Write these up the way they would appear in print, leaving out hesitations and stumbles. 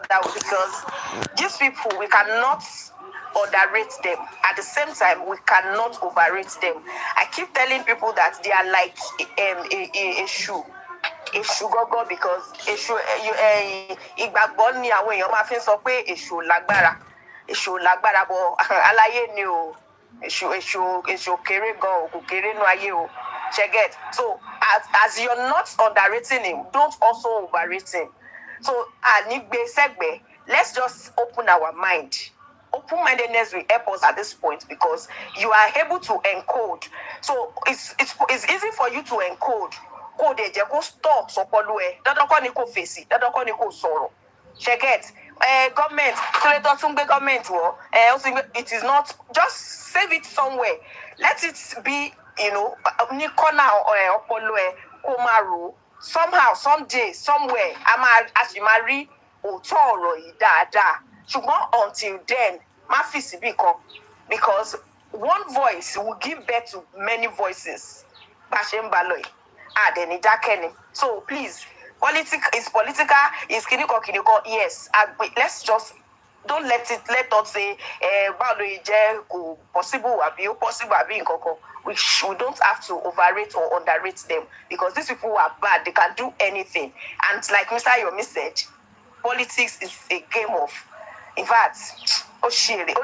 that way because these people, we cannot underrate them. At the same time, we cannot overrate them. I keep telling people that they are like a shoe. Èṣù gọ́gọ́ because èṣù ìgbàgbọ́ ni àwọn èèyàn máa fi ń sọ pé èṣù lágbára bọ̀ aláyé ni o èṣù kéré gan kò kéré nú ayé o ṣẹ́gẹ̀t so as you're not underrating him don't also overrate him so ànígbé sẹ́gbẹ̀ẹ́ let's just open our mind. Open-mindedness will help us at this point because you are able to encode. So it's easy for you to encode. Kó de jẹ́ kó stop sọpọlọ ẹ dandan kọ́ ni kò fèsì dandan kọ́ ni kò sọ̀rọ̀ ṣẹgẹt gọọmenti kílẹ̀ tó tún gbé gọọmenti wọ ó sì gbé it is not just save it somewhere let it be ní kọ́nà ọpọlọ ẹ kó máa rò somehow someday somewhere a sì máa rí òótọ́ ọ̀rọ̀ yìí dáadáa ṣùgbọ́n until then má fi síbì kan because one voice will give birth to many voices bá ṣe ń bá lọ yìí. Then Jakeni. So please, political is kiniko. Yes, let's just don't let us say possible we don't have to overrate or underrate them because these people are bad. They can do anything. And like Mr. Yomi said, politics is a game of, in fact,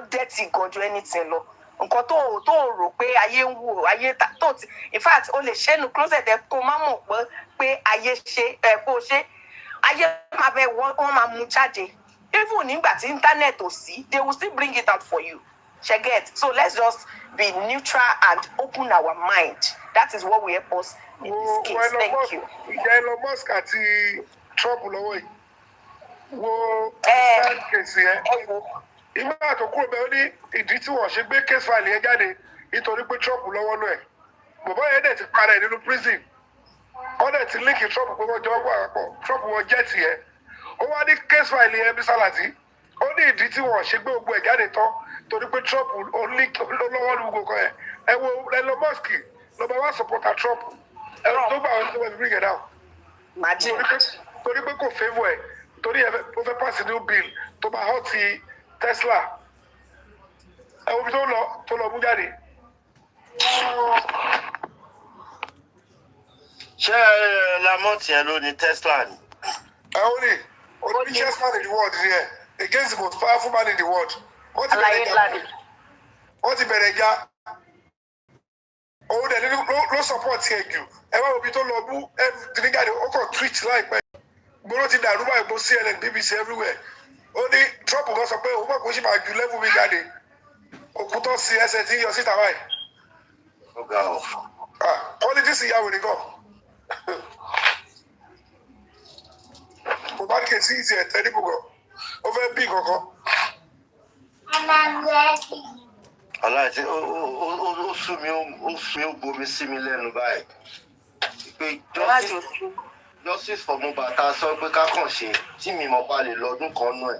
dirty go do anything lo. Nǹkan tó rò pé ayé ń wò ayé tó ti in fact o lè ṣẹ́nu closet ẹ̀ kó má mọ̀ pé ayé ṣe kó ṣe ayé máa bẹ wọ́n máa mú jáde even nígbà tí internet ò sí they will still bring it out for you ṣẹ́gẹ̀t so let's just be neutral and open our mind that is what will help us in this case thank you. ìjà Elon Musk àti Trump lọ́wọ́ yìí wo kèsì ẹ̀. Ìmọ̀ àtòkùrò bẹ́ẹ̀ ó ní ìdí tí wọ́n ṣe gbé case file yẹn jáde nítorí pé Trump lọ́wọ́ náà ẹ̀. Bàbá yẹn dẹ̀ ti para ẹ̀ nínú prison. Wọ́n dẹ̀ ti líǹkì Trump pé wọ́n jọ wà pọ̀. Trump wọ́n jẹ́ tiẹ̀. Ó wá ní case file yẹn bí Sálàtì. Ó ní ìdí tí wọ́n ṣe gbé gbogbo ẹ̀ jáde tán torí pé Trump lọ́wọ́ ní gbogbo kan ẹ̀. Ẹ wo Elon Musk lọ́ba wá supporter Trump. Ẹ tó gbà wọn tó wọ́n fi bring it down. Torí pé kò favour ẹ̀ torí ó fẹ́ pass new bill tó bá hot ti Tesla ẹ wo bí tó lọ mú jáde. ṣé Lamont yẹn ló ní Tesla ni. ẹ ó ní the richest man in the world ni ẹ against the most powerful man in the world. wọ́n ti bẹ̀rẹ̀ já òun dẹ̀ ló support ẹ jù ẹ wá wo bí tó lọ mú ẹ ní jáde ó kàn twitch láìpẹ́ gbọ́dọ̀ ti dàrú báyìí gbó CNN BBC everywhere. Ó ní Trump kan sọ pé òun mọ̀ kó ṣì máa ju level mi jáde òkútọ́ sí ẹsẹ̀ tí ń yọ síta báyìí. Politics ìyàwó nìkan kò bá kè sí ìsì ẹ̀tẹ́ níbù kan ó fẹ́ bí kankan. aláìsí ó sú mi ó bomi sí mi lẹ́nu báyìí pé justice for Mohbad ta sọ pé ká kàn ṣe tí mi mọ̀ pa lè lọ́dún kan náà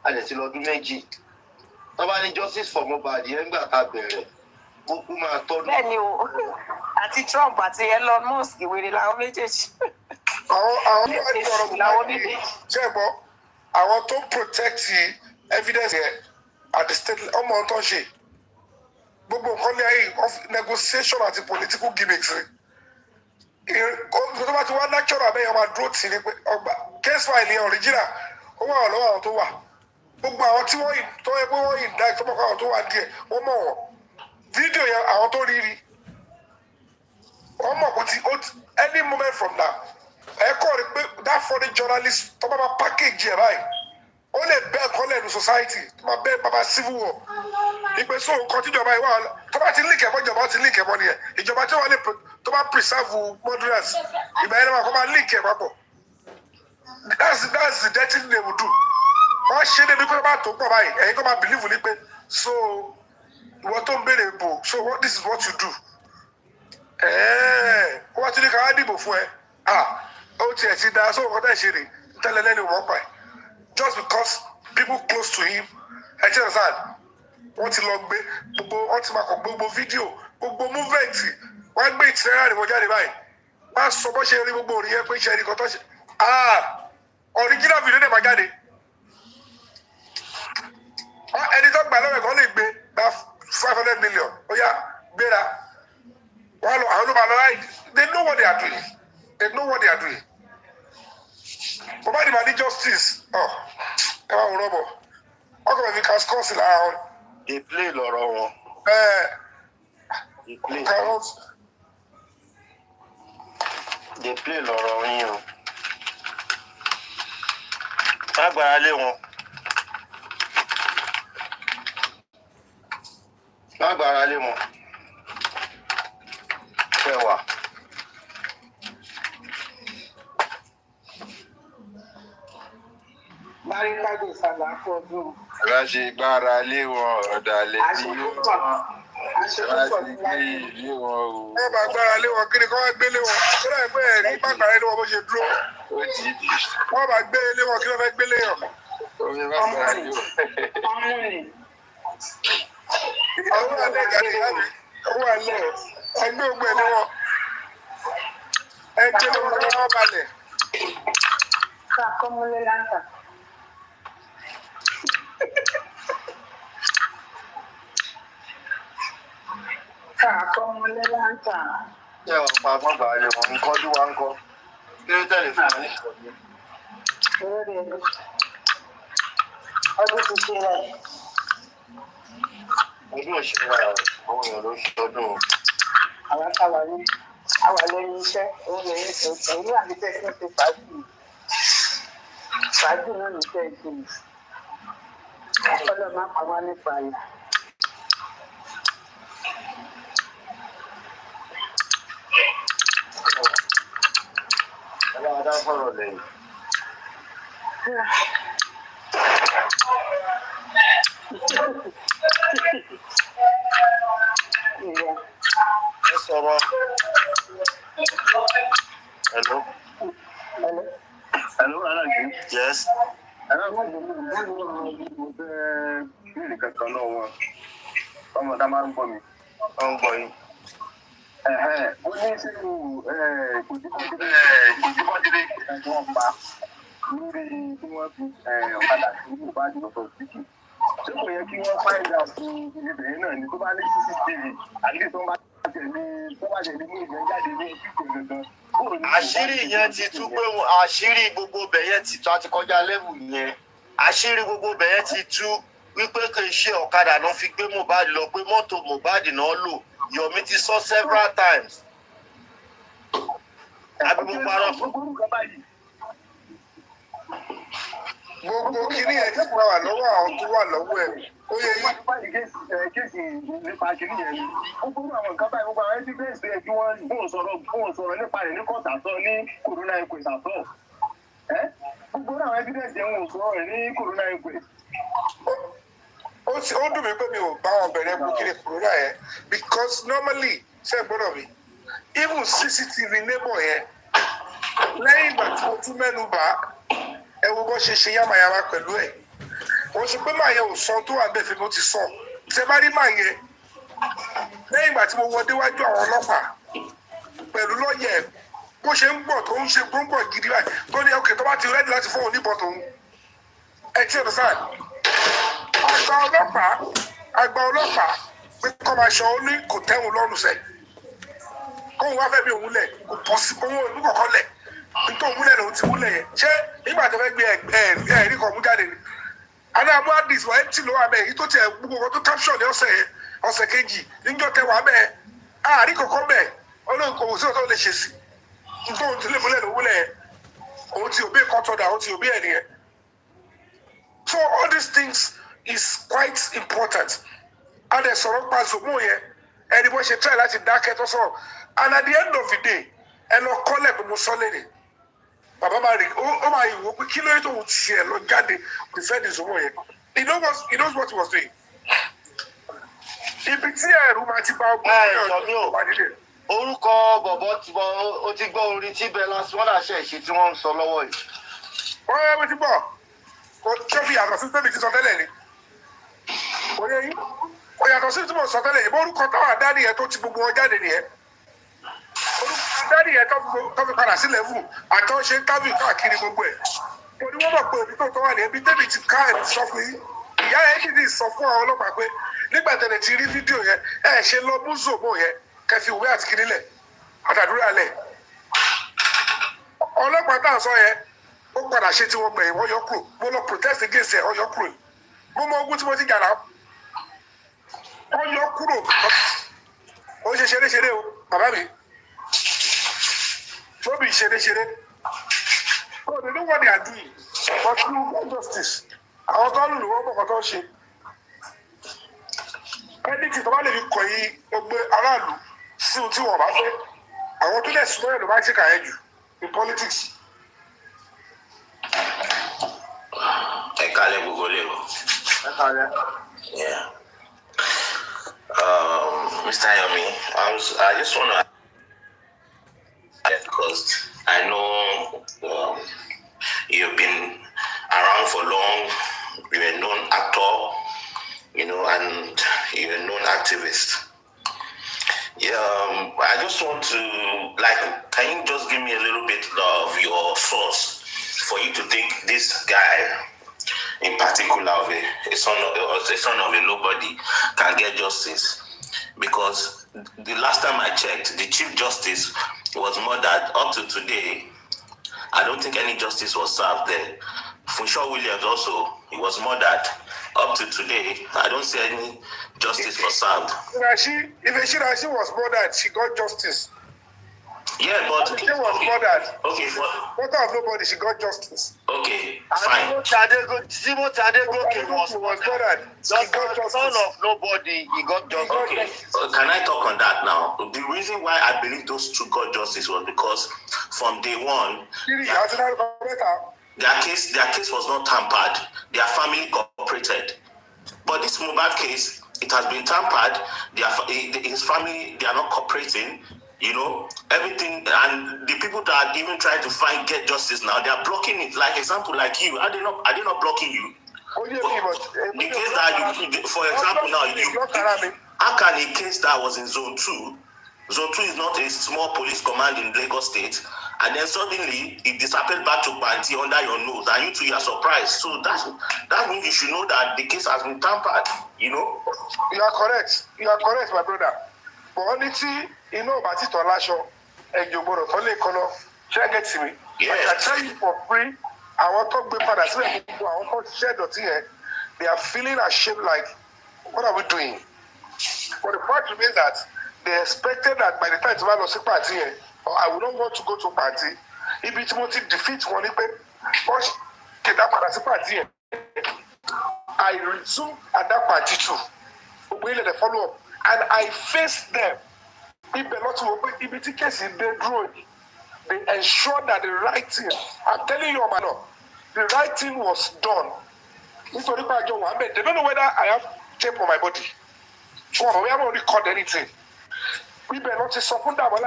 a lè ti lọ́dún méjì tó bá ní justice for Mohbad yẹn gbà ká bẹ̀rẹ̀ ó máa tọ́jú. bẹ́ẹ̀ni o àti Trump àti Elon Musk wèrè làwọn méjèèjì. àwọn méjèèjì ṣe é gbọ́ àwọn tó protect evidence yẹn at the state ọmọ tó ń ṣe gbogbo nǹkan ní ayé negotiation àti political gimmicks rẹ̀ tó bá ti wá natural bẹ́ẹ̀ yẹn máa dúró tì ní pé ọgbà case file yẹn original ó wà lọ́wọ́ àwọn tó wà gbogbo àwọn tí wọ́n tó yẹ pé wọ́n yìí dá ìtọ́mọ̀ àwọn tó wà díẹ̀ wọ́n mọ̀ wọ́n fídíò yẹn àwọn tó rí wọ́n mọ̀ kó ti any moment from now ẹ kọ́ rí pé that funny journalist tó bá máa package ẹ̀ báyìí ó lè bẹ́ẹ̀ kọ́ lẹ́nu society tó máa bẹ́ẹ̀ bàbá civil war ìpè so nǹkan tíjọba yìí wà tó bá ti link ẹ̀mọ́ ìjọba ti link ẹ̀mọ́ nìyẹn ìjọba tí wọ́n lè tó bá preserve murderers ìgbà yẹn kó máa link ẹ̀ papọ̀ that's the dirty thing they will do wọ́n ṣe débi pé wọ́n bá tó pọ̀ báyìí ẹ̀yin kó máa believe ní pé so ìwọ tó ń béèrè bò so this is what you do wọ́n ti ní ká wá dìbò fún ẹ ó tiẹ̀ ti da so nǹkan tẹ̀ ṣe rè tẹ́lẹ̀ lẹ́nu wọ́n pa ẹ̀ just because people close to him ẹ ti understand wọ́n ti lọ gbé gbogbo wọ́n ti máa kọ gbogbo fídíò gbogbo movement wọ́n gbé ìtìlẹ́yà rẹ̀ wọ́n jáde báyìí wọ́n á sọ bó ṣe rí gbogbo òrìyẹ pé ṣe ẹnì kan tó ṣe original video dẹ̀ máa jáde àwòrán bọ̀ ọkọ̀ mi kà skọ́ọ̀sì lára wọn. They play lọ́rọ̀ wọn. They play. They play lọ́rọ̀ yín o. Má gbára lé wọn. Má gbára lé wọn. Fẹ́ wà. Báríkádé Sàlàfọ́dún. Ráṣe gbára lé wọn ọ̀dàlẹ̀ tí wọ́n ráṣe gbé ilé wọn o. Wọ́n bá gbára lé wọn kí ni kí wọ́n gbé lé wọn. Ṣọlá ẹgbẹ́ ẹ̀rí má gbára lé wọn bó ṣe dúró. Wọ́n bá gbé lé wọn kí wọ́n fẹ́ gbé lé yàn. Omi má gbára lé wọn. Àwọn alẹ́ ìjàdí láti owó alẹ́ ẹgbẹ́ ògbẹ́ lé wọn. Ẹgbẹ́ lé wọn kí wọ́n balẹ̀. Sàkọ́mọlé láǹtà. Sàkọ́mọlé láǹtà. Ṣé wàá pa agbọ́n gbára lé wọn? Nǹkan tí wàá ń kọ́. Kí ló tẹ̀lé fún wọn ní ìkọ̀jú? Ọdún ti ṣe rẹ̀. Ọdún òṣèré àwọn èèyàn ló ṣe ọdún. Àwọn táwa ní àwa lẹ́yìn iṣẹ́ òun lẹ́yìn ìṣẹ́ òun àti tẹ́sí ṣe fàájì. Fàájì náà ní tẹ́sí. Ọlọ́ máa pa wá nípa ayé. Ọlọ́run dá fọ̀rọ̀ lẹ́yìn. Ẹ sọ̀rọ̀. Hello. Hello, Aláàjì. Yes. Aláàjì mo fẹ́ bíìlì kankan náà wọn. Ọmọ tá máa ń gbọ́ mi. Wọ́n ń gbọ́ yín. Ó ní sí kòjíkọ́jídé tí wọ́n pa lórí tí wọ́n fi ọ̀kadà sí ìbáàdì lọ́tọ̀ títì. Ṣé kò yẹ kí wọ́n fáìlì fún ibìbìnrin náà ni tó bá ní CCTV àti tó bá tẹ̀lé mú ìgbẹ́ jáde ní títì gangan? Àṣírí yẹn ti tú pé àṣírí gbogbo ibẹ̀ yẹn ti tú àti kọjá lẹ́wù yẹn. Àṣírí gbogbo ibẹ̀ yẹn ti tú wípé kì í ṣe ọ̀kadà náà fi gbé Mohbad lọ pé mọ́tò Mohbad náà lò. Yomi ti sọ several times. Àbí mo parọ́. Gbogbo kìíní ẹ̀ ti wà lọ́wọ́ àwọn tó wà lọ́wọ́ ẹ̀. Ó yẹ yí. Kéèsì nípa kìíní yẹn ni. Ó gbogbo àwọn nǹkan báyìí gbogbo àwọn evidence yẹn kí wọ́n bóun sọ̀rọ̀ nípa rẹ̀ ní kọ́ọ̀tà sọ ní corona inquest àtọ̀. Gbogbo àwọn evidence yẹn wọ́n sọ̀rọ̀ rẹ̀ ní corona inquest. Ó dùn mí pé mi ò bá wọn bẹ̀rẹ̀ mú kiri corona yẹn because normally ṣe gbọ́dọ̀ mi even CCTV neighbor yẹn lẹ́yìn ìgbà tí mo tún mẹ́nu bà ẹ wo bó ṣe ṣe yàmàyàmà pẹ̀lú ẹ̀ wọ́n ṣe pé màá yẹn ò sọ tó wà bẹ́ẹ̀ fi mo ti sọ ṣe bá rí màá yẹn lẹ́yìn ìgbà tí mo wọ déwájú àwọn ọlọ́pàá pẹ̀lú lọ́yẹ̀ bó ṣe ń gbọ̀ tó ń ṣe gbọ́ngbọ̀n gidi báyìí tó ní ọkẹ́ tó bá ti rẹ́dí láti fún òun níbọn tòun ẹ tí ẹ sáà àgbà ọlọ́pàá pé kọ́ máa ṣọ ó ní kò tẹ́hun lọ́rùn sẹ́ kóhun wá fẹ́ bí òun lẹ̀ kò pọ̀ sí owó ìlú kọ̀ọ̀kan lẹ̀ nítorí òun lẹ̀ lòun ti múlẹ̀ yẹn ṣé nígbà tó fẹ́ gbé ẹ̀rí kan mú jáde ni àná abúlé àdìs wà ẹ́ńtì ló wà bẹ́ẹ̀ yìí tó tiẹ̀ gbogbo kan tó caption ní ọ̀sẹ̀ kejì níjọ́ tẹ wà bẹ́ẹ̀ àárí kọ̀ọ̀kan bẹ́ẹ̀ olóhùn kò wò sí ọ̀tọ̀ lè ṣe sí nítorí òun ti lé múlẹ̀ lòun lẹ̀ òun ti òbí kọ́tọ̀dà òun ti òbí ẹ̀ nìyẹn. So all these things is quite important. And the sọ̀rọ̀ pa Zomo yẹn ẹni bó ṣe try láti dákẹ́ tó sọ̀rọ̀ and at the end of the day ẹ lọ kọ́lẹ̀ pé mo sọ léde bàbá máa rí ó máa yìí wò pé kí ló yẹ tó wù tiẹ̀ lọ jáde defend Zomo yẹn he knows what he was doing. Ibi tí ẹ̀rù máa ti bá ọgbọ́n yẹn wà nílẹ̀. Orúkọ bọ̀bọ̀ ti bọ̀ ó ti gbọ́ orin tí Bella Swan ṣe ṣe tí wọ́n ń sọ lọ́wọ́ yìí. Wọ́n yẹ wọ́n ti bọ̀ tó fi yàtọ̀ sí tẹ́lẹ̀ ti sọ tẹ́lẹ̀ ni. Kò yẹ yín. Kò yàtọ̀ sí tí mo sọ tẹ́lẹ̀ yìí. Bó orúkọ táwọn àdáni yẹn tó ti gbogbo wọn jáde nìyẹn. Orúkọ àdáni yẹn tó fi padà sí lẹ́vù àtọ́ ṣe ń tábìlì káàkiri gbogbo ẹ̀. Torí wọ́n mọ̀ pé òbí tó wà ní ẹbí tẹ́lẹ̀ ti ká ẹ̀ sọ fún yín. Ìyá yẹn dìde sọ fún àwọn ọlọ́pàá pé nígbà tẹ́lẹ̀ ti rí fídíò yẹn ẹ̀ ṣe lọ mú Zomo yẹn kẹfì ìwé àti kiri lẹ̀ àtàdúrà lẹ̀. Ọlọ́pàá tá à ń sọ yẹn ó padà ṣe tí wọ́n gbẹ̀yìn wọ́n yọ kúrò mo lọ protest against ẹ̀ wọ́n yọ kúrò mo mọ ogun tí mo ti jà náà wọ́n yọ kúrò ó ṣe ṣeré o bàbá mi lóbi ṣeré oh they know what they are doing but you get justice àwọn tó ń lò wọ́n bọ̀ kọ́ tó ń ṣe ẹni tí tọ́ba lè fi kọ̀ yí gbogbo aráàlú sí ohun tí wọ́n bá fẹ́ àwọn tó dẹ̀ súnmọ́ ẹ̀ ló bá ṣe kàyẹ́ jù in politics. Ẹ kálẹ̀ gbogbo lè o. Ẹ kálẹ̀. Yeah. Mr. Yomi, I just want to because I know you've been around for long. You're a known actor, you know, and you're a known activist. Yeah, I just want to, like, can you just give me a little bit of your source for you to think this guy, in particular, of a son of a nobody, can get justice? Because the last time I checked, the Chief Justice was murdered. Up to today, I don't think any justice was served there. Funshaw Williams also, he was murdered. Up to today, I don't see any justice was served. If she was murdered, she got justice. Yeah, but she was murdered. Okay, mother of nobody, she got justice. Okay, fine. Simon Tadego was murdered. Son of nobody, he got justice. Okay, can I talk on that now? The reason why I believe those two got justice was because from day one, their case was not tampered. Their family cooperated. But this Mohbad case, it has been tampered. His family, they are not cooperating. You know, everything, and the people that are even trying to get justice now, they are blocking it. Like example, like you, are they not blocking you? The case that you, for example, now how can a case that was in Zone 2? Zone 2 is not a small police command in Lagos State, and then suddenly it disappeared back to Panti under your nose, and you two are surprised. So that means you should know that the case has been tampered. You know. You are correct, my brother. But only you know about it on Lasho and you go to Tole Kono. Share get to me. Yeah. I tell you for free. I want to be part of it. I want to share the thing. They are feeling ashamed, like, what are we doing? But the fact remains that they expected that by the time tomorrow was party, or I would not want to go to party. If it's want to defeat one, I resume at that party too. We let the follow up. And I faced them. If the case is they ensured that the right thing, I'm telling you, man, the right thing was done. They don't know whether I have tape on my body. So we haven't recorded anything. We better not say something that will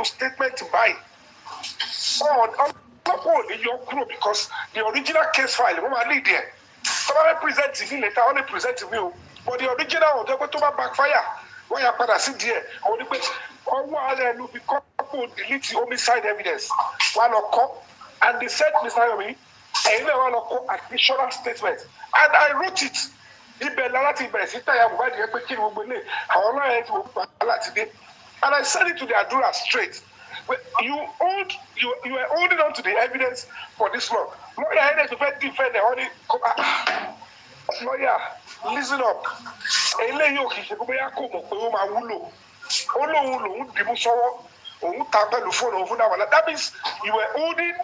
statement to buy. Because the original case file, I need there. Somebody present me later, only present to me. But the original, they're going to backfire. Why you put a sit there? Only put delete the homicide evidence. And they said, Mr. Yomi, I never want to additional statement. And I wrote it. And I said it to the Adura straight. You are holding on to the evidence for this long. Lawyer, defend the only. Lawyer, listen up. That means you were holding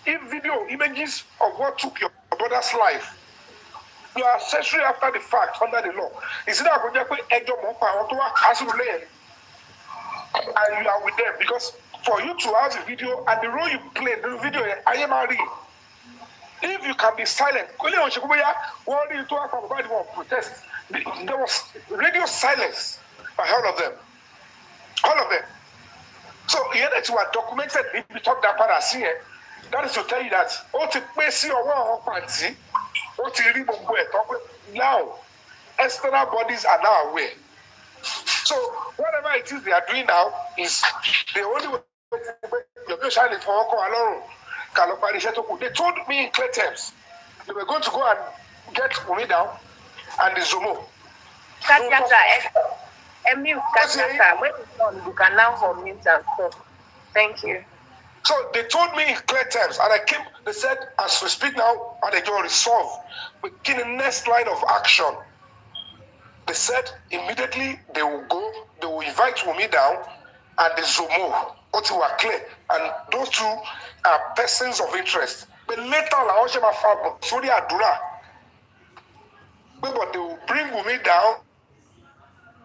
the video images of what took your brother's life. You are accessory after the fact under the law. Is it that and you are with them? Because for you to have the video and the role you played, the video, I am already. If you can be silent, protest. There was radio silence by all of them. All of them. So here that you are documented, we talk that part as here. That is to tell you that now external bodies are now aware. So whatever it is they are doing now is the only way. They told me in clear terms they were going to go and get Umi down and the Zomo. You can now unmute and talk. Thank you. So they told me in clear terms, and I came, they said, as we speak now, and they just resolve, begin the next line of action. They said immediately they will go, they will invite Yomi down, and the Zomo, what were clear, and those two are persons of interest. But later, I want to sorry, Adura, but they will bring Yomi down,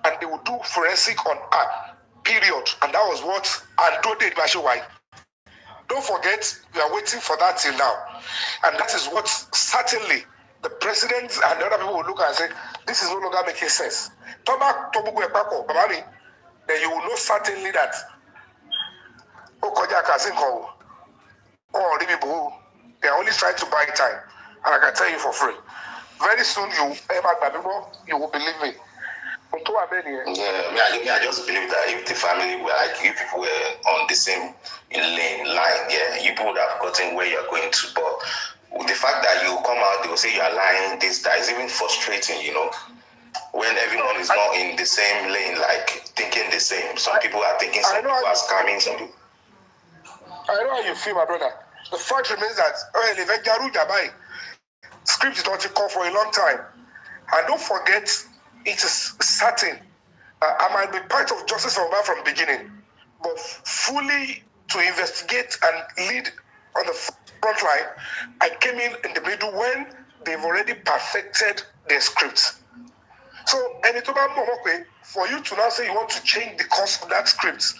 and they will do forensic on her, period. And that was what Ando did, Bashiwai. Don't forget, we are waiting for that till now. And that is what certainly the president and the other people will look at and say, this is no longer making sense. Then you will know certainly that they are only trying to buy time. And I can tell you for free. Very soon you will believe me. I just believe that if the family were like you people were on the same line, you people would have gotten where you're going to. But with the fact that you come out, they will say you are lying, that is even frustrating, when everyone is not in the same lane, like thinking the same. Some people are thinking some people are scamming, some people. I know how you feel, my brother. The fact remains that script is not to call for a long time. And don't forget, it is certain. I might be part of Justice from the beginning, but fully to investigate and lead on the front line, I came in the middle when they've already perfected their script. So, for you to now say you want to change the course of that script,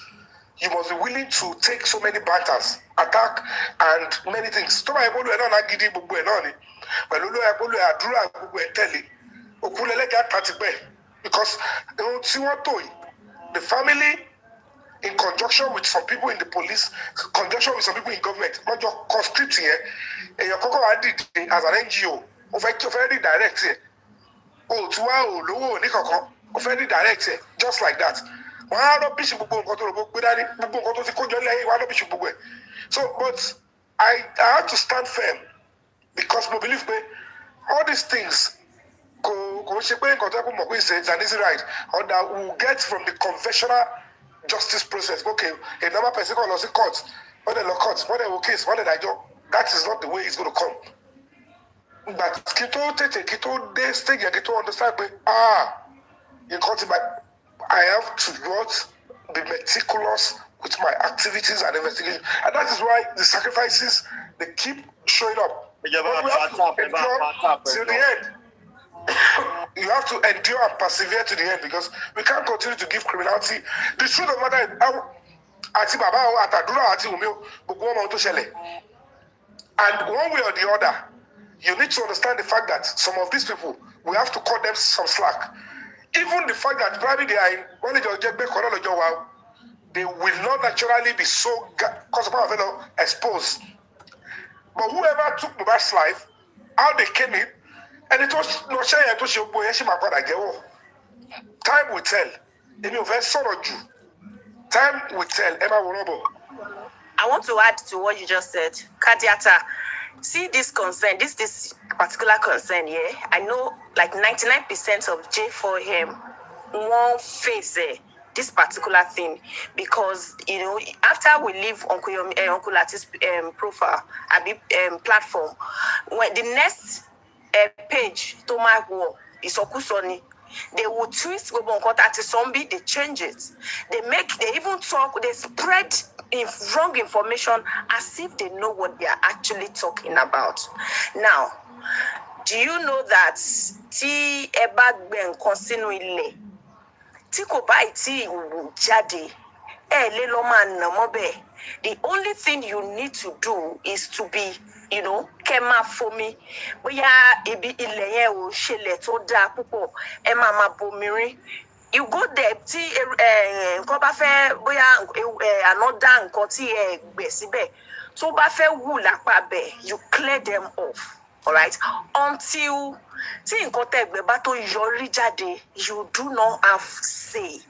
you must be willing to take so many batters, attack, and many things. Because the family, in conjunction with some people in the police, conjunction with some people in government, not just conscript here, and your cocoa did as an NGO, very direct here. Very direct here, just like that. So, but I have to stand firm because I believe me, all these things is an easy ride, or that we will get from the conventional justice process. Okay, a normal person can lose court, what the court, what the case, what the that is not the way it's going to come. But Kito they stage Kito understand, in court, but I have to not be meticulous with my activities and investigation, and that is why the sacrifices they keep showing up. But we have to endure till the end. You have to endure and persevere to the end, because we can't continue to give criminality. The truth of the matter is, and one way or the other, you need to understand the fact that some of these people, we have to cut them some slack. Even the fact that probably they are in, they will not naturally be so exposed. But whoever took Mubarak's life, how they came in, and it was no shame to show boy. Time will tell. Time will tell. I want to add to what you just said. Kadiata, see this concern, this particular concern, I know like 99% of J4M won't face this particular thing, because after we leave Uncle Lati's profile, platform, when the next page to my war is Okusoni, they will twist zombie, they change it. They even talk, they spread wrong information as if they know what they are actually talking about. Now, do you know that T Ebagben Konsinu Ile T ko bai T Jade le lo man namobe. The only thing you need to do is to be, kema for me. Boya ebi ile yen o sele to da pupo e mama bomiri. You go there, nǹkan bá fẹ́ bóyá another nǹkan tí gbé síbẹ̀ tó bá fẹ́ wù lápá bẹ̀, you clear them off, all right? Until tí nǹkan tẹ̀gbẹ́ bá tó yọrí jáde, you do not have say.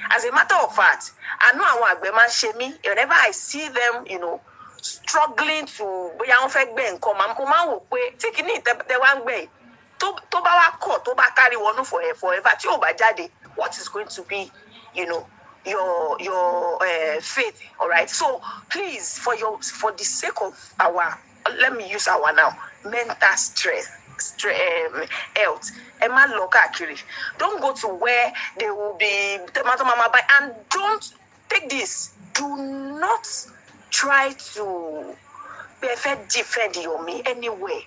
As a matter of fact, I know àwọn àgbẹ̀ máa ń ṣe mí. Whenever I see them, struggling to bóyá wọ́n fẹ́ gbé nǹkan, mo máa ń wò pé tí kìíní tẹ wá ń gbé tó bá wá kọ̀ tó bá carry wọnú forever tí ò bá jáde, what is going to be, the faith. All right. So please, for the sake of our, let me use our now, mental health. Emma Lokakiri. Don't go to where they will be tomato mama by, and don't take this. Do not try to defend Yomi anyway.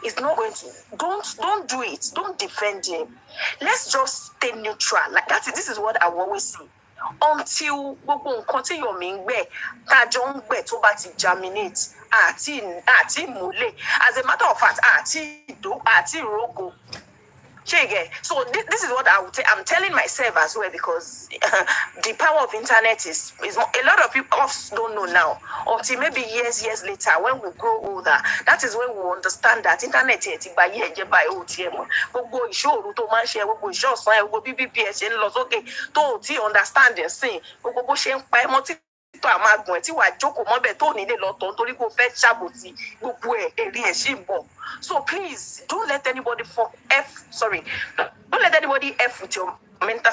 It's not going to. Don't do it. Don't defend him. Let's just stay neutral. Like that. This is what I always say. Until gbogbo nǹkan tí Yomi ń gbẹ tájọ ń gbẹ tó bá ti germinate àti múlẹ̀. As a matter of fact, àti ìrókò. So this is what I would say. I'm telling myself as well, because the power of internet is a lot of people don't know now. Until maybe years later, when we grow older, that is when we understand that internet is by OTM. Gbogbo ìṣòro tó máa ń ṣe, gbogbo ìṣọ̀sán, gbogbo BBPS ṣe ń lọ sókè tó ti understand the thing. Gbogbo bó ṣe ń pa ẹmọ tí tó a máa gùn ẹ tí wàá jókòó mọ́bẹ̀ tó nílé lọ́tọ̀ nítorí kó fẹ́ ṣàbòsí gbogbo èrè ẹ̀ ṣì ń bọ̀. So please don't let anybody don't let anybody F with your mental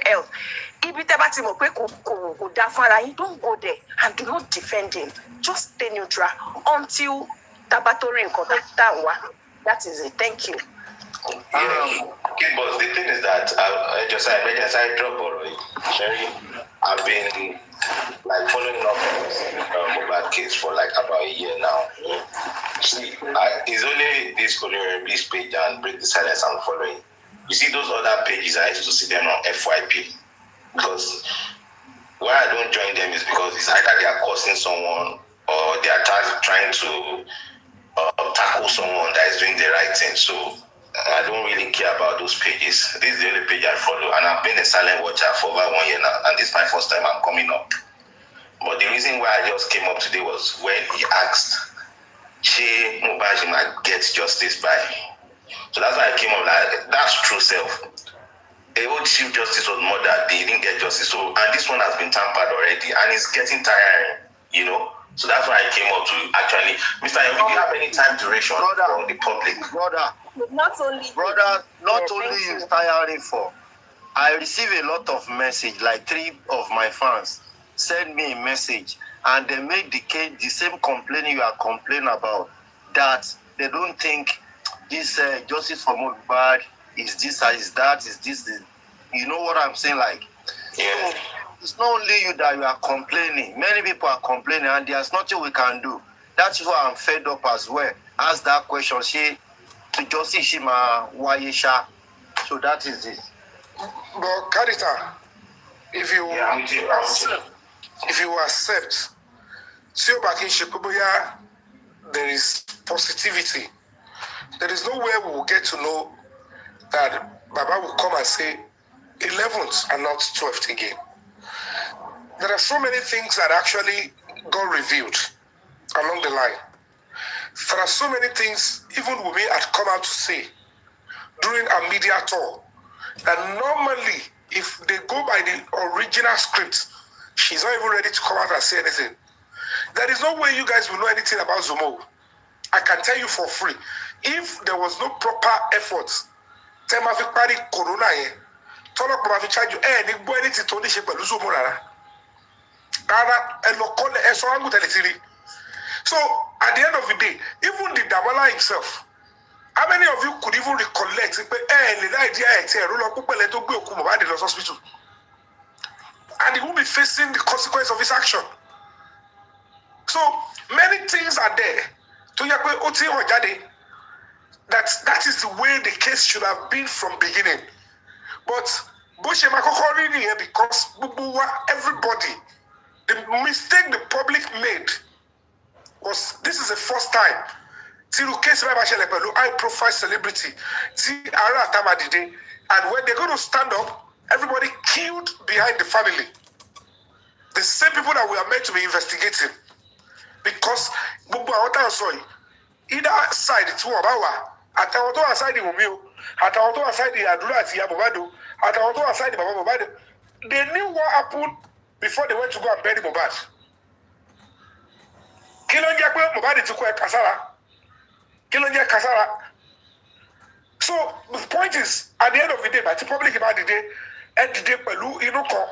health. Ibi tẹ́ bá ti mọ̀ pé kò dá fara yín, don't go there and do not defend him. Just stay neutral until tabatori nǹkan tó tà wá. That is it. Thank you. Yeah, okay, but the thing is that I drop already. Sherry, I've been like following up on mobile case for like about a year now. See, it's only this Colonial page and Break the Silence I'm following. You see those other pages, I used to see them on FYP. Because why I don't join them is because it's either they are causing someone or they are trying to tackle someone that is doing the right thing. So I don't really care about those pages. This is the only page I follow, and I've been a silent watcher for over 1 year now, and this is my first time I'm coming up. But the reason why I just came up today was when he asked, Che Mubaji might get justice by. So that's why I came up. Like, that's true self. The old Chief Justice was murdered, they didn't get justice. So, and this one has been tampered already, and it's getting tiring, you know. So that's why I came up to actually, Mr. Yomi, do you have any time duration for the public? Not only you tiring for. I receive a lot of message, like 3 of my fans send me a message, and they make the same complaint you are complaining about, that they don't think this justice for Mohbad is this, is that, is this, you know what I'm saying? Like, yeah. So it's not only you that you are complaining. Many people are complaining, and there's nothing we can do. That's why I'm fed up as well. Ask that question, to Justice Shima Wayesha. So that is it. But Kadita, if you accept, there is positivity. There is no way we will get to know that Baba will come and say 11th and not 12th again. There are so many things that actually got revealed along the line. There are so many things even Wumi had come out to say during a media tour that normally, if they go by the original script, she's not even ready to come out and say anything. There is no way you guys will know anything about Zumo. I can tell you for free. If there was no proper effort, Temafi Pari Corona, Tolok Mafi charge you, anything to this Zumo. So at the end of the day, even the Damala himself, how many of you could even recollect the idea at hospital? And he will be facing the consequence of his action. So many things are there. That is the way the case should have been from beginning. But because everybody, the mistake the public made was, this is the first time high profile celebrity, and when they're going to stand up, everybody killed behind the family. The same people that we are meant to be investigating. Because either side it's Wabawa, at our side Wumio, at our side the Adura Yabobado, at our side the Baba, they knew what happened before they went to go and bury Mohbad. Kilonja Mohbad took a Kasara. Kilonja Kasara. So the point is, at the end of the day, by the public about the day, and the day Pelu Inoko,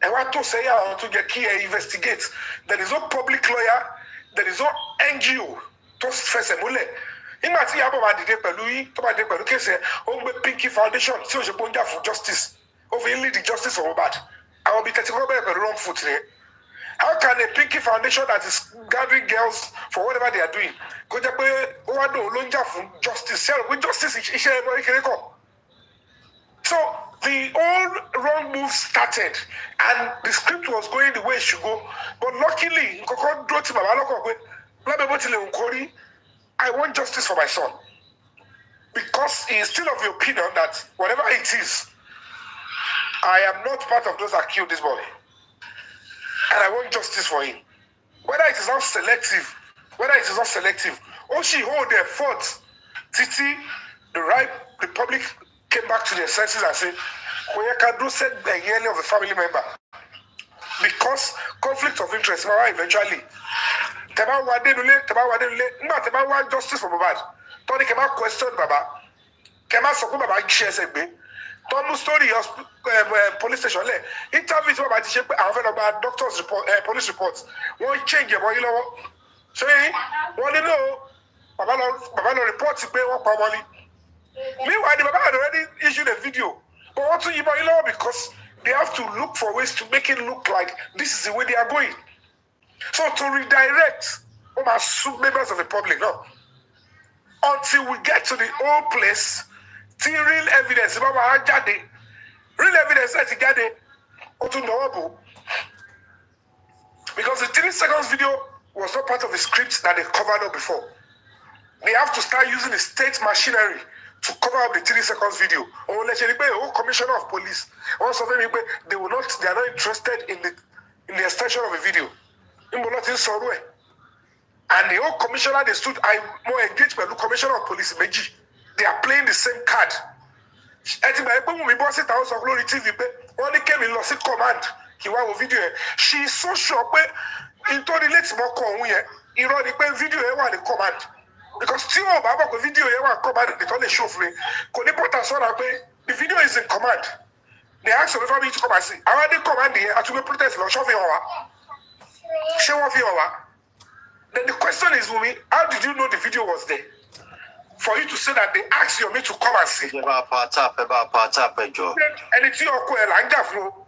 And what to say to get key investigate. There is no public lawyer, there is no NGO to face a mule. Nígbà tí Ìyábọ̀ máa dìde pẹ̀lú yín tó máa dìde pẹ̀lú kéèsì ẹ̀ ó ń gbé Pinky Foundation tí ó ṣe gbóńjà fún justice ó fi ń lead the justice for Mohbad àwọn bíi tẹ̀sí kọ́ bẹ̀rẹ̀ pẹ̀lú wrong foot rẹ̀. How can a Pinky Foundation that is gathering girls for whatever they are doing kó jẹ́ pé ó wá dùn ló ń jà fún justice ṣé ẹ rò pé justice iṣẹ́ ẹ̀rọ kékeré kọ̀? So the old wrong move started and the script was going the way it should go, but luckily nkoko dúró ti bàbá lọ́kàn pé lábẹ́ bó tilẹ̀ ń kórí I want justice for my son because he is still of the opinion that whatever it is I am not part of those that killed this boy and I want justice for him. Whether it is not selective, or she hold their fort títí the public came back to their senses and said, Koyekadu said the yearly of the family member. Because conflict of interest, eventually. Teba wade nule, Teba want justice for Mohbad. Tony came out question Baba. Came out Soku Baba Shesegbe. Tonu story police station le. Interview to Baba Tisha, about doctors report, police reports. Won't change your body law. So, what do you know? Baba report to pay one money. Meanwhile, the Baba had already issued a video. But what to Ibo because they have to look for ways to make it look like this is the way they are going. So to redirect members of the public, no. Until we get to the old place, till real evidence, real evidence that you get it, because the 3 seconds video was not part of the script that they covered up before. They have to start using the state machinery to cover up the 3 seconds video. Or let's say the commissioner of police. Also, they are not interested in the extension of a video. And the whole commissioner they stood I more engaged by the commissioner of police Meji. They are playing the same card. Only came in lost command. He want a video. She is so sure in told the let's more come here. He wrote the video one the command. Because still about the video one command they told the show free. The video is in command. They asked the family to come and see. I want the command here to be protest law show Then the question is, Wumi, how did you know the video was there? For you to say that they asked Yomi to come and see. And it's your Langa flow.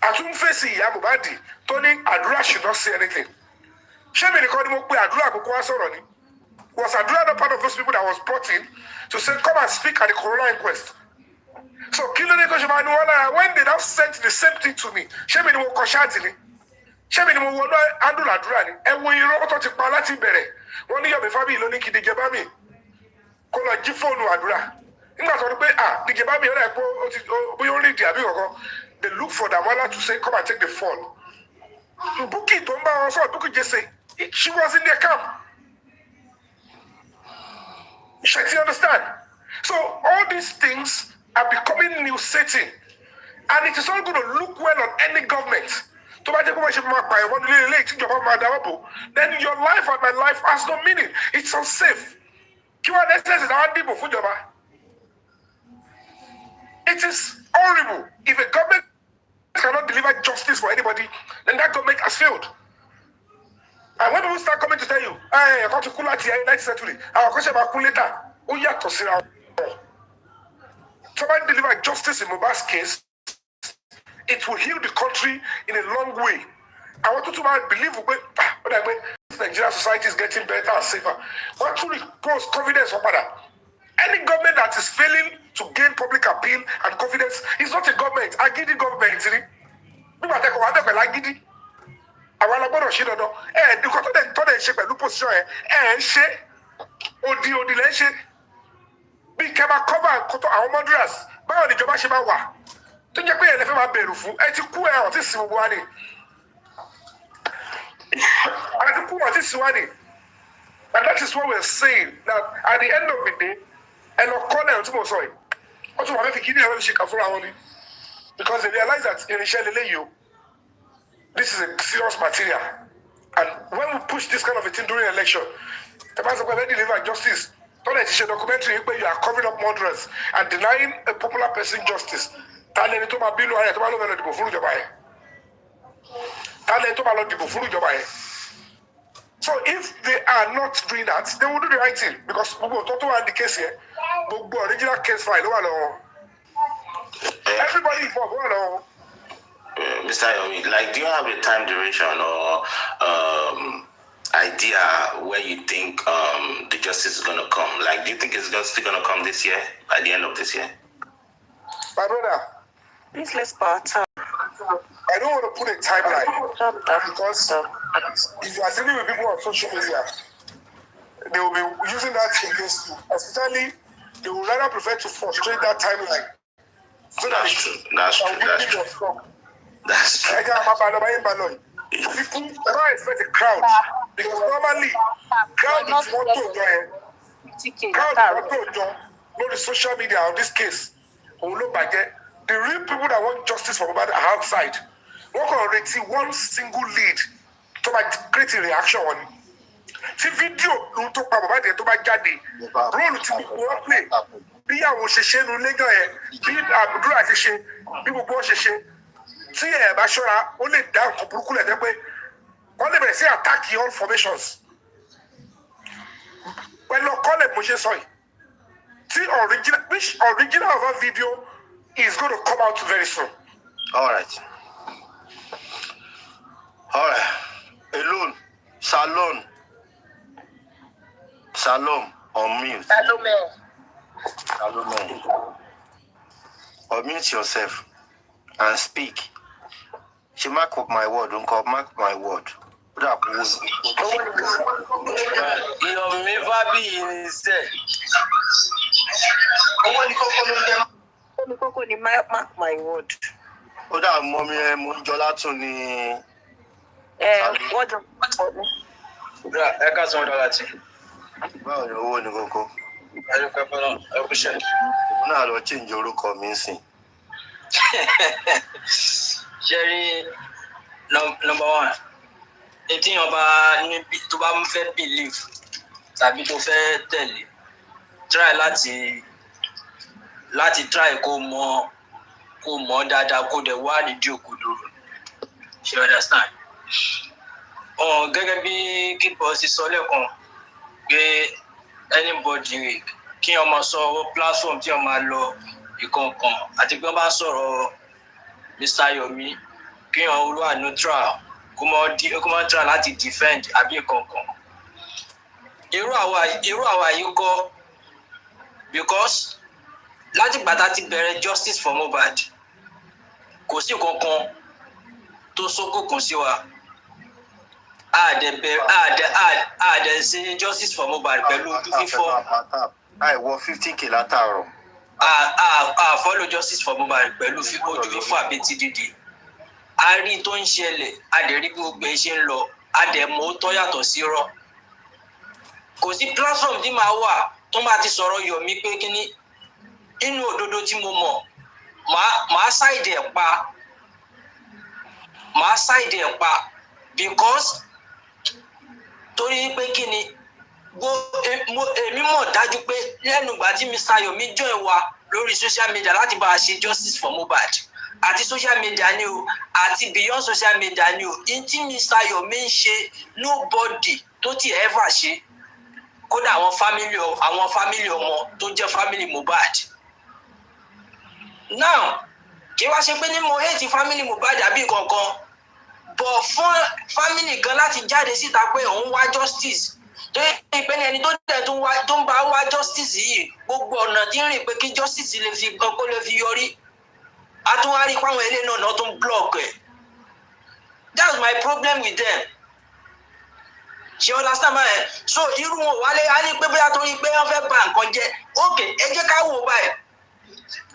As soon face Yamubadi, Tony Adura should not say anything. Shame recording Adura was Adura not part of those people that was brought in to say, come and speak at the Corona inquest? So when they now sent the same thing to me, Shame in Wokoshatini. Shame in Wono Andula Drani, and when you wrote to Palati Bere, one year before me, Loniki de Gabami, Kola Gifonu Adura. In that way, the Gabami, we only Diabigo, they look for Damala to say, come and take the fall. Buki Tomba also, Buki just say, she was in their camp. You understand? So all these things are becoming new setting. And it is not going to look well on any government. Then your life and my life has no meaning. It's unsafe. It is horrible. If a government cannot deliver justice for anybody, then that government has failed. And when people start coming to tell you, hey, I got to Lati, I like certainly. Our question about later. Oh, yeah, to see how somebody deliver justice in Mohbad's case, it will heal the country in a long way. I want you to believe Nigerian society is getting better and safer. I want to repose confidence on that. Any government that is failing to gain public appeal and confidence is not a government. I give the government. Àwọn alágbọ́dọ̀ ṣe dandan nǹkan tó dẹ̀ ń ṣe pẹ̀lú position ẹ̀ ń ṣe odi lẹ́ ń ṣe bí kẹ́ máa cover àwọn murderers báwo ni ìjọba ṣe máa wà tó jẹ́ pé ẹ̀ lẹ́fẹ̀ẹ́ máa bẹ̀rù fún ẹ ti kú ẹ̀ ọ̀tí sí gbogbo wa ni àti kú ọ̀tí sí wa ni and that is what we are saying that at the end of the day ẹ lọ kọ́ náà tí mo sọ yìí wọ́n tún wà fẹ́ fi kí ní ẹ̀rọ ṣe kà fúnra wọn ni because they realize that irinṣẹ́ lélẹ́yìí o. This is a serious material. And when we push this kind of a thing during election, the person will deliver justice. Don't let you documentary where you are covering up murderers and denying a popular person justice. talent tó bá lọ dìbò fún ìjọba yẹn. So if they are not doing that, they will do the right thing because gbogbo tó wà ní case yẹn gbogbo original case file ló wà lọ́wọ́. Everybody involved wà lọ́wọ́. Mr. Yomi, like, do you have a time duration or idea where you think the justice is going to come? Like, do you think it's still going to come this year, by the end of this year? My brother, Please let's part. I don't want to put a timeline because if you are dealing with people on social media, they will be using that against you. Especially, they would rather prefer to frustrate that timeline. So That's true. That's true. That's true. People don't expect a crowd because normally crowd is what to join. Crowd is what to join. Not the social media on this case. The real people that want justice for Mohbad are outside. We're going to one single lead to create a reaction on it. See video ló tó pa Mohbad yẹn tó bá jáde. Role tí gbogbo wọn play. Bí àwọn òṣèṣe nu lẹ́jọ́ yẹn, bí àbúrò àti ṣe, bí gbogbo wọn ṣe ṣe. Tí ẹ̀ bá ṣọ́ra, ó lè dá nǹkan burúkú lẹ̀ pé wọ́n lè bẹ̀rẹ̀ sí attack all formations. Pẹ̀lú ọkọ́lẹ̀ mo ṣe sọ yìí. Which original of our video is going to come out very soon. All right. Alone. Salome. On mute. Salome. Unmute yourself and speak. She mark up my word. Don't call mark my word. Yomi Fabiyi instead. Mark my word. Ó dà mọ́ mi ẹ mo ń jọ látún ní. What? Ẹ ká sọ Lati. Báwo ni owó ní kókó? Ẹ dúpẹ́ fọlọ́, ẹ kú iṣẹ́. Èmi náà lọ change orúkọ mi sìn. Ṣé rí number one? Etí yan bá níbi tó bá fẹ́ believe tàbí tó fẹ́ tẹ̀lé, try láti try kó mọ̀ dáadáa kó dẹ̀ wá nídìí òkodoro. Ṣé understand? Gẹ́gẹ́ bí kíkọ́ sí sọ lẹ́ẹ̀kan pé anybody kí wọ́n máa sọ platform tí wọ́n máa lọ ìkọ̀ọ̀kan àti pé wọ́n bá sọ̀rọ̀ Mr. Yomi kí wọ́n olúwa neutral kó máa try láti defend àbí ìkọ̀ọ̀kan. Irú àwa yìí kọ́ because láti gbàtà ti bẹ̀rẹ̀ justice for Mohbad kò sí kankan tó sókòkun sí wa. Àdẹ̀ ṣe justice for Mohbad pẹ̀lú ojú fífọ́. Àìwọ 50K látàárọ̀. Follow justice for Mohbad pẹ̀lú ojú fífọ́ àbí TDD. A rí tó ń ṣẹlẹ̀, a dẹ̀ rí gbogbo ẹ̀ ṣe ń lọ, a dẹ̀ mọ̀ ó tọ́ yàtọ̀ sí rọ́. Kò sí platform tí màá wà tó máa ti sọ̀rọ̀ Yomi pé kíní inú òdodo tí mo mọ̀ màá ṣáìdì ẹ̀ pa because torí pé kí ni èmi mọ̀ dájú pé lẹ́nu ìgbà tí Mr. Yomi join wa lórí social media láti bá a ṣe justice for Mohbad àti social media ni o àti beyond social media ni o in tí Mr. Yomi ń ṣe nobody tó ti ever ṣe kódà àwọn family ọmọ tó jẹ́ family Mohbad. Now kí wá ṣe pé ní mo hate family Mohbad àbí kankan bọ̀ fún family kan láti jáde síta pé òun wá justice tó yẹ pé ní ẹni tó dẹ̀ tó ń bá wá justice yìí gbogbo ọ̀nà tí ń rìn pé kí justice lè fi yọrí a tún wá rí páwọn ilé náà tó ń block ẹ̀. That's my problem with them. Ṣé understand báyẹn? So irú wọn wálé á ní pé bóyá torí pé wọ́n fẹ́ bà nǹkan jẹ́ ok ẹ jẹ́ ká wò báyìí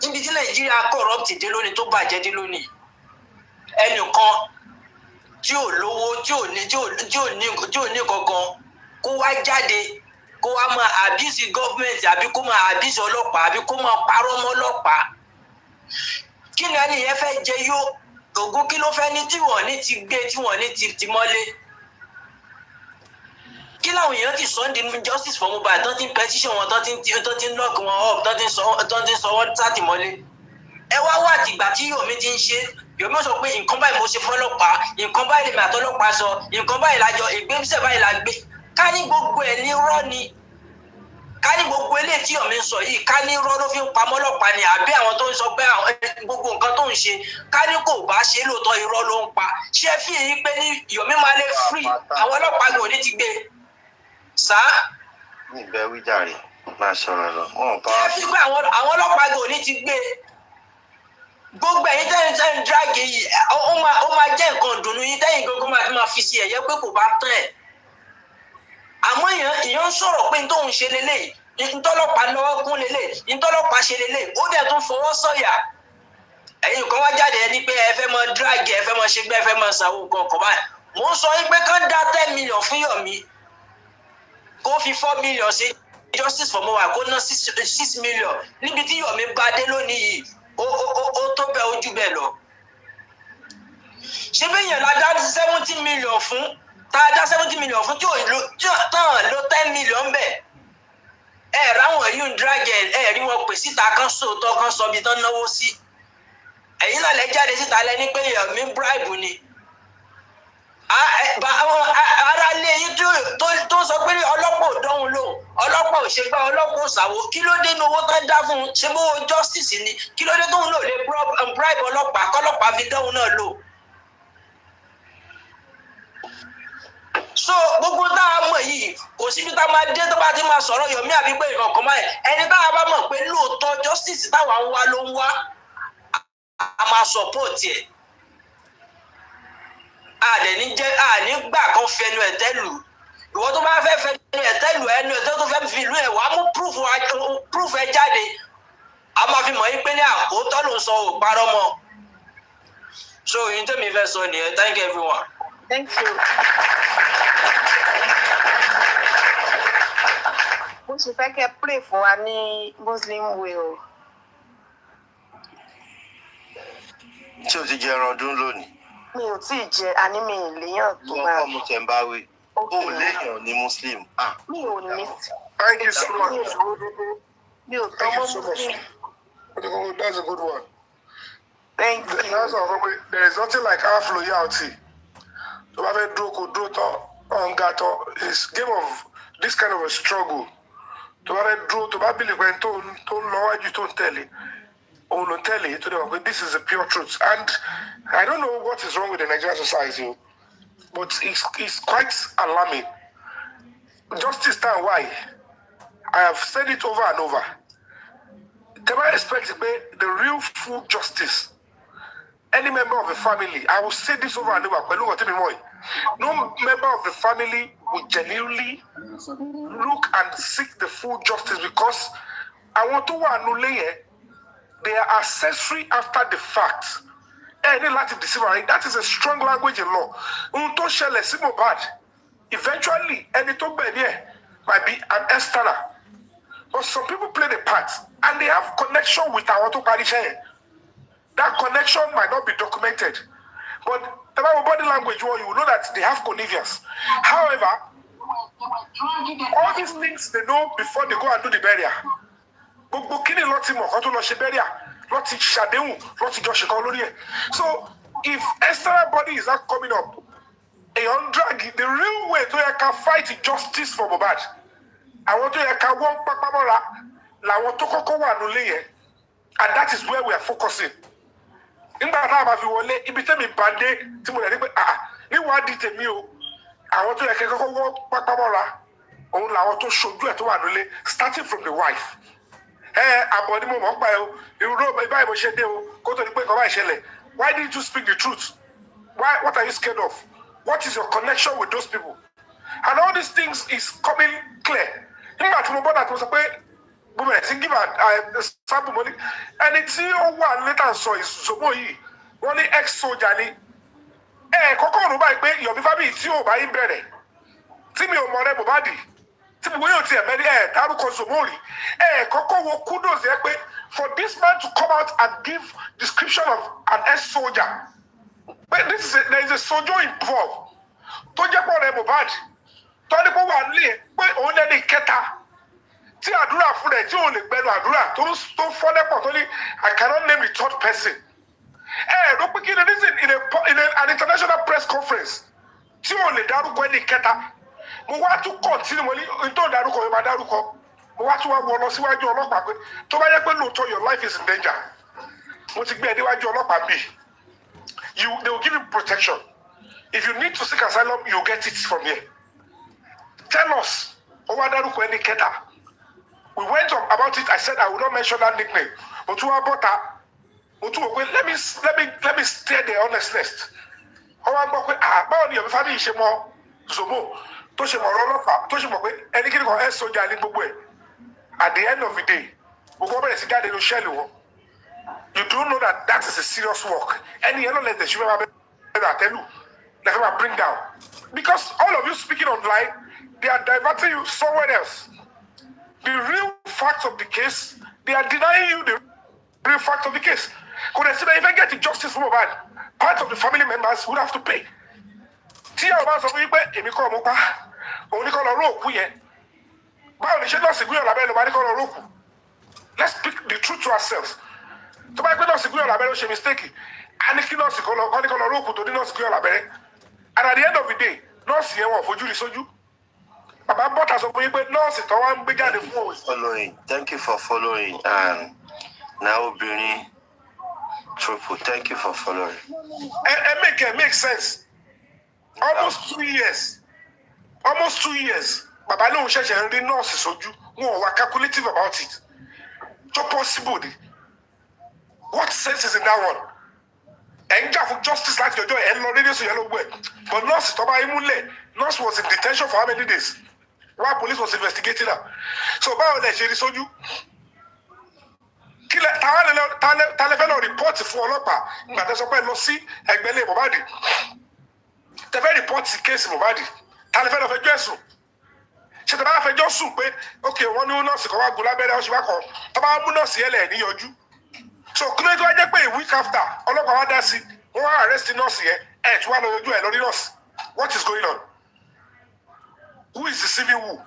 níbi tí Nàìjíríà corrupt dé lónìí tó bàjẹ́ dé lónìí ẹnìkan tí ò lówó tí ò ní kankan kó wá jáde kó wá máa abuse government àbí kó máa abuse ọlọ́pàá àbí kó máa parọ́ mọ́ ọlọ́pàá kí ni ẹni yẹn fẹ́ jẹ yó ògùn kí ló fẹ́ ní tí wọ́n ní ti gbé tí wọ́n ní ti mọ́lé kí làwọn èèyàn ti sọ ń di justice for Mohbad tán ti ń petition wọn tán ti ń lock wọn up tán ti ń sọ wọn sátìmọ́lé ẹ wá wá àtìgbà tí Yomi ti ń ṣe Yomi sọ pé nǹkan báyìí mo ṣe fọ́lọ́pàá nǹkan báyìí lèmi àtọlọ́pàá sọ nǹkan báyìí lájọ ìgbésẹ̀ báyìí la gbé ká ní gbogbo ẹ̀ ní irọ́ ni ká ní gbogbo eléyìí tí Yomi ń sọ yìí ká ní irọ́ ló fi ń pamọ́ ọlọ́pàá ni àbí àwọn tó ń sọ pé gbogbo nǹkan tó ń ṣe ká ní kò bá ṣe lóòótọ́ irọ́ ló ń pa ṣé fi èyí pé ní Yomi máa lè free àwọn ọlọ́pàá ní òní ti gbé sá. ní ìbẹ́ wíjàre máa ṣọ̀rọ̀ lọ. ṣé fi pé àwọn ọlọ́pàá ní òní ti gbé gbogbo ẹ̀yin tẹ́yìn dráàgì yìí ó máa jẹ́ nǹkan ìdùnnú yín tẹ́yìn gbogbo máa fi sí ẹ̀yẹ pé kò bá tán ẹ̀ àmọ́ èèyàn ń sọ̀rọ̀ pé tóun ṣe lélẹ̀ ntọ́lọ́pàá lọ́wọ́ kún lélẹ̀ ntọ́lọ́pàá ṣe lélẹ̀ ó dẹ̀ tún fọwọ́ sọ̀yà ẹ̀yin kan wá jáde ẹni pé ẹ fẹ́ mọ dráàgì ẹ fẹ́ mọ ṣe gbẹ́ ẹ fẹ́ mọ ṣàwó kọ̀ọ̀kan báyìí mò ń sọ pé kán dá 10 million fún Yomi kó fi 4 million ṣe justice for Mohbad kó ná 6 million níbi tí Yomi bá dé lónìí yìí ó tó bẹ́ẹ̀ ojú bẹ́ẹ̀ lọ ṣé bẹ́ẹ̀ yẹn la dá 70 million fún tá a dá 70 million fún tí tán ló 10 million bẹ́ẹ̀ ẹ ráwọn yìí ń drag ẹ rí wọn pè síta kan sóòótọ́ kan sọ bí tán náwó sí ẹ̀yin náà lẹ jáde síta lẹ́ni pé Yomi bribe ni ara lé yín tó sọ pé ọlọ́pàá ò dánwò lò ọlọ́pàá ò ṣe gbá ọlọ́pàá ò ṣàwó kí ló dé ní owó tán dá fún un ṣé bó justice ni kí ló dé tóun náà lè bribe ọlọ́pàá kọ́lọ́pàá fi dánwò náà lò. so gbogbo tá a mọ̀ yìí kò síbi tá a máa dé tó bá ti máa sọ̀rọ̀ Yomi àbí pé ìkọ̀kan báyìí ẹni tá a bá mọ̀ pé lóòótọ́ justice táwa ń wá ló ń wá a máa support ẹ̀ àní gbà kan fẹnu ẹ̀ tẹ́lù ìwọ tó bá fẹ́ fẹnu ẹ̀ tẹ́lù ẹnu ẹ̀ tó fẹ́ fi ìlú ẹ̀ wá mú proof ẹ̀ jáde a máa fi mọ̀ yín pé ní àkótọ́ ló ń sọ ò parọ́ mọ́ so yín tẹ́mi fẹ́ sọ nìyẹn thank you everyone. Thank you. Mo ṣe fẹ́ kẹ́ pray fún wa ní Muslim way o. tí o ti jẹ ẹran ọdún lónìí. Mi ò tí ì jẹ àní mi ì léyàn tó máa. ọkọ mo tẹ̀ ń bá wí. o ò léyàn ní Muslim. Mi ò ní. Thank you so much. Mi ò tọ́ mọ́ Muslim. That's a good one. Thank you. That's all. There is nothing like half loyalty. To have a it's game of this kind of a struggle. To have a draw, to have believe when to lower you don't tell it. Or no tell it to them, this is the pure truth. And I don't know what is wrong with the Nigerian society, but it's quite alarming. Justice time why? I have said it over and over. Can I expect the real full justice? Any member of the family, I will say this over and over. No member of the family will genuinely look and seek the full justice because I want to they are accessory after the fact. Any Lati deceive, that is a strong language in law. Eventually, any to might be an external. But some people play the part and they have connection with our to that connection might not be documented. But about body language, well, you will know that they have connivance. However, all these things they know before they go and do the burial. So if external body is not coming up, the real way to can fight justice for Mohbad. I want to walk and that is where we are focusing. Nígbà tá a bá fi wọlé ibi tẹ́mi bá dé tí mo lè rí pé níwádìí tèmi o àwọn tó yẹ kí kọ́kọ́ wọ́ pápámọ́ra òun làwọn tó ṣojú ẹ̀ tó wà nílé starting from the wife. Àbọ̀ ni mo mọ̀ ń pa ẹ o ìrúdó báyìí mo ṣe dé o kó tó di pé nǹkan báyìí ṣẹlẹ̀. Why didn't you speak the truth? What are you scared of? What is your connection with those people? And all these things is coming clear. Nígbà tí mo bọ́ dà tó sọ pé gbogbo ẹ̀ sí give a sample money ẹni tí ó wà létà sọ ìṣòwò yìí wọ́n ní ex-soldier ni kọ́kọ́ ọ̀run báyìí pé Yomi Fabiyi tí ò bá yín bẹ̀rẹ̀ tí mi ò mọ̀ rẹ Mohbad tí gbogbo yóò tiẹ̀ mẹ́rin dárúkọ Zomori kọ́kọ́ wo kudos yẹ pé for this man to come out and give description of an ex-soldier but there is a soldier involved tó jẹ́ pọ̀ rẹ Mohbad tó ní kó wà nílé pé òun lẹ́ni kẹta tí àdúrà fún rẹ̀ tí ò lè gbẹnu àdúrà tó fọ́ lẹ́pọ̀ tó ní I cannot name the third person. Ló pé kí ni reason in an international press conference tí ò lè dárúkọ ẹni kẹta mo wá tún continue mo ní n tó dárúkọ yóò máa dárúkọ mo wá tún wá wọ lọ síwájú ọlọ́pàá pé tó bá yẹ pé lóòótọ́ your life is in danger mo ti gbé ẹ níwájú ọlọ́pàá bíi they will give you protection. If you need to seek asylum, you get it from here. Tell us. We went on about it. I said I will not mention that nickname. But let me stay the honestness. At the end of the day, you do know that is a serious work. Any other let the sugar tell you. Never bring down. Because all of you speaking online, they are diverting you somewhere else. The real facts of the case, they are denying you the real facts of the case. Could I say that if I get the justice from a man, part of the family members would have to pay. Let's speak the truth to ourselves. To buy good nurse, she mistake. And if you not and at the end of the day, nurse here won't for you so you. Following. Thank you for following. And now Bruni Triple, thank you for following. And make sense. Almost 2 years. Almost 2 years. Baba no church and the nurse so you were calculative about it. So possible. What sense is in that one? And for justice like your joy and Lord yellow way. But nurse nurse was in detention for how many days? While police was investigating her. So about that she told you. Telephone report for Lopa, but there's a way no see Egbele Mobadi. The very report the case Mobadi. Telephone of a Jesu. She the half a Josu, okay, one new nurse go out Gulabella Shibako. About Munos Yele and Yoju. So clearly, I pay a week after, all of our dancing, who are arresting us here, and one of you and us. What is going on? Who is deceiving who?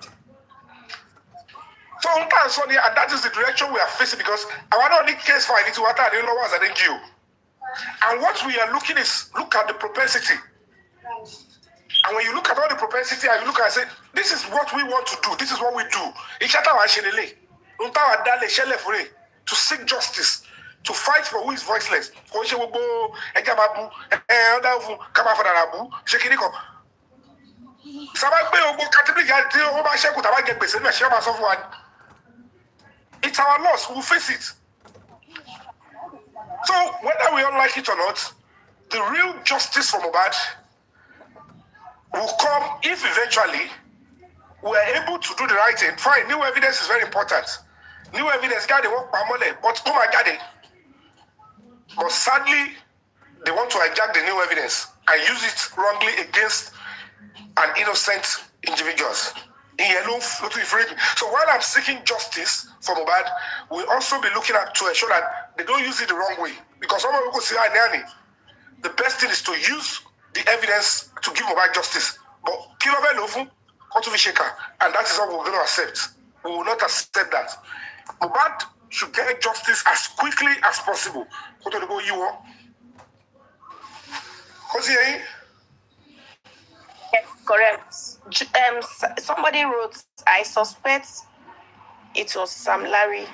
So, and that is the direction we are facing because our only case file is what are the laws and NGO. And what we are looking is look at the propensity. And when you look at all the propensity and you look and say, this is what we want to do, this is what we do. To seek justice. To fight for who is voiceless. It's our loss, we'll face it. So whether we all like it or not, the real justice for Mohbad will come if eventually we are able to do the right thing. Fine, new evidence is very important. New evidence, guy, they work by money, but oh my God, but sadly, they want to hijack the new evidence and use it wrongly against an innocent individuals. So while I'm seeking justice for Mohbad, we'll also be looking at to ensure that they don't use it the wrong way. Because some people say, the best thing is to use the evidence to give Mohbad justice. But and that is what we're going to accept. We will not accept that. Mohbad should get justice as quickly as possible. Yes, correct. Somebody wrote, I suspect it was Sam Larry.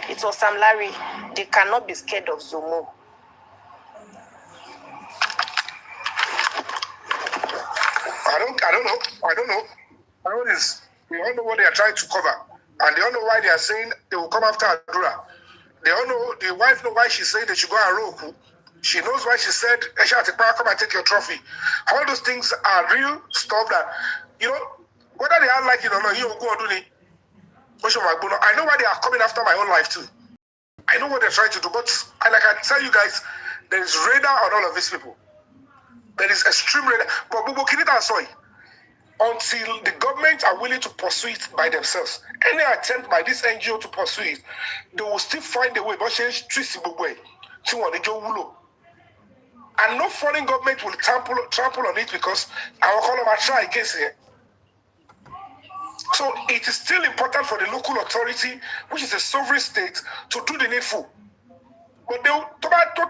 It was Sam Larry. They cannot be scared of Zomo. I don't know. I know this. We all know what they are trying to cover. And they all know why they are saying they will come after Adura. They all know, the wife know why she said they should go and Roku. She knows why she said, Esha, come and take your trophy. All those things are real stuff that, whether they are like it or not, you go and do it. I know why they are coming after my own life too. I know what they're trying to do, but like I tell you guys, there is radar on all of these people. There is extreme radar. But until the government are willing to pursue it by themselves, any attempt by this NGO to pursue it, they will still find a way. But and no foreign government will trample on it because our column are trying case here. So it is still important for the local authority, which is a sovereign state, to do the needful. But they time to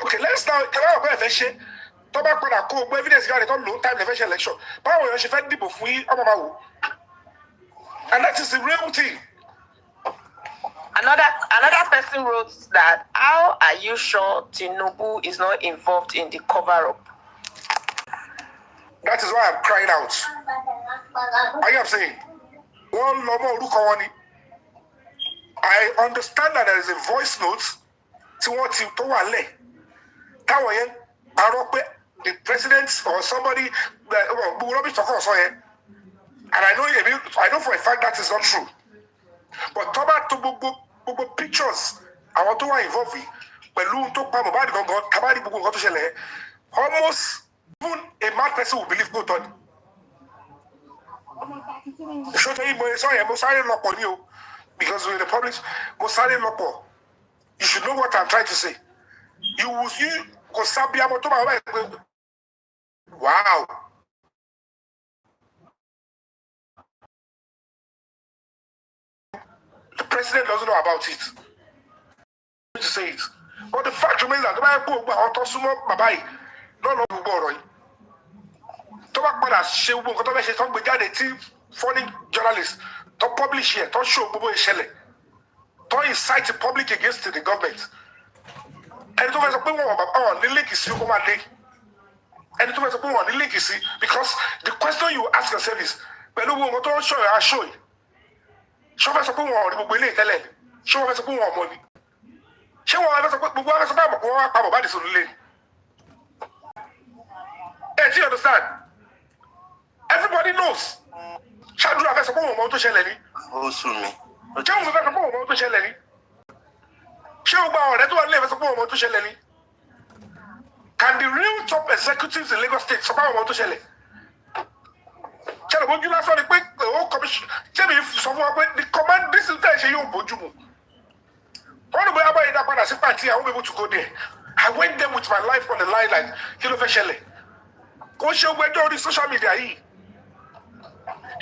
okay, let's now evidence time election. And that is the real thing. Another person wrote that, how are you sure Tinubu is not involved in the cover-up? That is why I'm crying out. I am saying, one more look on it. I understand that there is a voice note to what to Wale. The president or somebody and I know for a fact that is not true. But Toba to pictures, I want to involve almost even a mad person will believe both on. Because we're in the public, you should know what I'm trying to say. Wow. The president doesn't know about it. To say it. But the fact remains that foreign journalists to publish here, to show to incite the public against the government. And to the link is and to the link is because the question you ask yourself is, show you. Show us a money. Show us do you understand? Everybody knows. Shadru have support woman to share any. Oh, soon me. Jones have support woman to share any. Show about that one level support woman to share any. Can the real top executives in Lagos State support woman to share any? Tell what you last on the quick commission. Tell me if someone the command this is that you bojumu. All the way about that part as party, I won't be able to go there. I went there with my life on the line like Kilo Feshele. Go show where all the social media here.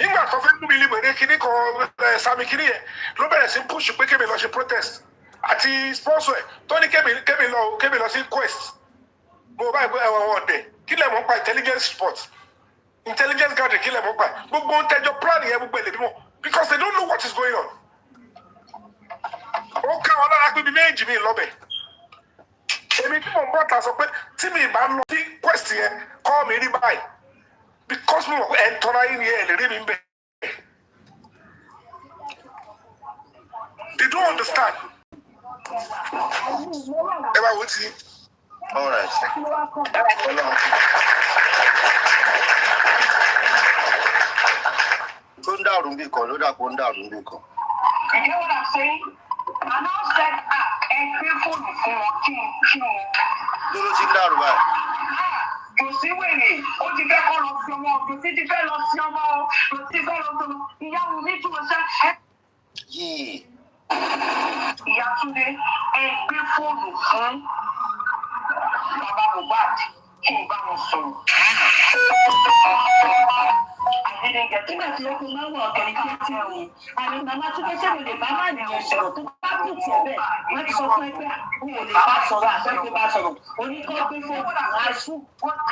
Nígbà tó fẹ́ lómi libere kini kan Sami kini yẹn ló bẹ̀rẹ̀ sí push pé kébì lọ ṣe protest àti sponsor ẹ̀ tó ní kébì lọ sí quest. Mo bá ìgbé ẹ̀wọ̀n ọ̀dẹ̀ kí lẹ̀ mọ́ pa intelligence sport intelligence gathering kí lẹ̀ mọ́ pa gbogbo ń tẹjọ plan yẹn gbogbo èlé bímọ because they don't know what is going on. Ó ká wọn lára pé bí méjì mi lọ́bẹ̀. Èmi tí mo ń bọ̀ ta sọ pé tí mi bá lọ sí quest yẹn kọ́ mi rí báyìí. Because we were entering here, they don't understand. Ever with you? All right. Kunda Rumbiko, Loda Kunda Rumbiko. You know what I'm saying? I'm not said and fearful Lulu kò sí wèrè ó ti fẹ́ kọ́ lọ sí ọmọ kò sí ti fẹ́ lọ sí ọmọ kò sí fẹ́ lọ sí ọmọ ìyá òun ní tún ṣe ẹ́. Ìyá Túndé ẹ gbé fóònù fún bàbá Mohbad kí n bá wọn sọ̀rọ̀. Nígbà tí ó kún máa ń wọ ọ̀kẹ́ni kí ó ti ẹ̀wọ̀n àmì màmá tó fẹ́ sẹ́wọ̀n lè bá má nìyẹn sọ̀rọ̀ tó bá kù tiẹ̀ bẹ́ẹ̀ wọ́n ti sọ fún ẹgbẹ́ àwọn ò lè bá sọ̀rọ̀ àtẹ́gbẹ́ bá sọ̀rọ̀ oníkọ́ gbé fóònù àṣù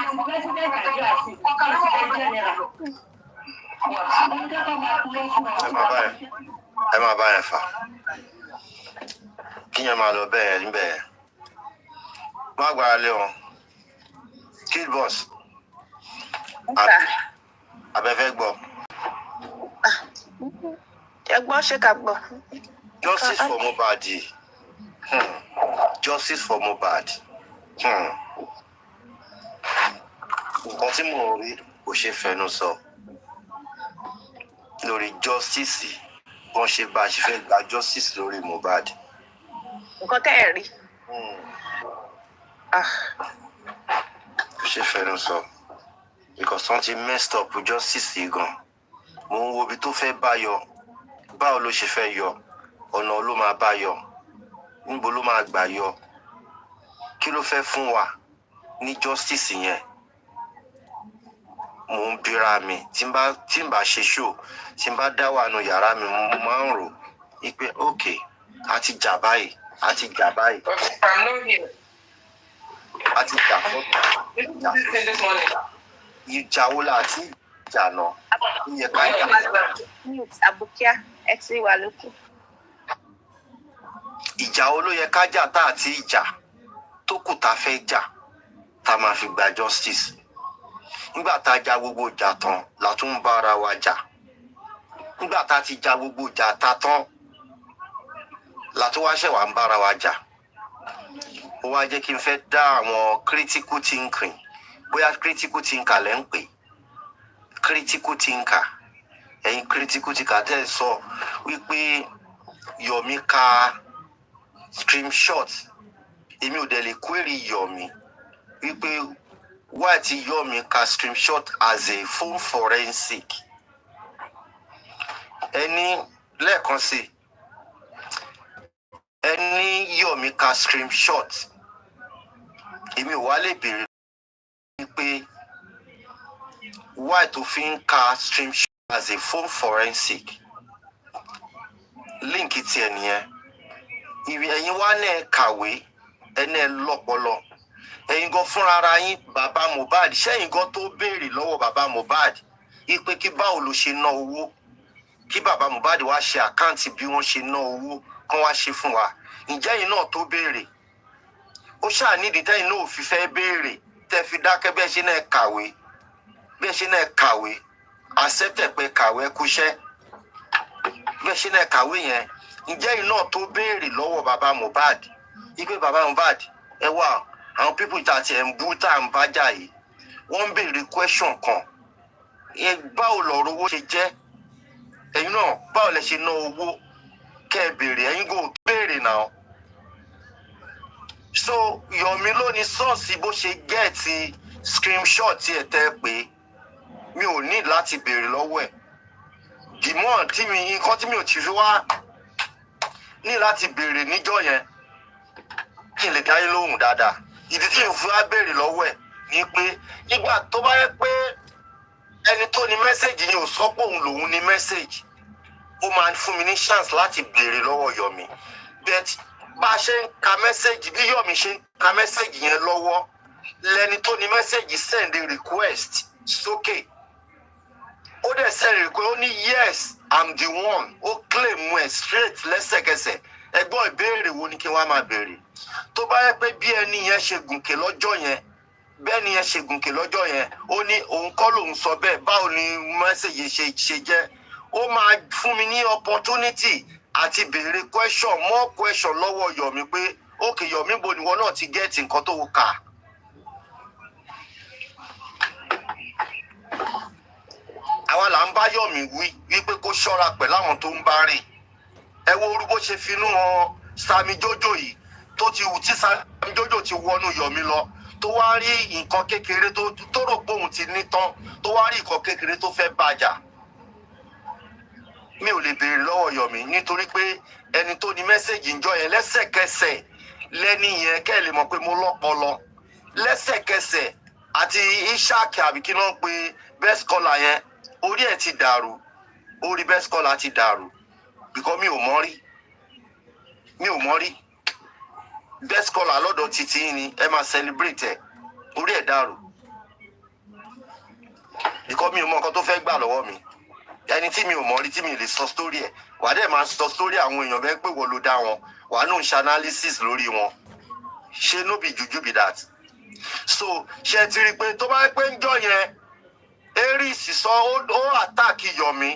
àti pẹ́sidẹ̀ntì Nàìjíríà sí pẹ́sidẹ̀ntì jẹ́nẹ̀rà. Ẹ máa bá yẹn fà kí yẹn máa lọ bẹ́ẹ̀ níbẹ̀ yẹn má gbára lé wọn kid boss abẹ́fẹ́ gbọ́. Ẹ gbọ́ ṣé ká gbọ́. Justice for Mohbad. Justice for Mohbad. Nǹkan tí mo rí kò ṣe fẹnu sọ lórí justice wọ́n ṣe bá a ṣe fẹ́ gba justice lórí Mohbad. Nǹkan tẹ́ ẹ̀ rí. Kò ṣe fẹnu sọ because wọ́n ti messed up justice yìí gan. Mo ń wo ibi tó fẹ́ bá yọ báwo ló ṣe fẹ́ yọ ọ̀nà ló máa bá yọ níbo ló máa gbà yọ kí ló fẹ́ fún wa ní justice yẹn mò ń bira mi tí n bá ṣe show tí n bá dá wà nù yàrá mi mo máa ń rò wípé okay àti jà báyìí àti jà báyìí àti jà fọ́tò ìjà wo la àti ìjà náà ìyẹ ká jà Abukia ẹ ti wà lókè. ìjà wo ló yẹ ká jà tá àti ìjà tó kù tá fẹ́ jà tá máa fi gba justice nígbà tá a ja gbogbo ìjà tán la tún ń bá ara wa jà nígbà tá a ti ja gbogbo ìjà ta tán la tún wá ṣẹ̀wá ń bá ara wa jà ó wá jẹ́ kí n fẹ́ dá àwọn critical thinking bóyá critical thinker lẹ́ ń pè critical thinker ẹ̀yin critical thinker tẹ́ ẹ sọ wípé Yomi ka screenshot èmi ò dẹ̀ lè query Yomi wípé why ti Yomi ka screenshot as a phone forensic ẹni lẹ́ẹ̀kan sí ẹni Yomi ka screenshot èmi ò wá lè béèrè wípé why tó fi ń ka screenshot as a phone forensic link ti ẹ̀ nìyẹn ìwé ẹ̀yin wá náà kàwé ẹni ẹ lọ́pọlọ ẹ̀yin gan fúnra ara yín bàbá Mohbad ṣẹ́yìn gan tó béèrè lọ́wọ́ bàbá Mohbad ipe kí báwo ló ṣe ná owó kí bàbá Mohbad wá ṣe àkáǹtì bí wọ́n ṣe ná owó kán wá ṣe fún wa ǹjẹ́ yìí náà tó béèrè ó ṣáà nídìí tẹ́yìn náà ò fi fẹ́ béèrè tẹ́ fi dákẹ́ bẹ́ẹ̀ ṣe náà kàwé accept pé kàwé kúṣẹ́ bẹ́ẹ̀ ṣe náà kàwé yẹn ǹjẹ́ yìí náà tó béèrè lọ́wọ́ bàbá Mohbad ipe bàbá Mohbad ẹ wá àwọn people tá ti ẹ̀ ń bú tá à ń bá jà yìí wọ́n ń béèrè question kan báwo lọ̀rọ̀ owó ṣe jẹ́ ẹ̀yin náà báwo lẹ ṣe ná owó kẹ́ ẹ béèrè ẹ̀yin kò béèrè náà so Yomi ló ní sọ́ọ̀sì bó ṣe gẹ́ẹ̀tì screenshot ẹ̀ tẹ́ pé mi ò ní láti béèrè lọ́wọ́ ẹ̀ dìmọ́ tí mi nǹkan tí mi ò ti fi wá ní láti béèrè níjọ́ yẹn kí n lè dá yín lóhùn dáadáa ìdí tí mo fi wá béèrè lọ́wọ́ ẹ̀ ni pé nígbà tó bá yẹ pé ẹni tó ní mẹ́sẹ̀gì yẹn ò sọ pé òun lòun ní mẹ́sẹ̀gì ó máa fún mi ní chance láti béèrè lọ́wọ́ Yomi but bá a ṣe ń ka mẹ́sẹ̀gì bí Yomi ṣe ń ka mẹ́sẹ̀gì yẹn lọ́wọ́ lẹni tó ní mẹ́sẹ̀gì send a request sókè ó dẹ̀ send request ó ní yes I'm the one ó claim ẹ̀ straight lẹ́sẹ̀kẹsẹ̀ ẹgbọ́n ìbéèrè wo ni kí wọ́n máa béèrè tó bá yẹ pé bí ẹni yẹn ṣe gùnkè lọ́jọ́ yẹn bẹ́ẹ̀ ni yẹn ṣe gùnkè lọ́jọ́ yẹn ó ní òun kọ́ lòun sọ bẹ́ẹ̀ báwo ni mẹ́sẹ̀gì ṣe jẹ́ ó máa fún mi ní opportunity àti béèrè more question lọ́wọ́ Yomi pé okay Yomi bo ni wọn náà ti gẹ́ẹ̀tì nǹkan tó kà. àwa là ń bá Yomi wípé kó ṣọ́ra pẹ̀lú àwọn tó ń bá rìn ẹ wo orú bó ṣe finú hàn Sami Jojo yìí tó ti wù tí Sami Jojo ti wọnú Yomi lọ tó wá rí nǹkan kékeré tó rò pé òun ti ní tán tó wá rí nǹkan kékeré tó fẹ́ bàjà mi ò lè béèrè lọ́wọ́ Yomi nítorí pé ẹni tó ní mẹ́sẹ̀gì ńjọ́ yẹn lẹ́sẹ̀kẹsẹ̀ lẹ́ni yẹn kẹ́ ẹ lè mọ̀ pé mo lọ́pọlọ lẹ́sẹ̀kẹsẹ̀ àti Ishaq àbí kí náà pé best caller yẹn orí ẹ̀ ti dàrú orí best caller ti dàrú because mi ò mọ̀ rí best caller lọ́dọ̀ títí ni ẹ máa celebrate ẹ̀ orí ẹ̀ dàrú because mi ò mọ̀ nǹkan tó fẹ́ gbà lọ́wọ́ mi ẹni tí mi ò mọ̀ rí tí mi lè sọ story ẹ̀ wà á dẹ̀ máa sọ story àwọn èèyàn bẹ́ẹ̀ pé wọ́n ló dá wọn wà á nù ń ṣe analysis lórí wọn ṣé no be juju be that so ṣe ti rí i pé tó bá pé ń jọ yẹn Aries sọ ó attack Yomi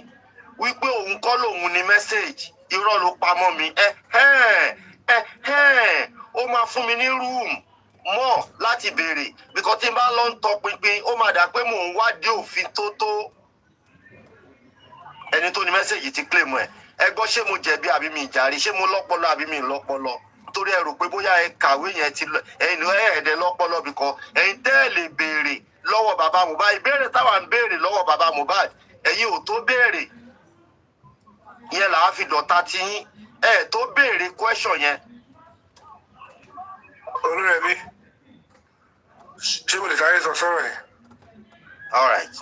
wípé òun kọ́ lòun ní message irọ́ ló pamọ́ mi ó máa fún mi ní room mọ́ láti béèrè because tí n bá lọ ń tọpinpin ó máa dà pé mò ń wádìí òfin tó ẹni tó ní mẹ́sẹ̀gì ti claim ẹ̀ ẹ gbọ́ ṣé mo jẹ̀bi àbí mi ìjàre ṣé mo lọ́pọlọ àbí mi lọ́pọlọ torí ẹ rò pé bóyá ẹ kàwé yẹn ti ẹ̀yin ẹ̀ẹ́dẹ̀ lọ́pọlọ bìkọ́ ẹ̀yin tẹ́ ẹ lè béèrè lọ́wọ́ bàbá Mohbad ìbéèrè táwa ń béèrè lọ́wọ́ bàbá Mohbad ẹ̀yin ò tó béèrè yẹn làá fi dọ̀tá tí yín ẹ̀ tó béèrè question yẹn. Olúrẹ̀mí ṣé mo lè sáré sọ sọ́rọ̀ yẹn. all right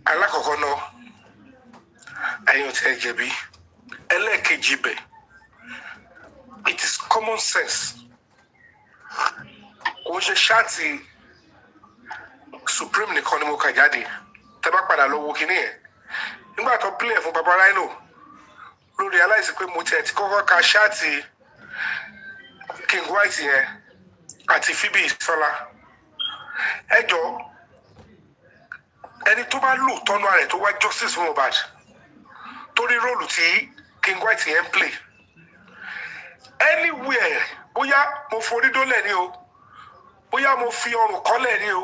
alákọ̀ọ́kọ́ náà ẹ̀yin tí ẹ jẹ̀bi ẹlẹ́ẹ̀kejì bẹ̀ it is common sense kò ṣe ṣáàtì supreme nìkan ni mo kà jáde tẹ́ bá padà lọ wo kinní yẹn nígbà tó play fún Baba Rhino ló realize pé mo tiẹ̀ ti kọ́kọ́ ka ṣáàtì King White yẹn àti Fabiyi Sọlá ẹ jọ ẹni tó bá lò tọ́nu rẹ̀ tó wá justice fún Mohbad torí róòlù tí King White yẹn ń play anywhere bóyá mo forí dólẹ̀ ni o bóyá mo fi ọrùn kọ́lẹ̀ ni o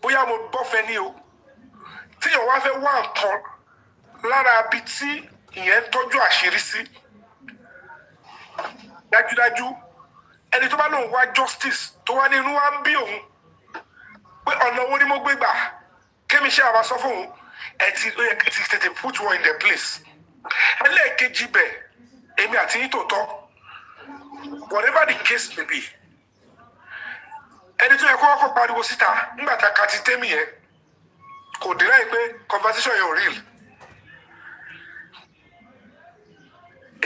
bóyá mo bọ́fẹ́ ni o tíyàn wá fẹ́ wá nǹkan lára ibi tí ìyẹn ń tọ́jú àṣírí sí dájúdájú ẹni tó bá lóun wá justice tó wá ní inú wa ń bí òun pé ọ̀nà owó ni mo gbé gbà kémi ṣe àbá sọ fún òun ẹ ti tètè put one in the place ẹlẹ́ẹ̀kejì bẹ̀ èmi àti yín tòótọ́ whatever the case may be ẹni tó yẹ kó kọ́kọ́ pariwo síta nígbà tá a ka ti tẹ́mi yẹn kò dé láì pé conversation yẹn ò real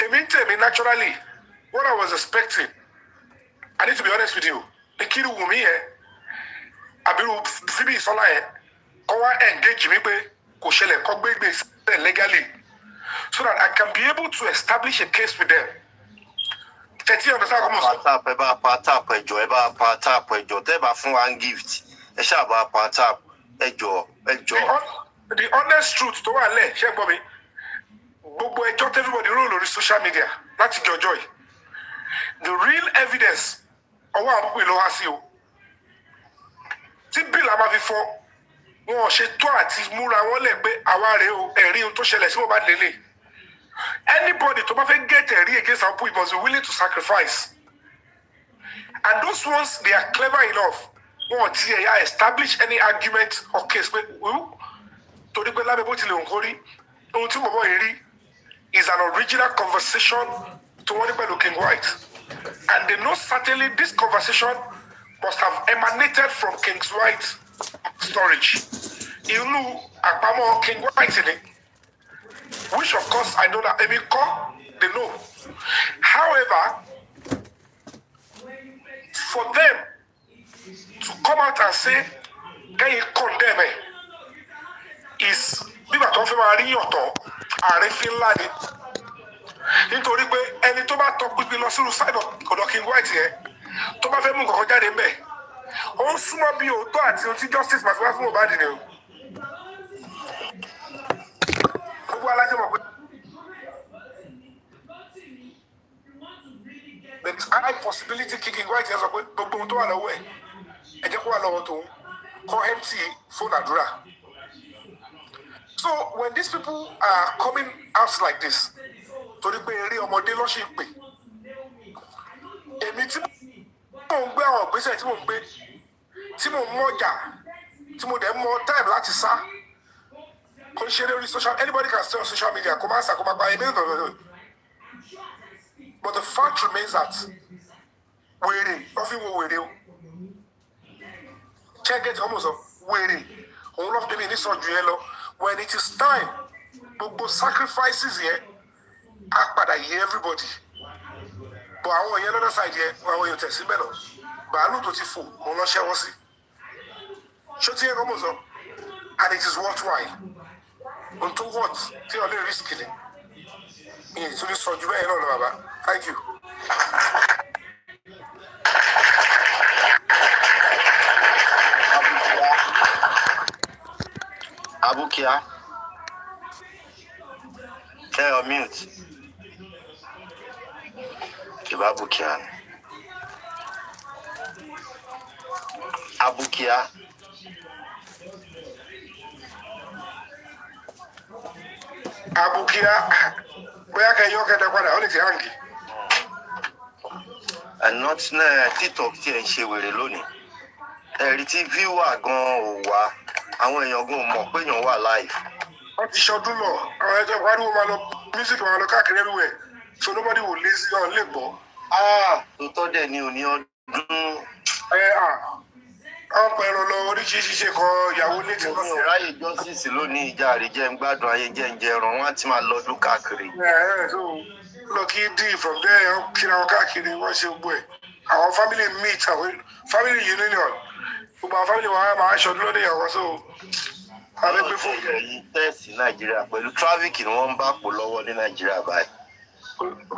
èmi ń tẹ̀mí naturally what I was expecting I need to be honest with you ní kí ni Wùmí yẹn àbírú Fabiyi Sọlá yẹn kọ́ wá engage mi pé kò ṣẹlẹ̀ kọ́ gbégbé sílẹ̀ legally so that I can be able to establish a case with them. Tẹ̀tí ọ̀dọ̀ sáà kọ́mọ̀ sọ. ẹ bá pa tap ẹjọ ẹ bá pa tap ẹjọ tẹ́ bá fún wa ń gift ẹ ṣáà bá pa tap ẹjọ. The honest truth tó wà lẹ̀ ṣé gbọ́ mi gbogbo ẹjọ́ tí everybody rò lórí social media láti jọjọ́ yìí the real evidence ọwọ́ àwọn púpọ̀ ìlú wá sí o tí bíìlì a máa fi fọ́ wọn ò ṣe tó àti múra wọn lẹ̀ pé àwa rèé o ẹ̀rí ohun tó ṣẹlẹ̀ sí Mohbad lélẹ̀ anybody tó bá fẹ́ get ẹ̀rí against our people must be willing to sacrifice and those ones they are clever enough wọn ò tiẹ̀ ya establish any argument or case pé torí pé lábẹ́ bó tilẹ̀ òǹkó rí ohun tí bọ̀bọ̀ yìí rí is an original conversation to wọ́n ní pẹ̀lú King White and they know certainly this conversation must have emanated from King White's storage inú àpamọ́ King White ni which of course I know that èmi kọ́ they know however for them to come out and say kẹ́yìn condemn ẹ̀ is bíbà tó ń fẹ́ máa rí yọ̀tọ̀ àrífín ńlá ni nítorí pé ẹni tó bá tọ pípín lọ sínú side ọ̀dọ̀ King White yẹn tó bá fẹ́ mú nǹkan jáde ń bẹ̀ ó ń súnmọ́ bí òótọ́ àti ohun tí justice màtí wá fún Mohbad ni o gbogbo alájọ mọ̀ pé the high possibility King White yẹn sọ pé gbogbo ohun tó wà lọ́wọ́ ẹ̀ ẹ jẹ́ kó wà lọ́wọ́ tòun kọ́ empty fóònù àdúrà. So when these people are coming out like this torí pé eré ọmọdé ló ṣe ń pè èmi tí mò ń gbé àwọn ìgbésẹ̀ tí mò ń gbé tí mò ń mọ̀jà tí mo dẹ̀ ń mọ time láti sá kò ń ṣe lórí social anybody can stay on social media kò máa sà kò máa pa ẹ̀mí ìdọ̀dọ̀ but the fact remains that wèrè wọ́n fi wo wèrè o check it almost wèrè òun lọ́ fi mi ní sọ̀jù yẹn lọ when it is time gbogbo sacrifices yẹn á padà yé everybody but àwọn yẹn lọ́dọ̀ side yẹn àwọn èèyàn tẹ̀sí bẹ́ẹ̀ lọ bàálù tó ti fò òun lọ́ ṣẹ́wọ́ sí ṣó tí yẹn kọ́ mọ̀ sọ and it is worthwhile ohun tó worth tí wọ́n lè risk ni ìyẹn tó ní sọ̀jù bẹ́ẹ̀ náà lọ bàbá thank you. Abukia, tell your mute. Kiba Abukia. Abukia. Abukia, where can you get the one? Only the hanky. And not TikTok tí ẹ ń ṣe wèrè lónìí. Ẹ̀rí tí viewer gan ò wá. Àwọn èèyàn gan mọ̀ pé èèyàn wà live. Wọ́n ti ṣọdún lọ, àwọn ẹjọ́ ìwádìí wọn máa lọ music máa lọ káàkiri everywhere so nobody will lazy on lè gbọ́. Tòótọ́ dẹ̀ ni òní ọdún. àwọn pẹ̀lú lọ oríṣiríṣi ṣe kọ ìyàwó létí mi ò ráyè justice lónìí ìjà rí jẹ́ ń gbádùn ayé jẹ́ ń jẹran wọ́n á ti máa lọ́dún káàkiri. so lọ kí d from there wọ́n kíra wọn káàkiri wọ́n ṣe gbogbo ẹ̀ àwọn family meet àwọn family union gbogbo àwọn family wọn á máa ṣọdún lóde ìyàwó so àwọn ẹgbẹ́ fún mi. yìí tẹ́ẹ̀sì nàìjíríà pẹ̀lú traffic ni wọ́n ń bá pò lọ́wọ́ ní nàìjíríà báyìí.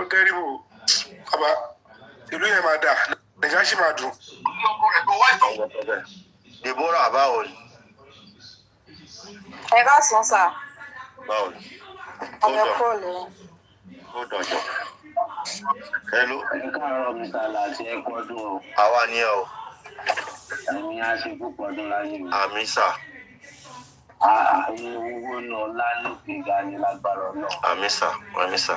ó tẹ́rìbù bàbá ìlú yẹn máa dà nàìjíríà sì máa dùn. Deborah báwo ni. ẹ bá sùn sà. báwo ni. ọmọ kúrò lẹ. ó dọ̀jọ́. hello. ẹ káàárọ̀ mi sàlà àti ẹ kọ́dún o. àwa ni ẹ o. ẹ̀yin á ṣe púpọ̀ ọdún láyé mi. àmì sà. ààyè owó náà lálùkì ga ni lágbára náà. àmì sà àmì sà.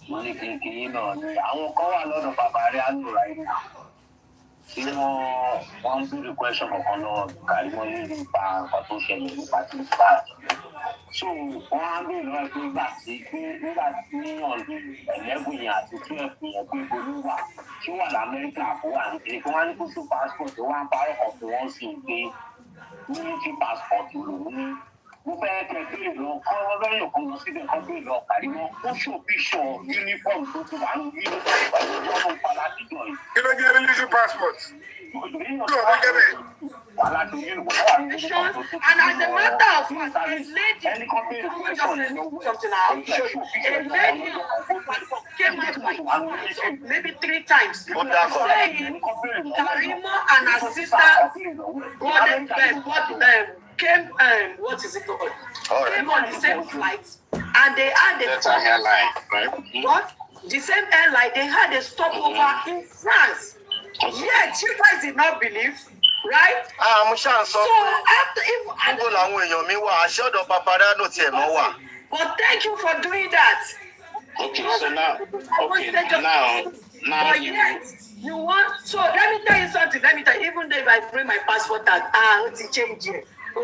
mo ní kékeré náà ni àwọn kan wà lọ́dọ̀ bàbá rẹ̀ á lò ráì náà. tí wọ́n ń béèrè question kankan lọ́wọ́ kárí wọ́n ní nípa nǹkan tó ṣẹlẹ̀ nípa tí ó bá so wọ́n á béèrè lọ́wọ́ pé nígbà tí ọ̀dọ̀ 11 yẹn àti 12 yẹn pé olúwa tí wà lamẹ́ríkà kó wà ní pé wọ́n á ní kó sí passport wọ́n á parọ́ kan fún wọn sí pé military passport lòun ní mo fẹ́ kẹ́ béèrè lọ kọ́ lẹ́yìn kan lọ síbẹ̀ kọ́ béèrè lọ kárí wọn ó ṣòbíṣọ uniform tó ti wà ní uniform ìgbàlódé ọ̀hún pa láti jọ yìí. kí ló jẹ́ military passport. And as a matter of fact, a lady, something out. A lady came out maybe 3 times saying Karima and her sister came, what is it called? Came on the same flight and they had That's a airline, right? What? The same airline, they had a stopover in France. Yet you guys did not believe, right? mo ṣáà sọ pé níbo làwọn èèyàn mi wà aṣọ́dọ̀ paparazzo tiẹ̀ mọ́ wà. But thank you for doing that. Okay, so now But yet, you want, so let me tell you something, even though if I bring my passport tag, it's change here. I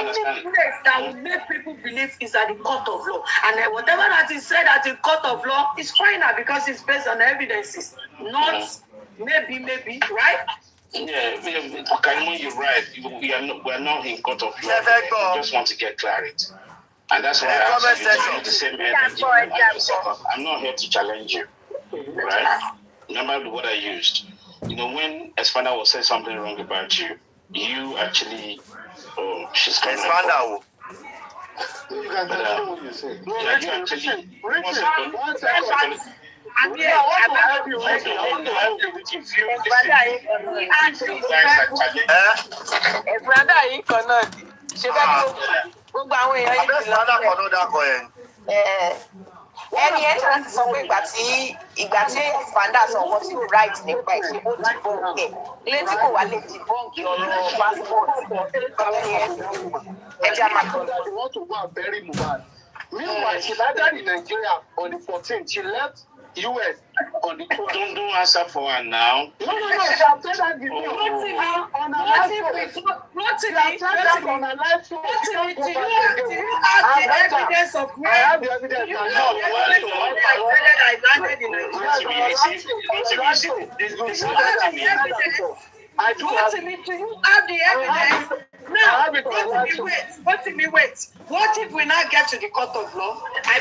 understand. The place that will make people believe is at the court of law. And then whatever that is said at the court of law is fine now because it's based on evidences, not maybe, right? Yeah, Karima, you're right. We are not in court of law. We just want to get clarity. And that's why I asked you to use the same energy. I'm not here to challenge you, right? Remember what I used. You know, when Espana was saying something wrong about you, you actually, she's coming up. You can tell what you say. Yeah, you actually. One second. I'm here. I want to help you. Brother yìí kan náà ṣe fẹ́ gbogbo àwọn èèyàn yìí ti lọ ẹni ẹ ṣáà ti sọ pé ìgbà tí fanda sọ wọ́n ti right nípa ìṣe ó ti bọ́ǹkì ilé tí kò wá lè di bọ́ǹkì ọ̀rọ̀ passport ẹja máa kọ́. They want to go and bury Mohbad. Meanwhile, she landed in Nigeria on the 14th. She left US on the 12th. Don't answer for her now. No. She has said that before. On her live show. She has said that on her live show. Do you have the evidence of where? I have the evidence. I do have the evidence. Now, wait. What if we now get to the court of law? I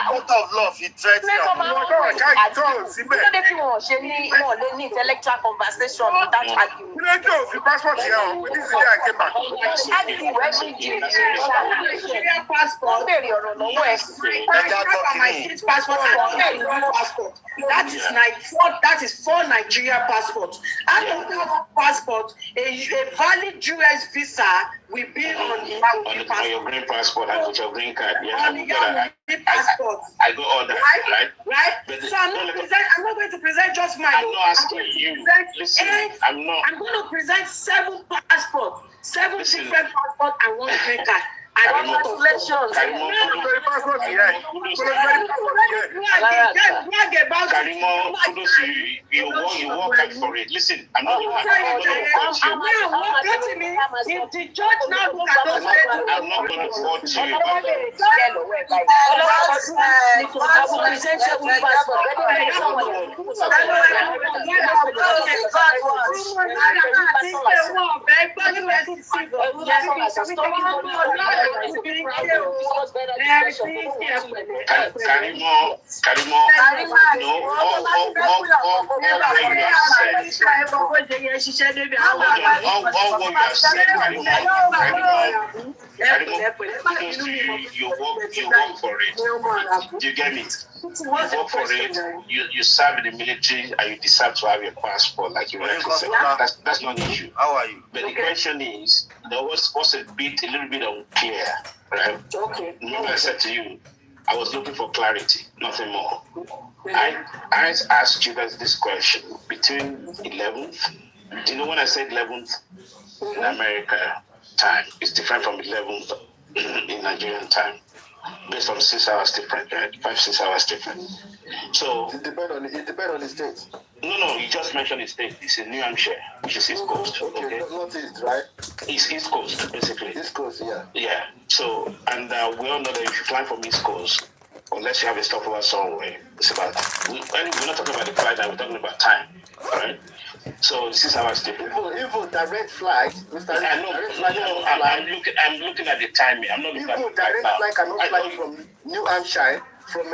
court of law fi threat intellectual conversation without arguing. That is for Nigeria passport. I don't have a passport. A valid US visa will be on your green passport and with your green card. Yeah, passport. I got all that, right? So I'm not going to present just mine. I'm not asking you. Listen, I'm going to present 7 passports, 7 different passports and 1 green card. Congratulations. Karimo, kudos to you. You work hard for it. Listen, I'm not going to coach you. I'm not going to coach you. Karimo, no, all what you have said, Karimo, you work for it. You get me? You work for it. You serve in the military, and you deserve to have your passport, like you want to say. That's not an issue. How are you? But the question is, there was a little bit unclear, right? Okay. Remember I said to you, I was looking for clarity, nothing more. I asked you guys this question between 11th. Do you know when I said 11th in America time, it's different from 11th in Nigerian time. Based on 6 hours different, right? 5-6 hours different. So It depends on the state. No, you just mentioned the state. It's in New Hampshire, which is East Coast. Okay. Not East, right? It's East Coast, basically. East Coast, yeah. Yeah. So, and we all know that if you fly from East Coast, unless you have a stopover somewhere, it's about. We're not talking about the flight, we're talking about time, right? So 6 hours different. Even direct flight, Mr. I'm looking at the timing. I'm not looking at the direct flight cannot fly from New Hampshire, from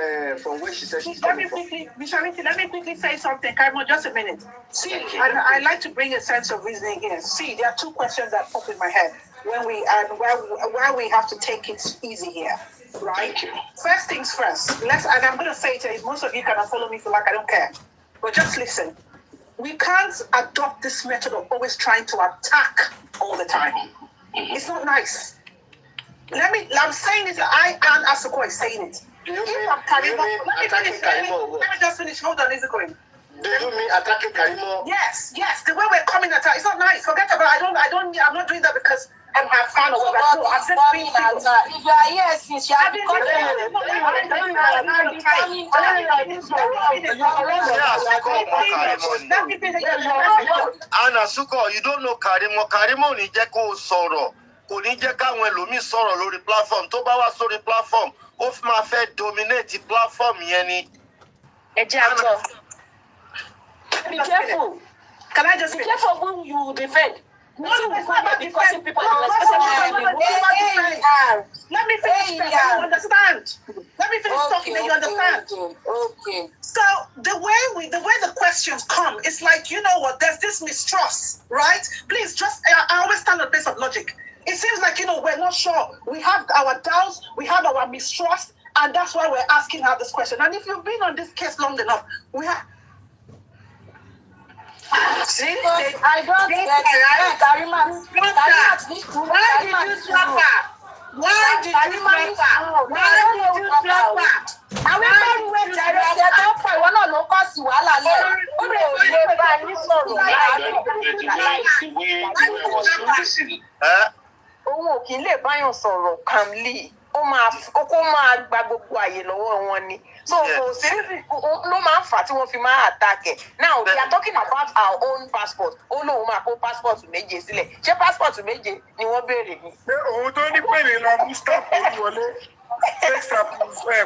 where she said she's coming from. Let me quickly say something, Karimo, just a minute. See, I like to bring a sense of reasoning here. See, there are two questions that pop in my head when why we have to take it easy here, right? First things first. And I'm going to say it, most of you cannot follow me if you like, I don't care. But just listen. We can't adopt this method of always trying to attack all the time. It's not nice. I'm saying it, and Asuko is saying it. Let me just finish. Hold on, is it going? Do you mean attacking Karimo? Yes. The way we're coming at her, it's not nice. Forget about it. I'm not doing that because I'm her fan or whatever. No, I'm just being people. If you are here since you have been Anna Suko, you don't know Karimo. Karimo ni jẹ́ kó sọ̀rọ̀. Kò ní jẹ́ káwọn ẹlòmíì sọ̀rọ̀ lórí platform. Tó bá wá sórí platform, ó fi máa fẹ́ dominate platform yẹn ni. Be careful. Can I just be careful who you defend? No, it's not about defending people. Let me finish. You understand? Let me finish talking. Then you understand? Okay. So the way the questions come, it's like, you know what? There's this mistrust, right? Please, just I always stand on the place of logic. It seems like, we're not sure. We have our doubts. We have our mistrust, and that's why we're asking her this question. And if you've been on this case long enough, we have. See, I don't get it. Karima, why did you drop her? Why did you drop her? Àwọn ẹgbẹ́ ìwé ìjẹ́rẹ́ ẹ̀jẹ̀ tó pọ̀ ìwọ náà ló kọ́ sí wàhálà lẹ̀. Ó lè lè bá yín sọ̀rọ̀ òun ò kì í lè báyàn sọ̀rọ̀ calmly. Ó máa gba gbogbo àyè lọ́wọ́ wọn ni. So kò sí ló máa ń fà tí wọ́n fi máa attack ẹ̀. Now we are talking about our own passport. Ó lóun máa kó passport méje sílẹ̀. Ṣé passport méje ni wọ́n béèrè ni? Pé òun tó ní pè ní lọ mú stop wọlé. Take stamp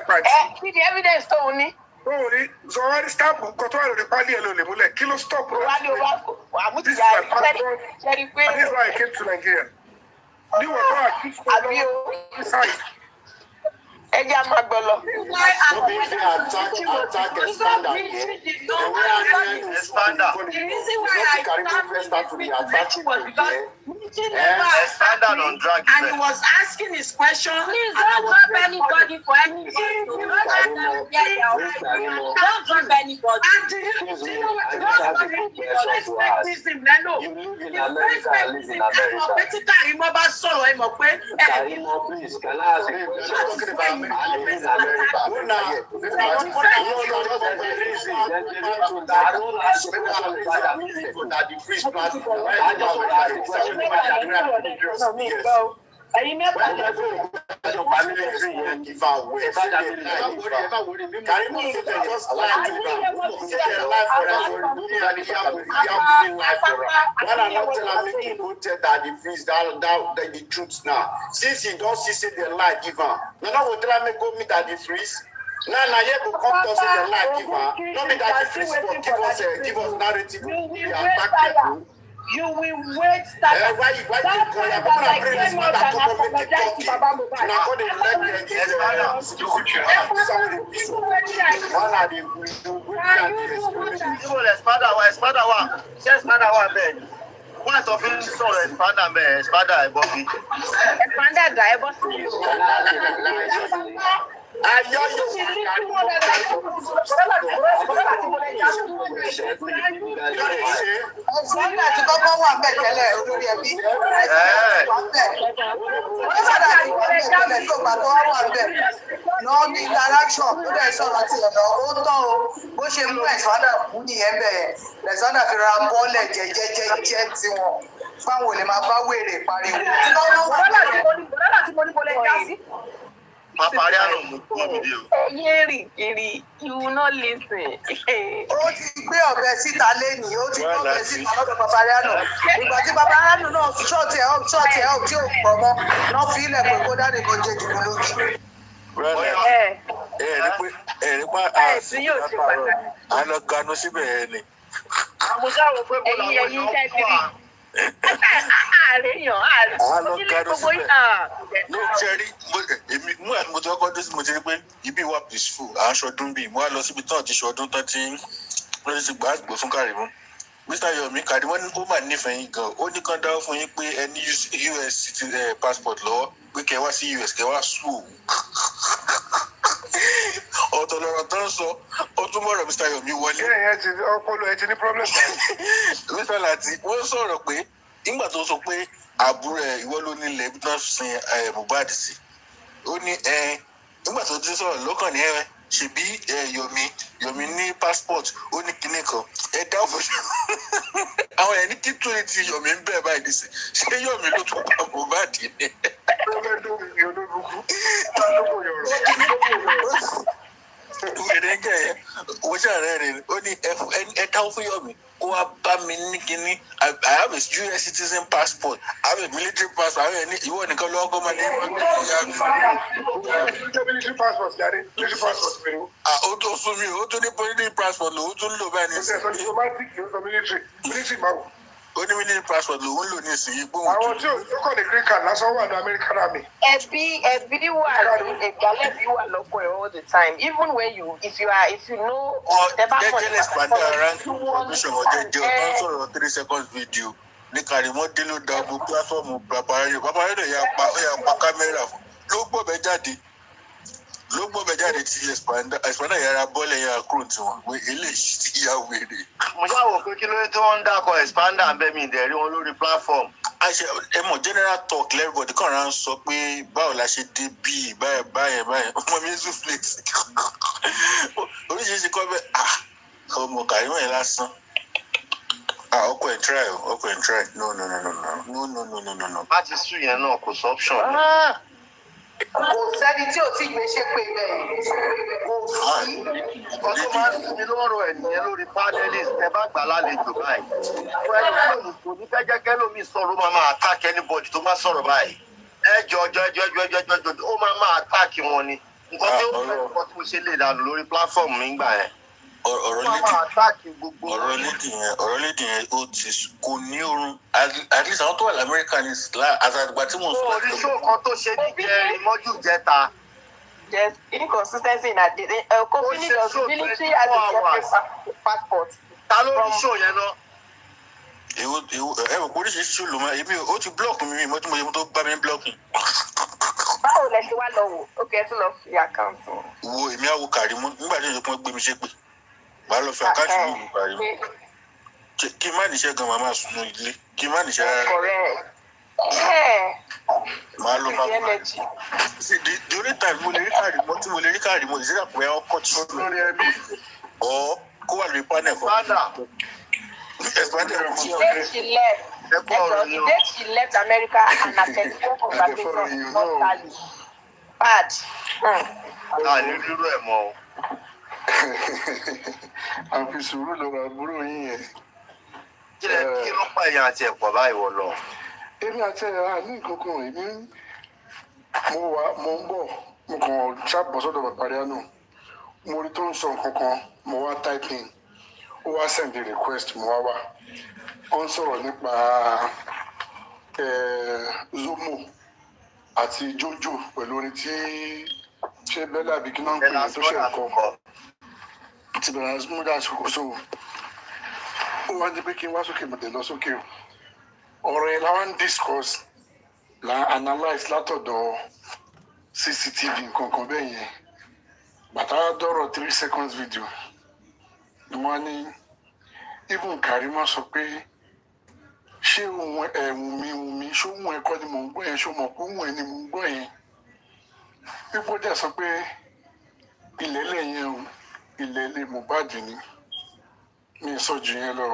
pàtì. Kí ni evidence tó ń ní? Ó rí sọ̀rọ̀ stamp nǹkan tó wà lórí pálí ẹ̀ ló lè múlẹ̀. Kí ló stop rẹ̀? Wá ní o wá This is my passport. This is why I came to Nigeria. Ní wọ́n tó accuse me inside. Ẹja máa gbọ́ lọ. And he was asking his question. Please don't drop anybody for any reason. Don't drop anybody. I don't your family tree yẹn give away. Karimo say they just lie to them. Say they lie for them for Yomi and Yomi lie for them. When I not tell am make him go tell Daddy Freeze that the truth now. Since he don't see say they lie give am. Now go tell am make go meet Daddy Freeze. Now you go come to say they lie give am. Not be Daddy Freeze for give us narrative. We attack people. You will wait. Why you call your people and bring this man that come and make it talking? Now go dey let them get Espada wa ṣé espada wa bẹ́ẹ̀ ni wọ́n ẹ̀tọ́ fi ń sọ̀rọ̀ espada bẹ́ẹ̀ espada ẹ̀ bọ́ bí. Expanda ga ẹ bọ́ sí i. Expanda ti kọ́kọ́ wà bẹ́ẹ̀ tẹ́lẹ̀ olórí ẹbí. Expanda ti wọlé jáde tó gbà tó wà bẹ́ẹ̀. Náà ní interaction tó dẹ̀ sọ̀rọ̀ ti ọ̀nà ó tán o. Bó ṣe mú Expanda kú nìyẹn bẹ́ẹ̀. Expanda fi ra bọ́ọ̀lẹ̀ jẹ́jẹ́jẹ́jẹ́ tiwọn. Fáwọn ò lè máa bá wèrè pariwo. Bọ́lá tí mo ní bọ́lẹ̀ já sí. Papari àná mú kúrò mi dé o. Yéèrì kiri, you will not listen. Ó ti gbé ọ̀bẹ síta lẹ́nìí, ó ti gbé ọ̀bẹ síta lọ́dọ̀ Papari àná. Ìgbà tí Papari àná náà ṣọ́ọ̀tì ẹ̀ tí ò pọ̀ mọ́, náà fi ilẹ̀ pé kó dáre kan jẹ́ ìdìbò lójú. Ẹ̀sìn yóò ṣe pàtàkì. Àná ganu síbẹ̀ ẹ̀ ni. Àmúṣá wo pé mo làwọn èèyàn wà. No, Jerry, mo ti kọ́kọ́ dé sí mo ti rí pé ibi wà peaceful aṣọ ọdún bíi mo á lọ síbi tán ti ṣe ọdún tán tí wọ́n ti gbà àgbò fún Karimo. Mr. Yomi Karimo ní ó mà nífẹ̀ẹ́ yín gan ó ní kán dáwọ́ fún yín pé ẹ ní US passport lọ́wọ́ pé kẹ́ wá sí US kẹ́ wá sùn ọ̀tọ̀ lọ́rọ̀ tó ń sọ ó tún mọ̀rọ̀ Mr. Yomi wọlé. Ọpọlọ ẹ ti ní problem. Mr. Lati wọ́n sọ̀rọ̀ pé nígbà tó sọ pé àbúrò ẹ̀ ìwọ ló nílẹ̀ ibi tó ń sin Mohbad sí ó ní nígbà tó ti sọ̀rọ̀ lọ́kàn ní ṣebí Yomi ní passport ó ní kinní kan dá fún àwọn ẹni kí tó ti Yomi ń bẹ̀ báyìí nísìn ṣé Yomi ló tún pa Mohbad ní. Ìrẹ́gẹ̀ yẹn wọ́n ṣàrẹ́ rẹ̀ ó ní ẹ dáwọ́ fún Yomi kó wá bá mi ní kinní I have a US citizen passport I have a military passport àwọn ẹni ìwọ nìkan lọ́wọ́ kó máa ní ìwọ ní ìyá mi. Military passport jáde military passport mi o. Ó tó sún mi ó tó ní military passport lòun tún lò báyìí nísìnyí. Ó sọ military máa wò. Ó ní military passport lòun lò nísìnyí gbóhùn. Àwọn tí ó kọ́ ní green card lásán wà ní American Army. Ẹbí wà ìgbàlẹ́bí wà lọ́kọ̀ ẹ̀ all the time even when if you know. Jẹ́jẹ́ expand around information ọ̀jẹ̀ jẹ́ ọ̀tọ̀ sọ̀rọ̀ 3 seconds video ní Karimo dé ló da gbogbo platform Papari rẹ̀ ya pa kámẹ́rà ló gbọ́bẹ̀ jáde tí expand yàrá bọ́ọ̀lẹ̀ yàrá kúrò tí wọ́n pé eléyìí ti yá wèrè. Mo ṣàwò pé kí ló dé tí wọ́n ń dákọ̀ expander ń bẹ́ mi ìdẹ̀rí wọn lórí platform. Ẹ mọ̀ general talk everybody kàn rán sọ pé báwo la ṣe dé bíi báyẹn ọmọ mi zu flex oríṣiríṣi kọ́ bẹ́ẹ̀ ọmọ Karimo yẹn lásán ọkọ ẹ̀ try no. Má ti sùn yẹn náà kò sọ option. Kò sẹ́ni tí ò tí gbé ṣe pé bẹ́ẹ̀ kò sí. Nǹkan tó máa ń sinmi lọ́rọ̀ ẹ̀ nìyẹn lórí panelist ẹ bá gbà lálejò báyìí. Wọ́n ẹni lónìí kò ní fẹ́ jẹ́ kẹ́lómi sọ̀rọ̀ máa attack anybody tó bá sọ̀rọ̀ báyìí. Ẹjọ́ ó máa attack wọn ni. Nǹkan tí ó fẹ́ nǹkan tí mo ṣe lè dànù lórí platform mi gbà yẹn. ọ̀rọ̀ lédì yẹn ó ti kò ní oorun at least àwọn tó wà lamẹ́ríkà ní àtàgbà tí mo sọ. Oríṣiríṣi kan tó ṣe níjẹrin mọ́jú jẹta. There's inconsistency in that. Kofini does military as a separate passport. Ta ló ní show yẹn náà? Ẹ̀wọ̀n oríṣiríṣi ṣó ló máa èmi ó ti blọ́ọ̀kì mi mo tí mo yẹ tó bá mi blọ́ọ̀kì. Báwo lẹ ṣe wá lọ wò? Ó kẹ́ ẹ tún lọ fi àkáǹtì. Wo èmi á wo Karimo nígbà tí ìjọba gbé mi ṣépè. Màá lọ fi àkáǹtì mi wò Karimo. Kí n má níṣẹ́ gan màmá sùn ní ilé. Kí n má níṣẹ́ rárá. Màá lọ máa wò. The only time mo lè rí Karimo ìṣẹ́jà pé ọkọ̀ tí ó lórí ẹbí. Ọ̀ kó wà lórí panel kan. The day she left America and her telephone conversation not tally. bad. ní rírú ẹ̀ mọ́ o. àfi sùúrù lọ́rọ̀ àbúrò yín yẹn. kí ló pa èèyàn àti ẹ̀pọ̀ báyìí wọ̀ lọ. èmi àti ẹ̀rọ ní ìkókó èmi mo ń bọ̀ mo kàn ṣàbọ̀ sọ́dọ̀ bàbá rẹ̀ náà mo rí tó ń sọ nǹkan kan mo wá typing ó wá send a request mo wá ó ń sọ̀rọ̀ nípa Zomo àti Jojo pẹ̀lú orin tí ṣé bẹ́lá àbí kí náà ń pè ní tó ṣe nǹkan ti bẹ̀rẹ̀ múdà ṣòkò sóò ó wá ní pé kí n wá sókè mọ̀tẹ́ lọ sókè ọ̀rọ̀ yẹn láwọn discuss la analyse látọ̀dọ̀ CCTV nǹkan kan bẹ́ẹ̀ yẹn bàtà dọ̀rọ̀ 3 seconds video ni wọ́n ní even Karima sọ pé ṣé òun Wùmí ṣé òun ẹ̀kọ́ ni mò ń gbọ́ yẹn ṣé o mọ̀ pé òun ẹ̀ ni mò ń gbọ́ yẹn pípọ́ dẹ̀ sọ pé ilẹ̀ lẹ́yìn o ilẹ̀ ilé Mohbad ni mi sọ jù yẹn lọ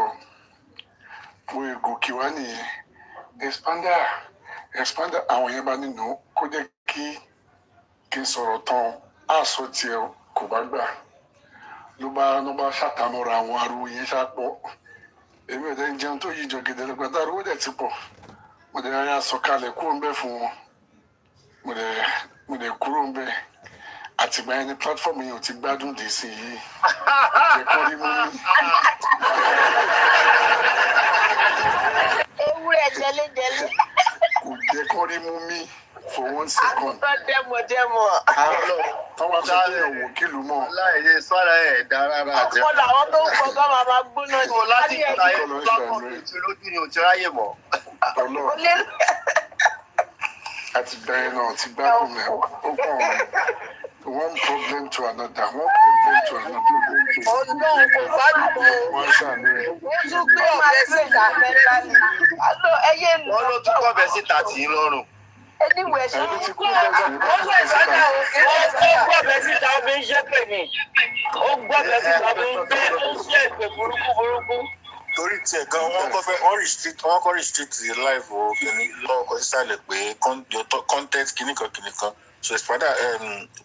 wo ègòkè wá nìyẹn expander àwọn yẹn bá nínú kó jẹ́ kí n sọ̀rọ̀ tán àṣọ tiẹ̀ kò bá gbà ló bá ṣàtàmọ́ra àwọn ariwo yẹn ṣàpọ̀ èmi ò dẹ́ ń jẹun tó yí jọ gèdè lọ́gbà tá ariwo dẹ̀ ti pọ̀ mo dẹ̀ rárá sọ̀kalẹ̀ kúrò ń bẹ̀ fún wọn mo dẹ̀ kúrò ń bẹ̀ àtìgbà yẹn ní platform yẹn ò ti gbádùn dé sí yìí jẹ́ kọ́ rí mú mi. ewúrẹ́ jẹlẹ́jẹlẹ́. kò jẹ́ kọ́ rí mú mi for 1 second. àgùntàn dẹ́mọ̀dẹ́mọ̀. tọ́wọ́ sọ pé ẹ̀wọ̀n kìlú mọ́. láìyé sọ́ra ẹ̀ dá rárá jẹ́. ọ̀pọ̀ làwọn tó ń fọgá máa gbóná ní láti ìgbà yẹn lọ́kọ̀ ìtúlójú ni ò ti ráyè mọ́. àti bẹ́ẹ̀ náà ti gbádùn mẹ́ ó kàn one problem to another one problem to another. ọlọ́run kò bá dùn ó. wọ́n ṣàánú ẹ̀. wọ́n tún gbé ọ̀bẹ síta mẹ́ta ni. àlọ́ ẹyẹ lọ. wọ́n ló tún kọ́ bẹ́ẹ̀ síta tì í lọ́rùn. anyway ṣe ẹni tí kú ó gbọ́bẹ síta ó fi ń ṣépè ní ó gbọ́bẹ síta ó fi ń gbé ó ń ṣépè burúkú. torí tiẹ̀ gan wọ́n kọ́ restrict the life o kìíní lọ́wọ́ kọ́ sísàlẹ̀ pé content kìíníkan so ìsìpádà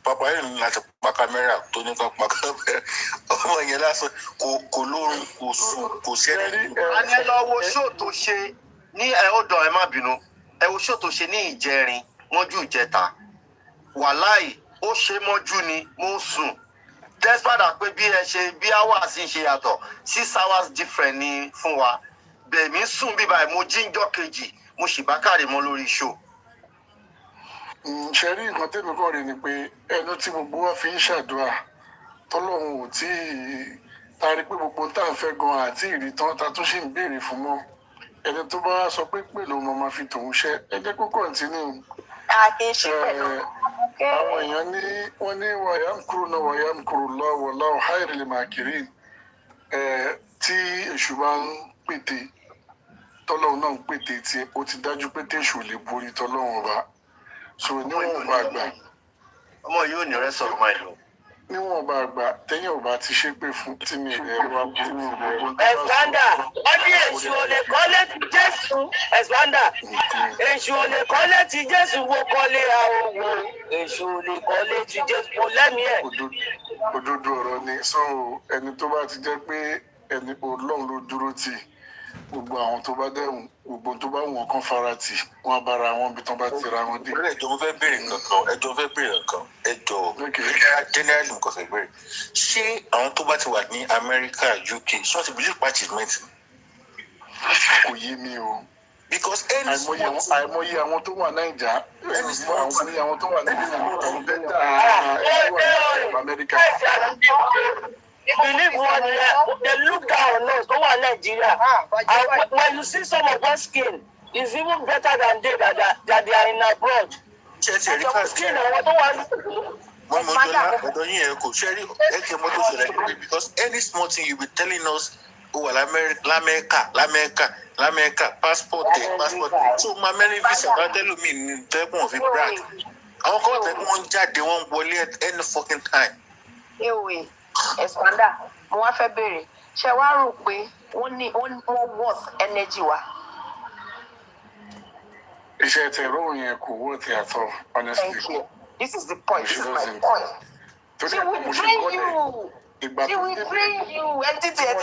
pápá yẹn ní láti pa kámẹ́rà tó ní kan pa kámẹ́rà ọmọ yẹn lásán kò lóorun kò sùn kò sẹ́ni. a ní ẹ lọ wo ṣóò tó ṣe ní ọ̀dọ̀ ẹ má bínú ẹ wo ṣóò tó ṣe ní ìjẹrin mọ́jú ìjẹta wàláì ó ṣe mọ́jú ni mo sùn despite pé bí ẹ ṣe bí hours ń ṣe yàtọ̀ 6 hours different ni fún wa bẹ̀mí sùn bíbá mo jíjọ́ kejì mo sì bá káre mọ́ lórí ṣóò. ṣe rí nǹkan tẹ́mi kàn rí ni pé ẹnu tí gbogbo wa fi ń ṣàdúrà tọ́lọ́run ò tí ì taari pé gbogbo tá à ń fẹ́ gan àti ìrì tán ta tún ṣì ń béèrè fún mọ́ ẹni tó bá sọ pé pèlú ọmọ máa fi tòun ṣe ẹ jẹ́ kó kọ̀ǹtínú. kì í ṣe pẹ̀lú. àwọn èèyàn ní wọ́n ní wàyámkúrú náà wàyámkúrú lọ́wọ́ láwọ̀ háìrìlì màkìrí tí èṣù bá ń pète tọ́lọ́run náà ń pète tí ó ti dájú pé téṣù lè borí tọ́lọ́run ọba so níwọ̀n bá gbà. ọmọ yóò ní rẹ sọ̀rọ̀ máa lò. níwọ̀n bá gbà téèyàn ò bá ti ṣépè fún tí mi rẹ̀ wá tí mi rẹ̀ wọ́n. ẹ̀sìpándà wọ́n ní èṣù ò lè kọ́lé ti jésù ẹ̀sìpándà èṣù ò lè kọ́lé ti jésù wo kọ́lé àwòwò èṣù ò lè kọ́lé ti jésù kò lẹ́mìí ẹ̀. òdodo ọ̀rọ̀ ni so ẹni tó bá ti jẹ́ pé ẹni Ọlọ́run ló dúró tì gbogbo àwọn tó bá dẹ̀hùn gbogbo tó bá wọn kan fara tì wọn bára wọn bí tán bá tira wọn dé. ẹjọ́ mo fẹ́ béèrè nǹkan generally nǹkan fẹ́ béèrè ṣé àwọn tó bá ti wà ní Amẹ́ríkà UK ṣé wọ́n ti believe pa achievement. kò yé mi o. because àìmọye àwọn tó wà Naija àìmọye àwọn tó wà níbi àwọn bẹ́tà Amẹ́ríkà. Believe one, they look down on us, don't want Nigeria. When you see some of our skin, it's even better than they are in abroad. Skin, I don't want. One more ọ̀dọ̀ yín ẹ kò ṣe rí ẹ̀kẹ́ mọ́tò ṣẹlẹ̀ níbi because any small thing you be telling us wà lamẹ́ríkà passport so ma mẹ́rin visa bá tẹ́lẹ̀ mi ní tẹ́kùn òfin brag àwọn kan tẹ́kùn wọn jáde wọn wọlé at any fucking time. Ewe expander mo wá fẹ́ béèrè ṣé wàá rò pé wọ́n worth energy wa. iṣẹ́ tẹ̀rọ yẹn kò worth at all honestly. This is the point. She This is my doesn't. point. She will bring you. She will bring you. Entity that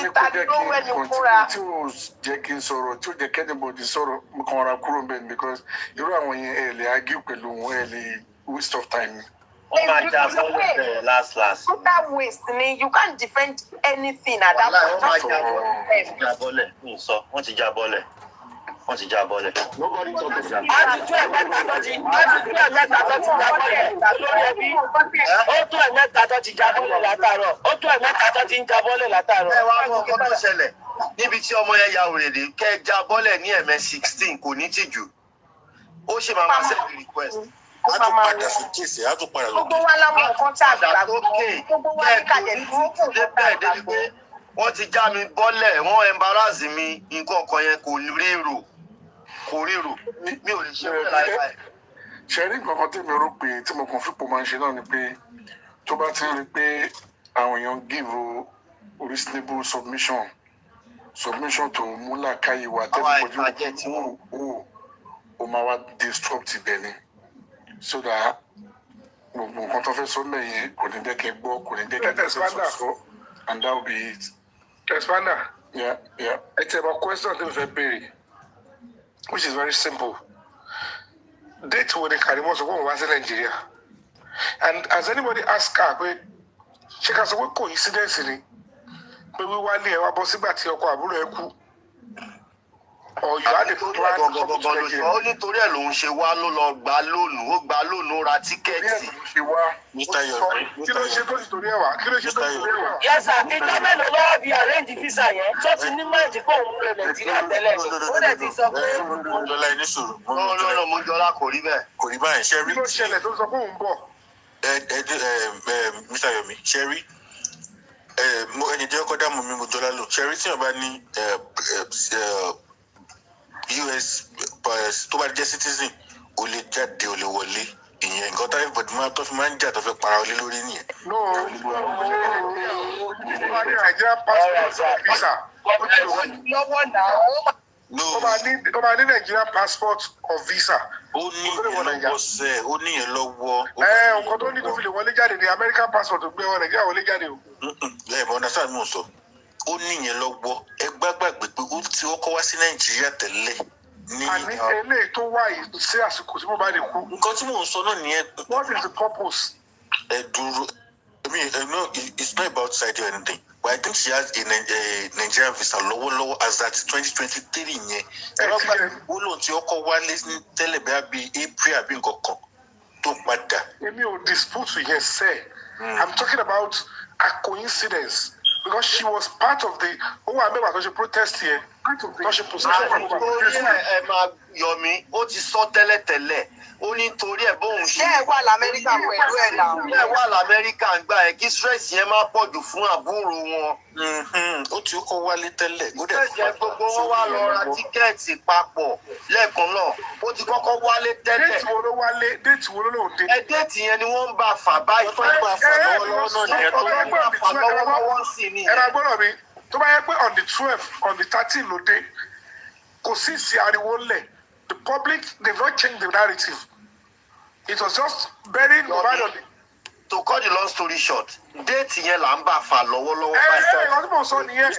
know when you put her. Tí o jẹ́ kí n sọ̀rọ̀, tí o jẹ́ kí anybody sọ̀rọ̀, mo kàn ra kúrò bẹ́ẹ̀ because irú àwọn yẹn ẹ̀ lè argue pẹ̀lú wọn, ẹ̀ lè waste of time. Last. Total waste. You can't defend anything at that point. Wọ́n ti já bọ́lẹ̀. Nobody talk about that. Níbi tí ọmọ yẹn ya òrèlè kẹ́ já bọ́lẹ̀ ní ẹ̀mẹ́ 16 kò ní tìjú. Ó ṣe máa send request. A tún padà sí kéèsì, a tún padà lókè. Gbogbo wa láwọn nǹkan tí a gbàgbọ́. Gbogbo wa ní kàjẹ́ dúró fún bẹ́ẹ̀ débi pé wọ́n ti já mi bọ́lẹ̀, wọ́n embarrass mi, nǹkan kan yẹn kò ríro. Mi ò lè ṣe bẹ́ẹ̀ láìláì. Ṣé rí nǹkan kan tí mi rò pé tí mo kàn fipò máa ń ṣe náà ni pé tó bá ti rí pé àwọn èèyàn give reasonable submission tó mú làákàyè wá tẹ́lẹ̀ pọ̀jù ó máa wá disrupt ibẹ̀ ni so that gbogbo nǹkan tó fẹ́ sọ lẹ́yìn kò ní jẹ́ kí n gbọ́ kò ní jẹ́ kí n sọ and that will be it. Expander. Yeah. It's about question tí mo fẹ́ béèrè which is very simple. Date wo ni Karimo sọ pé òun wá sí Nàìjíríà and has anybody ask her pé ṣé ká sọ pé coincidence ni pé wíwálé ẹ wá bọ́ sígbà tí ọkọ àbúrò ẹ kú ọ̀yọ́ àdìpọ̀ ó nítorí ẹ̀ lòun ṣe wá ló lọ gba lónù ó gba lónù ra tíkẹ́ẹ̀tì. Mr. Yomi. Kí ló ṣe tó sì torí ẹ̀ wá? Yẹ́sà ìjọ mélòó lọ́wọ́ bí arrange visa yẹn tó ti ní máìjì pé òun lè Nàìjíríà tẹ́lẹ̀ ó dẹ̀ ti sọ pé. Lọ́la ẹni sọ̀rọ̀. No, mo jọlá kò rí bẹ́ẹ̀. Kò rí báyìí, ṣe rí. Kí ló ṣẹlẹ̀ tó sọ pé òun bọ̀? Mr. Yomi, ṣe rí. Ẹni jẹ́ ọkọ̀ dààmú mi mo jọlá lò. Ṣe rí tí wọ́n bá ní US tó bá jẹ́ citizen ó lè jáde ó lè wọlé ìyẹn nǹkan tó everybody máa tó fi máa ń jà tó fẹ́ para wọlé lórí nìyẹn. Nigeria passport visa. Ó máa ní Nigeria passport or visa. Ó ní ìyẹn lọ́wọ́ sẹ́ ó ní ìyẹn lọ́wọ́. Nǹkan tó ní tó fi lè wọlé jáde ní American passport gbé wọn Nàìjíríà wọlé jáde o. Lẹ́ẹ̀mọ́ understand mò ń sọ ó ní ìyẹn lọ́wọ́ ẹ gbàgbé pé ó ti kọ́kọ́ wá sí Nàìjíríà tẹ́lẹ̀. Àní eléyìí tó wá yìí sí àsìkò tí mo bá lè kú. Nǹkan tí mò ń sọ náà nìyẹn. What is the purpose? Ẹ dúró no it's not about side or anything but I think she has a Nigerian visa lọ́wọ́lọ́wọ́ as at 2023 yẹn. Ẹ bá gbà ó lóun tí ọkọ̀ wálé tẹ́lẹ̀ bí April àbí nǹkan kan tó padà. Èmi ò dispute yẹn sẹ́. I'm talking about a coincidence. Because she was part of the àmẹ́wà tó ṣe protest here tó ṣe possession from over. Torí ẹ máa Yomi ó ti sọ tẹ́lẹ̀tẹ́lẹ̀ ó ní torí ẹ̀ bóun ṣe. Ṣé ẹ wà l'Amẹ́ríkà pẹ̀lú ẹ̀ náà? Ṣé ẹ wà l'Amẹ́ríkà ń gbà ẹ̀ kí stress yẹn máa pọ̀ jù fún àbúrò wọn. Ó ti kọ́ wálé tẹ́lẹ̀. Ó dẹ̀ jẹ́ gbogbo wọn wá lọ ra tíkẹ́ẹ̀tì papọ̀ lẹ́ẹ̀kan náà ó ti kọ́kọ́ wálé tẹ́lẹ̀. Déètì wo ló wálé? Déètì wo ló lòun dé? Déètì yẹn ni wọ́n ń bá fà báyìí. Wọ́n ń bá fà lọ́wọ́lọ́wọ́ náà nìyẹn tó ń bá fà lọ́wọ́lọ́wọ́ sí ni. Ẹ̀rọ agbọ́dọ̀ mi tó bá yẹ pé on the 12 on the 13 ló dé kò sí ìsì ariwo ńlẹ̀ the public they not change the narrative it was just very normal. To cut the long story short déètì yẹn là ń bá fà lọ́wọ́lọ́wọ́ báyìí. Ọdún mò ń sọ nìyẹn.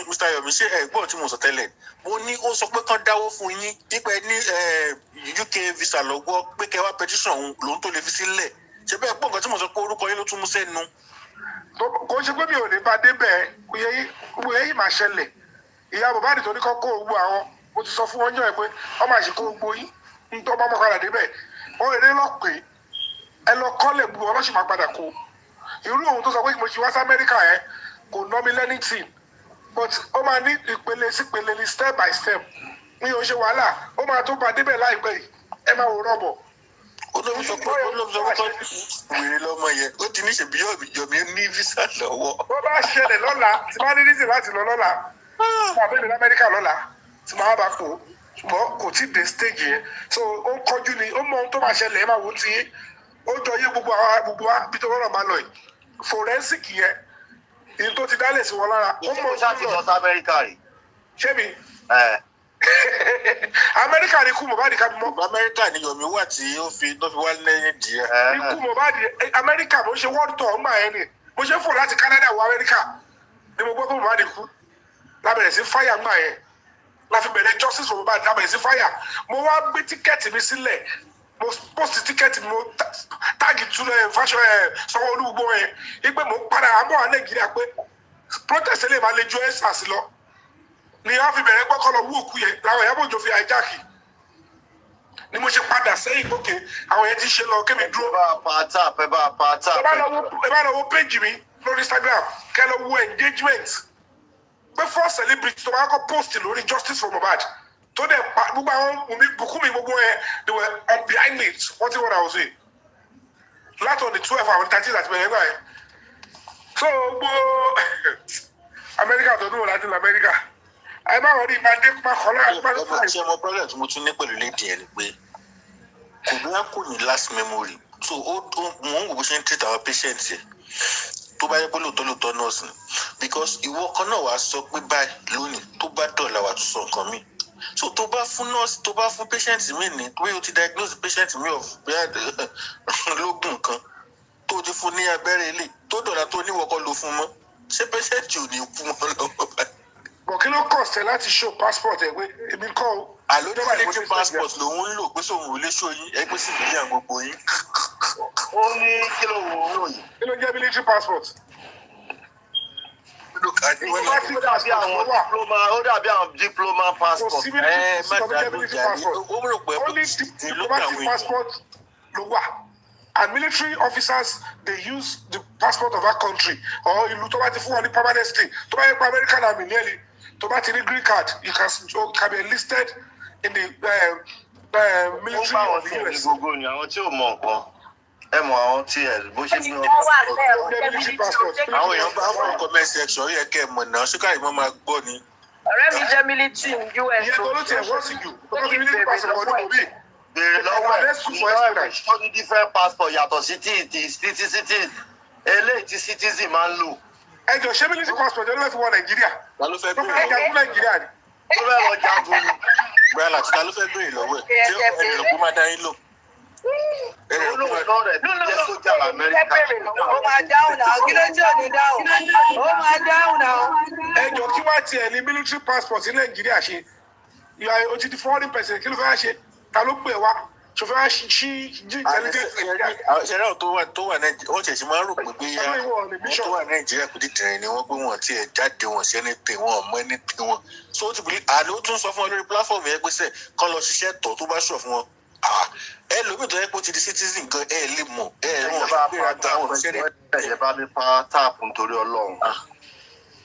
Mr. Yomi ṣé ẹ̀gbọ́n tí mo sọ tẹ́lẹ̀ mo ní ó sọ pé kán dáwó fún yín pípẹ́ ní UK visa lọ́wọ́ pé kẹ́ wá petition òun lòun tó lè fi sílẹ̀ ṣé bẹ́ẹ̀ pọ̀ nǹkan tí mo sọ pé orúkọ yín ló tún mú sẹ́nu. Kò ṣe pé mi ò ní bá débẹ̀ òye yìí máa ṣẹlẹ̀ ìyá bàbá àdìtò ní kọ́kọ́ owó àwọn mo ti sọ fún wọn jọ ẹ pé ọmọ àṣìkò gbogbo yín ń tọ́ bá mọ́ padà débẹ̀ wọ́n eré lọ pé ẹ lọ kọ́lẹ̀ bu ọlọ́sìn máa padà kó irú òun tó sọ pé mo ṣe wá sí Amẹ́ríkà yẹn kò ná mi lẹ́nìtì but ó máa ní ìpele sí ìpele ní step by step mi ò ṣe wàhálà ó máa tó bá débẹ̀ láìpẹ́ yìí ẹ máa wò rọ̀bọ̀. Olóòfin sọ pé wèrè lọ́mọ yẹn ó ti ní ṣèbí Yomi ní visa lọ́wọ́. Bó bá ṣẹlẹ̀ lọ́la tí bá ní reason láti lọ lọ́la fún àbẹ̀lẹ̀ l'Amẹ́ríkà lọ́la tí máa bá kó ṣùgbọ́n kò tí ì dé stage yẹn so ó ń kọjú ni ó mọ ohun tó máa ṣẹlẹ̀ ẹ máa wò ó ti ó jọ yé gbogbo wa bí tó rọrọ̀ máa lọ yìí forensic yẹn ìyẹn tó ti dálẹ̀ sí wọn lára. Ó mọ̀ ṣáà ti lọ sí Amẹ́ríkà rè. Ṣé mi? Amẹ́ríkà ni ikú Mohbad ká bí mọ́. Amẹ́ríkà ni Yomi wà tí ó fi wá lẹ́yìn díẹ̀. Ikú Mohbad Amẹ́ríkà mo ṣe world tour ńgbà yẹn ni mo ṣe fò láti Canada wọ Amẹ́ríkà ni mo gbọ́ pé Mohbad kú lábẹ̀rẹ̀ sí fáyà ńgbà yẹn láfi bẹ̀rẹ̀ justice for Mohbad lábẹ̀rẹ̀ sí fáyà mo wá gbé tíkẹ́ẹ̀tì mi sílẹ̀ mo post tíkẹ́ẹ̀tì mo táàgì túnú fashion Sanwó-Olú gbogbo yẹn wípé mo padà àbọ̀ wá Nàìjíríà pé protest lè máa le ju ẹ́sàs lọ ni wọ́n fi bẹ̀rẹ̀ gbọ́kọ́ lọ wú òkú yẹn làwọn Ìyábọ̀ Òjó fi àìjáàkì ni mo ṣe padà sẹ́yìn gbókè àwọn yẹn ti ṣe lọ kémi dúró. ẹ bá lọ wo péjì mi lórí Instagram kẹ́ lọ wo engagement pé four celebrities tó bá kọ́ post lórí justice for Mohbad tó dẹ̀ pa gbogbo àwọn Bùkúnmi gbogbo yẹn they were on behind it wọ́n ti wọ́n náà wọ́n sí láti on the 12 àwọn 13 àti bẹ̀rẹ̀ gbà yẹn so gbogbo Amẹ́ríkà tó dúró láti lọ Amẹ́ríkà ẹ má wọ́n ní ìmàdé má kọ́ láti. ṣé mo problem tí mo tún ní pẹ̀lú lédi ẹ̀ ni pé kò bí wọ́n kò ní last memory so mò ń wò bó ṣe ń treat àwọn patient yẹn tó bá yẹ pé lóòótọ́ nọ́ọ̀sì ni because ìwọ kan náà wàá sọ pé báyìí lónìí tó bá dọ̀la wàá tún sọ nǹkan mi so tó bá fún nọ́ọ̀sì tó bá fún patient mi ní pé o ti diagnose patient mi of lógún kan tó ti fún ní abẹ́rẹ́ ilé tó dọ̀la tó níwọ̀kọ́ ló fún mọ́ ṣé patient ò ní kú mọ́ lọ́wọ́ báyìí. bọ̀ kí ló kọ̀ ṣe láti show passport ẹ̀ pé èmi kọ́ o. àlọ́ military passport lòun ń lò pé sóun ò lè ṣó yín ẹgbẹ́ sì fi yàn gbogbo yín. ó ní kí ló wò ó yìí. kí ló jẹ́ military passport. ó dàbí àwọn diploma passport. kò sí military passport. only diplomatic passport ló wà. And military officers, they use the passport of that country. Or ìlú tó bá ti fún wọn ní permanent stay. Tó bá yẹ pé American army nearly. Tó bá ti ní green card, you can be enlisted in the military of the US. Gbogbo ni àwọn tí ò mọ nǹkan. Ẹ mọ àwọn tí ẹ bó ṣe ní military passport. Àwọn èèyàn bá fún comment section yẹ kẹ́ ẹ mọ̀ náà ṣé káyọ̀ mọ́ máa gbọ́ ni. Ọ̀rẹ́ mi jẹ́ military US. Ìyẹn tó ló tiẹ̀ wọ́n sì jù. Tó ló fi military passport wọ́n ní òbí. Bèrè lọ́wọ́ ẹ̀ tó ní different passport yàtọ̀ sí citizen eléyìí tí citizen máa ń lò. Ẹ jọ ṣé military passport ẹ ló fẹ́ fi wọ Nàìjíríà? Ta ló fẹ́ bèrè lọ́wọ́ Nàìjíríà ni? Tó fẹ́ lọ jagun ni. Bẹ́ẹ̀ láti ta ló fẹ́ bèrè lọ́wọ́ ẹ̀ tí ẹnì lọ́kú máa dá yín lò. Olóòótọ́ rẹ̀ jẹ́ sójà Amẹ́ríkà. Ó máa dáhùn náà, kí ló tí ò ní dáhùn? Ó máa dáhùn náà. Ẹ jọ kí wá tiẹ̀ ní military passport ní Nàìjíríà ṣe? O ti di foreign person kí ló fẹ́ ṣe? Ta ló pè wá? Ṣòfẹ́ wá ṣí intelligence. Ṣẹ̀rẹ́ tó wà Nàìjíríà wọ́n ṣẹ̀ṣẹ̀ máa ń rò pé bóyá wọ́n tó wà Nàìjíríà kò dídìrín ni wọ́n pé wọ́n ti ẹ̀ jáde wọn sí ẹni tè wọ́n ọmọ ẹni tè wọ́n. So ó ti bìlí àlọ́ ó tún sọ fún wọn lórí platform yẹn pé sẹ́ kọ́ lọ ṣiṣẹ́ tọ̀ tó bá ṣọ̀ fún wọn. Ẹ lómi tó yẹ pé ó ti di citizen gan ẹ lè mọ̀ ẹ wọ́n fi gbéra ta àwọn òṣèré. Ẹ bá mi pa táàpù nítorí Ọlọ́run.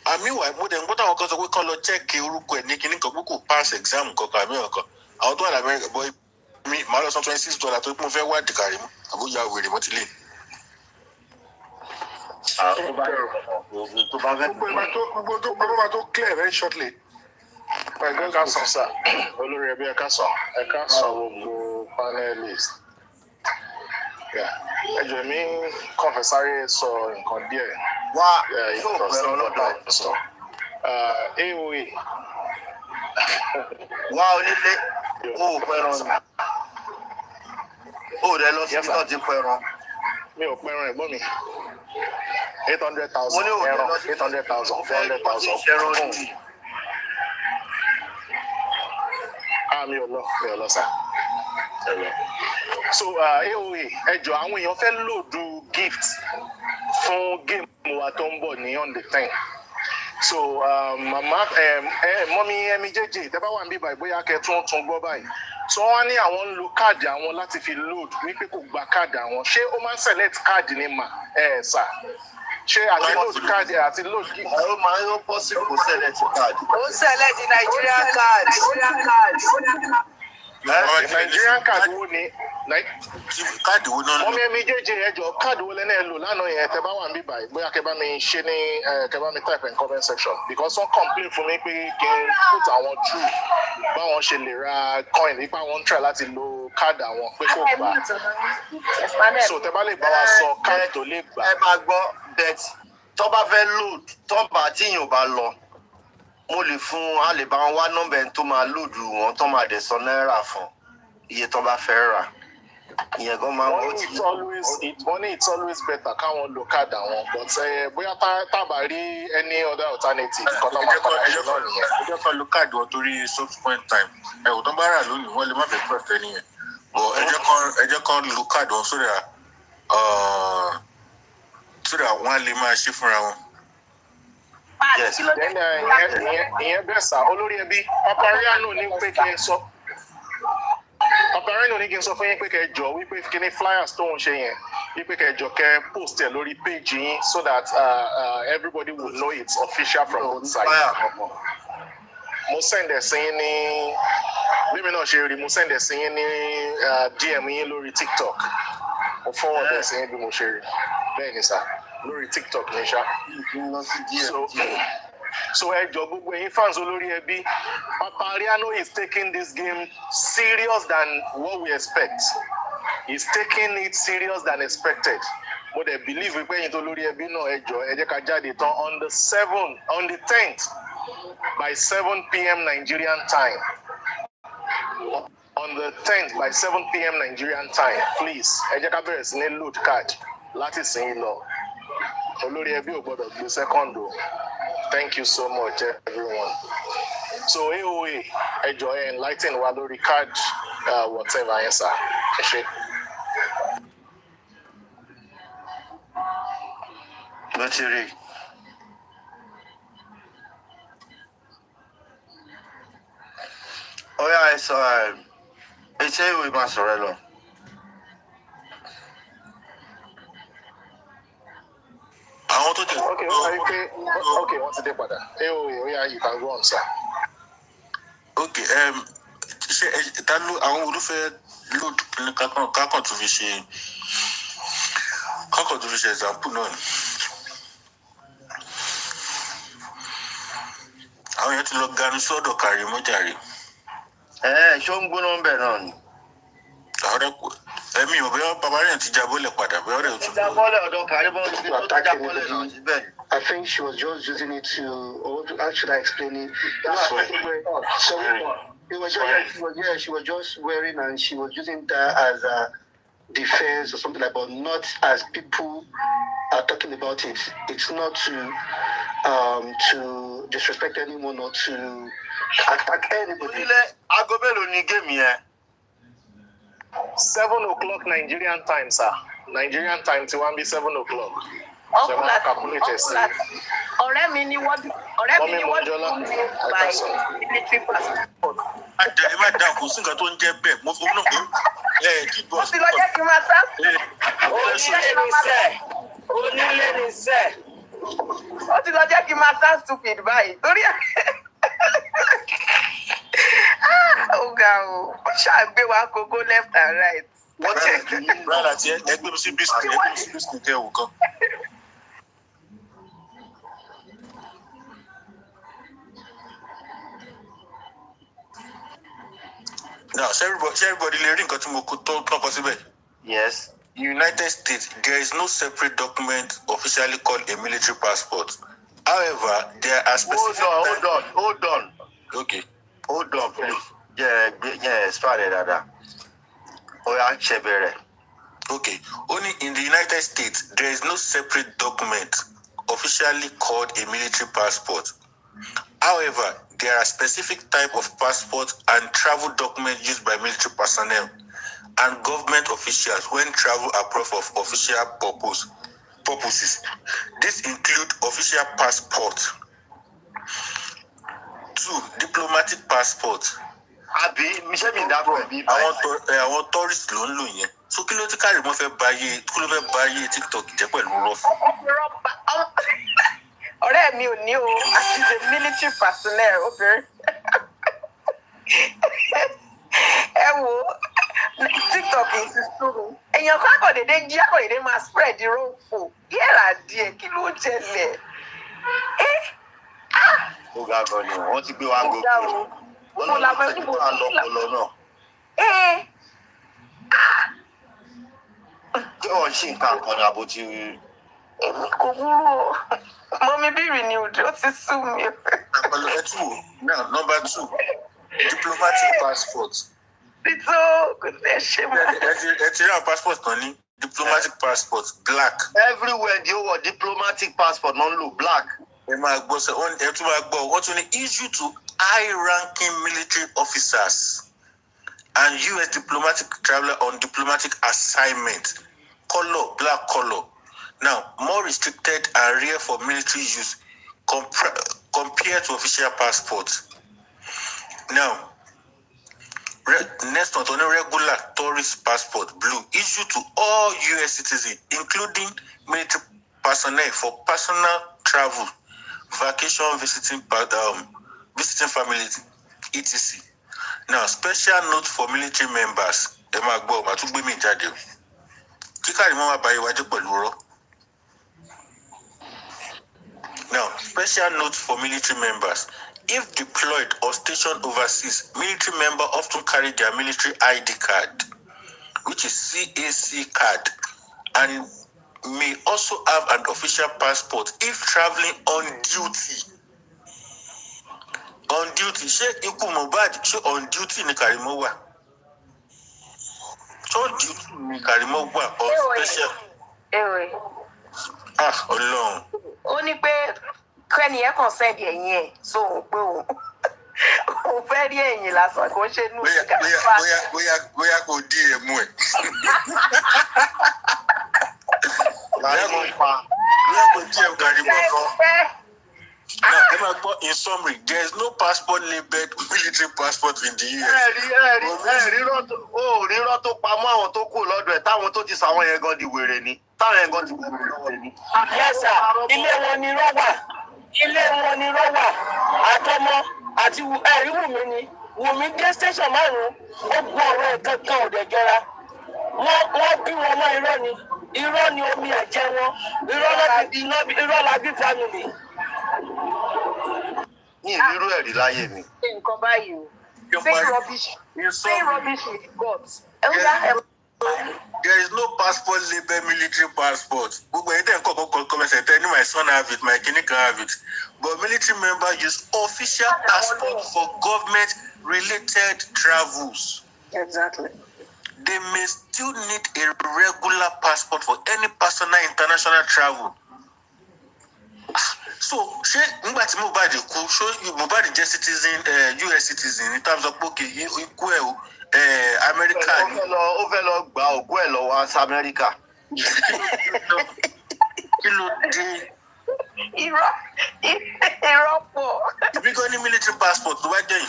Àmì ìwà ìmúdẹ̀ ń gbọ́dọ̀ àwọn kan sọ pé kọ́ lọ chẹ́ẹ̀kì orúkọ ẹ̀ ní kíní kan pé kò pass exam kankan àmì ọ̀kan àwọn tó wà l'Amẹ́ríkà bọ́ mi màá lọ san $26 tó kún fẹ́ wá dìkàrí mu àbúyá wèrè mọ́ ti lé. Gbogbo tó pamọ́ máa tó clear very shortly. Ẹ ká sàn sá, olórí ẹbí ẹ ká sàn gbogbo panelist. Ẹ jọ̀ọ́ mi kàn fẹ́ sáré sọ nǹkan díẹ̀. Wá yóò pẹ̀rọ lọ́dọ̀ sọ. AOA. Wá onílé, ó pẹ̀rọ ni. Ó rẹ lọ sí tó ti pẹ̀rọ. Mi ò pẹ̀rọ ẹ̀gbọ́n mi. 800,000 ẹran 800,000 400,000. Mi ò lọ sá. So AOA ẹjọ́ àwọn èèyàn fẹ́ lòdù gift fún géèmù wa tó ń bọ̀ ní on the 10th. So mama mọ́mí ẹ̀mí jẹ́jẹ́ tẹ́ bá wà níbí báyìí bóyá kẹ́ tún gbọ́ báyìí. So wọ́n ní àwọn ń lo káàdì àwọn láti fi load wípé kò gba káàdì àwọn. Ṣé ó máa ń select káàdì ní mà sà? Ṣé àti load káàdì àti load gift? Ó máa ń possible kó select káàdì. Ó select Nigerian card. Nigerian card wo ni? Káàdì wo náà lò? Mọ́mí ẹ̀mí jẹ́jẹ́ ẹjọ́ káàdì wo lẹ́nà ẹ̀ lò lánàá yẹn tẹ́ bá wà níbí báyìí bóyá kẹ́ bá mi ṣe ní kẹ́ bá mi type in comment section because wọ́n complain fún mi pé kí n put àwọn true báwọn ṣe lè ra coin nípa wọn try láti lo káàdì àwọn pé kò gbà. So tẹ́ bá lè bá wa sọ káàdì tó lè gbà. Ẹ máa gbọ́ bet tó bá fẹ́ load tó bá tíyìn ò bá lọ mo lè fún a lè bá wọn wá nọ́mbà ẹni tó máa lòdù wọn tó máa dẹ̀ sọ náírà fún iye tó bá fẹ́ rà ìyẹn gan máa ń wọ́n ti. It's always better káwọn lo card àwọn but bóyá tábà rí any other alternative kan tó máa padà ṣe náà nìyẹn. ẹ jẹ́ kan lo káàdì wọn torí subsequent time ò tán bá rà lónìí wọ́n lè má fẹ́ trust ẹni yẹn but ẹ jẹ́ kan lo káàdì wọn sódà wọ́n á lè máa ṣe fúnra wọn. Yes. ìyẹn bẹ́ẹ̀ sá olórí ẹbí Papariano ní pé kí n sọ Papariano ní kí n sọ fún yín pé kẹ́ jọ wípé kíní flyers tó ń ṣe yẹn wípé kẹ́ jọ kẹ́ post ẹ̀ lórí page yín so that everybody will know it's official from both sides. Mo send ẹ̀ sí yín ní bímí náà ṣe rí mo send ẹ̀ sí yín ní DM yín lórí TikTok mo forward ẹ̀ sí yín bí mo ṣe rí bẹ́ẹ̀ ni sá lórí TikTok ní ṣá. So ẹ jọ gbogbo ẹ̀yin fans olórí ẹbí Papariano is taking this game serious than what we expect. He's taking it serious than expected. Mo dẹ̀ believe wípé ẹ̀yin tó lórí ẹbí náà ẹ jọ ẹ jẹ́ ká jáde tán on the 10th by 7 p.m. Nigerian time. On the 10th by 7 p.m. Nigerian time, please ẹ jẹ́ ká bẹ̀rẹ̀ sí ní load card láti sìn lọ. Olórí ẹbí ò gbọ́dọ̀ gbé second o. Thank you so much everyone. So AOA ẹ jọ̀ọ́ ẹ enlighten wa lórí card whatever yẹn sá ẹ ṣe. Ló ti rí. Ọ̀yá ẹ sọ ẹ ṣé ìwé máa sọ̀rọ̀ ẹ lọ. àwọn tó jẹ. Okay wọ́n ti dé padà AOA you can go on sir. Okay ṣe ta ló àwọn olùfẹ́ load kákan tó fi ṣe example náà ni àwọn yẹn ti lọ ganu sọ́dọ̀ kárí mọ́jàre. Ṣó ń gbóná ń bẹ̀ náà ni. Ẹ̀mí ò bẹ́ẹ̀ Papariano ti jábọ́lẹ̀ padà bẹ́ẹ̀ ọ̀rẹ́ òtún. Jábọ́lẹ̀ ọ̀dọ̀ kárí mọ́ ti tó jábọ́lẹ̀ náà síbẹ̀. I think she was just using it to, or how should I explain it? She was just wearing and she was using that as a defense or something like that, but not as people are talking about it. It's not to disrespect anyone or to attack anybody. Aago mélòó ni géèmù yẹn? 7 o'clock Nigerian time sir. Nigerian time ti wá ń bí 7 o'clock. Ọ̀rẹ́ mi ni wọ́n dùn mí by military passport. Ẹ má dá kò sí nǹkan tó ń jẹ́ bẹ́ẹ̀ mo fi náà pé kí bọ́ọ̀sì. Mo ti lọ jẹ́ kí n máa sá. Onílé ní sẹ́. Ó ti lọ jẹ́ kí n máa sá stupid báyìí torí ó ga o ó ṣàgbé wa kókó left and right. Wọ́n ti rárá tí ẹgbẹ́ mi sí bísí tẹ́ òun kan. Now, everybody lè rí nǹkan tí mo tọ́kọ síbẹ̀. Yes. United States, there is no separate document officially called a military passport. However, there are specific... Hold on. Okay. Hold on, please. Yeah, start Dada. Oya Chebere. Okay. Only in the United States, there is no separate document officially called a military passport. However, there are specific type of passport and travel documents used by military personnel and government officials when travel abroad for official purposes. This include official passport. 2. Diplomatic passport. Àbí ṣé mi dábọ̀ ẹ̀bí báyìí. Àwọn tourist ló ń lò yẹn. So kí ló ti kárí mọ́ fẹ́ báyé TikTok jẹ́ pẹ̀lú rọ́ọ̀fù. Ọ̀rẹ́ mi ò ní o, àti the military personnel obìnrin. Ẹ wo TikTok yìí ti sùn. Èèyàn kan àkọ̀dédé jí àkọ̀dédé máa spread the rọ́ọ̀fù. Yẹ́ra díẹ̀ kí ló jẹlẹ̀? Ó ga gan ni wọ́n ti gbé wa gòkè. Mo la fẹ́ níbo lọ náà. Tí wọ́n ṣì ń ka nǹkan ní àbò tí. Èmi kò burú. Mommy be renewed. Ó ti sú mi. Now, number 2, diplomatic passport. It's so good. Passport money. Diplomatic passport black. Everywhere the whole diplomatic passport non look black. What only issue to high-ranking military officers and U.S. diplomatic traveler on diplomatic assignment. Color, black color. Now, more restricted and rare for military use compared to official passports. Now, next one, on a regular tourist passport, blue, issued to all U.S. citizens, including military personnel for personal travel, vacation, visiting families, etc. Now, special note for military members. Now, special note for military members. If deployed or stationed overseas, military members often carry their military ID card, which is CAC card, and may also have an official passport if traveling on duty. On duty, on duty ni Karimo wa. On duty ni Karimo wa on special. Ọlọ́run. Ó ní pé kẹ́ni ẹ̀ kàn sẹ́ẹ̀dì ẹ̀yìn ẹ̀ sóhun pé òun fẹ́ rí ẹ̀yìn lásán kò ṣe nù síkà. Bóyá kò dí ẹ̀mú ẹ̀. In summary, there is no passport labeled military passport in the US. Rírọ́ tó pamọ́ àwọn tó kù lọ́dọ̀ ẹ̀ táwọn tó ti sàwọn yẹn gan di wèrè ni. Táwọn yẹn gan ti wèrè lọ́wọ́ ni. Yes sir, ilé wọn ni rọ́bà, àtọmọ àti ẹ̀rí Wùmí ni. Wùmí dé station 5, ó gbọ́ ọ̀rọ̀ kankan ò dẹ̀ jọra. Wọ́n bí wọn mọ́ irọ́ ni. Irọ́ ni omi ẹ̀jẹ̀ wọn. Irọ́ la bí family. Ní ìrírú ẹ̀rí láyé mi. Nǹkan báyìí o. Say rubbish with guts. There is no passport labeled military passport. My son have it, my kid can have it. But military members use official passport for government-related travels. Exactly. They may still need a regular passport for any personal international travel. So, nígbà tí Mohbad kú, Mohbad jẹ́ citizen, US citizen in terms of ikú ẹ̀ America ni. Ó fẹ́ lọ gba òkú ẹ̀ lọ́wọ́ sí Amẹ́ríkà. Kí ló dé? Irọ́ pọ̀. Ibi kan ní military passport tó wá jẹ́ yìí.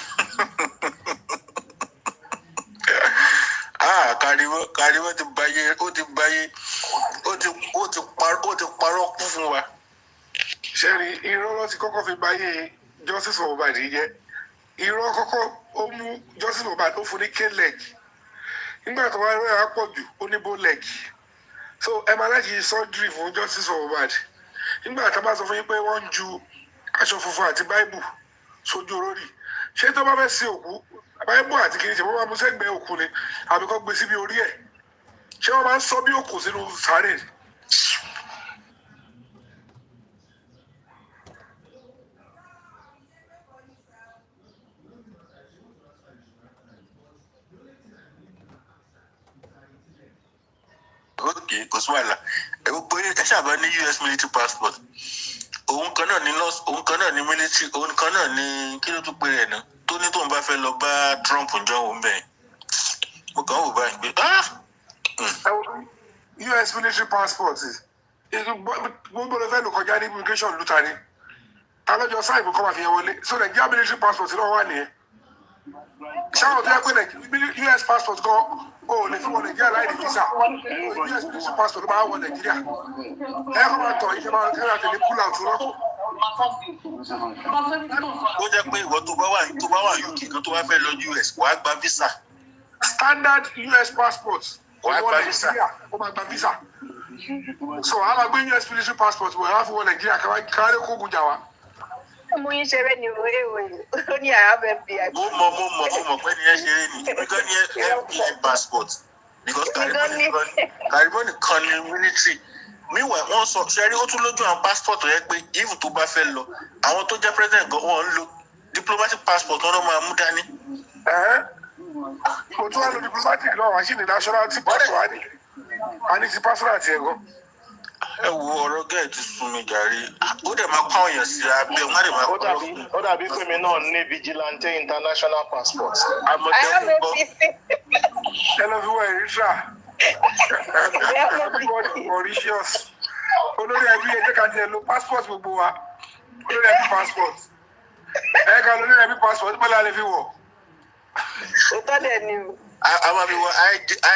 Karimo ti báyé, ó ti parọ́ kú fún wa. Ṣẹ́ni irọ́ ló ti kọ́kọ́ fi báyé Justice for Mohbad jẹ́. Irọ́ kọ́kọ́ ó mú Justice for Mohbad ó fún ní K-leg. Nígbà tó wá irọ́ ẹ̀ á pọ̀ jù ó ní bow-leg. So ẹ máa láti surgery fún Justice for Mohbad. Nígbà tó bá sọ fún yín pé wọ́n ń ju aṣọ funfun àti báíbù sójú olórí. Ṣé tó bá fẹ́ sin òkú báíbù àti kìíní ṣe wọ́n máa mú sẹ́gbẹ̀ẹ́ òkú ni àbí kọ́ gbé síbi orí ẹ̀? Ṣé wọ́n máa ń sọ bí òkú sínú sàárè? Okay, kò sí wàhálà. Ẹ ṣàbá ní US military passport. Òun kan náà ní nurse, òun kan náà ní military, òun kan náà ní kí ló tún pé rẹ̀ náà. Tó ní tóun bá fẹ́ lọ bá Trump jọ òun bẹ́ẹ̀. Mo kàn wò báyìí pé US military passport gbogbo ló fẹ́ lò kọjá ní immigration lùtà ni. Alọ́jọ́ sáìbù kọ́ máa fi yẹn wọlé. So Nigeria military passport náà wà nìyẹn. Ṣáwọn tó yẹ pé US passport gan o lè fi wọ Nàìjíríà láì ní visa. US military passport ló máa wọ Nàìjíríà. Ẹ kọ́ máa tọ̀ ìṣẹ́ máa kẹ́rẹ́ àtẹ̀lé pull out rọ́pò. Ó jẹ́ pé ìwọ tó bá wà UK kan tó wá fẹ́ lọ US wàá gba visa. Standard US passport. Wàá gba visa. Ó máa gba visa. So a máa gbé US military passport wọ̀ ẹ́ wá fi wọ Nàìjíríà káwá kógun jà wá. Mo yín ṣeré ni ó ní àyàfẹ́ FBI. Mo mọ̀ pé ní ẹ ṣeré ni. Because ní FBI passport. Because Karimo nìkan ní meanwhile wọ́n sọ ṣẹ́rí ó tún lójú àwọn passport tó yẹ pé if tó bá fẹ́ lọ àwọn tó jẹ́ president gan wọ́n ń lo diplomatic passport wọn ló máa mú dání. mo tún wá lo diplomatic náà wá sí ní nationality passport wá ní ti personal ti ẹ̀ gan. ẹ wo ọ̀rọ̀ gẹ́ẹ̀ ti sún mi jàre ó dẹ̀ máa pa òyìn sí abẹ́ wọn dẹ̀ máa pa òyìn. ó dàbí pé mi náà ní vigilante international passport. àmọ̀tẹ́kùn gbọ́. ẹ lọ fi wọ Eritrea Mauritius olórí ẹbí ẹ jẹ́ ká tiẹ̀ lo passport gbogbo wa olórí ẹbí passport ẹ ká lórí ẹbí passport bọ́lá lè fi wọ̀. òótọ́ dẹ̀ ni o. a máa fi wọ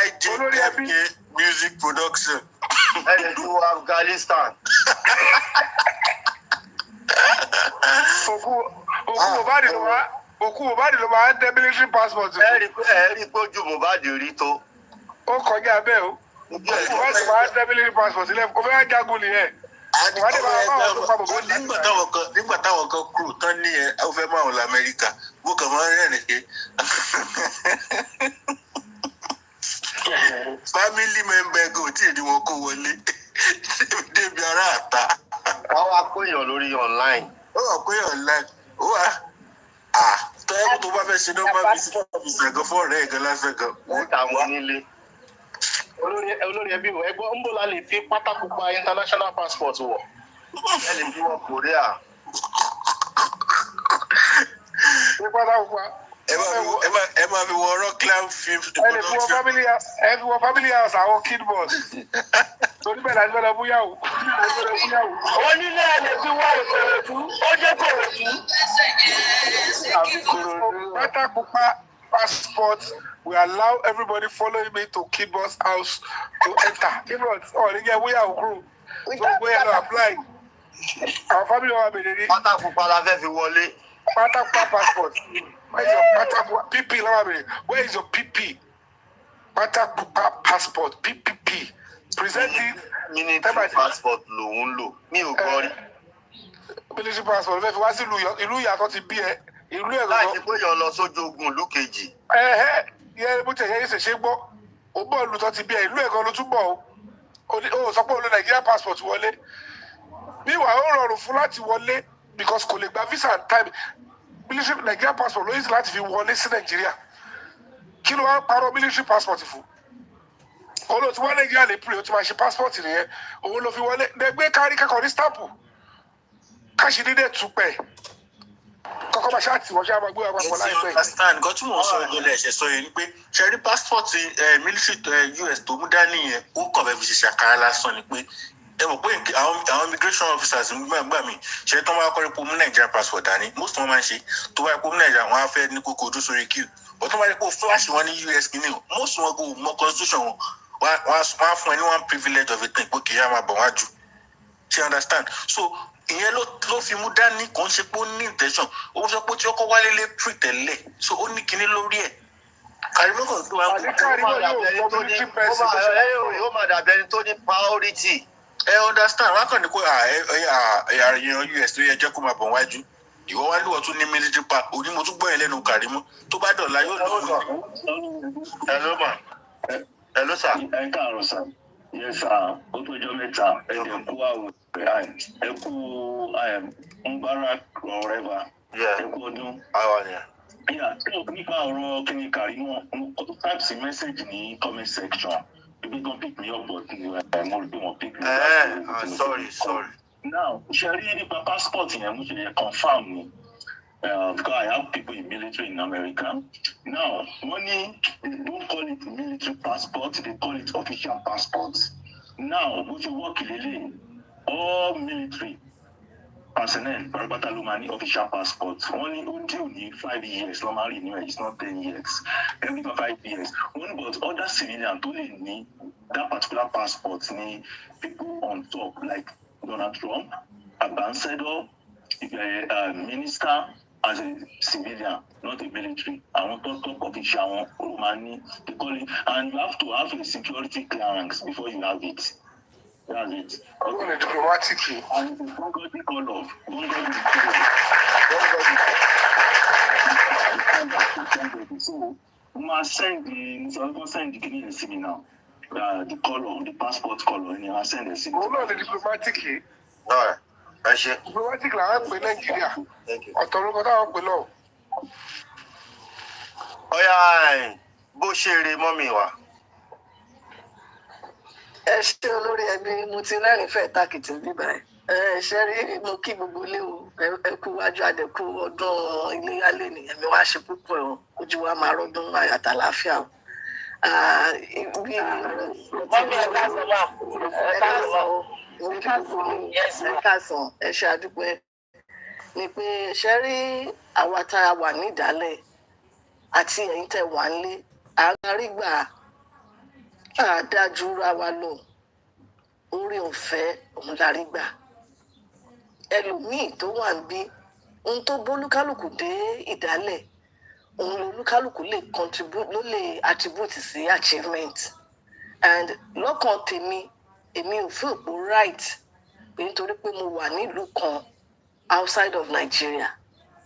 IJFK music production. ẹ lè fi wọ Afghanistan. òkú Mohbad ló máa ń tẹ military passport. ẹ rí i pé ojú Mohbad rí tó. ó kọjá bẹ́ẹ̀ o wọ́n sì máa ń tẹ military passport sílẹ̀ kó fẹ́ jagun nìyẹn. nígbà táwọn kan kúrò tán ní ẹ ó fẹ́ máa wọn lamẹ́ríkà bó kàn máa ń rẹ́rìn pé family member go tí èdè wọn kó wọlé débi ara àta. wọ́n wá péyàn lórí online. ó wà pé online ó wà tọ́yẹ́ tó bá fẹ́ ṣe normal visitor visa gan fún ọ̀rẹ́ ẹ̀gán lásán gan. ó ta wọn nílé. olórí ẹbí wọ ẹgbọ́n ń bọ̀ la lè fi pátákó pa international passport wọ̀. ẹ lè fi wọ Korea. ṣé pátákó pa. ẹ máa fi wọ rockland film ẹ lè fi wọ family house àwọn kid boss torí bẹ́ẹ̀ láti fẹ́lẹ̀ búyàwó. onílé ẹ lè fi wọ Ìkòròdú ó jẹ́ Ìkòròdú. pátákó pa passport we allow everybody following me to kid boss house to enter. if not ọ̀rẹ́ jẹ́ búyàwó kúrò tó gbé ẹ lọ apply àwọn family wa bèrè ní. pátákó pa la fẹ́ fi wọlé. pátákó pa passport. Where is your pátákó PP lọ́wọ́ mi? Where is your PP? Pátákó passport PPP. Present it. Military passport lòun lò mi ò gbọ́ rí. Military passport fẹ́ fi wá sí ìlú ìyàtọ̀ ti bí ẹ. Ìlú ẹ̀rọ. láti pé yọ lọ sójú ogun ìlú kejì. Yẹ bó tẹ̀ yẹ ṣe ṣe gbọ́. O bọ̀ ìlú tó ti bí ẹ ìlú ẹ̀kọ́ ló tún bọ̀ o. O sọ pé o lo Nigeria passport wọlé. Níwà ó rọrùn fún láti wọlé because kò lè gba visa and time. Military Nigeria passport ló yí sí láti fi wọlé sí Nàìjíríà kí ló wá ń parọ́ military passport fún olóòtú wọn Nàìjíríà lè pè ó ti máa ṣe passport nìyẹn òun ló fi wọlé lẹgbẹ kárí kẹkọọ ní stamp káṣí dídẹ túpẹ kọkọ máa ṣáàtì wọn ṣe àmọ́ gbé àpapọ̀ láìpẹ́. nǹkan tí mò ń sọ ìgbọ́lẹ̀ ẹ̀ṣẹ̀ sọ yẹn ni pé ṣe rí passport military US tó mú dání yẹn ó kàn fẹ́ fi ṣe ṣàkàrà lásán ni pé ẹ mọ̀ pé àwọn immigration officers gbà mí ṣe tán wá kọ́rí pé mú Nigeria passport dání most wọn máa ń ṣe tó bá yẹ pé mú Nigeria wọn á fẹ́ ní kókó ojú sórí queue but tó bá yẹ pé flash wọn ní US kìíní o most wọn kò mọ constitution wọn á fún ẹ ní one privilege of a thing pé kì í yá máa bọ̀ wá jù ṣe understand so ìyẹn ló fi mú dání kò ń ṣe pé ó ní intention ó sọ pé tí ọkọ wálé lé pre tẹ́lẹ̀ so ó ní kinní lórí ẹ̀ kàrímọ́kàn tó wá ó máa dàbí ẹni tó ní priority. Understand wọn kàn ní kó àyàn US tó yẹ jẹ́ kó máa bọ̀ wájú ìwọ wá lúwọ̀ tún ní military park òní mo tún gbọ́ yẹn lẹ́nu Kàrímọ́ tó bá dọ̀la yóò lọ. Hello ma. Hello sir. ẹ káàárọ̀ sà yẹ sà ó tó jọ mẹ́ta ẹ dẹ̀ kú àwọn ẹ kú Mubarak ọ̀rẹ́bà ẹ kú ọdún. nípa ọ̀rọ̀ kíni Kàrímọ́ type sí message ní comment section. You can pick me up, but more people pick me up. Sorry. Now, Sherry, the passport in Amusha confirm me because I have people in military in America. Now, money, they don't call it military passport, they call it official passport. Now, what you work in all military personnel, Parabata Lumani official passport. Only until 5 years, normally anyway, it's not 10 years. Every 5 years. One but other civilians don't need that particular passport. Need people on top, like Donald Trump, ambassador, if you're a minister, as a civilian, not a military. I want to talk official Romani, they call it, and you have to have a security clearance before you have it. That's it. Okay. Diplomatic. And don't go the call off. So, we must send the, so I'm going to send the Kenyan to me now. the color, the passport color, and I send it. òun náà ní diplomatic yìí. ẹ ṣe. diplomatic làwọn pè Nàìjíríà ọ̀tọ̀ orúkọ táwọn pè lọ́wọ́. ọ̀yá bó ṣe rí mọ́mì wa. ẹ ṣe olórí ẹbí mo ti rẹ́rìn fẹ́ tákìtì bíbá ẹ ṣe rí mo kí gbogbo ilé o ẹ kú wájú àdẹkù ọdún iléyá lẹ́nu ẹ̀mí wá ṣe púpọ̀ ẹ̀ ojú wa máa rọ́dún àyàtà láfíà o. Bí ẹ káàsán ẹ ṣe àdúpẹ́ ni pé ṣe rí àwa tá a wà nídàálẹ̀ àti ẹ̀yin tẹ́ wà nílé àárígbà àdájú ra wa lọ orí ọ̀fẹ́ òun lárí gbà ẹlòmíì tó wà ń bí ohun tó bólúkálùkù dé ìdálẹ̀ òun lolúkálùkù lè contribute ló lè attribute sí achievement and lọ́kàn tèmi èmi ò feel pé right pé nítorí pé mo wà nílùú kan outside of Nigeria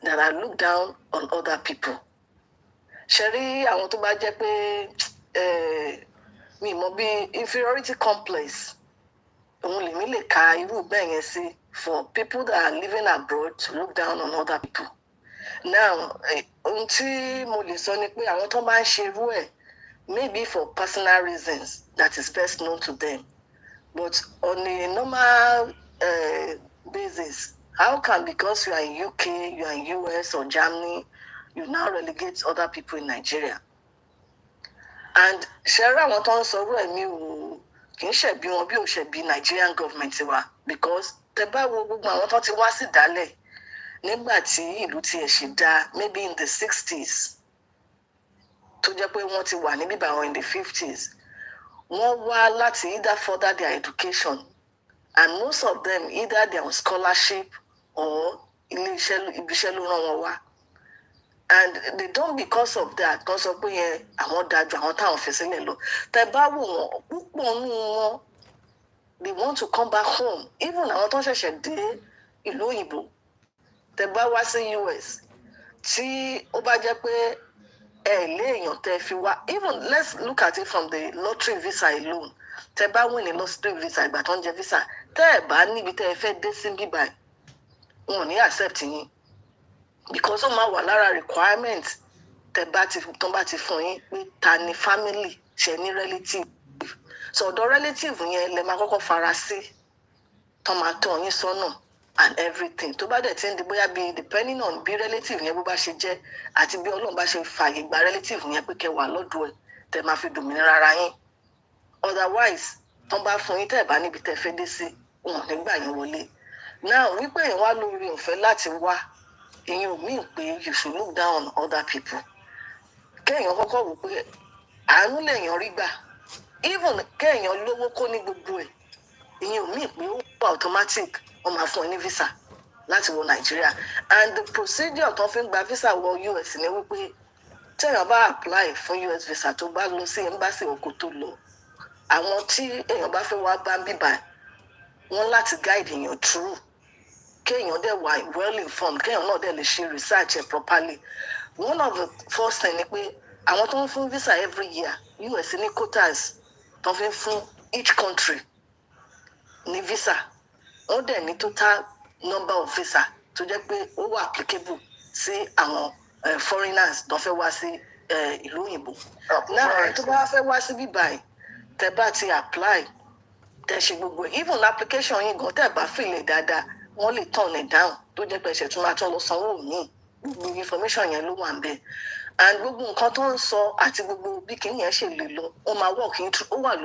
that I look down on other people ṣe rí àwọn tó bá jẹ́ pé mi mọ̀ bí inferiority complex òun lèmi lè ka irú bẹ́ẹ̀ yẹn sí for people that are living abroad to look down on other people. Now ohun tí mo lè sọ ni pé àwọn tó bá ń ṣe irú ẹ̀ maybe for personal reasons that is best known to them but on a normal basis how can because you are in UK, you are in US or Germany you now relegate other people in Nigeria? And ṣẹ́rí àwọn tó ń sọ̀rọ̀ ẹ̀mí ò kì í ṣẹ̀bi wọn bí ò ṣẹ̀bi Nigerian government wa because tẹ bá wo gbogbo àwọn tó ti wá sí ìdálẹ̀ nígbà tí ìlú tiẹ̀ ṣì dá maybe in the 60s tó jẹ́ pé wọ́n ti wà ní bíbá wọn in the 50s wọ́n wá láti either further their education and most of them either they are on scholarship or ibiṣẹ́ ló rán wọn wá. And they don't because of that kan sọ pé yẹn àwọn dájú àwọn táwọn fi sílẹ̀ lọ tẹ bá wò wọn púpọ̀ nínú wọn they want to come back home even àwọn tó ṣẹ̀ṣẹ̀ dé ìlú òyìnbó tẹ bá wá sí US tí ó bá jẹ́ pé ẹ lé èèyàn tẹ fi wá even let's look at it from the lottery visa alone tẹ bá win ní lottery visa ìgbà tó ń jẹ visa tẹ ẹ bá níbi tẹ ẹ fẹ́ dé sí bíbá wọn ò ní accept yín because ó máa wà lára requirement tán bá ti fún yín pé ta ni family ṣe ní relative so ọ̀dọ̀ relative yẹn lè máa kọ́kọ́ fara sí tán máa tọ́ yín sọ́nà and everything tó bá dẹ̀ ti ń di bóyá bíi depending on bí relative yẹn bó bá ṣe jẹ́ àti bí Ọlọ́run bá ṣe fààyè gba relative yẹn pé kẹwàá lọ́dọ̀ ẹ̀ tẹ máa fi dòmìnira ara yín otherwise tán bá fún yín tẹ́ ẹ̀ bá níbi tẹ́ fẹ́ dé sí wọn ò ní gbà yín wọlé now wípé èèyàn wá lórí ọ̀fẹ́ láti wá èèyàn ò mí pé you should look down on other people kéèyàn kọ́kọ́ wò pé àánú lèèyàn rí gbà even kéèyàn lówó kó ní gbogbo ẹ̀ èèyàn ò mí pé ó wà automatic wọ́n máa fún ẹ ní visa láti wọ Nàìjíríà and the procedure tó fi ń gba visa wọ US ni wípé téèyàn bá apply fún US visa tó bá lọ sí embassy oko tó lọ àwọn tí èèyàn bá fẹ́ wá bá ń bíbá wọn láti guide èèyàn through kéèyàn dẹ̀ wà well informed kéèyàn náà dẹ̀ lè ṣe research ẹ̀ properly one of the first thing ni pé àwọn tó ń fún visa every year US ní quotas tó fi ń fún each country ní visa wọ́n dẹ̀ ní total number of visa tó jẹ́ pé ó wà applicable sí àwọn foreigners tó fẹ́ wá sí ìlú òyìnbó náà tó bá fẹ́ wá sí bíbáyìí tẹ́ bá ti apply tẹ́ ṣe gbogbo even application yín gan tẹ́ bá fìlẹ̀ dáadáa wọ́n lè turn it down tó jẹ́ pé ẹ̀ṣẹ̀ tún máa tún lọ sanwó míì gbogbo information yẹn ló wà ń bẹ̀ and gbogbo nǹkan tó ń sọ àti gbogbo bí kìíní yẹn ṣe lè lọ ó máa work in ó wà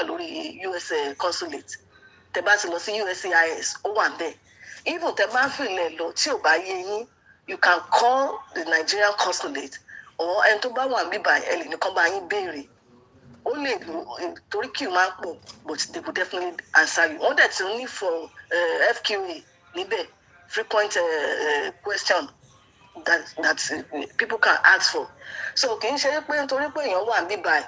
lórí US consulate tẹ́ bá ti lọ sí USCIS ó wà ń bẹ̀ even tẹ́ bá ń fìlẹ̀ lọ tí ò bá yé yín you can call the Nigerian consulate or ẹni tó bá wà níbà ẹ lè ní kán bá yín béèrè ó lè torí kí o máa ń pọ̀ but they will definitely answer you wọ́n dẹ̀ ti ní for FQA níbẹ̀ frequent question that people can ask for so kì í ṣe pé nítorí pé èèyàn wà níbà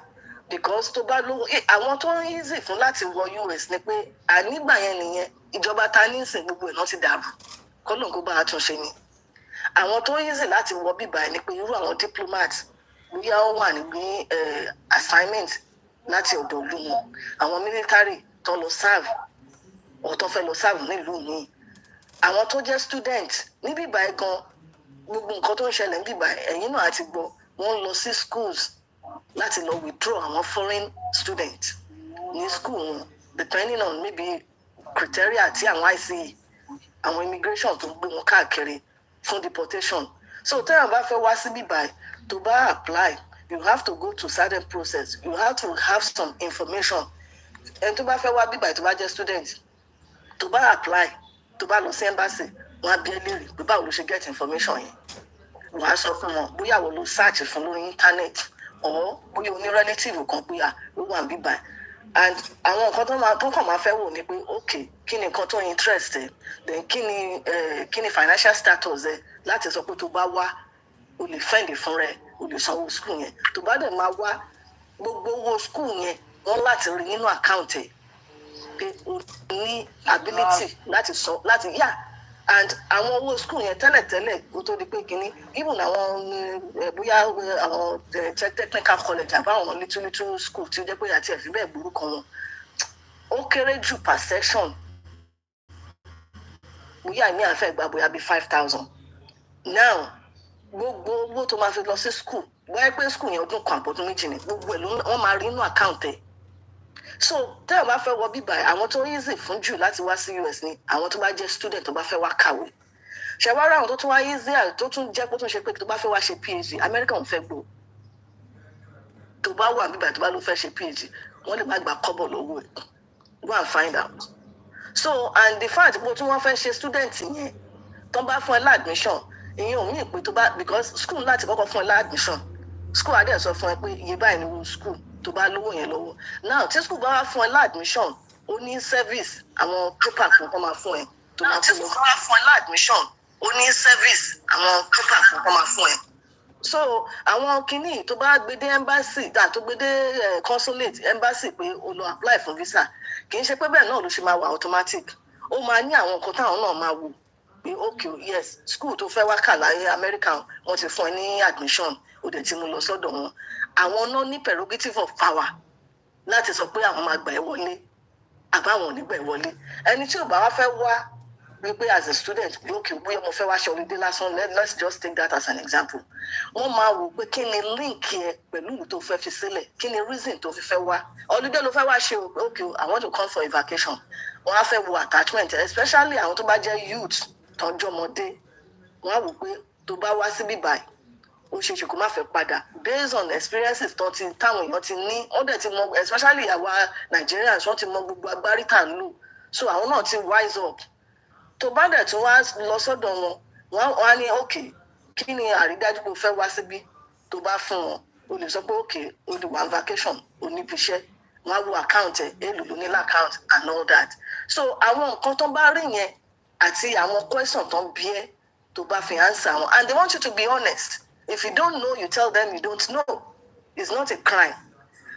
because tó bá lówó àwọn tó ń easy fún láti wọ US ni pé ànígbà yẹn nìyẹn ìjọba ta ní ìsìn gbogbo ẹ̀ náà ti dàrú kọ́lọ̀ kó bá a tún ṣe ni àwọn tó easy láti wọ bíbá ni pé irú àwọn diplomat bóyá ó wà ní assignment láti ọ̀dọ̀ ìlú wọn àwọn military tó lọ serve ọ̀ tó fẹ́ lọ serve nílùú mi àwọn tó jẹ́ student níbí báyìí gan gbogbo nǹkan tó ń ṣẹlẹ̀ níbí báyìí ẹ̀yin náà àti gbọ́ wọ́n ń lọ sí schools láti lọ withdraw àwọn foreign students ní school wọn depending on maybe criteria tí àwọn ICE àwọn immigration tó gbé wọn káàkiri fún deportation so tẹ́yàn bá fẹ́ wá síbí báyìí tó bá apply you have to go to certain process you have to have some information ẹni tó bá fẹ́ wá bíbáyìí tó bá jẹ́ student tó bá apply tó bá lọ sí embassy wọn á bí ẹ léèrè pé báwo ló ṣe get information yẹn wọn á sọ fún wọn bóyá wọn ló search fún lórí internet or bóyá o ní relative kan pé ló wà bíbáyìí and àwọn nǹkan tó kàn máa fẹ́ wò ni pé ok kí ni nǹkan tó interest ẹ then kí ni financial status ẹ láti sọ pé tó bá wá o lè fẹ́ǹdì fún rẹ o lè sanwó school yẹn tó bá dẹ̀ máa wá gbogbo owó school yẹn wọ́n láti rí nínú àkáǹtì ẹ̀ pé o ní ability láti san láti yá and àwọn owó school yẹn tẹ́lẹ̀tẹ́lẹ̀ kó tó di pé kínní even àwọn bóyá àwọn technical college àbáwọn little school tí ó jẹ́ pé àti ẹ̀fí bẹ́ẹ̀ gbórúkọ wọn ó kéré jù per section bóyá ìmí àfẹ́ gba bóyá bíi 5,000 now gbogbo owó tó máa fi lọ sí school bóyá pé school yẹn ọdún kan àbọ̀dún méjì ni gbogbo ẹ̀ wọ́n máa rí inú àkáǹtì ẹ̀ so tẹ́lẹ̀ bá fẹ́ wọ bíbá àwọn tó easy fún jù láti wá sí US ni àwọn tó bá jẹ́ student tó bá fẹ́ wá kàwé ṣẹ̀wárà àwọn tó tún wá easy tó tún jẹ́ pé tó ń ṣe pé tó bá fẹ́ wá ṣe PhD America ń fẹ́ gbò tó bá wà bíbá tó bá ló fẹ́ ṣe PhD wọ́n lè má gba kọ́bọ̀ lọ́wọ́ ẹ̀ go and find out so and the fact pé tí wọ́n fẹ́ ṣe student yẹn tó bá fún ẹ láadmission ìyẹn ò ní ìpè tó bá because school láti kọ́kọ́ fún ẹ láadmission school adé sọ fún ẹ pé iye báyìí ni wọ́n school tó bá lówó yẹn lọ́wọ́ now tí school bá wá fún ẹ láadmission ó ní service àwọn paper kan máa fún ẹ tó máa fún ẹ. tí school bá wá fún ẹ láadmission ó ní service àwọn paper kan máa fún ẹ. so àwọn kinní tó bá gbé dé embassy tó gbé dé consulate embassy pé o lọ apply for visa kì í ṣe pé bẹ́ẹ̀ náà ló ṣe máa wà automatic ó máa ní àwọn nǹkan táwọn náà máa wò pé okay yes school tó fẹ́ wá kà láyé America wọ́n ti fún ẹ ní admission ó dẹ̀ ti mú lọ sọ́dọ̀ wọn àwọn náà ní prerogative of power láti sọ pé àwọn máa gbà ẹ́ wọlé àbáwọn ò ní gbà ẹ́ wọlé ẹni tí ò bá wá fẹ́ wá wípé as a student bí òkè bóyá mo fẹ́ wá ṣe holiday lásán let's just take that as an example wọ́n máa wò pé kí ni link yẹ pẹ̀lú ìlú tó fẹ́ fi sílẹ̀ kí ni reason tó fi fẹ́ wá holiday ló fẹ́ wá ṣe o okay I want to come for a vacation wọ́n á fẹ́ wo attachment especially àwọn tó bá jẹ́ youth tọ́jú ọmọdé wọ́n á wò pé tó bá wá síbí báyìí ó ṣe ṣe kó má fẹ́ padà based on experiences táwọn èèyàn ti ní wọ́n dẹ̀ ti mọ especially àwa Nigerians wọ́n ti mọ gbogbo agbárí tà ń lò so àwọn náà ti wise up tó bá dẹ̀ tún wá lọ sọ́dọ̀ wọn wọ́n á ní okay kí ni àrídájú pé o fẹ́ wá síbí tó bá fún wọn o lè sọ pé okay o lè wá vacation o níbi iṣẹ́ wọ́n á wo account ẹ̀ èlò ló ní l'account and all that so àwọn nǹkan tó bá rí yẹn àti àwọn question tó ń bí ẹ́ tó bá fi answer wọn and they want you to be honest. If you don't know, you tell them you don't know. It's not a crime.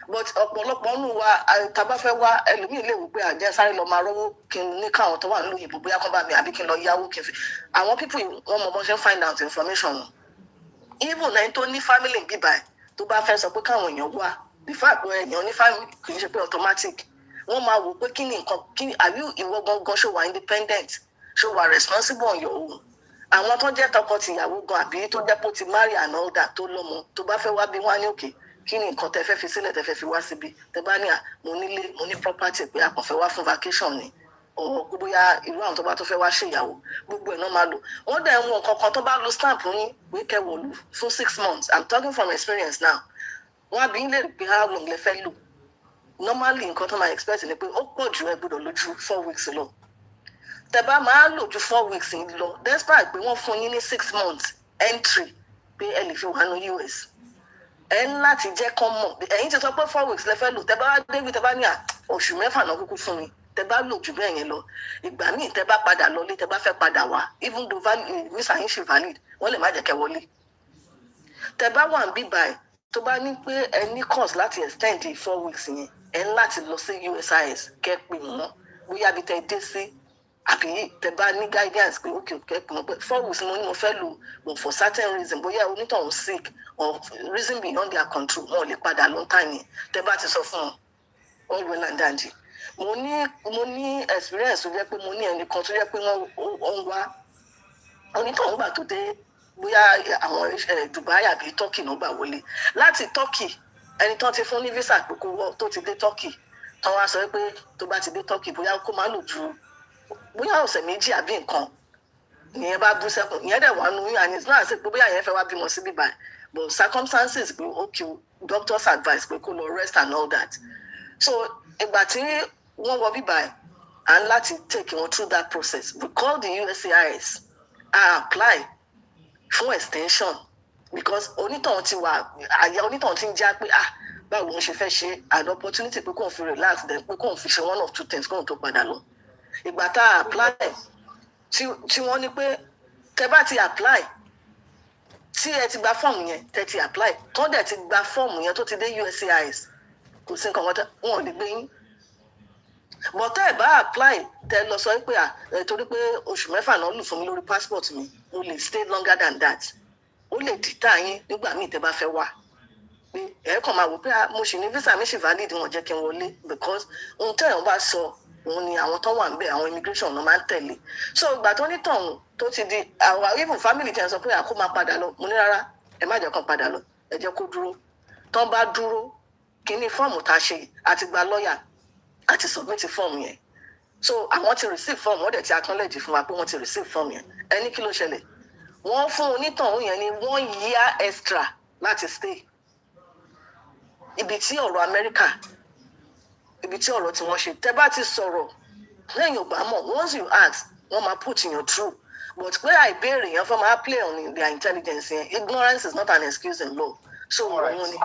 But ọ̀pọ̀lọpọ̀ nù wa tàbá fẹ́ wá ẹlòmíì lè wò pé àjẹ́ sáré lọ máa rówó kí n ní káwọn tó wà nílùú òyìnbó bóyá kán bá mi àbí kí n lọ yáwó kí n fi. Àwọn people wọn mọ̀ bọ́ ṣe ń find out information wọn. Even ẹni tó ní family bíbá ẹ̀ tó bá fẹ́ sọ pé káwọn èèyàn wà. The fact pé èèyàn ní family kì í ṣe pé automatic. Wọ́n máa wò pé kí ni nǹkan kí àbí ìwọ gangan ṣó wà independent ṣó wà responsible on your own. Àwọn tó jẹ́ tọkọ-tìyàwó gan àbí tó jẹ́ pé ó ti marry and all that tó lọ́mọ tó bá fẹ́ wá bí wọ́n á ní òkè kí ni nǹkan tẹ fẹ́ fi sílẹ̀ tẹ fẹ́ fi wá síbi tẹ bá ní mo nílé mo ní property pé a kàn fẹ́ wá fún vacation ni ọ̀ bóyá irú àwọn tó bá tó fẹ́ wá ṣèyàwó gbogbo ẹ̀ náà máa lò wọ́n dẹ̀ ń wọ nǹkan kan tó bá lo stamp yín pé kẹwòlù fún 6 months I'm talking from experience now wọ́n á bí ń lè rí pé how long lẹ fẹ́ lò normally nǹkan tó máa expect ni pé ó pọ̀ jù ẹ gbọ́dọ̀ lójú 4 weeks lọ tẹ́bá máa lò ju 4 weeks yìí lọ despite pé wọ́n fún yín ní 6 months entry pé ẹ lè fi wà ní US ẹ ń láti jẹ́ kán mọ̀ ẹ̀yin ti sọ pé 4 weeks lẹ fẹ́ lò tẹ́bá wá débi tẹ́bá ní oṣù mẹ́fà náà kúkú fún mi tẹ́bá lò jù bẹ́ẹ̀ yẹn lọ ìgbà míì tẹ́bá padà lọlé tẹ́bá fẹ́ padà wá even though visa yín ṣe valid wọ́n lè má jẹ́ kẹ́ wọlé tẹ́bá wà ń bíbá ẹ̀ tó bá ní pé ẹ ní course láti extend 4 weeks yẹn ẹ ń láti lọ sí USIS kẹ́ pè wọ́n bóyá bí tẹ́ dé sí àbí tẹ bá ní guidance pé okay kẹ́kọ̀ọ́ pé 4 weeks mo ní mo fẹ́ lò but for certain reason bóyá onítọ̀hún sick or reason beyond their control wọn ò lè padà long time yẹn tẹ bá ti sọ fún wọn all well and dandy. mo ní experience tó jẹ́ pé mo ní ẹnìkan tó jẹ́ pé wọ́n ń wá onítọ̀hún gbà tó dé bóyá àwọn Dubai àbí Turkey ló gbà wọlé láti Turkey ẹni tán ti fún ní visa pé kó wọ tó ti dé Turkey tán wá sọ pé tó bá ti dé Turkey bóyá kó má lò ju bóyá ọ̀sẹ̀ méjì àbí nǹkan ìyẹn bá bú sẹ́kùn ìyẹn dẹ̀ wà nù and it's not as if pé bóyá ìyẹn fẹ́ wá bímọ sí bíbá but circumstances pé okay doctor's advice pé kó lọ rest and all that so ìgbà tí wọ́n wọ bíbá and láti take wọn through that process we call the USCIS apply fún extension because onítọ̀hún ti wà àyà onítọ̀hún ti ń já pé báwo wọ́n ṣe fẹ́ ṣe an opportunity pé kóun fi relax then pé kóun fi ṣe one of two things kóun tó padà lọ ìgbà tá a apply tí wọ́n ní pé tẹ bá ti apply tí ẹ ti gba fọ́ọ̀mù yẹn tẹ ti apply tó dẹ̀ ti gba fọ́ọ̀mù yẹn tó ti dé USCIS kò sí nǹkan wọn ò lè gbé yín but tẹ́ ẹ bá apply tẹ lọ sọ pé torí pé oṣù mẹ́fà náà lù fún mi lórí passport mi mo lè stay longer than that ó lè dìtà yín nígbà míì tẹ bá fẹ́ wá pé ẹ kàn máa wò pé mo ṣì ní visa mi ṣì valid wọn jẹ́ kí n wọlé because ohun tẹ́yàn bá sọ òun ni àwọn tó wà níbẹ̀ àwọn immigration náà máa ń tẹ̀lé so ìgbà tó ní tọ̀hún tó ti di àwọn even family tẹ̀ ń sọ pé àkó máa padà lọ mo ní rárá ẹ má jẹ́ kán padà lọ ẹ jẹ́ kó dúró tán bá dúró kíní fọ́ọ̀mù tá a ṣe àti gba lọ́ọ̀yà àti submit fọ́ọ̀mù yẹn so àwọn ti receive fọ́ọ̀mù wọ́n dẹ̀ ti acknowledge fún wa pé wọ́n ti receive fọ́ọ̀mù yẹn ẹni kí ló ṣẹlẹ̀ wọ́n fún onítọ̀hún yẹn ní 1 year extra láti stay ibi tí ọ̀rọ̀ Amẹ́ríkà ibi tí ọ̀rọ̀ tí wọ́n ṣe tẹ́ bá ti sọ̀rọ̀ lẹ́yìn ọgbà mọ̀ once you ask wọ́n máa put in your through but pé àìbéèrè yẹn fẹ́ máa play on their intelligence yẹn ignorance is not an excuse in law so òun ni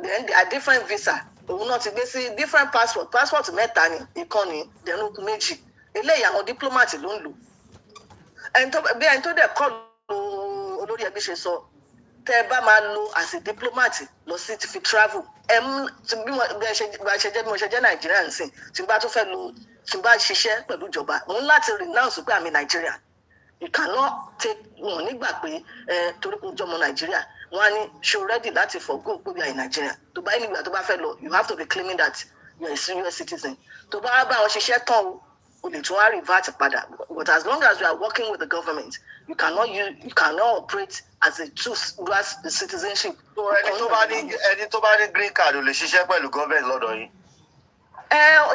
then there are different visa òun náà ti gbé sí different passport mẹ́ta ni ìkànnì dẹnukú méjì eléyìí àwọn diplomat ló ń lò bí ẹni tó dẹ̀ kọ́ olórí ẹbí ṣe sọ tẹ́ ẹ bá máa lo as a diplomat lọ sí ti fi travel bí mo ṣe jẹ́ Nàìjíríà nsìn tí n bá tún fẹ́ lo tí n bá ṣiṣẹ́ pẹ̀lú ìjọba òun láti renounce pé àmì Nàìjíríà you cannot take wọn nígbà pé torí kò jọmọ Nàìjíríà wọn á ní ṣe ready láti forgo pé bí i Nàìjíríà tó bá nígbà tó bá fẹ́ lọ you have to be claiming that you are a US citizen tó bá bá wọn ṣiṣẹ́ tán o lè tún wá revert padà but as long as you are working with the government you cannot operate as a true US citizenship. ẹni tó bá ní green card ò lè ṣiṣẹ́ pẹ̀lú government lọ́dọ̀ yìí.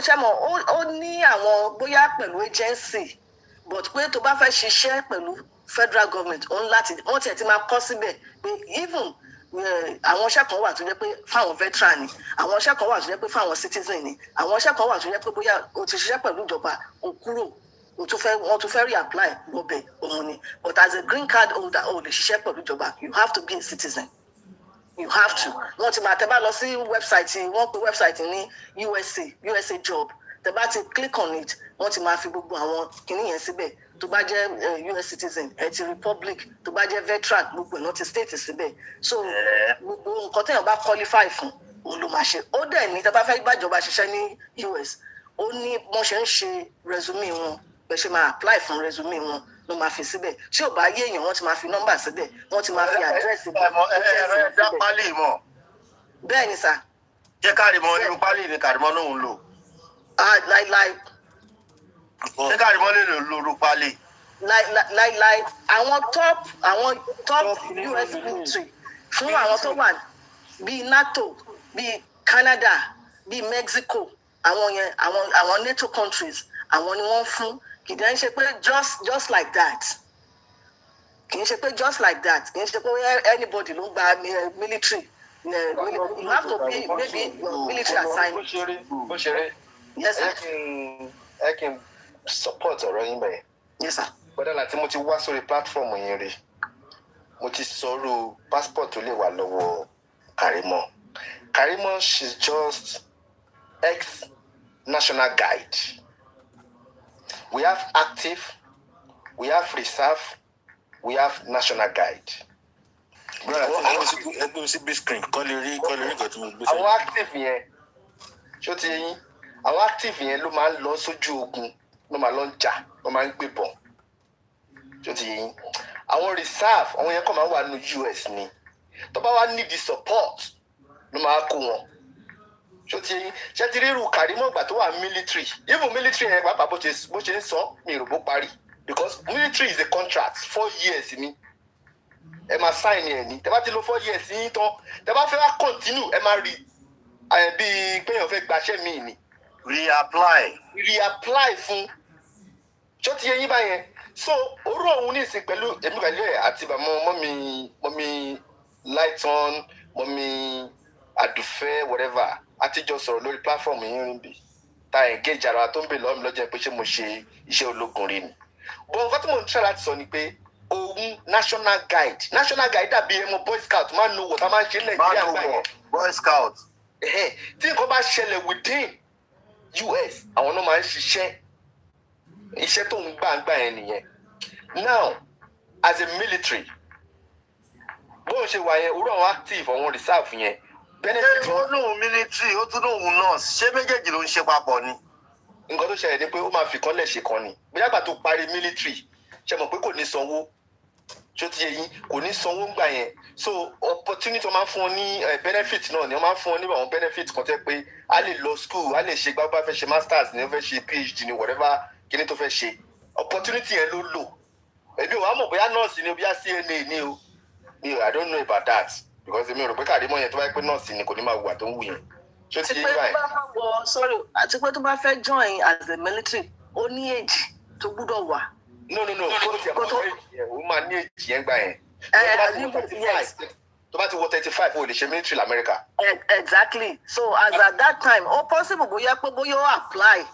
ṣe mọ̀ ó ní àwọn bóyá pẹ̀lú agency but pé tó bá fẹ́ ṣiṣẹ́ pẹ̀lú federal government òun láti wọ́n tiẹ̀ ti máa kọ́ síbẹ̀ pé even àwọn iṣẹ́ kan wà tó jẹ́ pé fáwọn veteran ni àwọn iṣẹ́ kan wà tó jẹ́ pé fáwọn citizen ni àwọn iṣẹ́ kan wà tó jẹ́ pé bóyá o ti ṣiṣẹ́ pẹ̀lú ìjọba o kúrò wọ́n tún fẹ́ reapply lọ́bẹ̀ òun ni but as a green card holder o lè ṣiṣẹ́ pẹ̀lú ìjọba you have to be a citizen you have to wọ́n ti máa tẹ́ bá lọ sí website wọ́n pe website ní USA job tẹ́ bá ti click on it wọ́n ti máa fi gbogbo àwọn kinní yẹn síbẹ̀ tó bá jẹ́ US citizen ẹ ti republic tó bá jẹ́ veteran gbogbo ìná ti state síbẹ̀ so gbogbo nǹkan téèyàn bá qualify fún òun ló máa ṣe ó dẹ̀ ní tẹ́ bá fẹ́ gbàjọba ṣiṣẹ́ ní US ó ní wọ́n ṣe ń ṣe resume wọn bẹ́ẹ̀ ṣe máa apply fún resume wọn ló máa fi síbẹ̀ tí ò bá yé èèyàn wọ́n ti máa fi nọ́mbà síbẹ̀ wọ́n ti máa fi àdírẹ́sì síbẹ̀. bẹ́ẹ̀ ni sà. jẹ́ káàdìmọ́ irú pálí ni káàdìmọ́ náà ń lò. láíláí. ṣé káàdìmọ́ lè lò lóru pálí. láíláí àwọn top US military fún àwọn tó wà bíi NATO bíi Canada bíi Mexico àwọn yẹn àwọn NATO countries àwọn ni wọ́n fún kì í ṣe pé just like that kì í ṣe pé just like that kì í ṣe pé anybody ló ń gba military you have to be maybe military assignment. bó ṣe rí yes sir. ẹ kí n support ọ̀rọ̀ yín bẹ́ẹ̀. yes sir. gbọ́dọ̀ láti mo ti wá sórí platform yín rí mo ti sọ̀rọ̀ passport tó lè wà lọ́wọ́ Karimo she's just ex-national guide. We have active, we have reserve, we have national guide. ẹgbẹ́ sí big screen kọ́ lè rí nǹkan tí mo gbé sẹ́yìn. Àwọn active yẹn ṣó ti yín àwọn active yẹn ló máa ń lọ sójú ogun ló máa lọ ń jà ló máa ń gbébọn tó ti yín àwọn reserve àwọn yẹn kàn máa wà ní US ni tó bá wá need the support ló máa kó wọn tó ti yín ṣé ti rírun Kàrímọ́ ìgbà tó wà military even military yẹn pàápàá bó ṣe ń sọ mi ò rò bó parí because military is a contract 4 years ni ẹ máa sign ẹ ní tẹ bá ti lò 4 years yín tán tẹ bá fẹ́ wá continue ẹ máa rí bíi pé èèyàn fẹ́ gbaṣẹ́ míì ni reapply fún ṣó ti yẹ yín báyẹn so orú òun ní ìsìn pẹ̀lú èmi pẹ̀lú ẹ̀ àti bàmọ́ mọ́mí Lighton mọ́mí Àdùfẹ́ whatever àtijọ́ sọ̀rọ̀ lórí platform yín rìn bí ta engage ara tó ń bè lọ́wọ́ mi lọ́jọ́ pé ṣé mo ṣe iṣẹ́ ológun rí ni bọ́n nǹkan tí mo ń try láti sọ ni pé òun national guide dàbí ẹmọ boy scout máa ń lo wọ̀tá máa ń ṣe Nàìjíríà gbà yẹn boy scout tí nǹkan bá ṣẹlẹ̀ within US àwọn náà máa ń ṣiṣẹ́ iṣẹ́ tó ń gbà yẹn nìyẹn now as a military bóun ṣe wà yẹn orú àwọn active àwọn reserve yẹn benefit ó lóun military ó tún lóun nurse ṣé méjèèjì ló ń ṣe papọ̀ ni. nǹkan tó ṣẹlẹ̀ ni pé ó máa fi kan lẹ̀ ṣe kan ni bí yàgbà tó parí military ṣe mọ̀ pé kò ní sanwó ṣó ti yẹ yín kò ní sanwó ńgbà yẹn so opportunity wọn máa ń fún ọ ní benefit náà ni wọn máa ń fún ọ ní àwọn benefit kan tẹ́ pé a lè lọ school a lè ṣe gbágbá fẹ́ ṣe masters ni wọ́n fẹ́ ṣe PhD ni whatever kíní tó fẹ́ ṣe opportunity yẹn ló lò èmi ò wá mọ̀ bóyá nurse ni o bóyá CNA ni o I don't know about that because èmi ò rò pé Kàrímọ́ yẹn tó bá yẹ pé nurse ni kò ní máa wùwà tó ń wù yẹn ṣó ti yẹ yín báyìí. àti pé tó bá fẹ́ join as a military ó ní èjì tó gbúdọ̀ wà. no kó tiẹ̀ mọ́ èjì yẹn òun máa ní èjì yẹn gbà yẹn tó bá ti wọ 35 o lè ṣe military l'America. Exactly so as at that time ó possible bóyá pé bóyá ó apply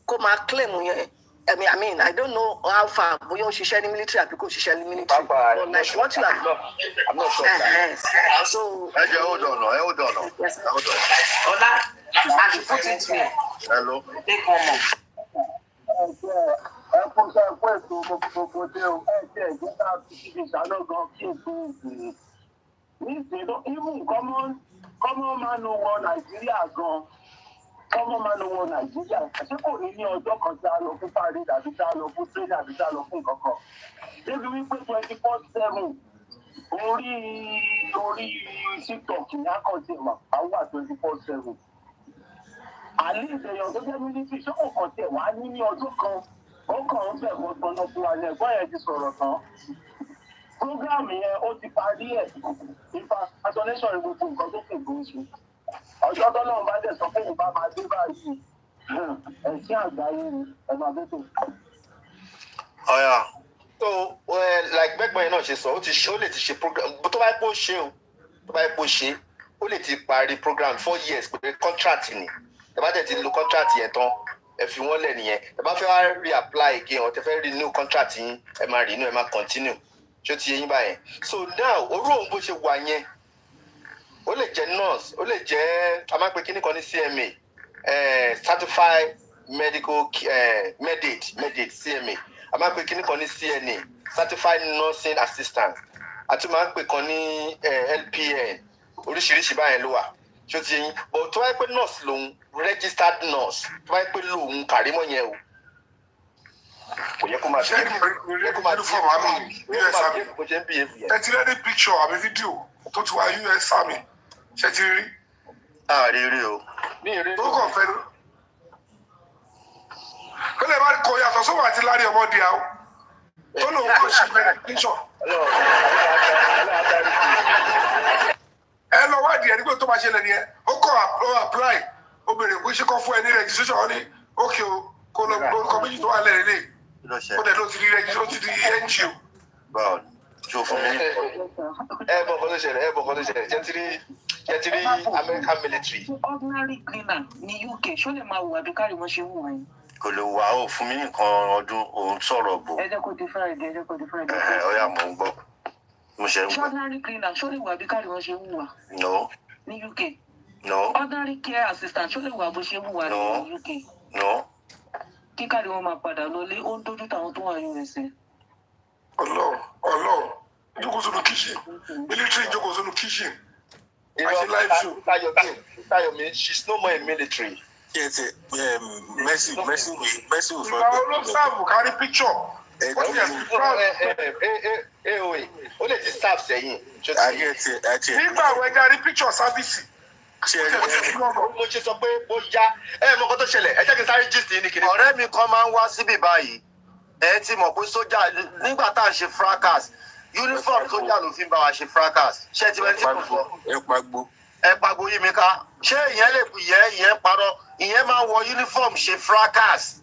kó máa claim yẹn I mean I don't know how far bóyá ó ṣiṣẹ́ ní military àbí kò ṣiṣẹ́ ní military but like what you have I'm not sure so. ẹ jẹ́ hold on. Ola, I should put it here. Hello. Take one more. ẹ kó sọ ẹ kó ètò gbogbo dé o ẹ jẹ ìgbésà fífi ìṣáná gan kí ètò ìsìn ní ìsìn even common man wọ Nàìjíríà gan common man wọ Nàìjíríà ṣé kò ní ọjọ́ kan tí a lọ fún parí tàbí tí a lọ fún trade àbí tí a lọ fún nǹkan kan débi wípé 24/7 orí TikTok ní àkànṣe mà àwọn 24/7 àlè ìṣẹ̀yàn tó jẹ́ mílítì ṣé kò kàn tiẹ̀ wá ní ọjọ́ kan ó kàn ń bẹ̀ wọ́n tọ́nà fún wa ní ẹ̀gbọ́n yẹn ti sọ̀rọ̀ tán prógráàmù yẹn ó ti parí ẹ̀ nípa isolation gbogbo nǹkan tó kù tó ń ṣe ọjọ́ tọ́lọ́run bá dẹ̀ sọ pé ìbá máa dé báyìí ẹ̀sìn àgbáyé ni ẹ̀ máa bẹ́ tó. ọ̀yà. so like gbẹ́gbọ́n yẹn náà ṣe sọ ó lè ti ṣe program tó bá yẹ kó ṣe ó lè ti parí program 4 years pé contract ni ẹ bá tẹ̀ ti lo contract yẹn tán ẹ fi wọ́n lẹ̀ nìyẹn ẹ bá fẹ́ wá reapply again ọ̀ tẹ fẹ́ renew contract yín ẹ máa renew ẹ máa continue ṣó ti yẹ yín báyẹn so now orú òun bó ṣe wà yẹn ó lè jẹ́ nurse ó lè jẹ́ a máa ń pe kíní kan ní CMA certified medical med CMA a máa ń pe kíní kan ní CNA certified nursing assistant àti máa ń pe kan ní LPN oríṣiríṣi báyẹn ló wà ṣó ti yín but tó bá yẹ pé nurse lòun registered nurse tó bá yẹ pé lòun Kàrímọ́ yẹn o kò yẹ kó máa ṣé ìlú fún àmì US Army ẹ ti rẹ́ ní picture àbí fídíò tó ti wá US Army ṣe ti rí. àrírí o. tó kàn fẹ́ ló. kó lè má kó yàtọ̀ sówó àti lárí ọmọdé àwọn tó lòun kò ṣe verification. ẹ lọ wádìí ẹ nígbà tó máa ṣẹlẹ̀ nìyẹn ó kọ́ apply ó béèrè pé ṣé kò fún ẹ ní registration ọ ní ókè o kó lọ orúkọ méjì tó wà lẹ́rìí lè ó dẹ̀ ló ti di registration ó ti di NGO. báwo ṣó fún mi. ẹ bọ̀ kọ́ tó ṣẹlẹ̀ jẹ́ ti rí American military. ordinary cleaner ní UK ṣó lè máa wù àbí Kàrímọ́ ṣe wù wọ́n. kò lè wà ó fún mi nǹkan ọdún òun sọ̀rọ̀ bò. ẹ jẹ́ kó di Friday ọ̀yà mò ń gbọ́. ordinary cleaner ṣó lè wà bí Kàrímọ́ ṣe wù wá. No. ní UK. No. ordinary care assistant ṣó lè wà bó ṣe wù wá ní UK. No. kí Kàrímọ́ máa padà lọlé ó ń dojú táwọn tó wà USA. Ọlọ́run jókòó sínú kitchen military jókòó sínú kitchen. Sister Yomi, she's no more in military. Messi will serve carry picture. ó lè ti serve sẹ́yìn. Nígbà wo ẹja rí picture sáfìsì. Mo ṣe sọ pé ó já mọ nǹkan tó ṣẹlẹ̀ ẹ jẹ́ kí n sáré gist yìí ní kiri. Ọ̀rẹ́ mi kan máa ń wá síbí báyìí ẹ ti mọ̀ pé sójà nígbà tá à ń ṣe fracas uniform sójà ló fi ń bá wa ṣe fracas ṣé ti wẹ́n tí kò sọ. ẹ pagbo yí mi ká ṣé ìyẹn lè ìyẹn parọ́ ìyẹn máa ń wọ uniform ṣe fracas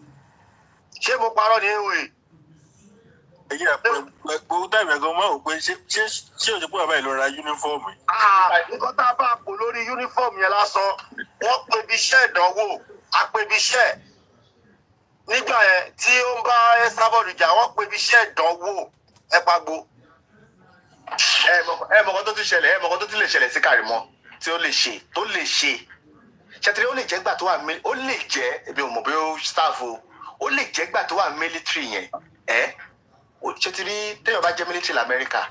ṣé mo parọ́ ní èwe. èyí gbogbo táìmù ẹ̀gán máa wò pé ṣé òjò pé bàbá ìlú ra yúnífọ́ọ̀mù. nǹkan tá a bá pò lórí yúnífọ́ọ̀mù yẹn lásán wọ́n pe ibi iṣẹ́ ìdánwò àpèbí iṣẹ́ nígbà yẹn tí ó ń bá Ẹsábọ̀dù jà wọ́n pe ibi iṣẹ́ ìdánwò ẹ pagbo. ẹ mọ̀kàn tó tún ṣẹlẹ̀ ẹ mọ̀kàn tó tún lè ṣẹlẹ̀ sí Kàrímọ́ tí ó lè ṣe ṣètìlẹ́ ó lè jẹ́ gbà tó wà ó lè jẹ́ ebi ò mọ̀ bí ó staff o ó lè jẹ́ gbà tó wà military yẹn ṣètìlẹ́ téèyàn bá jẹ́ military lamẹ́ríkà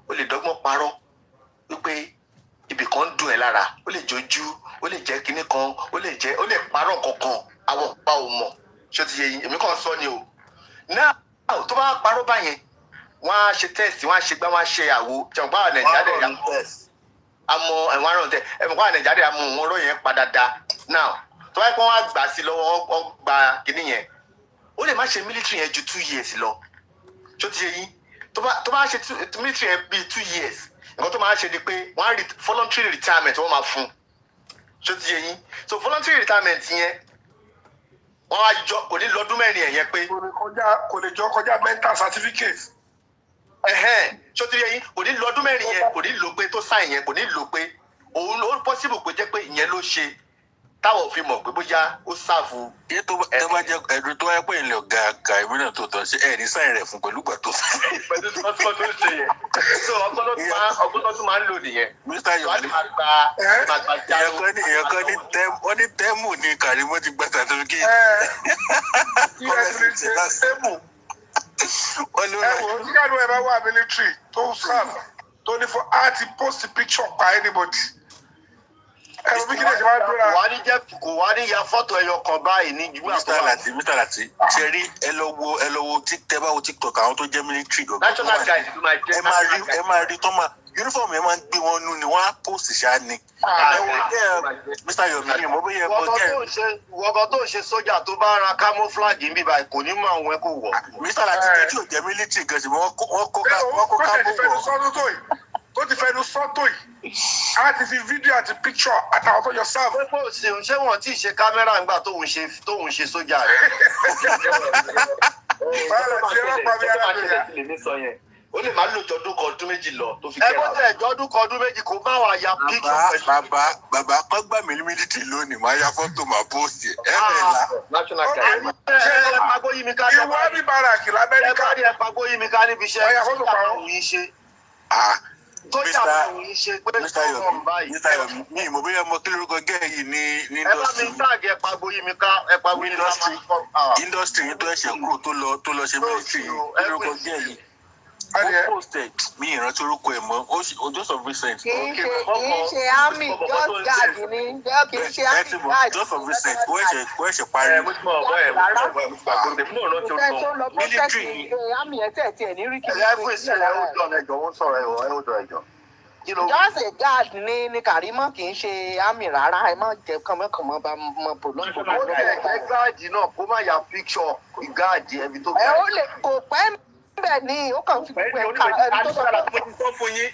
ó lè dọ́gbọ́n parọ́ wípé ibì kan ń dùn ẹ́ lára ó lè jójú ó lè jẹ́ kinní kan ó lè parọ́ kankan àwọn ọ̀pá ò mọ̀ ṣé ti yẹ yín èmi kàn sọ ni o náà tó bá parọ́ báyẹn wọ́n á ṣe test wọ́n á ṣe gbá wọ́n á ṣe àwo jẹun báwọn nàìjíríà dẹ̀ yà àmọ́ ẹ̀wọ̀n àrùn tẹ ẹ̀wọ̀n báwọn nàìjíríà dẹ̀ àmọ́ wọn ọ̀rọ̀ yẹn padà dá now tó bá yẹ kó wọ́n á gbà sí lọ́wọ́ wọ́n gba kinní yẹn ó lè má ṣe military yẹn ju 2 years lọ ṣó ti yẹ yín tó bá ṣe military yẹn bíi 2 years nǹkan tó máa ṣe ni pé wọ́n á voluntary retirement wọ́n máa fún ṣó ti yẹ yín so voluntary retirement yẹn wọ́n á jọ kò ní lọ́dún mẹ́rin ẹ̀yẹn pé. kò lè jọ kọjá mental certificate. ṣó ti yẹ yín kò ní lọ́dún mẹ́rin yẹn kò ní lò pé tó sáì yẹn kò ní lò pé òun ó possible pé jẹ́ pé ìyẹn ló ṣe táwọn fi mọ̀ pé bóyá ó ṣàfù. iye tó bá jẹ ẹdùn tó wáyé pé ilẹ̀ ọ̀gá ka ìmúlẹ̀ tó tọ̀ ṣe ẹ̀ ní sáì rẹ̀ fún pẹ̀lú ìgbà tó sá. pẹ̀lú tí wọ́n tó ṣe yẹn so ọgbọ́n tó tún máa ń lò nìyẹn. Mr. Yomi èèyàn kan ní tẹ́mù ní Kàrímọ́ ti gba certificate. tí kàdú ẹ bá wà military tó serve tó ní fún àti post picture pa anybody. kò wá ní ya fọ́tò ẹyọ kan báyìí ní jùlọ. Mr. Lati ṣe rí ẹ lọ wo tẹ́ bá wo TikTok àwọn tó jẹ́ military gọ̀gọ̀. national guide ló máa jẹ́. ẹ máa rí tọ́ máa uniform yẹn máa ń gbé wọn nú ni wọ́n á post ṣáá ni. Mr. Yomi ni mo bóyá ẹ̀kọ́ jẹ́. wọ́gọ́ tó ń ṣe sójà tó bá ra camouflage ń bíbá kò ní mọ àwọn ẹ̀kọ́ wọ̀. Mr. Lati tí ò jẹ́ military gan ṣe wọ́n kó kábò wọ̀. Tó ti fẹnu sọ́tò yìí a ti fi fídíò àti píkṣọ àtàwọn tó yọ sáàbù. pé kò sí ṣé wọn tí ì ṣe kámẹ́rà ńgbà tóun ṣe sójà rẹ̀. ó lè má lò jọdún kan ọdún méjì lọ tó fi kẹ́ra. ẹ bó tẹ̀ jọdún kan ọdún méjì kò bá wa ya píkṣọ. bàbá kan gbà mí mílítì lónìí máa ya fọ́tò máa post ẹ̀ bẹ̀rẹ̀ la. ẹ pagbo yí mi ká. ìwọ ní baraki lamẹ́ríkà. ẹ pagbo yí mi ká níbi iṣẹ́. ọ̀yà fọ́tò pa ọ́. Mr. Yomi mi ìmọ̀ bóyá mo kí lórúkọ gẹ́ yìí ní industry. ẹ bá mi tàgì ẹ pagbo yí mi ká ẹ pagbo yí mi ká. industry yìí tó ẹ̀ṣẹ̀ kúrò tó lọ ṣe military lórúkọ gẹ́ yìí. wọ́n posted mi ìrántí orúkọ ẹ̀ mọ́ just of recent. kì í ṣe army just guard ni kì í ṣe army guard. just of recent kò ẹ̀ṣẹ̀ parí. military army ẹ̀ tẹ̀ tiẹ̀ ní rí kí ẹ fún ìṣẹ̀lẹ̀ ẹjọ́ wọ́n sọ̀rọ̀ ẹjọ́. just a guard ní Kàrímọ́ kì í ṣe army rárá ẹ má jẹ kànmọ́kànmọ́ bá mọ pòlọ́pọ̀. ó lè jẹ́ gáàdì náà kó má ya picture gáàdì ẹbí tó. ẹ ó lè kò pẹ́ bẹ́ẹ̀ ni ó kàn fi gbogbo ẹ̀ka ẹni tó sọ fún yín.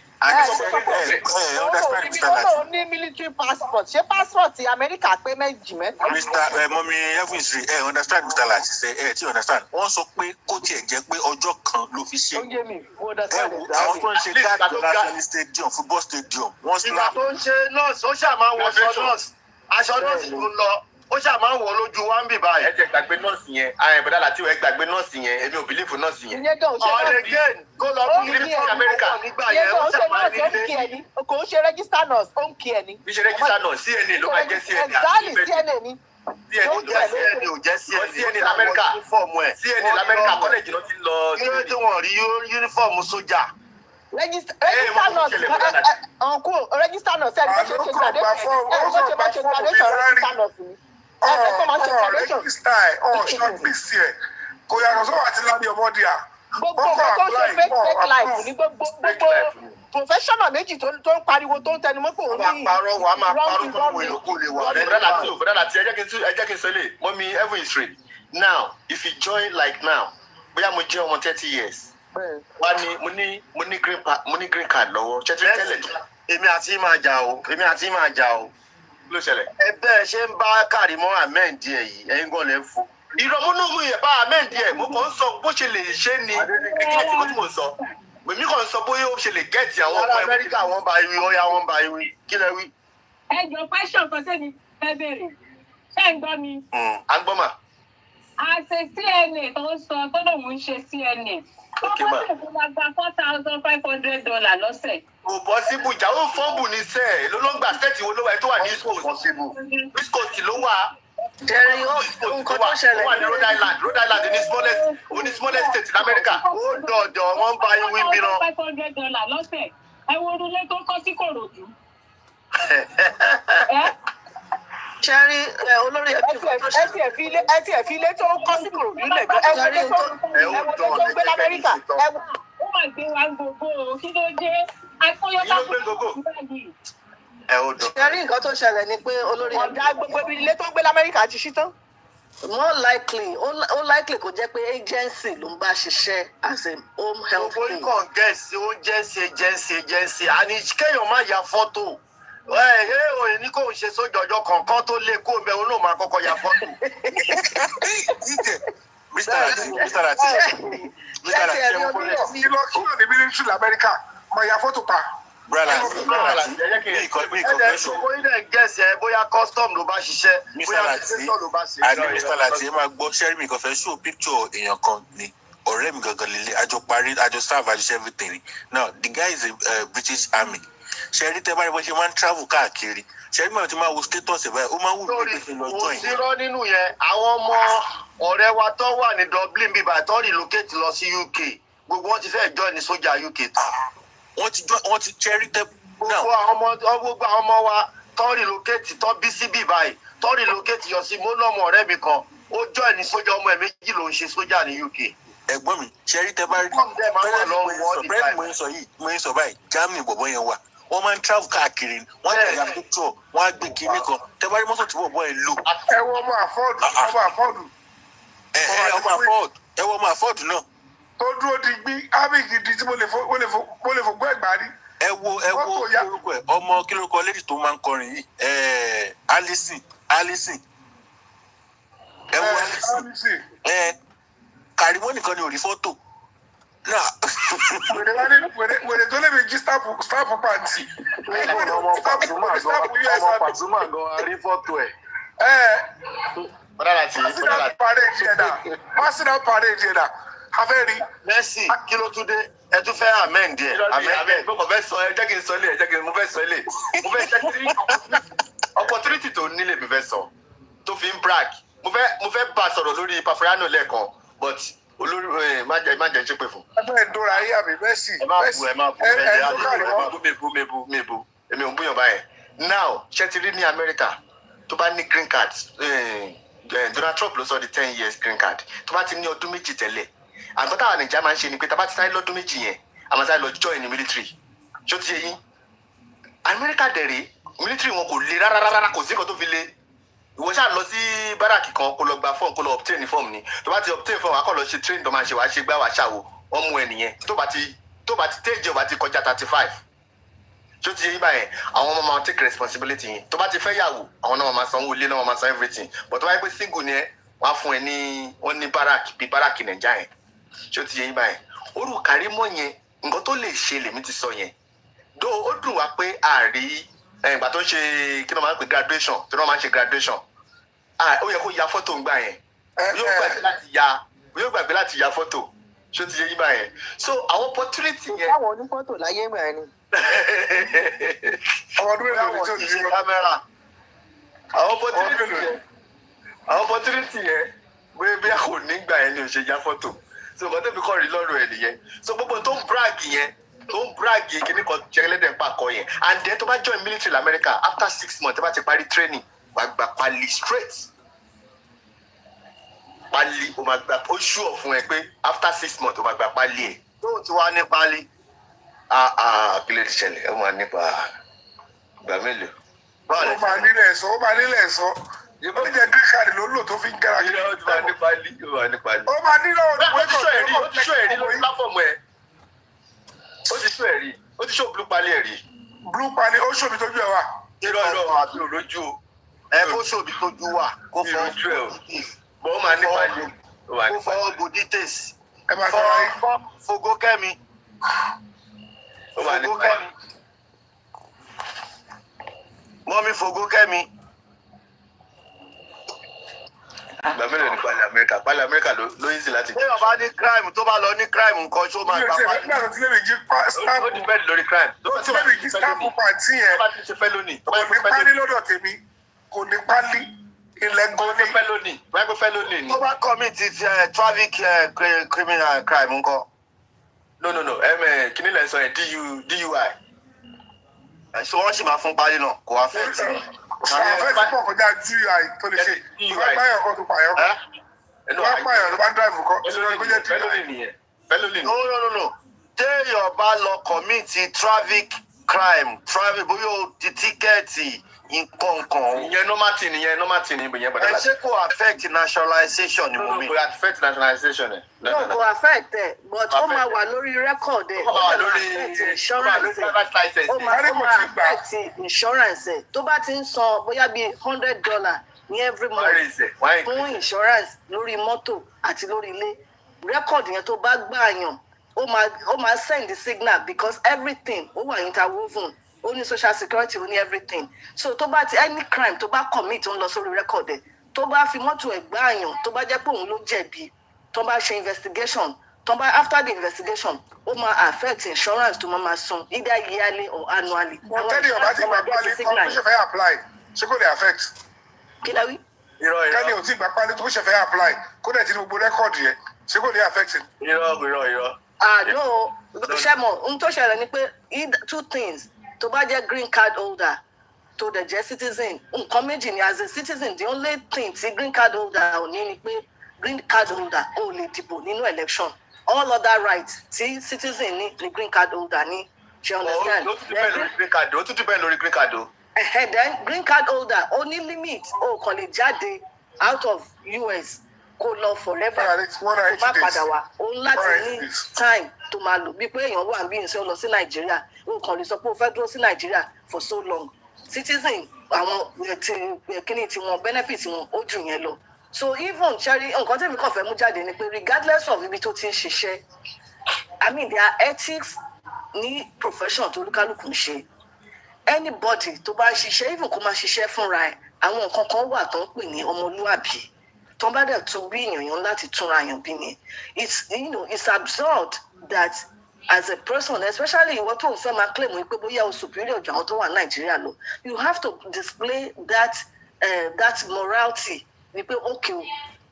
ó ní military passport ṣé passport Amẹ́ríkà pé méjì mẹ́ta. Mr. mọ́mí evans understand Mr. Lati ṣe ti understand wọ́n sọ pé kó tiẹ̀ jẹ́ pé ọjọ́ kan ló fi ṣe. àwọn tó ń ṣe káàdì national stadium football stadium wọ́n sọ. ìgbà tó ń ṣe nọ́ọ̀sì ó ṣàmà wọṣọ nọ́ọ̀sì aṣọ nọ́ọ̀sì tó ń lọ ó ṣàmà wọ lójú wa ń bì báyìí. ẹ ti gbàgbé nọ́ọ̀sì yẹn àyàn ìbọ̀dá Lati ẹ gbàgbé nọ́ọ̀sì yẹn èmi ò bìlífù nọ́ọ̀sì yẹn. ọ̀rẹ́ again kó lọ fún military America nígbà yẹn ó ṣàmà nílé. kò ń ṣe register nurse ó ń kí ẹ ní. bí ṣe register nurse CNN ló máa jẹ́ CNN. exactly CNN ni. CNN ò jẹ́ CNN lamẹ́ríkà CNN lamẹ́ríkà kọ́lẹ́jì ló ti lọ. kí ló tí wọ́n rí yúnífọ̀mù sójà. register nurse register nurse ẹ bó ṣe graduation register nurse ni. rẹ́gísítà ẹ̀ shortlist ẹ̀ kò yàtọ̀ sọ́wọ́ àti lábẹ́ ọmọdé à. gbogbo nǹkan tó ṣe fake life ní gbogbo professional méjì tó ń pariwo tó ń tẹnumọ́ pé òun ní wà á máa parọ́ kó ìlú lè wà. bẹ́ẹ̀ láti ẹ jẹ́ kí n sọ lè mọ́mí heaven is real now if you join like now bóyá mo jẹ́ ọmọ 30 years wá ní mo ní green card lọ́wọ́ ṣẹ́tí tẹ́lẹ̀ tó. èmi àti máa jà o ló ṣẹlẹ̀. ẹ bẹ́ẹ̀ ṣe ń bá Kàrímọ́ Ahmed díẹ̀ yìí ẹ̀yin gan lẹ́ ń fò. ìrọ̀múnúmú yẹn bá Ahmed díẹ̀ mo kàn ń sọ bó ṣe lè ṣe ni kí ni tí mo sọ èmi kàn ń sọ bóyá ó ṣe lè gẹ̀ẹ́tì àwọn ọmọ Amẹ́ríkà wọn bá iwi ọ̀ya wọn bá iwi kí lẹ wí. ẹ jọ pásítọ̀ kan sẹ́ni fẹ́ bèrè ṣé ń gbọ́ mi. à ń gbọ́ mà. àṣẹ CNA tó ń sọ tó lòun ń ṣe CNA tó bá lè fún wa gba $4,500 lọ́sẹ̀. kò pọ́sibú ìjà ó fọ́ọ̀bù ní sẹ́ẹ̀ ló ló ń gbà sẹ́ẹ̀tì wo ló wà tó wà ní East Coast ló wà. Jerry, nǹkan tó ṣẹlẹ̀ ó wà ní Rhode Island ní smallest state ní Amẹ́ríkà. ó dọ̀dọ̀ wọ́n bá yín wí bí náà. $500 lọ́sẹ̀ ẹ wo orúlé tó kọ́ sí Kòròdú. Jerry, olórí ẹbí ẹ ti ẹ̀ fi ilé tó ń kọ́ sí Kòròdú lẹ́gbẹ̀ẹ́ ẹ wo ilé tó ń gbé l'Amẹ́ríkà. ó mà gbé wa gbogbo kí ló dé akóyọ́ká kúrò nígbàdí. Jerry, nǹkan tó ṣẹlẹ̀ ni pé olórí ẹbí ọ̀dà gbogbo ilé tó ń gbé l'Amẹ́ríkà ti ṣí tán. more likely ó likely kò jẹ́ pé agency ló ń bá ṣiṣẹ́ as a home health care. gbogbo nǹkan gẹ̀ẹ́sì ó jẹ́sì àní kéèyàn má ya fọ́tò òye ní kò ń ṣe sójú ọjọ́ kankan tó lé kó bẹ́ẹ̀ ó náà máa kọ́kọ́ ya fọ́tò. Mr. Lati kí ló ní mílíọ̀nù l'Amẹ́ríkà máa ya fọ́tò pa. bóyá custom ló bá ṣiṣẹ́ bóyá ṣiṣẹ́ ló bá ṣe. Mr. Lati ẹ máa gbọ́ ṣẹ́rí mi kan fẹ́ show picture èèyàn kan ni ọ̀rẹ́ mi gangan lélẹ̀ àjọ serve àjọ everything ni now the guy is a British Army ṣẹ́rí tẹ́ bá rí bó ṣe máa ń travel káàkiri ṣẹ́rí mi ti máa wo status ẹ̀ báyìí ó máa ń wù mí pé kí n lọ join. kò sí rọ́ nínú yẹn àwọn ọmọ ọ̀rẹ́ wa tó wà ní Dublin bíbá tó relocate lọ sí UK gbogbo wọn ti fẹ́ join ní sójà UK tán. wọ́n ti cherry tẹ́ náà. gbogbo àwọn ọmọ wa tó relocate tó bí sí bíbá yìí tó relocate yọ sí mọ́nàmọ́ ọ̀rẹ́ mi kan ó join ní sójà ọmọ ẹ̀ méjì ló ń ṣe sójà ní UK. ẹ̀gbọ́n mi cherry tẹ́ bá rí bẹ́ẹ̀ mo ń sọ báyìí Germany bọ̀bọ̀ yẹn wà wọ́n máa ń travel káàkiri wọ́n á yà picture wọ́n á gbé kinní kan tẹ́ bá rí mọ́tò tí bọ̀bọ̀ yẹn lò. ẹ wọ ọmọ àfọ́ọ̀dù. ẹ wọ ọmọ àfọ́ọ̀dù náà. tó dúró di gbí ábí gidi tí mo lè fògbọ́ ẹ̀gbá rí. ẹ wo kílórúkọ ẹ ọmọ kílórúkọ lady tó máa ń kọrin yìí Alison ẹ wo Alison Kàrímọ́ nìkan ni ò rí fọ́tò náà. wèrè tó lè fi jí stamp pàǹtì. ọmọ Pasuma gan rí fọ́tò ẹ̀. Personal parade yẹn afẹ́ rí. Mercy kí ló tún dé ẹ tún fẹ́ amend díẹ̀. mo kàn fẹ́ sọ ẹ jẹ́ kí n sọ ilé ẹ jẹ́ kí n mo fẹ́ sọ ilé mo fẹ́ jẹ́ kí opportunity tó nílé mi fẹ́ sọ tó fi ń brag mo fẹ́ bá a sọ̀rọ̀ lórí Pafriano lẹ́ẹ̀kan but olórí má jẹ́ ṣe pé fún. ẹgbẹ́ ìdóra ayé àbí Mercy. ẹ má bu mebo èmi ò ń búyàn báyẹn. Now ṣé ti rí ní Amẹ́ríkà tó bá ní green card Donald Trump ló sọ di 10 years green card tó bá ti ní ọdún méjì tẹ́lẹ̀ àgbọn táwọn Nàìjíríà máa ń ṣe ni pé tá bá ti sáré lọ́dún méjì yẹn a máa sáré lọ join ní military ṣó ti ṣe yín. Amẹ́ríkà dẹ̀rẹ̀ military wọn kò le rárá kò sí nǹkan tó fi le ìwọ ṣáà lọ sí báràkì kan kó lọ gba fọ́ọ̀mù kó lọ obtain fọ́ọ̀mù ni tó bá ti obtain fọ́ọ̀mù akọ́ lọ ṣe train tó máa ṣe wàá ṣe gbá wàá ṣàwò wọ́n mú ẹ nìyẹn tó bá ti tẹ́jọ́ bá ti kọjá 35 ṣó ti yé báyẹn àwọn ọmọ máa take responsibility yẹn tó bá ti fẹ́ yàwó àwọn náà máa sanwó ilé náà máa san everything but tó bá yẹ pé single ni ẹ wọ́n á fún ẹ ní wọ́n ní báràkì bíi báràkì Nàìjíríà yẹn ṣó ti yé báyẹn orú Kàrímọ́ yẹn nǹkan tó lè ṣe lèmi ti sọ yẹn dó ó dùn wá pé àárí ìgbà tó ń ṣe kí ló máa ń pè graduation tó náà máa ń ṣe graduation ó yẹ kó ya fọ́tò ń gbà yẹn yóò gbàgbé láti ya fọ́tò ṣó ti yé yín báyẹn so àwọn opportunity yẹn. báwo ní fọ́tò láyé mọ̀ ẹ́ ni. ọdún èlò ní tí ò ní ṣe kámẹ́rà àwọn opportunity yẹn bí a kò ní gbà yẹn ni ò ṣe ya fọ́tò so nǹkan tẹ́bi kọ́ rí lọ́rùn ẹ̀ nìyẹn so gbogbo tó ń brag yẹn kíní kan jẹ́gẹ́lẹ́dẹ̀ ń pàkọ́ yẹn and then tó bá join military l'America after 6 months tó bá ti parí training wàá gba pali straight pálí o máa gba ó ṣú ọ̀ fún ẹ pé after 6 months o máa gba pálí ẹ̀ tó ti wá ní pálí kí ló ti ṣẹlẹ̀ ó máa nípa ìgbà mélòó. ó máa nílẹ̀ ẹ̀sọ́ ó jẹ́ green card ló lò tó fi ń gára kiri. ó ti máa ní pálí ó máa ní pálí. ó máa nílò ó ti ṣó ẹ̀rí lórí pláfọ̀mù ẹ̀ ó ti ṣó ẹ̀rí ó ti ṣó blue pálí ẹ̀rí. blue pálí ó ṣòbí tójú ẹ̀ wà. irọ́ àti òrójú o. kó ṣòbí tójú wà kó fọ́ ojú ẹ̀ o bọ́ ó máa ní pálí kó fọwọ́ bò details ẹ máa tọ́ra yín. Fogókẹ́mi Fogókẹ́mi mọ́mí Fogókẹ́mi. ìgbà mélòó ní pálí Amẹ́ríkà ló yí sí láti. bí ọba ní crime tó bá lọ ní crime nǹkan tó máa gbà pálí. nígbà tó ti lè rí jí stamp. ó depend lórí crime. tó ti lè rí jí stamp pàǹtí yẹn. tó bá ti ṣe fẹ́ lónìí. kò ní pálí lọ́dọ̀ tèmi kò ní pálí ilẹ̀ gan ni. wọ́n á fẹ́ lónìí ni. tó bá commit traffic criminal crime nǹkan. no kíní lẹ sọ yẹn DUI. ẹ̀sùn wọn sì máa fún pálí náà kò wá fẹ́ tì. àwọn fẹ́ẹ́ pọ̀ kọjá DUI tó lè ṣe wọ́n pààyàn kan tó pààyàn kan wọ́n pààyàn ló bá ń drive kan ìṣòro kó jẹ́ DUI. no téèyàn bá lọ commit traffic crime bóyá o ti tíkẹ́ẹ̀tì nǹkan. ìyẹn normal thing ìyẹn ìyẹn bọ̀dọ̀ láti. ẹ ṣé kò affect nationalization ni mo mi. kò affect nationalization ẹ. no kò affect ẹ but ó máa wà lórí record ẹ ó máa affect insurance ẹ ó máa affect insurance ẹ tó bá ti ń san bóyá bíi $100 ní every month fún insurance lórí mọ́tò àti lórí ilé record yẹn tó bá gbààyàn ó máa send the signal because everything ó wà interwoven ó ní social security ó ní everything so tó bá ti any crime tó bá commit ó ń lọ sórí record ẹ tó bá fi mọ́tò ẹ̀ gbààyàn tó bá jẹ́ pé òun ló jẹ̀bi tó bá ṣe investigation tó bá after the investigation ó máa affect insurance tó máa san either yearly or annually. wọ́n tẹ́lẹ̀ ọba ti gba pálí tó ṣe fẹ́ apply ṣé kò lè affect. kí la wí. kẹ́ni ò tí gba pálí tó ṣe fẹ́ apply kó dẹ̀ ti ní gbogbo rẹ́kọ̀dì yẹn ṣé kò lè affect. irọ́. no ṣe mọ̀ ohun tó ṣẹlẹ̀ ni pé two things tó bá jẹ́ green card holder tó dẹ̀ jẹ́ citizen nǹkan méjì ni as a citizen the only thing tí green card holder ò ní ni pé green card holder ò lè dìbò nínú election all other rights tí citizen ní ni green card holder ní ṣe understand. ó tún depend lórí green card o. then green card holder ó ní limit ó kàn lè jáde out of US kó lọ forever tó bá padà wá òun láti ní time tó máa lò bí pé èèyàn wà bí ìṣe ó lọ sí nàìjíríà ó kàn lè sọ pé ó fẹ́ dúró sí nàìjíríà for so long citizen àwọn kíní tiwọn benefit wọn ó jù yẹn lọ so even ṣẹ́rí nǹkan tẹ́mi kàn fẹ́ mú jáde ni pé regardless of ibi tó ti ń ṣiṣẹ́ I mean there are ethics ní profession tó olúkálùkù ń ṣe anybody tó bá ń ṣiṣẹ́ even kó máa ṣiṣẹ́ fúnra ẹ̀ àwọn nǹkan kan wà tó ń pè ní ọmọlúwàbí tó bá dẹ̀ tún bí èèyàn láti túnra èèyàn bí ni it's absurd that as a person especially ìwọ tó ń fẹ́ máa claim pé bóyá o superior ju àwọn tó wà nàìjíríà lọ you have to display that morality ni pé okay o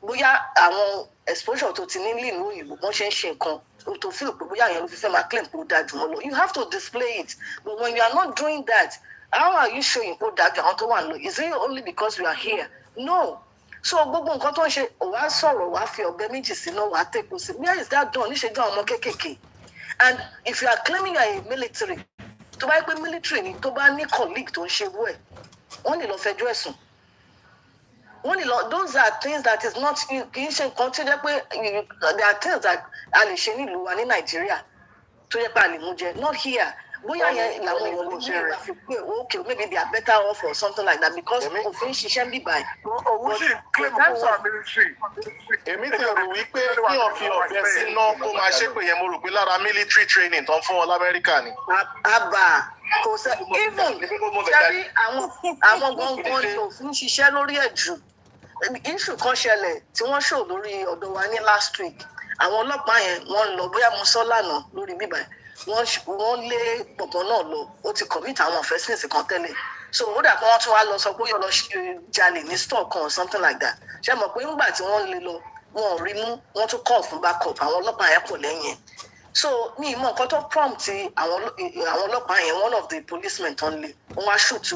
bóyá àwọn exposure tó ti ní nílùú òyìnbó wọ́n ṣe ń ṣe nǹkan o tó feel pé bóyá èèyàn ló fi fẹ́ máa claim pé ó dáa jù wọ́n lọ you have to display it but when you are not doing that how are you showing pé ó dáa jù àwọn tó wà lọ is it only because you are here no. So gbogbo nǹkan tó ń ṣe wàá sọ̀rọ̀ wàá fi ọ̀bẹ méjì sínú wàá tẹ̀kọ̀ sí where is that done níṣẹ́jú àwọn ọmọ kéékèèké and if you are claiming you are a military tó bá yẹ pé military ni tó bá ní colleague tó ń ṣe wú ẹ̀ wọ́n lè lọ fẹjọ́ ẹ̀sùn wọ́n lè lọ those are things that is not kì í ṣe nǹkan tó jẹ́ pé there are things that a lè ṣe nílùú wa ní nàìjíríà tó jẹ́ pé a lè mú jẹ not here bóyá yẹn làwọn èèyàn lè ṣe rẹ̀ fi pé okay maybe they are better off or something like that because òfin ṣiṣẹ́ ń bì báyìí. òun sì ń claim kó wà military. èmi ti rò wípé kí wọn fi ọ̀bẹ síná kó máa ṣépè yẹn mo rò pé lára military training tó ń fún wọn lamẹ́ríkà ni. àbà kò sẹ́ even ṣẹ́rí àwọn gbọ̀ngàn ni òfin ṣiṣẹ́ lórí ẹ̀ jù issue kan ṣẹlẹ̀ tí wọ́n ṣò lórí ọ̀dọ̀ wa ní last week àwọn ọlọ́pàá yẹn wọ́n lọ bóyá mo sọ lánàá lórí bíbá wọ́n lé bọ̀bọ̀ náà lọ ó ti commit àwọn offences kan tẹ́lẹ̀ so ó dà pé wọ́n tún wá lọ sọ pé yóò lọ jalè ní store kan or something like that ṣe mọ̀ pé nígbà tí wọ́n lé lọ wọn ò rí mú wọ́n tún call fún backup àwọn ọlọ́pàá yẹn pọ̀ lẹ́yìn so ní ìmọ̀ nǹkan tó prompt àwọn ọlọ́pàá yẹn one of the policemen tó ń lé wọ́n wá shoot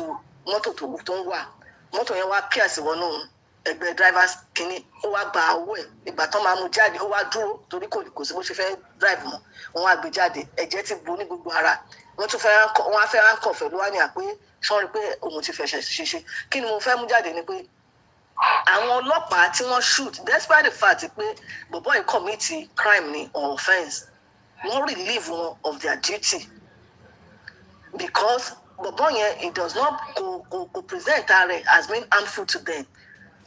mọ́tò tó ń wà mọ́tò yẹn wá pierce wọnú ẹgbẹ́ drivers kìíní ó wá gba owó ẹ̀ ìgbà tán máa mú jáde ó wá dúró torí kò sí bó ṣe fẹ́ drive mọ́ wọn wá gbé jáde ẹ̀jẹ̀ ti bo ní gbogbo ara wọ́n tún wọ́n á fẹ́ ránkọ̀ pẹ̀lú wá ní àpé sọ́ọ́rí pé òun ti fẹ̀ṣẹ̀ ṣiṣẹ́ kí ni mo fẹ́ mú jáde ni pé àwọn ọlọ́pàá tí wọ́n shoot despite the fact pé bọ̀bọ́ yìí commit crime ni or offence wọ́n relieve wọn of their duty because bọ̀bọ́ yẹn it does not go present ara rẹ̀ as being harmful to them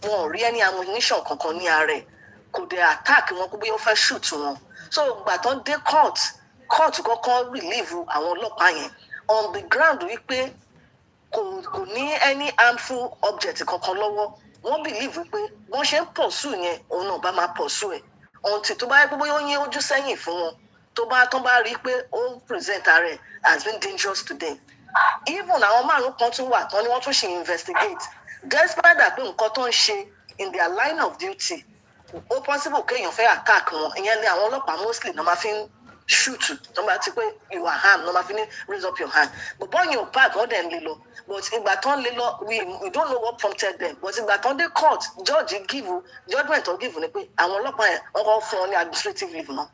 wọn ò rí any ammunition kankan ní ara rẹ̀ kò dé attack wọn kó bí ó fẹ́ shoot wọn so gbà tán dé court kọ́kọ́ relieve àwọn ọlọ́pàá yẹn on the ground wípé kò ní any harmful object kankan lọ́wọ́ wọ́n believe wípé wọ́n ṣe ń pursue yẹn òun náà bá máa pursue ẹ̀ until tó bá yẹ pé bóyá ó yín ojú sẹ́yìn fún wọn tán bá rí i pé ó ń present ara ẹ̀ as being dangerous to them even àwọn márùn kan tún wà tán ni wọ́n tún ṣe investigate despite that pé nǹkan tó ń ṣe in their line of duty ó possible kéèyàn fẹ́ attack wọn ìyẹn ni àwọn ọlọ́pàá mostly náà máa fi ń shoot tó bá ti pé you are harmed náà máa fi ní raise up your hand but bọ́ọ̀ yẹn ò park wọ́n dẹ̀ ń lé lọ but ìgbà tán lé lọ we don't know what prompted them but ìgbà tán dé court judgement tó give ni pé àwọn ọlọ́pàá yẹn wọ́n kọ́ fún wọn ní administrative leave náà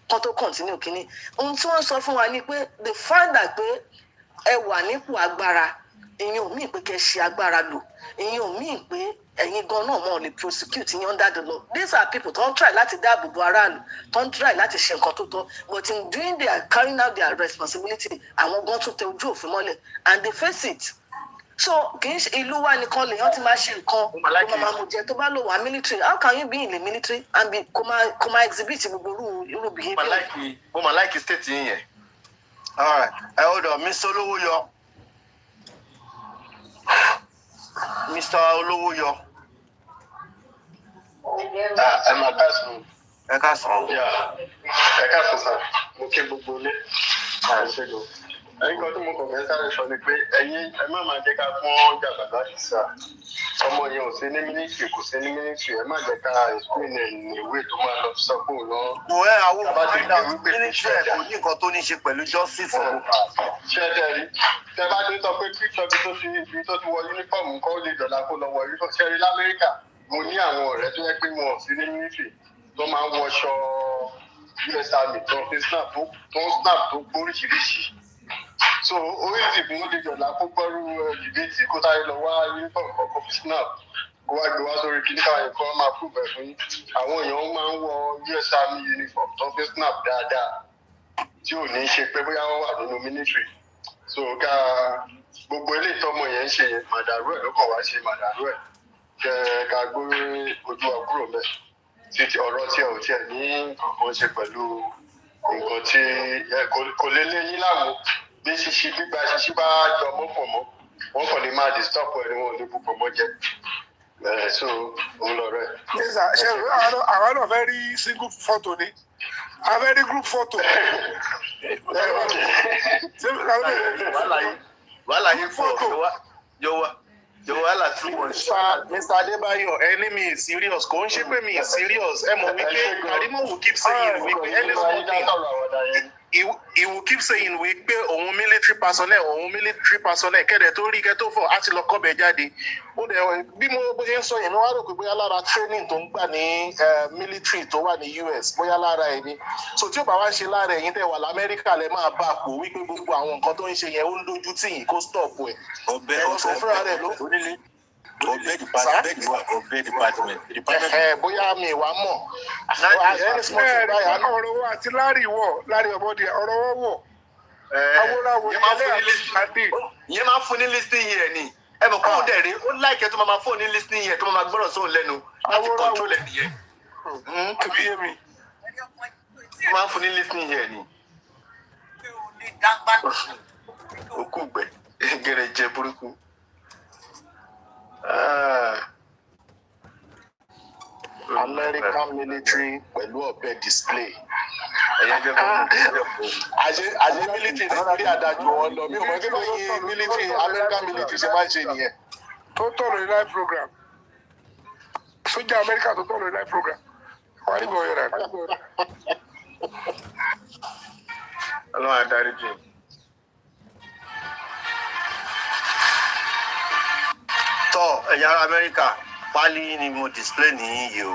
kán tó continue kínní ohun tí wọ́n sọ fún wa ni pé the fact that pé ẹ wà nípò agbára ìyẹn ò míì pé kẹ́ ṣe agbára lò ìyẹn ò míì pé ẹ̀yin gan náà mọ̀ lè prosecute yín under the law these are people tó ń try láti dáàbò bo aráàlú tó ń try láti ṣe nǹkan tó tọ́ but in doing their carrying out their responsibility àwọn gan tún tẹ ojú òfin mọ́lẹ̀ and they face it so kì í ṣe ìlú wa nìkan lèèyàn ti máa ṣe nǹkan kó máa mú jẹ tó bá lò wá military how can you be in the military and be kó máa exhibit gbogbo irú behaviour. mo mà láìkí state yín yẹn. all right ẹ hold on Mr. Olówóyọ Mr. Olówóyọ. ẹ máa káàsán. ẹ káàsán. ẹ káàsán sá mo kí gbogbo ilé àìṣègùn ẹ̀yin kan tí mo kàn fẹ́ sáré sọ ni pé ẹ̀yin ẹ má máa jẹ́ ká fún jàgbàdá sí sá ọmọ yẹn ò sí ní mínísírì kò sí ní mínísírì ẹ má jẹ́ ká explain ẹ̀ ní ìwé tó máa lọ sọ fún un lọ. mo ẹ àwọn òkúta mínísírì ẹ kò ní nǹkan tó ní ṣe pẹ̀lú justice. ṣé ẹ tẹ́ rí tẹ bá ti sọ pé píṣọ ibi tó ti wọ yúnífọ̀mù nǹkan ó lè dọ̀là kó lọ wọ yúnífọ̀mù ṣe rí lamẹ́ríkà mo ní àwọn ọ̀rẹ́ tó yẹ pé wọn ò sí ní mínísírì tó máa ń wọṣọ US Army tó fi snap tó gbóríṣiríṣi so oríṣi fún ó lè dọ̀là kó gbọ́rú dìbẹ́tì kó sáré lọ wá yúnífọ̀mù kọ́kọ́ fi snap kó wá gbé wá sórí kí nípa ẹ̀kọ́ máa prove ẹ̀ fún yín àwọn èèyàn máa ń wọ US Army uniform tó fi snap dáadáa tí ò ní ṣe pé bóyá wọ́n wà nínú mínísírì so ká gbogbo eléyìí tọmọ yẹn ń ṣe màdàrú ẹ̀ ló kàn wá ṣe màdàrú ẹ̀ ká gbé ojú wa kúrò mẹ́ títí ọ̀rọ̀ tí ẹ ò tiẹ̀ ní nǹkan ṣe pẹ̀lú nǹkan tí kò lè lé yín láwo bí ṣíṣí gbígba ṣíṣí bá jọ mọ́pọ̀ mọ́ wọ́n kàn lè máa disturb ẹ̀ ni wọ́n ò ní bùkọ̀ mọ́ jẹ so òun lọ rẹ̀. ṣe àwọn náà fẹ́ rí single photo ni a fẹ́ rí group photo. wàhálà yín pọ̀ yóò wàhálà too much. Mr. Adébáyọ̀ ẹni mi is serious kò ń ṣe pé mi is serious ẹ mọ̀ wípé Karimo will keep saying wípé any small thing he will keep saying wípé òun military personnel kẹ́dẹ̀ tó rí kẹ́tó fọ̀ á ti lọ kọ́bẹ̀ jáde ó dẹ̀ bí mo bó ṣe ń sọ yẹn mi wá rò pé bóyá lára training tó ń gbà ní military tó wà ní US bóyá lára ẹ̀ ni so tí ó bá wá ṣe lára ẹ̀yin tẹ̀ wà lamẹ́ríkà lẹ́ máa bá a pò wípé gbogbo àwọn nǹkan tó ń ṣe yẹn ó ń dojú tì yín kó stop ẹ̀ ọ̀bẹ fúnra rẹ̀ ló ọbẹ̀ department. bóyá mi wá mọ̀. ọ̀rọ̀ wa àti lárí ọmọdé ọ̀rọ̀ wọ́n wọ̀. awúráwọ̀ ìyẹn máa fún ní listening yẹn ni ẹ mọ̀ kó o dẹ̀ rí ó láìkẹ́ tó máa fún ní listening yẹn tó máa gbọ́dọ̀ sóun lẹ́nu láti control ẹ̀ nìyẹn. máa fún ní listening yẹn ni. òkú gbẹ gẹrẹjẹ burúkú. American military pẹ̀lú ọ̀bẹ display. àṣẹ military nàìjíríà dájú wọn lọ mi ò mọ̀ kí ló yí military American military ṣe máa ń ṣe nìyẹn. tó tọ̀nà ní live program sójà Amẹ́ríkà tó tọ̀nà ní live program wà nígbà ọ̀yọ́ rẹ̀. ọlọ́run adarí jù. tọ́ ẹ̀yà Amẹ́ríkà pálí ni mo display nìyí yìí o.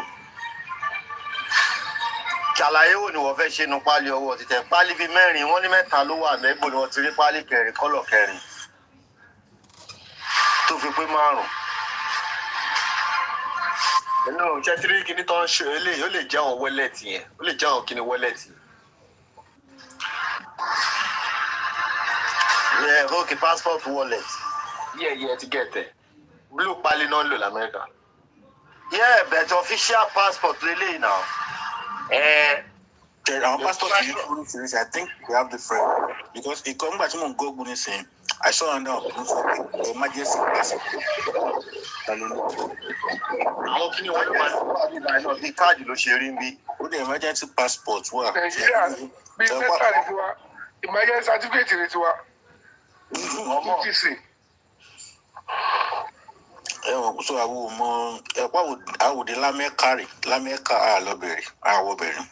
Ṣàlàyé wo ni wọ́n fẹ́ ṣe nu pálí ọwọ́ títẹ̀ pálí bíi mẹ́rin wọ́n ní mẹ́ta ló wà mẹ́gbò ni wọ́n ti rí pálí kẹrin kọ́lọ̀ kẹrin tó fi pé 5. nínú ṣẹ́tírí kìíní tó ń ṣe eléyìí ó lè jẹ́ àwọn wọ́lẹ̀tì yẹn ó lè jẹ́ àwọn kìíní wọ́lẹ̀tì. Yeah, okay, passport wallet. Yeah, ti get it. Blue pali non lo l'America. Yeah, but official passport lele now. Our passport is I think we have different because it come back to Google and saying I saw under emergency passport. Àwọn kí ni wọ́n ló máa ń bí káàdì ló ṣe rí ń bí. Ó dé emergency passport wà. Nàìjíríà bí lẹ́tà ní tiwa emergency certificate ní tiwa. TTC. Wọ́n sọ àwọn ọmọ ẹ̀pọ̀ àwòdì lámẹ́ka àlọ́bẹ̀rẹ̀ àwọ̀bẹ̀rẹ̀.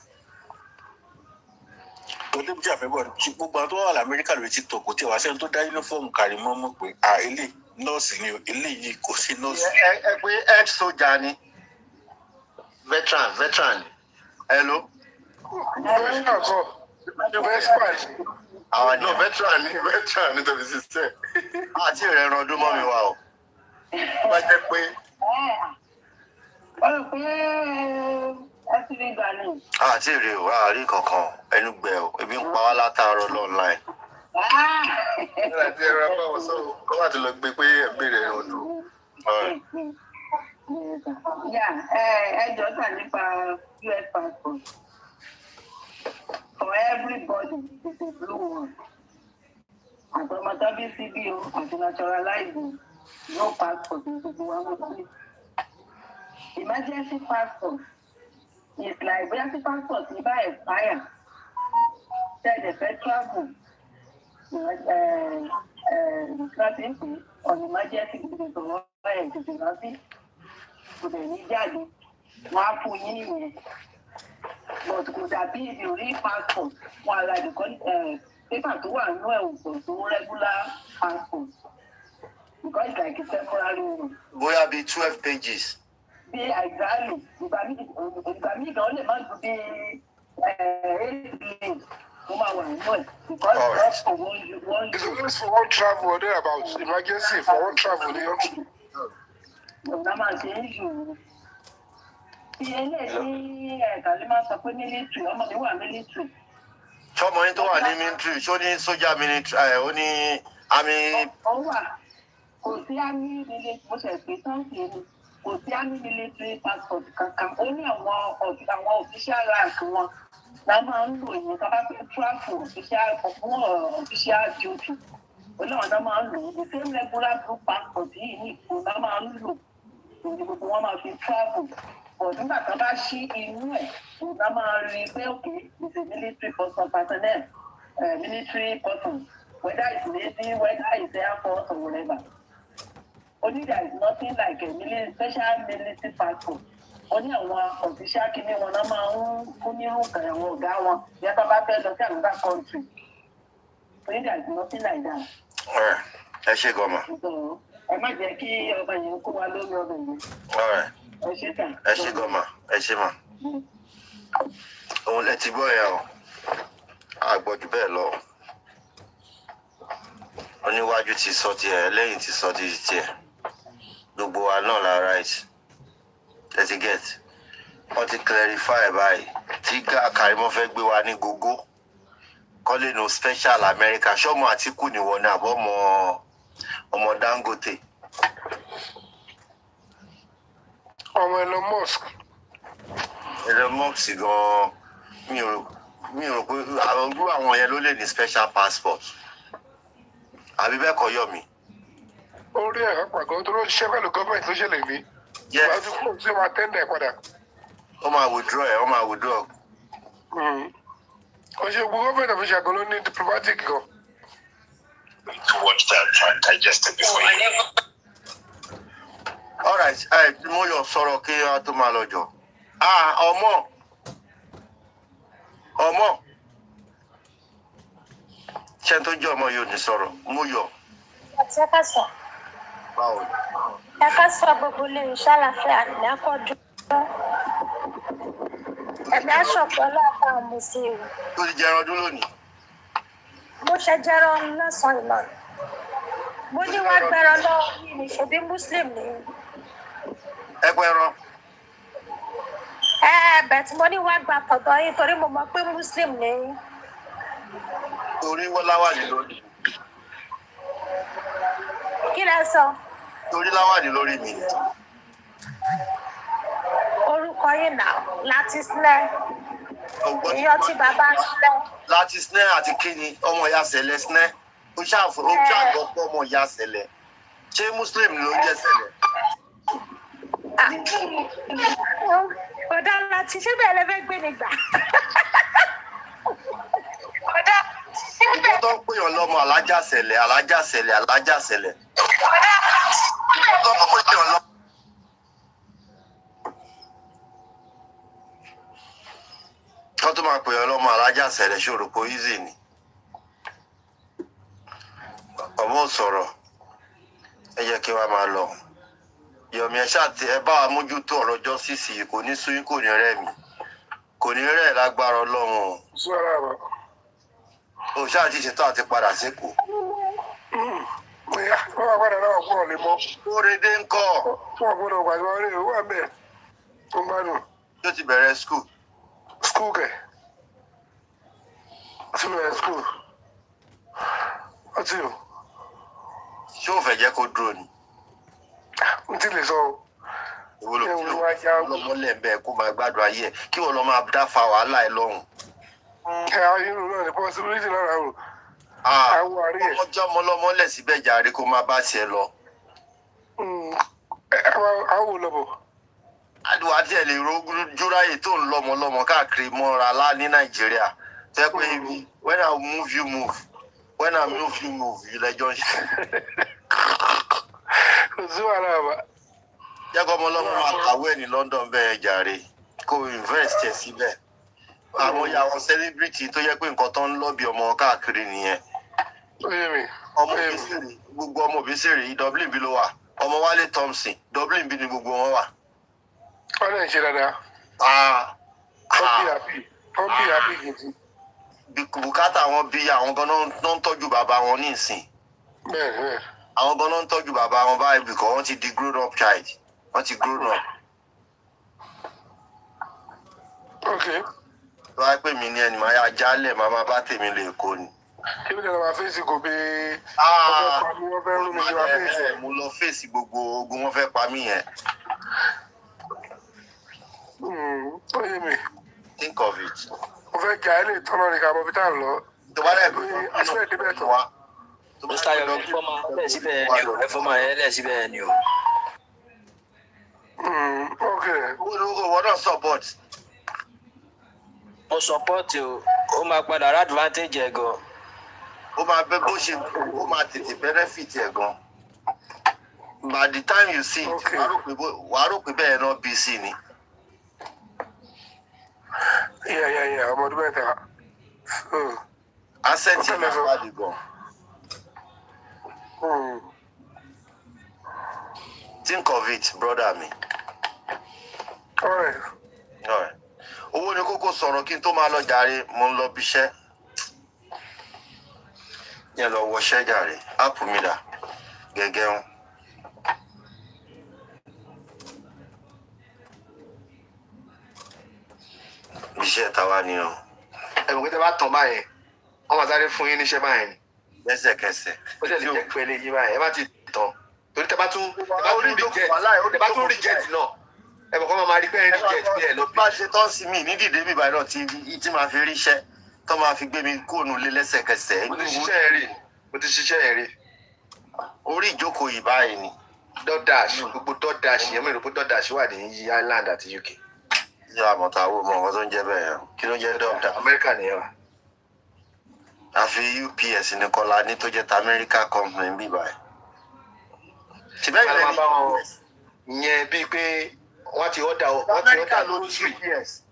Tó dé bí àfẹ́bọ̀ gbogbo àwọn tó wà l'Amẹ́ríkà lórí TikTok kò tí wá sẹ́ni tó dá yúnífọ́ọ̀mù kárí mọ́ pé ilé nọ́ọ̀sì ni eléyìí kò sí nọ́ọ̀sì. Ẹ pé ex-soldier ni veteran. Hello. Veteran kọ́ Vespa ni. Àwọn No, veteran ni tó fi ṣiṣẹ́. àti ìrẹ̀rùn ọdún mọ́ mi wá o. Wọ́n jẹ́ pé. Ó pé ẹ ti rí gbà ní. Àti ìrè o, àárí kankan ẹnu gbẹ o, ebi ń pa wá látàárọ̀ online. Nígbà tí ẹ̀rọ apá wọn sọ̀rọ̀, kọ́ wà tó lọ gbé pé ẹ̀bẹ̀rẹ̀ ẹ̀rọ ọdún. Ẹjọ́ tà nípa US passport. For everybody, it's a blue one. Àtọmọtọ́bí CBO àti naturalizing, no passport ní gbogbo wa wọ́n sí. Emergency passport is like emergency passport ní bá expire. Tell the fẹ́ travel. Nothing pé on emergency because of what tètè rántí. Kò dẹ̀ ní jáde. Wọ́n á fún yín nìyẹn. But kò dàbí ìròrí passport wọn ara ìdíkọ́ paper tó wà nínú ẹ̀ òpò tó regular passport because it's like a temporary one. Bóyá bíi 12 pages. Bí exactly ìgbà míì gan lè má ju bí 8 days tó máa wà nínú ẹ̀ because it's just for one It's always for one travel or thereabouts. Emergency for one travel ní ọ̀tún. ọ̀gá máa ṣe é jù. Bí eléyìí ẹ̀ka ló máa sọ pé military ọmọ mi wà military. Ṣọ́mọ yín tó wà ní military ṣó ní sójà military ó ní army. Ó wà kò sí army military mo ṣe pé tán kì í ní kò sí army military passport kankan ó ní àwọn official rank wọn la máa ń lò yẹn ká bá fẹ́ travel official duty ó ní àwọn náà máa ń lò the same regular blue passport yìí ní ìfò la máa ń lò ní gbogbo wọn máa fi travel but nígbà tó bá ṣí inú ẹ̀ ó náà máa rí pé okay it's a military person personnel military person whether it's Navy whether it's Air Force or whatever. Only there is nothing like a special military passport. Only àwọn official kìíní wọn náà máa ń fún nírú kan àwọn ọ̀gá wọn yàtọ̀ bá fẹ́ lọ sí another country. Only there is nothing like that. Ẹ ṣe gọ́mà. Ẹ má jẹ́ kí ọba yẹn kó wa lórí ọbẹ̀ yẹn. Ẹ ṣe tà. Ẹ ṣe gọ́mà. Ẹ ṣe mà. Òun lẹ ti gbọ́ yẹn o. A gbọ́ jù bẹ́ẹ̀ lọ. Oníwájú ti sọ tiẹ̀, lẹ́yìn ti sọ ti tiẹ̀. Gbogbo wa náà la right. Ẹ ti get. Wọ́n ti clarify báyìí. Tí Kàrímọ́ fẹ́ gbé wa ní gógó. Kọ́lé no special America. Ṣọ́mọ Àtíkù ni wọ́n ní àbọ̀ ọmọ Dangote. Ọmọ Elon Musk. Elon Musk gan-an mi ò rò pé irú àwọn yẹn ló lè ní special passport. Àbí bẹ́ẹ̀ kọ́ Yomi. Ó rí ẹ̀rọ pàgọ́ tó ló ṣiṣẹ́ pẹ̀lú gọ́ọ̀mẹ̀ntì tó ṣẹlẹ̀ mí. Yes. Wàá fi kúrò sí wa tẹ́ndẹ̀ padà. Ó máa withdraw. Ó ṣe gbogbo gọ́ọ̀mẹ̀ntì official kan ló ní diplomatic kan. To watch that, try and digest it before you. All right, mo yọ sọ̀rọ̀ kí a tó máa lọ jọ. Ọmọ. Ṣé tó jẹ́ ọmọ yóò ní sọ̀rọ̀? Mo yọ. Àti ẹ̀ka sàn. Báwo ni? ẹ ká sọ gbogbo lè ṣàlàfíà lákọ̀ọ́dún ẹ̀mí aṣọ̀pọ̀ ọlọ́pàá mú sí i. tó ti jẹran ọdún lónìí. mo ṣe jẹran lọ́sàn-án ìmọ̀ mo ní wàá gbẹran lọ́wọ́ yìí ní ṣebí muslim ni. ẹ pẹran. bẹ̀t mo ní wàá gba tọ̀dọ̀ yín torí mo mọ̀ pé muslim ni. torí wọ́n láwàní lónìí. kí lẹ sọ. torí láwàní lórí mi. orúkọ yìí nà láti sílẹ̀ iyọ̀ tí bàbá sílẹ̀. láti sinẹ́ àti kíni ọmọ ìyá sẹ̀lẹ̀ sinẹ́ ó ṣàgbọ́ pọ̀ ọmọ ìyá sẹ̀lẹ̀ ṣé muslim ló ń jẹ́ sẹ̀lẹ̀. ọ̀dà láti ṣé bẹ́ẹ̀ lẹ fẹ́ gbé mi gbà. ìgbà tó ń pèèyàn lọ́mọ alájà sẹ̀lẹ̀ alájà sẹ̀lẹ̀ alájà sẹ̀lẹ̀. kọ́ tó máa pèèyàn lọ́mọ alájà sẹ̀lẹ̀ ṣòro kò easy ni. ọmọ sọ̀rọ̀ ẹ jẹ́ kí wọ́n máa lọ. Yomi ẹ ṣáàtì ẹ bá wa mójútó ọ̀rọ̀ justice yìí kò ní sún kò ní rẹ̀ mí kò ní rẹ̀ lágbára Ọlọ́run o. o ṣáà ti ṣètò àti padà sékòó. wọ́n wá padà náà kúrò lè mọ́. Kóredé ń kọ́. wọ́n gbọ́dọ̀ gbàgbọ́ rí owó àbẹ̀ tó ń gbádùn. yóò ti bẹ̀rẹ̀ school. school kẹ̀ ti bẹ̀rẹ̀ school ọtí o. ṣé o fẹ́ jẹ́ kó dúró ni. n ti lè sọ o. ìwúlò kí lọ́mọ lẹ́ẹ̀bẹ̀ kó máa gbádùn ayé ẹ̀ kí wọ́n lọ máa dá fa wàhálà ẹ̀ lọ́rùn. irú náà ni possibility lára o. ọjọ́ ọmọlọ́mọ lẹ̀ síbẹ̀ jàre kó máa bá tiẹ̀ lọ. àwọn olùbọ̀. àdùn àti ẹ̀ lè rójúráyè tó ń lọ́mọlọ́mọ káàkiri mọ́ra lá ní Nàìjíríà tẹ́ pé when I move you move when I move you move you lẹ́jọ́ ń ṣe. kò sí wàhálà bá. jẹ́ kó ọmọlọ́mọ àkàwé ẹ̀ ní London bẹ́ẹ̀ jàre kó invest ẹ̀ síbẹ̀. àwọn ìyá àwọn celebrity tó yẹ pé nǹkan tó ń lọ́bì ọmọ káàkiri nìyẹn. ọmọ Obesere gbogbo ọmọ Obesere Dublin bí ló wà ọmọ Wálé Thompson Dublin bí ni gbogbo wọn wà. wọ́n lè ṣe dáadáa. wọ́n bí àbí gidi. bùkátà wọn bí àwọn gan náà ń tọ́jú bàbá wọn ní ìsìn. àwọn gan náà ń tọ́jú bàbá wọn báyìí bìkọ́ wọ́n ti di grown up child wọ́n ti grown up. tó wáá pè mí ní ẹni máa yá jálẹ̀ máa máa bá tèmi lè kó ni. kí ló dé lọ́wọ́ fèsì kò bí wọ́n fẹ́ rú mi ní wá fèsì. mo lọ fèsì gbogbo ogun wọn fẹ́ pa mí yẹn. ó yé mi. think of it. mo fẹ́ jà ẹ́ lè tọ́nà ní ká bọ́bí tá à ń lọ. tó bá dẹ̀ bí aṣọ ìdíbẹ̀ tó wá. Mr. Yomi fọ́mà ẹlẹ́sìbẹ̀ ni o ẹ̀fọ́mà ẹlẹ́sìbẹ̀ ni o. owó náà support. mo support o ó máa padà rà advantage ẹ̀ gan. ó máa bẹ bó ṣe ó máa tètè benefit ẹ̀ gan. by the time you see it wàá rò pé bẹ́ẹ̀ náà bí sí ni. ọmọ ọdún mẹ́ta. asset yẹn máa wá di gan. think of it brother mi. owó ni kókó sọ̀rọ̀ kí n tó máa lọ jàre mo ń lọ bíṣẹ́ yẹn lọ wọṣẹ́ jàre áàpù mi dà gẹ́gẹ́ wọn. iṣẹ́ tàwa ni o. ẹ̀wọ̀n kí tẹ́ bá tàn báyẹn wọ́n máa sáré fún yín níṣẹ́ báyẹn ni. lẹ́sẹ̀kẹsẹ̀. ó tẹ̀lé jẹ́ pẹ́lẹ́ yín báyẹn ẹ má ti tàn torí tẹ́ bá tún reject náà ẹ̀bùn kan máa rí pé ẹ̀ reject bí ẹ̀ lọ bí. bá ṣe tán sí mi ní dìde bíbá náà tí máa fi ríṣẹ́ tó máa fi gbé mi kóònù lé lẹ́sẹ̀kẹsẹ̀. mo ti ṣiṣẹ́ ẹ̀ rí. orí ìjókòó yìí báyìí ni. DoorDash gbogbo DoorDash yẹn mẹ́rin pé DoorDash wà ní Ireland àti UK. ìyá àmọ̀tá wo mọ nǹkan tó ń jẹ́ bẹ́ẹ̀ yẹn kí ló ń jẹ́ DoorDash. Amẹ́ríkà nìyẹn wà. àfi UPS ní kọ́lá ní tó jẹ́ ta America company bíbá ẹ̀. ṣùgbọ́n ìrẹ́ ní ìyẹn bíi pé wọ́n ti ọ̀dà lórí UPS.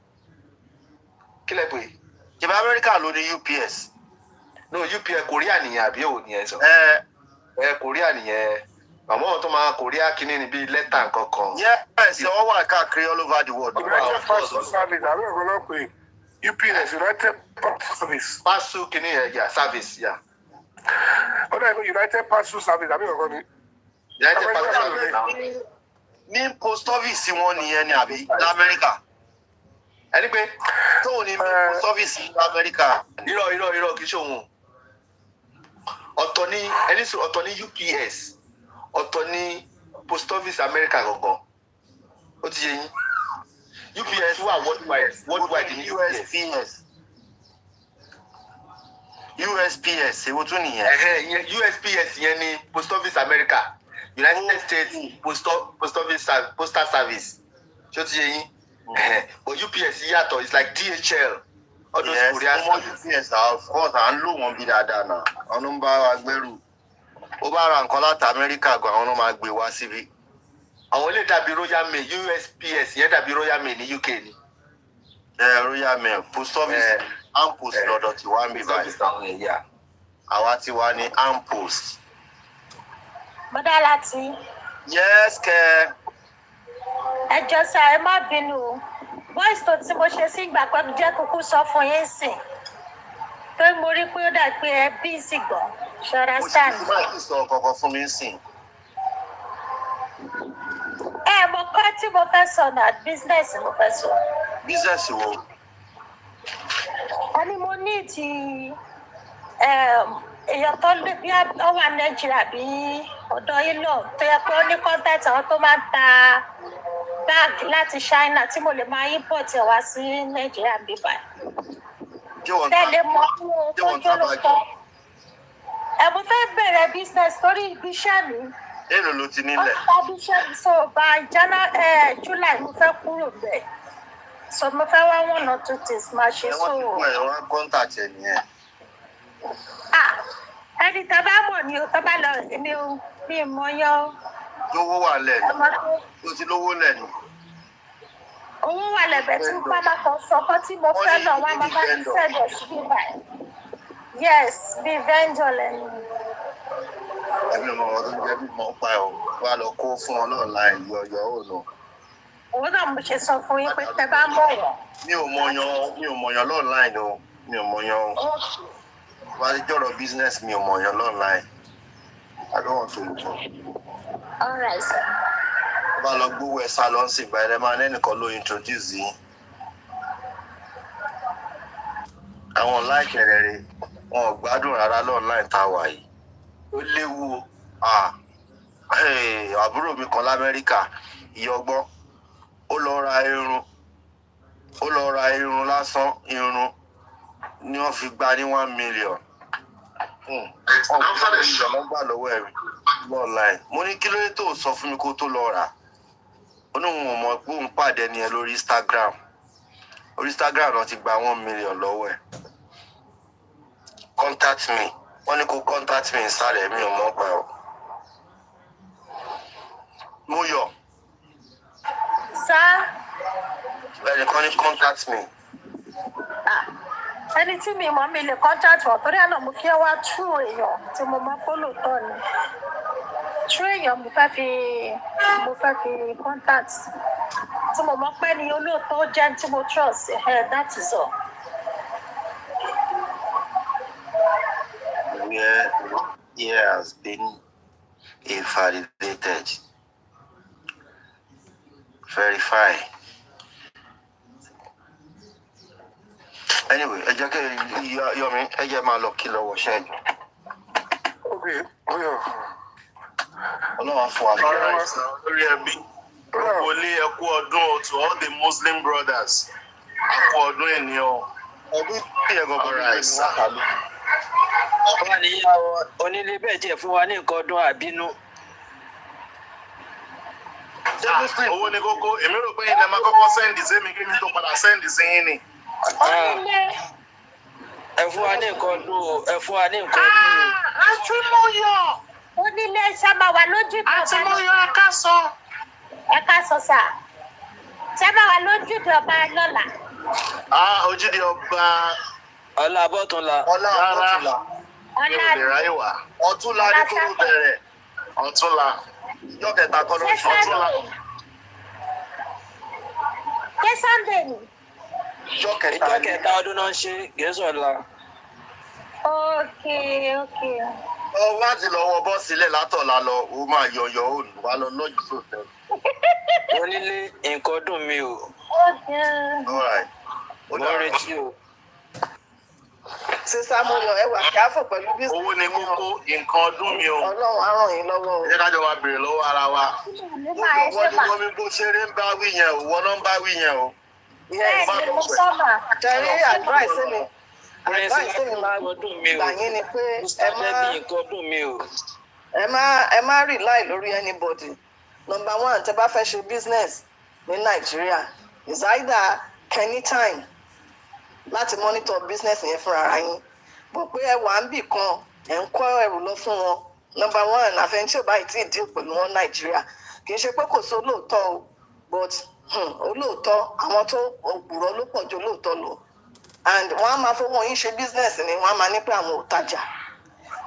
kí lẹ pé. ṣùgbọ́n Amẹ́ríkà ló ní UPS. no UPS Korea nìyẹn àbí òun nìyẹn sọ. Korea nìyẹn. Àmọ́ tó máa Korea kìíní ni bíi lẹ́tà kankan. Yes, all wà káàkiri all over the world. United Parcel Service, àbí ọ̀pọ̀lọpọ̀ UPS, United Parcel Service. Parcel kìíní yẹn service yà. Ó dà bí United Parcel Service, àbí ọ̀pọ̀ ni. United Parcel Service. Ní post office wọn nìyẹn ni àbí l'Amẹ́ríkà. Ẹni pé tóun ní post office l'Amẹ́ríkà. Irọ́ kìí ṣe òun. Ọ̀tọ̀ ní UPS. Ọ̀tọ̀ ní post office America gangan. Ó ti yé yín. UPS wà worldwide ní USPS èwo tún nìyẹn. USPS yẹn ní post office America. United States post office postal service. Ṣé ó ti yé yín? But UPS yàtọ̀, it's like DHL. All those Korean UPS of course à ń lò wọ́n bí dáadáa náà. Ọ̀nà ń bá wa gbẹ́rù. Ó bá ra nǹkan láti Amẹ́ríkà gan, àwọn náà máa gbé wá síbí. Àwọn ilé dàbí Royal Mail, USPS yẹn dàbí Royal Mail ní UK ni. Royal Mail, post office, Ampost lọ́dọ̀ tí wá ń bí báyìí. Àwa ti wá ní Ampost. Bọ́dá Lati. Yes, kẹ́. Ẹ jọ̀ọ́ sà, ẹ má bínú. Voice tó tí mo ṣe sí ìgbà pẹ́ jẹ́ kúkú sọ fún yín sìn. Tó mo rí pé ó dà pé ẹ bí sí gan. Ṣọ́ra sáà ni. Mo máa ti sọ kankan fún mi sìn. Mo kọ́ tí mo fẹ́ sọ náà, business mo fẹ́ sọ. Business wo? Ẹni mo ní ti èèyàn tó lé bí ó wà Nàìjíríà bí ọ̀dọ́ yìí lọ tó yẹ pé ó ní contact àwọn tó máa ń ta báàgì láti China tí mo lè máa import ẹ̀ wá sí Nàìjíríà bí báyìí. Tẹ́lẹ̀ mọ́ fún ojú ló kọ́. Mo fẹ́ bẹ̀rẹ̀ business torí ibi iṣẹ́ mi. Èlò ló ti nílẹ̀. Ọ̀sán iṣẹ́ mi so by July mo fẹ́ kúrò bẹ́ẹ̀. So mo fẹ́ wá one or two things máa ṣe so. Wọ́n ti kún ẹ̀ wọ́n contact ẹ̀ nìyẹn. Ẹni tó bá mọ̀ ni tó bá lọ mi mọ̀ yọ. Lówó wà lẹ̀ ni. Tó ti lówó lẹ̀ ni. Owó wà lẹ̀bẹ̀ tí bá máa kàn sọ́kọ́ tí mo fẹ́ lọ wá máa bá mi sẹ́lẹ̀ sí bíbá. Yes, bí vendor lẹ́nu. Ẹbí ọmọ ọdún jẹ́ bí mo pa ẹ̀ wá lọ kó fún ọ náà láì yọ̀yọ̀ ò lọ. Òun náà mo ṣe sọ fún yín pé tẹ bá mọ̀ wọ́n. Mi ò mọ̀yàn online o. Mi ò mọ̀yàn. Wá ní jọ̀rọ̀ business mi ò mọ̀yàn online. I don't want to talk. All right, sir. Bá lọ gbówó ẹ̀ sá lọ sí ìgbà ẹ̀rẹ́ máa lẹ́nìkan ló introduce yín. Àwọn láìkẹ̀rẹ̀ rẹ̀ wọn ò gbádùn rárá lọ́nláìn tá a wà yìí. Ó léwu àbúrò mi kan l'Amẹ́ríkà ìyọgbọ́n ó lọ ra irun lásán irun ni wọ́n fi gba ní 1 million. Ọ̀gbọ́n million ló gbà lọ́wọ́ ẹ̀rí lọ́nláìn. Mo ní kí ló dé tó sọ fún mi kó tó lọ rà. Ó ní òun ò mọ̀ pé òun pàdé ẹni ẹ lórí Instagram. Orí Instagram náà ti gba 1 million lọ́wọ́ ẹ̀. Contact me. Wọ́n ní kó contact me ìsàlẹ̀ mi ò mọ̀ pa ọ́. Mo yọ̀. Sá. Ẹnìkan ní contact me. Ẹni tí mi mọ̀ mi lè contact wọ̀ torí àná mo fi wá tú èèyàn tí mo mọ̀ pé lóòótọ́ ni. Tú èèyàn mo fẹ́ fi contact. Tí mo mọ̀ pé ni olóòótọ́ jẹ́ tí mo trust. That is all. Where he has been validated. Verify. Anyway, ẹ jẹ́ kí Yomi ẹ jẹ́ máa lọ kí lọ́wọ́ ṣẹ́yìn. Okay, oyo. Ọlọ́run fún wa lórí ẹbí. Gbogbo ilé ẹkú ọdún to all the Muslim brothers. Ẹkú ọdún ènìyàn. Ọdún ìyẹn gbogbo rẹ̀ ní wọ́n kà ló. Ọba níyàwó onílé bẹ́ẹ̀ jẹ́ fún wa ní nǹkan ọdún àbínú. Owó ní kókó, èmi rò pé ilẹ̀ máa kọ́kọ́ sẹ́ndì sí mi kí mi tó padà sẹ́ndì sí yín ni. Ẹ fún wa ní nǹkan ọdún o, ẹ fún wa ní nǹkan ọdún o. Àǹtí Mọ́yọ̀. Onílé iṣẹ́ máa wà lójú ìjọba. Àǹtí Mọ́yọ̀ ẹ ká sọ. Ẹ ká sọ sà. Ṣé máa wà lójú ìjọba lọ́la? Ojúde ọba. Ọlá Bọ́túnla. Ọlá Bọ́túnla. Mi ò lè ráyè wá. Ọ̀túnla ní kúrú bẹ̀rẹ̀. Ọ̀túnla. Ìjọ kẹta kọ́ ló ń ṣe ọ̀túnla. Ṣé Sunday ni? Ìjọ kẹta ọdún náà ń ṣe Gẹ̀ẹ́sì ọ̀la. Okay. Ọ láti lọ wọ bọ́ọ̀sì ilẹ̀ látọ̀la lọ, ó máa yọ̀yọ̀ òòlù wá lọ lọ́jọ́ sóòtẹ́. Onílé nǹkan dùn mí o. Ó retí o. Sísá Moyo ẹ wà káfọ̀ pẹ̀lú bísí. Owó ni kókó nǹkan ọdún mi o. Ọlọ́run á ràn yín lọ́wọ́ o. Ẹ jẹ́ ká jọ máa béèrè lọ́wọ́ ara wa. Wọ́n ní bó ṣeré ń bá wí yẹn o, wọ́n náà ń bá wí yẹn o. Tẹ̀rí advice mi. Advice mi máa gbà yín ni pé ẹ má rely lórí anybody. Number one, tẹ́ bá fẹ́ ṣe business ní Nàìjíríà, is either anytime láti monitor business yẹn fúnra ara yín. Bó pé ẹ wà ń bì kan, ẹ̀ ń kọ́ ẹrù lọ fún wọn. Number one, àfẹnjí ò báyìí tí ì dín pẹ̀lú wọn Nàìjíríà. Kì í ṣe pé kò sí olóòótọ́ o, but olóòótọ́ àwọn tó òpùrọ́ ló pọ̀ ju olóòótọ́ lọ. And wọ́n á máa fowó yín ṣe business ni wọ́n á máa ní pé àwọn ò tajà.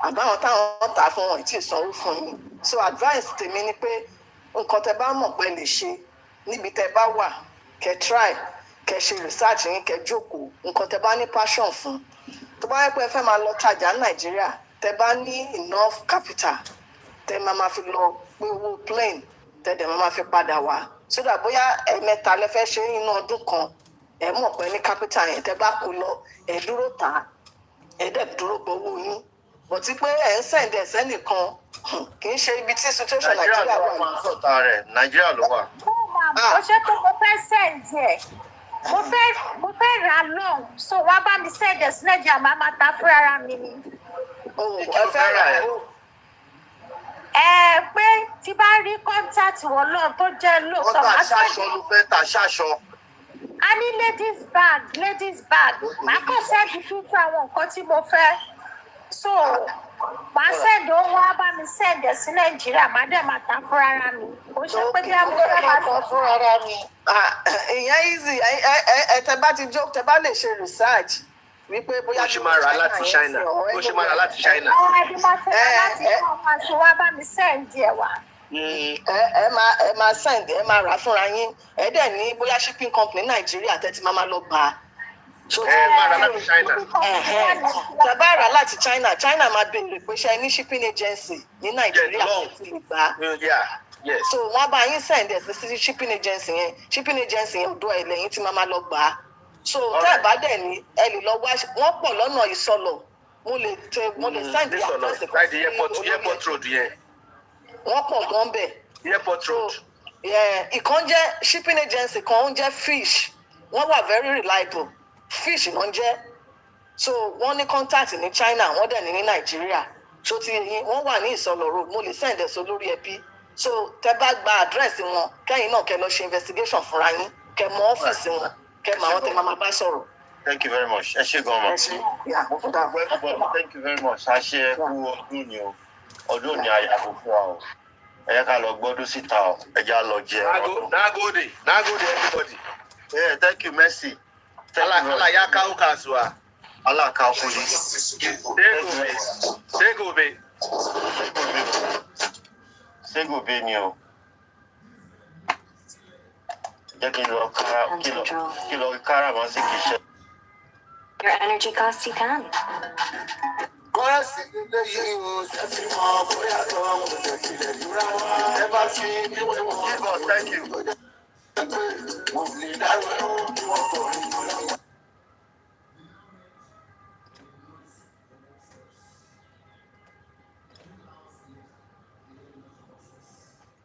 Àbáwọn táwọn tà fún wọn tí ì sanwó fún yín. So advice tèmi ni pé nǹkan tẹ́ bá mọ̀ pé lè ṣe níbi tẹ́ bá wà, kẹ́ try, kẹ́ ṣe research yín, kẹ́ jókòó, nǹkan tẹ́ bá ní passion fún. Tó bá yẹ pé ẹ fẹ́ máa lọ tajà ní Nàìjíríà, tẹ́ bá ní enough capital, tẹ́ máa fi lọ pé owó plane, tẹ́ dẹ̀ máa fi padà wá. So that bóyá ẹ̀mẹ́ta lẹ fẹ́ ṣe inú ọdún kan, ẹ mọ̀ pé ní capital yẹn tẹ́ bá kó lọ, ẹ dúró tà, ẹ dẹ̀ dúró gbowó yín. Bọ̀tí pé ẹ̀ ń send ẹ̀ sẹ́nìkan, kì í ṣe ibi tí situation Nàìjíríà wà ní. Nàìjíríà ló wà. Ó ṣe pé mo fẹ́ send ẹ̀. Mo fẹ́ rà lọ́hùn. So wá bá mi send ẹ̀ sí Nàìjíríà, máa ta fún ara mi ni. Ẹ fẹ́ rà ẹ̀. Pé tí bá rí contact wọn náà tó jẹ́ lóòótọ́. Wọ́n tà ṣáṣọ ló fẹ́ tà ṣáṣọ. A ní ladies bag. Màá kàn send fífún àwọn nǹkan tí mo fẹ́. So màá send owó wá bá mi send ẹ̀ sí Nàìjíríà, màá dẹ̀ máa ta fún ara mi. Ó ṣe pé bí a mú fẹ́ máa ta fún ara mi. Ìyẹn easy, tẹ́ bá ti jókòó, tẹ́ bá lè ṣe research wípé bóyá ó ṣe máa rà láti China. Ṣé wá bá mi send ẹ̀ wá? Ẹ máa send, ẹ máa rà fúnra yín. Ẹ dẹ̀ ní bóyá shipping company Nàìjíríà tẹ́ ti máa lọ gbà á. Máa rà láti China. Tẹ́ bá rà láti China, China máa béèrè pé ṣe ní shipping agency ní Nàìjíríà tó ti lè gbà á. So wọ́n bá yín send ẹ̀ sí shipping agency yẹn ọ̀dọ̀ ẹ̀ lẹ́yìn tí máa lọ gbà á. So tẹ́ ẹ̀ bá dẹ̀ ní ẹ lè lọ wá, wọ́n pọ̀ lọ́nà ìsọlọ̀. Mo lè send the address sí airport road yẹn. Wọ́n pọ̀ gan bẹ̀. Airport road. Ìkan jẹ́ shipping agency kan ń jẹ́ fish. Wọ́n wà very reliable. Fish náà ń jẹ́. So wọ́n ní contact ní China, wọ́n dẹ̀ ní Nàìjíríà. So ti yín wọ́n wà ní ìsọlọ̀ road. Mo lè send ẹ̀ sọ lórí ẹbí. So tẹ́ bá gba address wọn, kẹ́yìn náà kẹ́ lọ ṣe investigation fúnra yín, kẹ́ mọ ọ́fíìsì wọn, kẹ́ mọ àwọn tẹ́ máa bá sọ̀rọ̀. Thank you very much. Ẹ ṣé gan-an. Thank you very much. A ṣe kú ọdún ni o. Ọdún ni àyàfò fún wa o. Ẹ yẹ ká lọ gbọ́dún síta o. Ẹ jẹ́ á lọ jẹ. Nagode everybody. Yeah, thank you, Mercy. Ala ya kawo kasuwa. Allah kawo kudi. Sai gobe. Sai gobe ni o. Jẹ́ kí n lọ kára mọ́ sí kìí ṣe. Your energy costs you can. Thank you.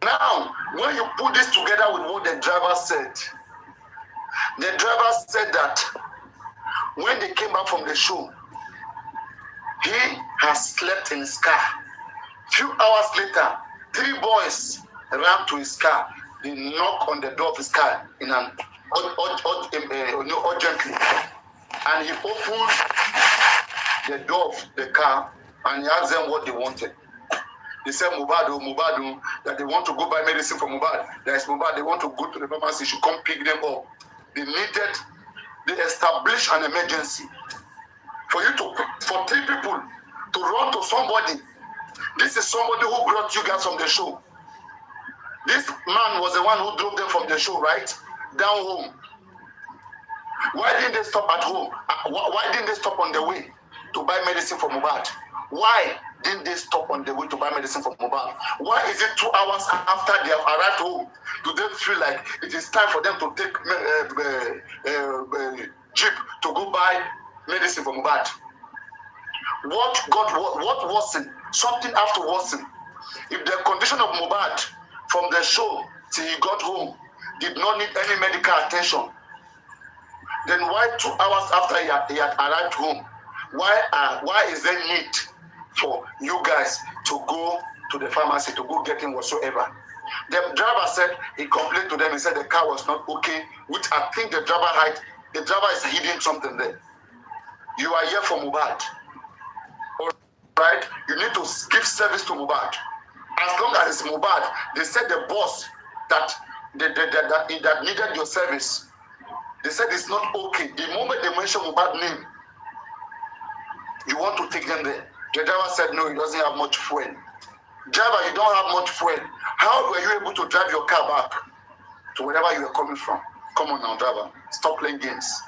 Now, when you put this together with what the driver said that when they came back from the show, he has slept in his car. Few hours later, 3 boys ran to his car. They knocked on the door of his car in an urgently, and he opened the door of the car and he asked them what they wanted. They said Mubadu, that they want to go buy medicine for Mubad. There is Mubad, they want to go to the pharmacy, should come pick them up. They established an emergency. For 3 people to run to somebody. This is somebody who brought you guys from the show. This man was the one who drove them from the show, right? Down home. Why didn't they stop at home? Why didn't they stop on the way to buy medicine for Mohbad? Why didn't they stop on the way to buy medicine for Mohbad? Why is it 2 hours after they have arrived home do they feel like it is time for them to take jeep to go buy medicine for Mohbad? What worsened? Something have to worsen. If the condition of Mohbad from the show till he got home did not need any medical attention, then why 2 hours after he had arrived home, why is there need for you guys to go to the pharmacy to go get him whatsoever? The driver said he complained to them. He said the car was not okay, which I think the driver is hiding something there. You are here for Mohbad, all right? You need to give service to Mohbad. As long as it's Mohbad, they said the boss that needed your service. They said it's not okay. The moment they mention Mohbad name, you want to take them there. The driver said no, he doesn't have much fuel. Driver, you don't have much fuel. How were you able to drive your car back to wherever you were coming from? Come on now, driver. Stop playing games.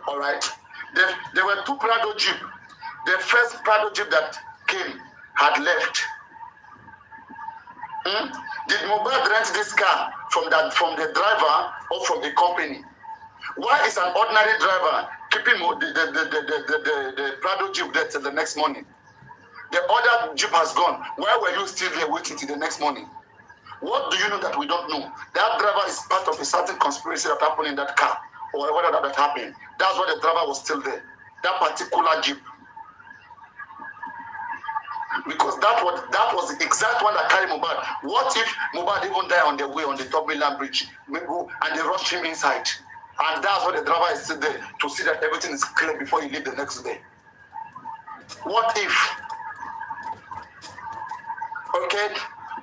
All right? There were 2 Prado Jeep. The first Prado Jeep that came had left. Did Mohbad rent this car from the driver or from the company? Why is an ordinary driver keeping the Prado Jeep there till the next morning? The other Jeep has gone. Why were you still there waiting till the next morning? What do you know that we don't know? That driver is part of a certain conspiracy that happened in that car, or whatever that happened. That's why the driver was still there. That particular Jeep. Because that was the exact one that carried Mohbad. What if Mohbad even died on the way on the top mainland bridge, and they rushed him inside? And that's why the driver is still there, to see that everything is clear before he leave the next day. What if? Okay,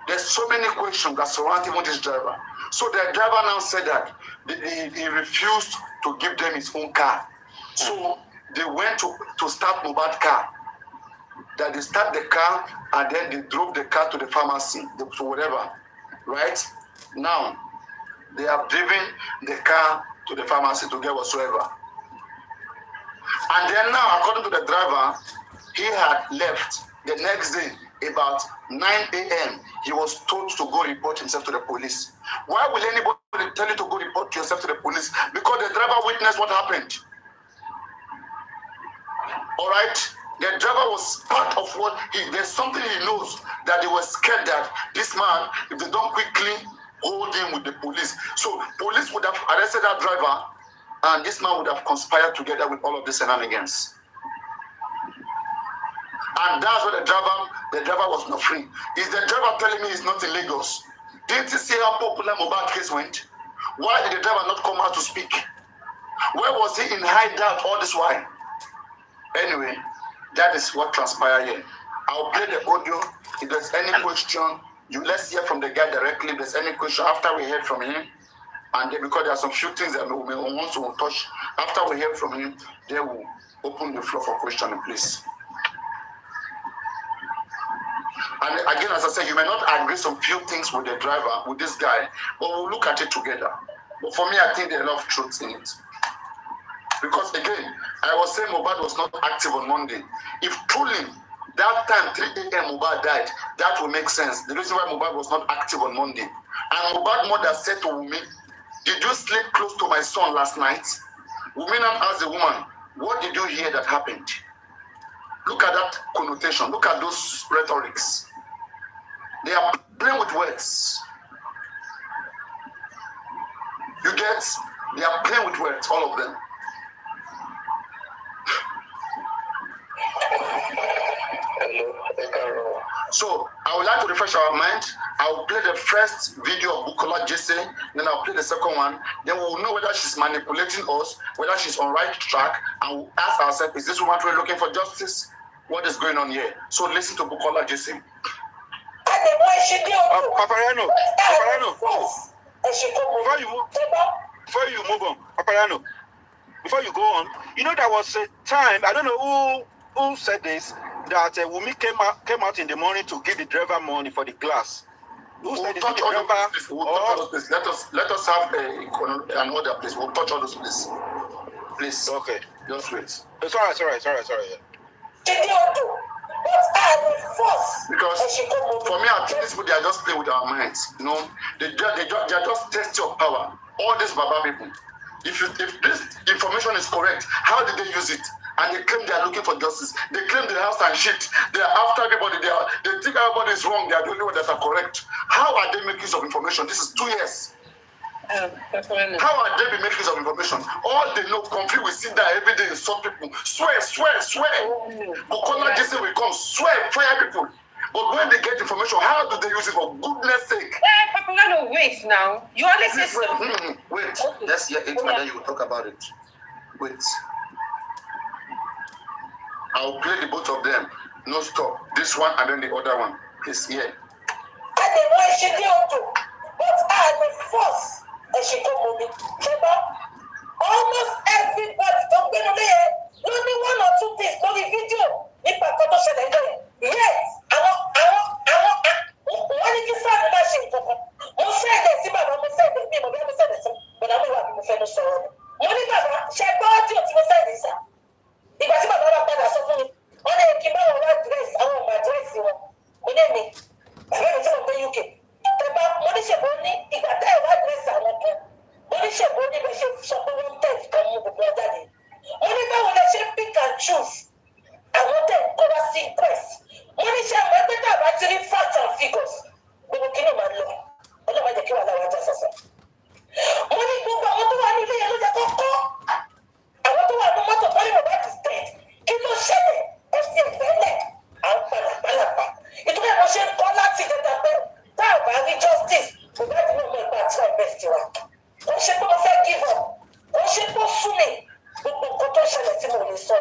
there's so many questions that surround even this driver. So the driver now said that he refused to give them his own car. So they went to start Mohbad's car. That they start the car and then they drove the car to the pharmacy, to whatever. Right? Now, they have driven the car to the pharmacy to get whatsoever. And then now, according to the driver, he had left the next day about 9 a.m. He was told to go report himself to the police. Why will anybody tell you to go report yourself to the police? Because the driver witnessed what happened. All right? The driver was part of what there's something he knows, that they were scared that this man, if they don't quickly hold him with the police. So police would have arrested that driver, and this man would have conspired together with all of the shenanigans. And that's why the driver was not free. Is the driver telling me he's not in Lagos? Didn't you see how popular Mohbad case went? Why did the driver not come out to speak? Where was he in hideout all this while? Anyway, that is what transpired here. I'll play the audio. If there's any question, let's hear from the guy directly. If there's any question after we hear from him, and then, because there are some few things that we may want to touch, after we hear from him, they will open the floor for questioning, please. And again, as I said, you may not agree some few things with the driver, with this guy, but we'll look at it together. But for me, I think there's a lot of truth in it. Because again, I was saying Mohbad was not active on Monday. If truly that time 3 a.m. Mohbad died, that will make sense. The reason why Mohbad was not active on Monday. And Mohbad mother said to Wumi, "Did you sleep close to my son last night?" Wumi now asked the woman, "What did you hear that happened?" Look at that connotation. Look at those rhetorics. They are playing with words. You get? They are playing with words, all of them. So I would like to refresh our mind. I will play the first video of Bukola Jesse, then I'll play the second one. Then we will know whether she's manipulating us, whether she's on right track, and we'll ask ourselves, is this woman really looking for justice? What is going on here? So listen to Bukola Jesse. Paparano, before you move on, Paparano, before you go on, you know there was a time, I don't know who said this, that Wumi came out in the morning to give the driver money for the glass. Who said We'll touch all those places. We'll touch all or those places. Let us have another place. We'll touch all those places. Please. okay. Just wait. It's all right. Yeah. Because for me, I think these people, they are just playing with our minds. You know, they are just test your power. All these Baba people. If this information is correct, how did they use it? And they claim they are looking for justice. They claim the house and shit. They are after everybody. They think everybody is wrong. They are the only ones that are correct. How are they making use of information? This is 2 years. How are they be making use of information? All they know, conflict will sit there every day and insult people. Swear. Bukola Jesse will come, swear, fire people. But when they get information, how do they use it for goodness sake? Papa, wait now. You always say so. Wait. Let's hear it and then you will talk about it. Wait. I'll play the both of them. No stop. This one and then the other one. Please hear. And the way she did but I will force and she told me, almost everybody don't get there. Only 1 or 2 things, not the video. If I got to say that, yes, I want to say that machine. I'm saying that, see, I'm saying that, I'm saying that, but I'm not saying that. Money, Baba, she bought you to say this. If I see my brother, I'm suffering. On a Kiba dress, I want my dress. We didn't need. I'm going to the UK. Money, she bought me. If I tell what dress I want, money, she bought me, but she support 1 come with the daddy. Money, when she pick and choose. I want them to go see quest. Money share my better actually facts and figures. We will kill him and law. I don't mind the kill and I just say. Money book, I want to have a little I want to have a motor for him about the state. Kilo shame. FCA Bene. I'm Palapa. It will have a shame for Lati that I have justice. We got to know my bad try best to work. Don't shame for myself give up. Don't shame for swimming. We will go to share the team on the sun.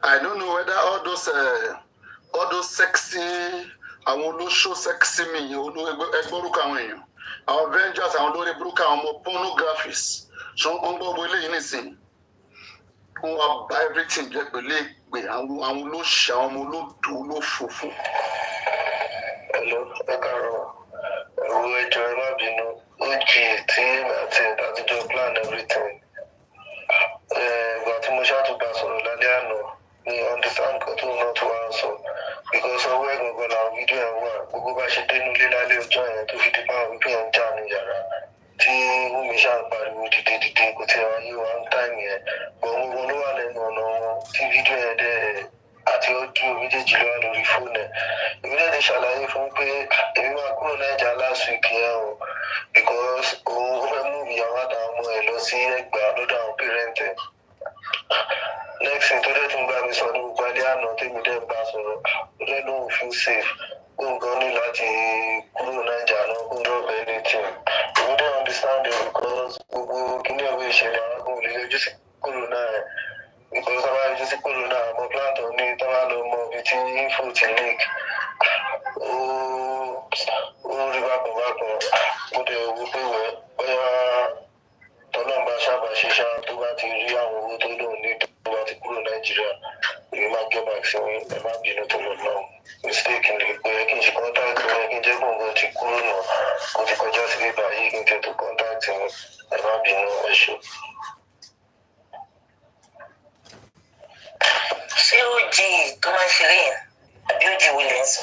I don't know whether all those sexy, I want to show sexy me, you know, our Avengers, I want to brook our pornographies. So, I'm going to anything. Who are buy everything, just believe me, and will show, will do, fufu. Hello, Ekaro. We try not to know. Okay, team, that's to plan everything. But we shall to pass on Ladiano. We understand to not to answer. Because we're going to video and work. We go back to the new join to 50 pounds. We pay on Johnny Yara. Tí wọ́n ṣáà pariwo dìde kò tí wọ́n yí wọn táìmù yẹn gbọ̀n wọn ló wà lẹ́nu ọ̀nà wọn tí fídíò yẹn dẹ̀ àti ọdún méjèèjì ló wà lórí fóònù ẹ̀ èmi náà lè ṣàlàyé fún pé èmi máa kúrò Naija last week yẹn o because òun fẹ́ mú ìyàwó àtàwọn ọmọ ẹ̀ lọ sí Ẹ̀gbá lọ́dọ̀ àwọn parent ẹ̀ next thing tó dẹ̀ tún bá mi sọ ní gbogbo alẹ́ àná tèmi dẹ̀ bá sọ̀rọ̀ ó dẹ̀ lóun feel safe òun gan ní láti kúrò Naija náà kó drop anything. We don't understand it because we can never share our just corona because I just corona, but plant on it, I know more between info to link. Oh, river, but they will be where Tolomba Shaba Shisha to that area who don't need to go to Nigeria. We might get back saying, there might be no tomorrow. Mistakenly, we can contact me, I can just go to Corona, go to just be by he can get to contact him. There might be no issue. COG to my Shirin, Beauty Williams,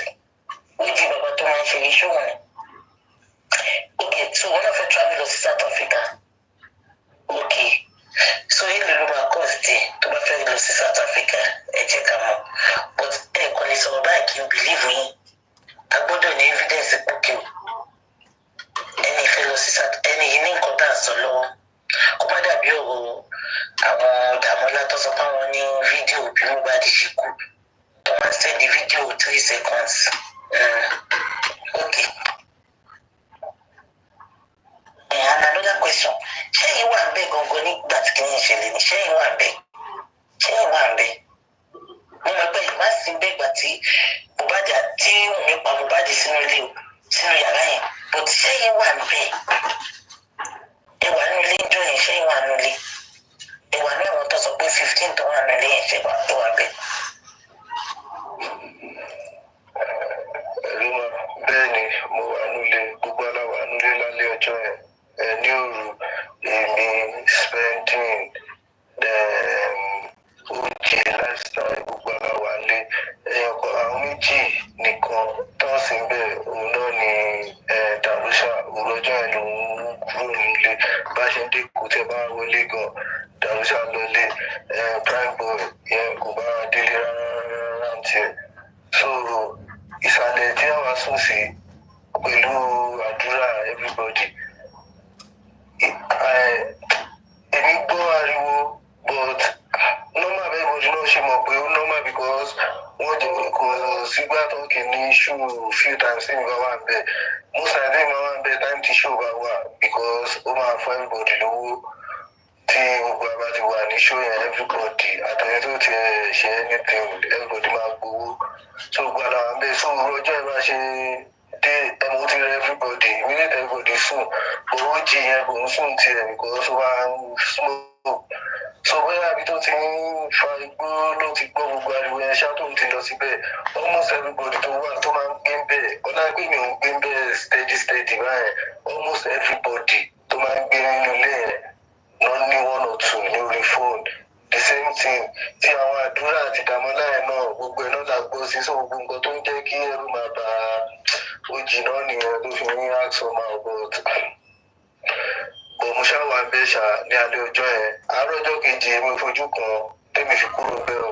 which is about to my Shirin show. Okay, so one of the travelers to South Africa. Okay, so in the room cost to my friend to South Africa, check them out. But when it's all back, you believe me. I got an evidence okay. Any fellows any unique contact so long. Come on, that you Damola to support new video, people by the Shiku. Don't send the video 3 seconds. Okay. And another question. Share you one beg on going that can you share you one beg. Share you one beg. No, but you must sí bẹ́ẹ̀ gbà tí Mohbad tí Wùnmí pa Mohbad sínú ilé o sínú yàrá yẹn but sẹ́yìn wà níbẹ̀ ẹ wà nínú ilé ìjọ yẹn sẹ́yìn wà nínú ilé ẹ wà ní àwọn tó sọ pé 15 tó wà nínú ilé yẹn ṣe wà tó wà bẹ́ẹ̀. Bẹ́ẹ̀ ni mo wà nílé gbogbo aláwọ̀ nílé lálẹ́ ọjọ́ yẹn ní òru èmi spending oúnjẹ lifestyle gbogbo aláwọ̀ nílé ẹ̀yọ̀kọ̀ àwọn méjì nìkan tó sì ń bẹ̀ òun náà ni Darusha òru ọjọ́ yẹn ló ń kúrò nílé bá ṣe ń dé kó tẹ́ bá wọlé gan Darusha lọlé prime boy yẹn kò bá délé rárá tiẹ̀ so ìsàlẹ̀ tí àwa sùn sí pẹ̀lú àdúrà everybody èmi gbọ́ ariwo but normal everybody náà ṣe mọ̀ pé ó normal because wọ́n jẹ́ kò sígbà tó kì ní show few times tí nǹkan wà bẹ́ẹ̀ most times tí nǹkan wà bẹ́ẹ̀ time tí show bá wà because ó máa fún everybody lówó tí gbogbo àbá ti wà ní show yẹn everybody àtẹ̀yẹ tó ti ṣe anything everybody máa gbowó so gbọ́dọ̀ àwọn bẹ́ẹ̀ so ọjọ́ ẹ bá ṣe dé ẹmu ti rẹ everybody minute everybody sùn owó jí yẹn kò ń sùn tiẹ̀ because ó máa ń smoke so bóyá àbí tó ti ń fa igbó ló ti gbọ́ gbogbo ariwo yẹn ṣá tó ti lọ síbẹ̀ almost everybody tó wà tó máa ń gbé ń bẹ̀ ọ̀nà pé mi ò ń gbé ń bẹ̀ steady báyẹn almost everybody tó máa ń gbé nínú ilé yẹn lọ ní 1 or 2 lórí phone the same thing tí àwọn àdúrà àti ìdààmúlá ẹ̀ náà gbogbo ẹ̀ náà la gbọ́ sí so gbogbo nǹkan tó ń jẹ́ kí ẹrù máa bá ojì náà nìyẹn tó fi ní àṣọmọ about mo ṣáà wà bẹ́ẹ̀ ṣá ní alẹ́ ọjọ́ yẹn àárọ̀ ọjọ́ kejì èmi ò fojú kan tèmi fi kúrò bẹ́ẹ̀ o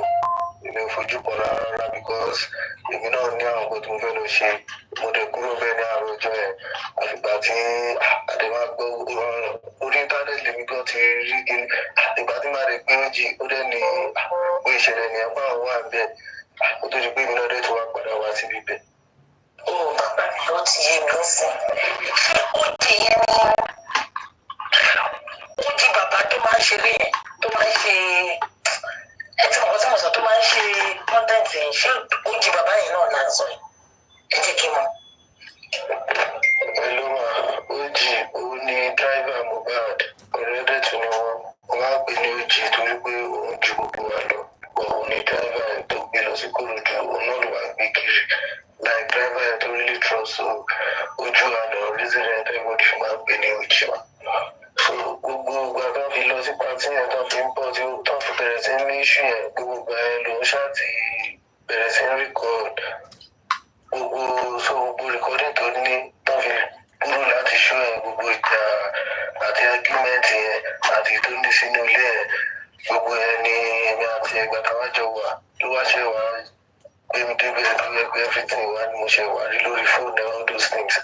èmi ò fojú kan rárá because èmi náà ní àwọn nǹkan tó ń fẹ́ lọ ṣe mo dẹ̀ kúrò bẹ́ẹ̀ ní àárọ̀ ọjọ́ yẹn àfìgbà tí àdèmá gbọ́ orí íńtánẹ́ẹ̀tì lèmi gan ti rí kiri ìgbà tí màá lè gbé ojì ó dẹ̀ ní pé ìṣẹ̀lẹ̀ ní ẹ̀pá àwọn wà bẹ́ẹ̀ ó tó di pé èmi náà dẹ̀ tó wá padà wá síbi bẹ́ẹ̀. ó bàbá mi ló ti yé mi sìn ṣé ó di yẹn ní ó di bàbá tó máa ń ṣe bẹ́ẹ̀ tó máa ń ṣe ẹ tí mo sọ tó máa ń ṣe content yẹn ṣé ó di bàbá yẹn náà là ń sọ yìí ẹ jẹ́ kí n mọ̀. Hello ma Oji òun ni driver Mohbad ọ̀rẹ́dẹ̀ tún ni wọ́n máa ń pè ní Oji torí pé òun ju gbogbo wa lọ òun ni driver yẹn tó gbé lọ sí Kòròdú òun náà ló wà gbé kiri like driver yẹn tó really trust so ojú àná resident everybody fi máa ń pè ní Oji wa so gbogbo ìgbà tó fi lọ sí pàtí yẹn tó fi ń bọ̀ tí tó fi bẹ̀rẹ̀ sí ní iṣu yẹn gbogbo ìgbà yẹn lòún ṣáà ti bẹ̀rẹ̀ sí ní record gbogbo recording tó ní tó fi kúrò láti ṣó yẹn gbogbo ìjà àti argument yẹn àti tó ní sínú ilé yẹn gbogbo yẹn ni èmi àti ẹgbẹ́ táwájọ wà ló wá ṣe wà gbé mi débẹ̀ lórí ẹgbẹ́ everything wà ni mo ṣe wà rí lórí fóònù all those things.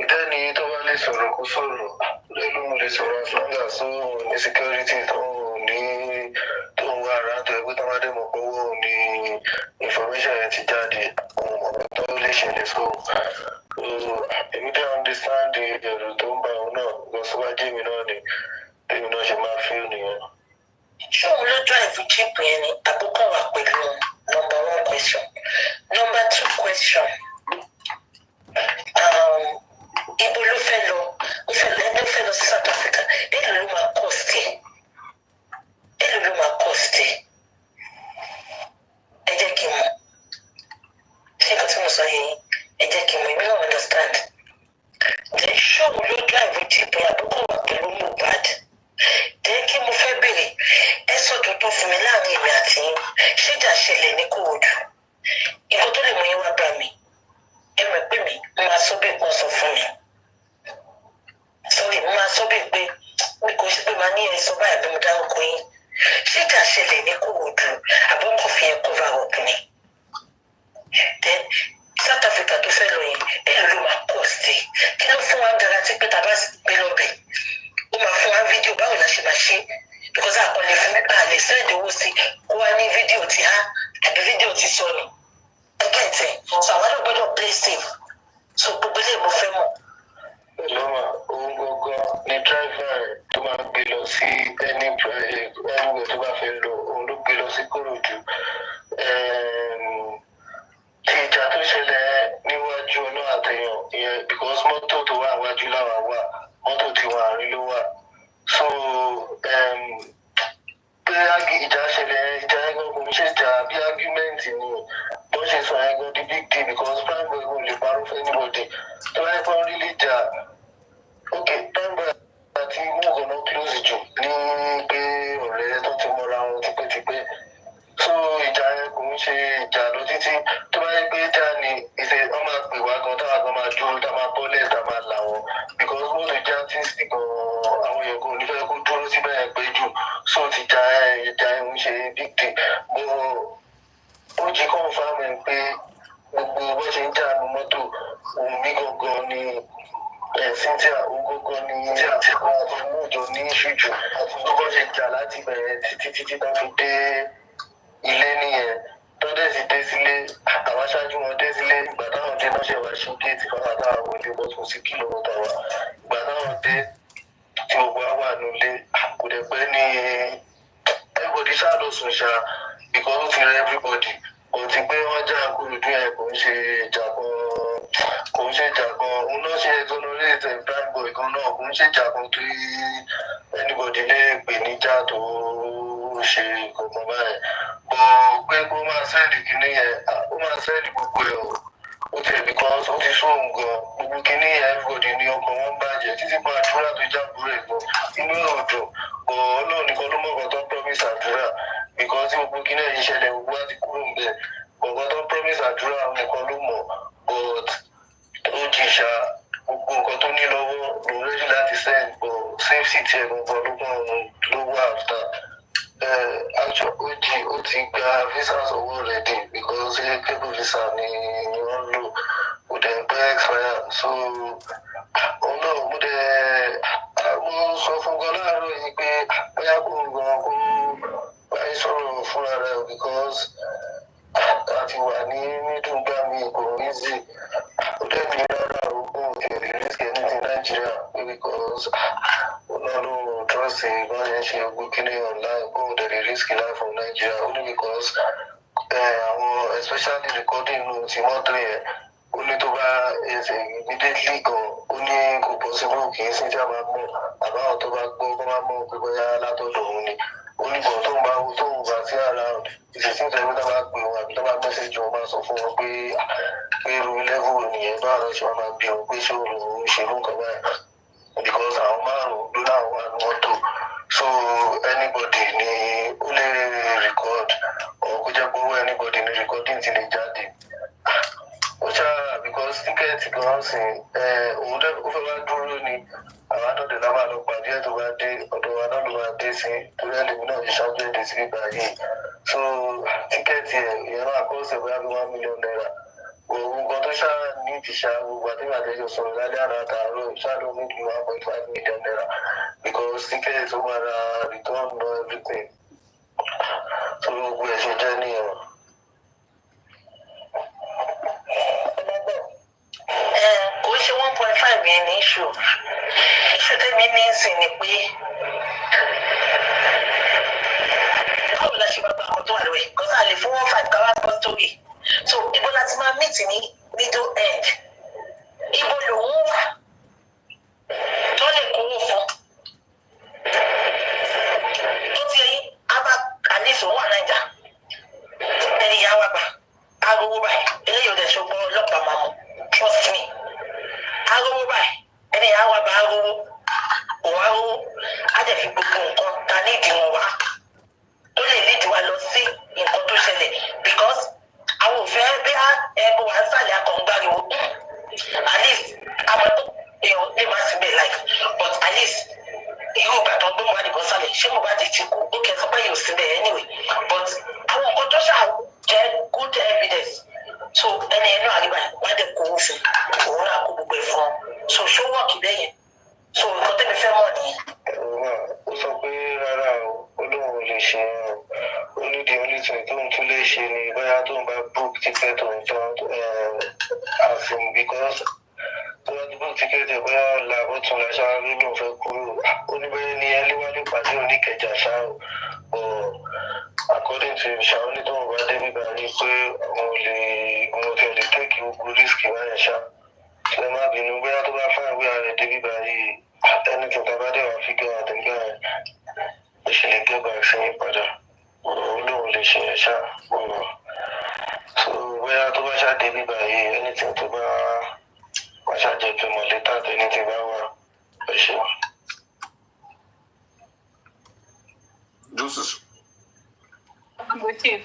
ìdẹ́ni tó bá lè sọ̀rọ̀ kó sọ̀rọ̀ lẹ́nu mo lè sọ̀rọ̀ as long as ó ní security tó ní tó ń wá ara tó ẹgbẹ́ tó máa dé mọ̀ pé owó ní information yẹn ti jáde ohun ọ̀rọ̀ tó lè ṣẹlẹ̀ so èmi dẹ́ understand ẹ̀rù tó ń bá òun náà lọ síwájú èmi náà ni èmi náà ṣe máa feel nìyẹn. ṣé òun ló drive jeep yẹn ni àbúkọ̀ wà pẹ̀lú number 1 question number 2 question ibo ló fẹ́ lọ ó fẹ́ lọ sí South Africa èlò ló máa cost ẹ̀ ẹ jẹ́ kí n mọ̀ ṣé nǹkan tí mo sọ yẹn ẹ jẹ́ kí n mọ̀ èmi náà understand then ṣé òun ló drive jeep yẹn àbúkọ̀ wà pẹ̀lú Mohbad then kí mo fẹ́ béèrè ẹ sọ tuntun fún mi láàrin èmi àti yín ṣéjà ṣẹlẹ̀ ní Kòròdú nǹkan tó lè mú yín wá bá mi ẹ mọ̀ pé mi máa sọ bí nǹkan sọ fún mi sorry mo máa sọ bí pé mi kò ṣe pé màá ní ẹ̀sọ́ báyìí bí mo dárúkọ yín ṣéjà ṣẹlẹ̀ ní Kòròdú àbọ̀kọ̀ fi ẹ̀ cover up ni then South Africa tó fẹ́ lọ yẹn ẹ̀ ló máa cost kí ló fún wa garanti pé tá a bá gbé lọ́bẹ̀ ó máa fún wa fídíò báwo la ṣe máa ṣe because àkọlé fún mi àlè sẹ́ẹ̀dì owó sí kó wá ní fídíò ti há àbí fídíò ti sọnù ẹgbẹ́ tẹ̀ so àwọn náà gbọ́dọ̀ play safe so gbogbo ilé mo fẹ́ mọ̀. lọ́wọ́ ohun gangan ni driver tó máa gbé lọ sí anywhere tó bá fẹ́ lọ òun ló gbé lọ sí Kòròdú iwájú láwa wà mọ́tò tiwa àárín ló wà so pé ìjà ṣẹlẹ̀ ìjà ẹgbẹ́ kò ń ṣèjà bí argument ni bó ṣe sọ ẹgbẹ́ di big deal because prime boy kò lè parọ́ fún anybody tó bá yẹ kó rí lè jà ok prime boy àti move on close jù ní pé ọ̀rẹ́ tó ti mọ́ra wọn tipẹ́tipẹ́ so ìjà yẹn kò ń ṣe ìjà lọ títí tó bá yẹ pé jà ní ìṣe wọn máa pè wá gan táwa gan máa dúró tá máa bọ́lẹ̀ tá máa là wọn because most of the artists gan àwọn èèyàn kò ní fẹ́ kó dúró síbẹ̀ yẹn pé jù so ti jà yẹn ń ṣe big deal bó ó jí confirm ẹ̀ pé gbogbo bó ṣe ń jà ní mọ́tò òun mí gangan ni Cynthia ogogo ni àti kan àti mọ́jọ ní ṣùjù bó ṣe jà láti bẹ̀rẹ̀ títí tó fi dé ilé nìyẹn tó dẹ̀ sì dé sílé àwọn aṣáájú wọn dé sílé ìgbà táwọn dé náà ṣe wá sí géètì fáwọn táwọn wọlé bọ́tún sí kìlómítà wa ìgbà táwọn dé tí gbogbo wa wà nílé kò dẹ̀ pẹ́ ní everybody ṣáà lọ sùn ṣá because ó ti rẹ everybody kò ti pé wọ́n já kúròdú yẹn kò ń ṣe ìjà kan òun náà ṣe exonerate prime boy kan náà kò ń ṣe ìjà kan tó anybody lè pè níjà tó ṣe kankan báyìí bọ̀ pé kó máa sẹ́ẹ̀dì kìíní yẹn ó máa sẹ́ẹ̀dì gbogbo ẹ̀ ó ti ẹ̀bí kan ó ti sóhun gan gbogbo kìíní yẹn everybody ní ọkàn wọn bàjẹ́ títí pa àdúrà tó jábúrò ẹ̀ gan inú ẹ̀ ò dùn bọ̀ ọlọ́run nìkan ló mọ̀ kan tó promise àdúrà because gbogbo kìíní yẹn ṣẹlẹ̀ gbogbo àti kúrò ń bẹ̀ gbogbo tó promise àdúrà àwọn nìkan ló mọ̀ but ó jìṣà gbogbo nǹkan tó ní lọ́wọ́ lòun rẹ́dí láti send but safety tiẹ̀ gbọ̀ngàn ló kàn ló wà after actually ó ti gba visa sọ́wọ́ rẹ̀ dé because cable visa ni wọ́n lò kò dẹ̀ pẹ́ expire so òun náà mo sọ fún gan láàárọ̀ yìí pé bóyá kò gan kó báyìí sọ̀rọ̀ fúnra rẹ̀ because àti wà ní mídùúgbà mi kò ní sí ó dẹ̀ ní rárá ogún òkèèrè risk ẹni ti Nàìjíríà because òun náà ló trust bọ́n yẹn ṣe ogún kíní online kó o dẹ̀ risk life from Nigeria only because àwọn especially recording nu ti mọ́tò yẹn ó ní tó bá ẹsẹ̀ immediately gan ó ní kò possible kì í sí tí a máa mọ̀ àbáwọn tó bá gbọ́ kó máa mọ̀ pé bóyá látọ̀dọ̀ òun ni onígbọ̀n tó ń bá sí around ìṣẹ̀sìn ìtẹ̀wé tó bá pè wọn àbí tó bá mẹ́sẹ̀jì wọn máa sọ fún wọn pé irú level nìyẹn báwo ló ṣe máa bí wọn pé ṣé òun ṣèlú nǹkan báyìí because àwọn márùn-ún ló láwọn wà ní mọ́tò so anybody ni ó lè record or kó jẹ́ pé owó anybody ni recording ti lè jáde ó ṣáà because ticket gan sìn òun dẹ́ ó fẹ́ wá dúró ni àwọn àdọ́dẹ̀ lábàá lọ pàdé ẹ̀ tó bá dé ọ̀dọ̀ wa náà ló máa dé sí torí ẹlẹ́mi náà ti ṣáájú èdè sí ìgbà yìí so tíkẹ́ẹ̀tì ẹ̀ ìyẹn máa kọ́ ọ̀sẹ̀ bóyá bí $1 million òun kan tó ṣáà ní ti ṣá gbogbo àdéhùn àtẹjọ sọ̀rọ̀ lálẹ́ àná àtàárọ̀ ṣáà ló ní ju $1.5 million because tíkẹ́ẹ̀tì ó máa ra return no everything so gbogbo ẹ̀ ṣe jẹ́ nìyẹn. kò ṣe 1.5 yẹn ní iṣu tẹ́mi ní ìsìn ni pé báwo la ṣe bá gba ọkọ̀ tó wà lóye kọ́sà lè fún 1.5 káwá gbọ́ sórí so ibo láti máa meet ní middle end ibo lòun wà tó lè kówó fún tó ti ẹyin abá àlejò wà náìjà ẹni ìyá wa gbà arówó báyìí eléyìí ò dẹ̀ ṣọgbọ́n ọlọ́pàá máa mú trust me arówó báyìí ẹni ìyá wa bá arówó òun arówó á dẹ̀ fi gbogbo nǹkan ta ní ìdíwọ̀n wa tó lè lead wa lọ sí nǹkan tó ṣẹlẹ̀ because àwọn òfin bí ẹgbẹ́ wa ń sàlẹ̀ akọ̀ǹgbàriwo at least àwọn èèyàn lè má sí bẹ́ẹ̀ like but at least irú ìgbà tó ń gbé wọn nìkan sálẹ̀ ṣé mo bá di ti kú ó kẹ́ sọ pé yóò sí bẹ́ẹ̀ anyway but àwọn nǹkan tó ṣáà jẹ́ good evidence so ẹni ẹnu àríwá wá dẹ̀ kó fún òun náà kó gbogbo ẹ̀ fún ọ so ṣó wọ́ọ̀kì bẹ́yẹn so nǹkan tẹ́mi fẹ́ mọ̀ nìyẹn. ó sọ pé rárá o olóhùn ò lè ṣe ó ní the only thing tóun tún lè ṣe ni bóyá tóun bá book ticket òun tán as in because tó bá book ticket ẹ̀ bóyá ọ̀la ọ̀tún làṣà lóun fẹ́ kúrò ó ní bóyá ní ẹlẹ́wálé pàdé oníkẹjà ṣáà o according to ṣàwọn ní tóun bá dé bíbá rí pé òun ò lè take gbogbo risk báyẹn ṣáà There might be no way out of our fine. We are everybody. Anything about it, I figure out the guy. We should go back saying, brother. Oh, no, they should share. So, we are to watch out everybody. Anything to watch out, just more later, anything about for sure. Juices. I'm with you.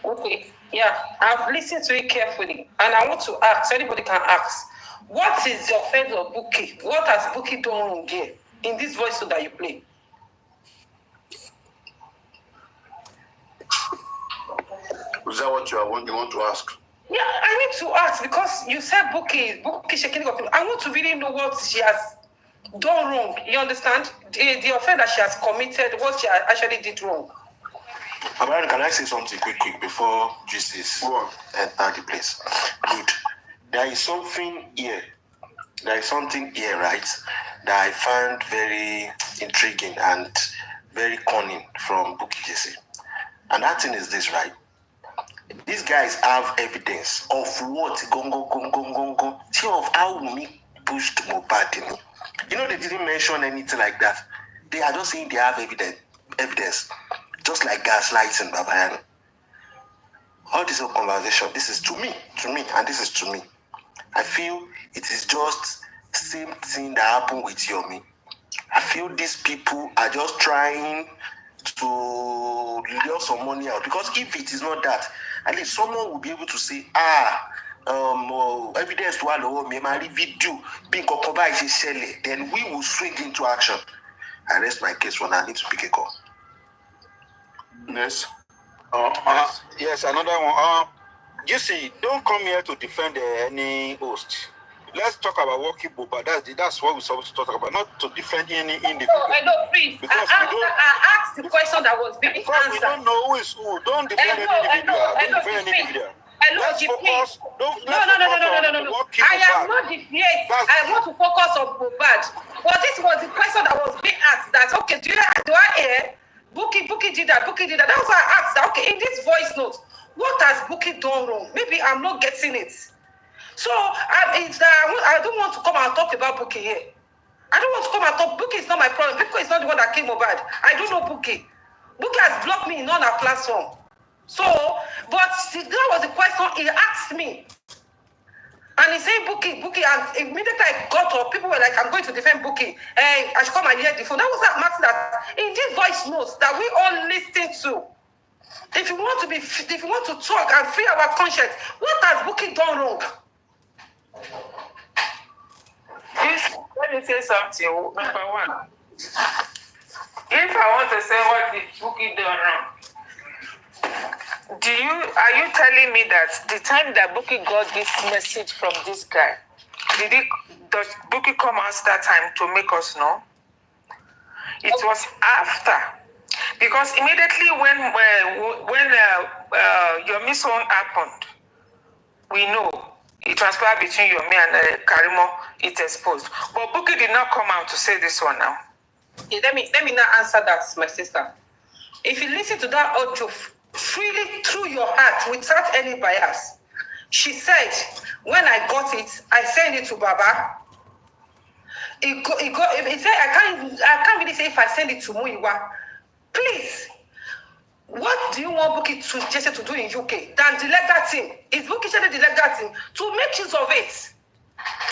Okay, yeah, I've listened to it carefully, and I want to ask, anybody can ask, what is your offense of Bukky? What has Bukky done wrong here in this voice note that you play? Is that what you want to ask? Yeah, I need to ask because you said Bukky shaking up. I want to really know what she has done wrong. You understand? The offense that she has committed, what she actually did wrong. Abraham, can I say something quick before Jesus enter the place? Good. There is something here. Right, that I found very intriguing and very cunning from Bukky Jesse. And that thing is this, right? These guys have evidence of what go. See of how we pushed Mohbad. You know, they didn't mention anything like that. They are just saying they have evidence. Just like gaslighting, Babayano. All this whole conversation, this is to me, and this is to me. I feel it is just same thing that happened with Yomi. I feel these people are just trying to lure some money out, because if it is not that, at least someone will be able to say, evidence to allow me, my video being covered, then we will swing into action. I rest my case when I need to pick a call. Yes. Yes, another one. You see, don't come here to defend any host. Let's talk about what people, but that's what we're supposed to talk about, not to defend any individual. No, please. I asked the question that was being answered. We don't know who is who. Don't defend any individual. Don't defend any individual. Let's focus. No. I am not defiant. I want to focus on Mohbad. But this was the question that was being asked. That okay, do I hear? Bukky did that. That was why I asked that. Okay, in this voice note, what has Bukky done wrong? Maybe I'm not getting it. So I don't want to come and talk about Bukky here. I don't want to come and talk. Bukky is not my problem. Bukky is not the one that came Mohbad. I don't know Bukky. Bukky has blocked me in on our platform. So, but that was the question he asked me. And he said Bukky, and immediately I got up, people were like, I'm going to defend Bukky. Hey, I should come and hear the phone. That was that matter that in these voice notes that we all listen to. If you want to talk and free our conscience, what has Bukky done wrong? Let me say something. Number one, if I want to say what did Bukky done wrong, are you telling me that the time that Bukky got this message from this guy, does Bukky come out that time to make us know? It was after, because immediately when Yomi's own happened, we know it transpired between Yomi and Karimo. It exposed, but Bukky did not come out to say this one now. Yeah, let me now answer that, my sister. If you listen to that audio freely through your heart without any bias, she said, when I got it, I sent it to Baba. He said, I can't really say if I send it to Muiwa. Please, what do you want Bukky to do in UK than the legal team? Is Bukky the legal team to make use of it?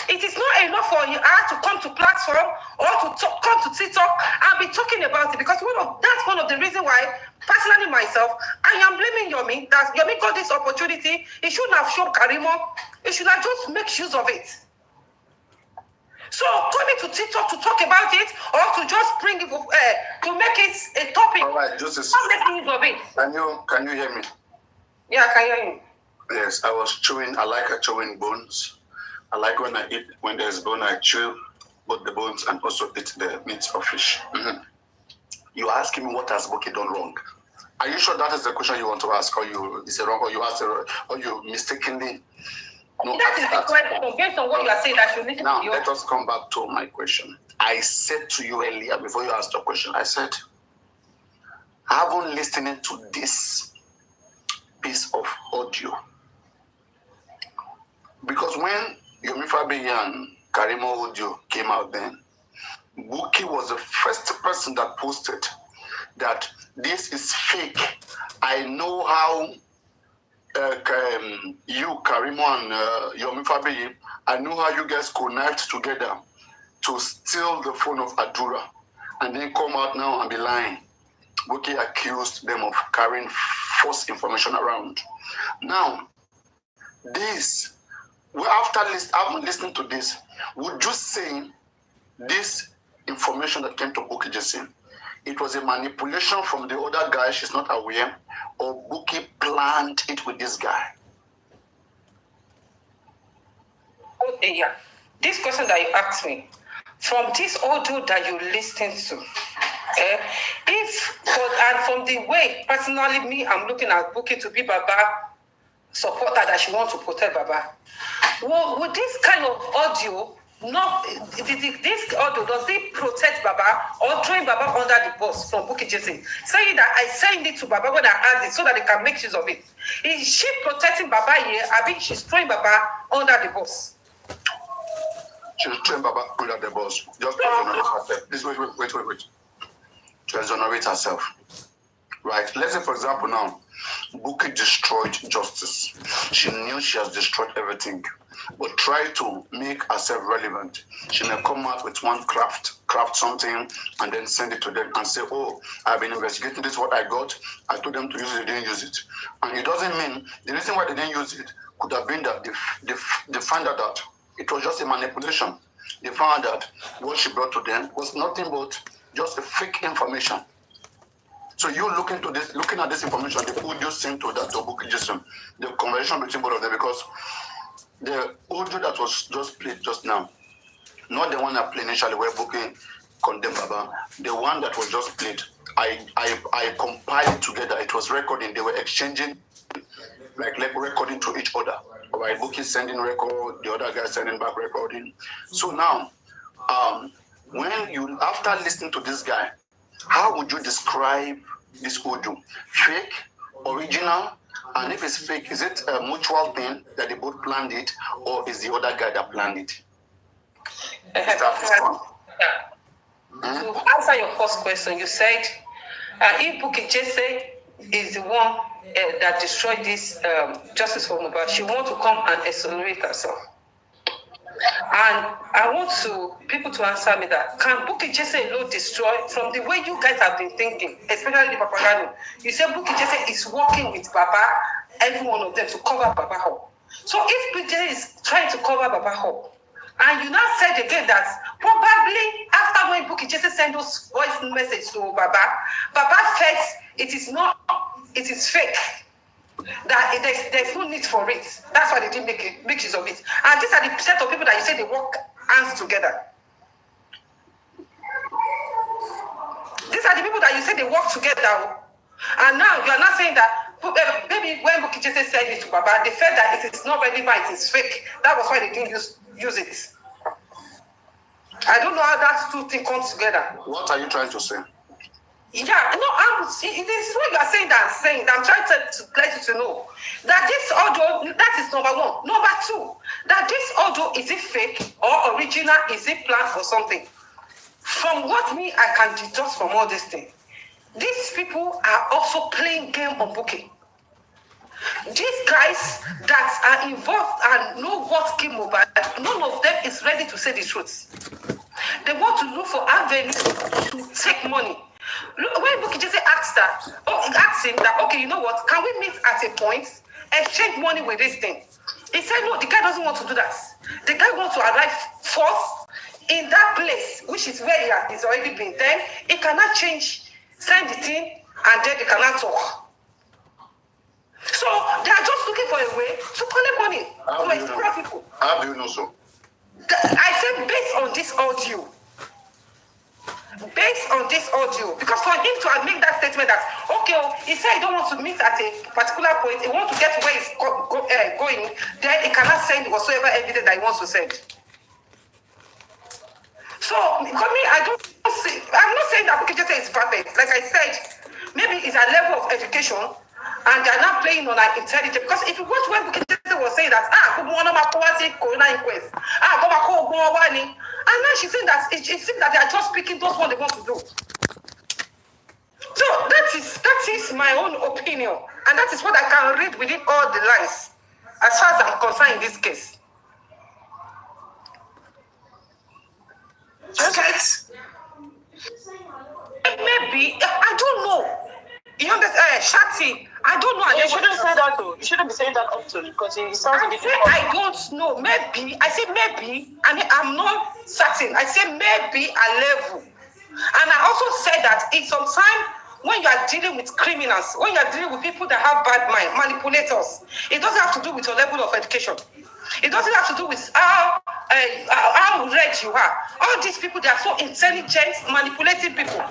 It is not enough for you to come to platform or to come to TikTok and be talking about it, because that's one of the reasons why, personally myself, I am blaming Yomi, that Yomi got this opportunity. He shouldn't have shown Karimo. He should have just make use of it. So coming to TikTok to talk about it or to just bring it, to make it a topic. All right, Joseph. Not making use of it. Can you hear me? Yeah, I can hear you. Yes, I like chewing bones. I like when there's bone, I chew both the bones and also eat the meat of fish. Mm-hmm. You asking me what has Bukky done wrong? Are you sure that is the question you want to ask, or is it wrong, or you mistakenly? No, that is the question. Based on what you are saying, that should listen now, to you. Let us come back to my question. I said to you earlier, before you asked your question, I said, having listening to this piece of audio, because when Yomi Fabiyi and Karimo audio came out then, Bukky was the first person that posted that this is fake. I know how you, Karimo, and Yomi Fabiyi, I know how you guys connived together to steal the phone of Adura and then come out now and be lying. Bukky accused them of carrying false information around. Now, this, after listening to this, would you say this information that came to Bukky Jesse, it was a manipulation from the other guy, she's not aware, or Bukky planned it with this guy? Okay, yeah. This question that you asked me, from this audio that you listened to, and from the way, personally, me, I'm looking at Bukky to be Baba supporter that she wants to protect Baba. Would this kind of audio, this audio, does it protect Baba or throwing Baba under the bus from Bukky Jesse? Saying that I send it to Baba when I add it so that they can make use of it. Is she protecting Baba here? I mean, she's throwing Baba under the bus. She's throwing Baba under the bus. Just to exonerate herself. Wait. To exonerate herself. Right? Let's say, for example, now, Bukky destroyed justice. She knew she has destroyed everything, but try to make herself relevant. She may come out with one craft something, and then send it to them and say, oh, I've been investigating this, what I got. I told them to use it, they didn't use it. And it doesn't mean, the reason why they didn't use it could have been that they found out that it was just a manipulation. They found that what she brought to them was nothing but just a fake information. So you looking at this information, the audio sent to that Bukky Jesse, the conversation between both of them, because the audio that was just played just now, not the one I played initially where Bukky condemned Baba, the one that was just played, I compiled it together. It was recording. They were exchanging, like recording to each other. Right, Bukky sending record, the other guy sending back recording. So now, when you, after listening to this guy, how would you describe this audio? Fake, original, and if it's fake, is it a mutual thing that they both planned it, or is the other guy that planned it? To answer your first question, you said if Bukky Jesse is the one that destroyed this justice for Mohbad, she wants to come and exonerate herself. And I want people to answer me that, can Bukky Jesse alone destroy, from the way you guys have been thinking, especially the Papagano, you say Bukky Jesse is working with Baba, every one of them, to cover Baba up. So if Bukky Jesse is trying to cover Baba up, and you now said again that probably after when Bukky Jesse sent those voice messages to Baba felt it is fake. That there's no need for it. That's why they didn't make use of it. And these are the set of people that you say they work hands together. These are the people that you say they work together. And now you are not saying that maybe when Bukky Jesse said it to Baba, they felt that it is not relevant, it is fake. That was why they didn't use it. I don't know how that two things come together. What are you trying to say? Yeah, no, this is what you are saying that I'm saying. I'm trying to let you to know that this audio, that is number one. Number two, that this audio, is it fake or original? Is it planned for something? From what I can deduce from all this thing, these people are also playing game on Bukky. These guys that are involved and know what came over, none of them is ready to say the truth. They want to look for avenues to take money. Look, when Bukky Jesse asked him that, okay, you know what, can we meet at a point, exchange money with this thing? He said, no, the guy doesn't want to do that. The guy wants to arrive first in that place, which is where he has already been. Then he cannot send the thing, and then they cannot talk. So they are just looking for a way to collect money to exploit people. How do you know so? I said based on this audio. Because for him to make that statement that, okay, he said he don't want to meet at a particular point, he wants to get where he's going, then he cannot send whatsoever evidence that he wants to send. So, for me, I'm not saying that Bukky Jesse is perfect. Like I said, maybe it's a level of education And they're not playing on like intelligence. Because if you watch when Bukky was saying that, corona inquest, and now she's saying that it seems that they are just picking those ones they want to do. So that is my own opinion, and that is what I can read within all the lines, as far as I'm concerned in this case. Okay. Maybe I don't know. You understand, Shati? I don't know. You shouldn't say that though. You shouldn't be saying that up to because it sounds difficult. I don't know. Maybe I say maybe, and I'm not certain. I say maybe a level, and I also said that in some time when you are dealing with criminals, when you are dealing with people that have bad mind, manipulators, it doesn't have to do with your level of education. It doesn't have to do with how read you are. All these people, they are so intelligent, manipulating people.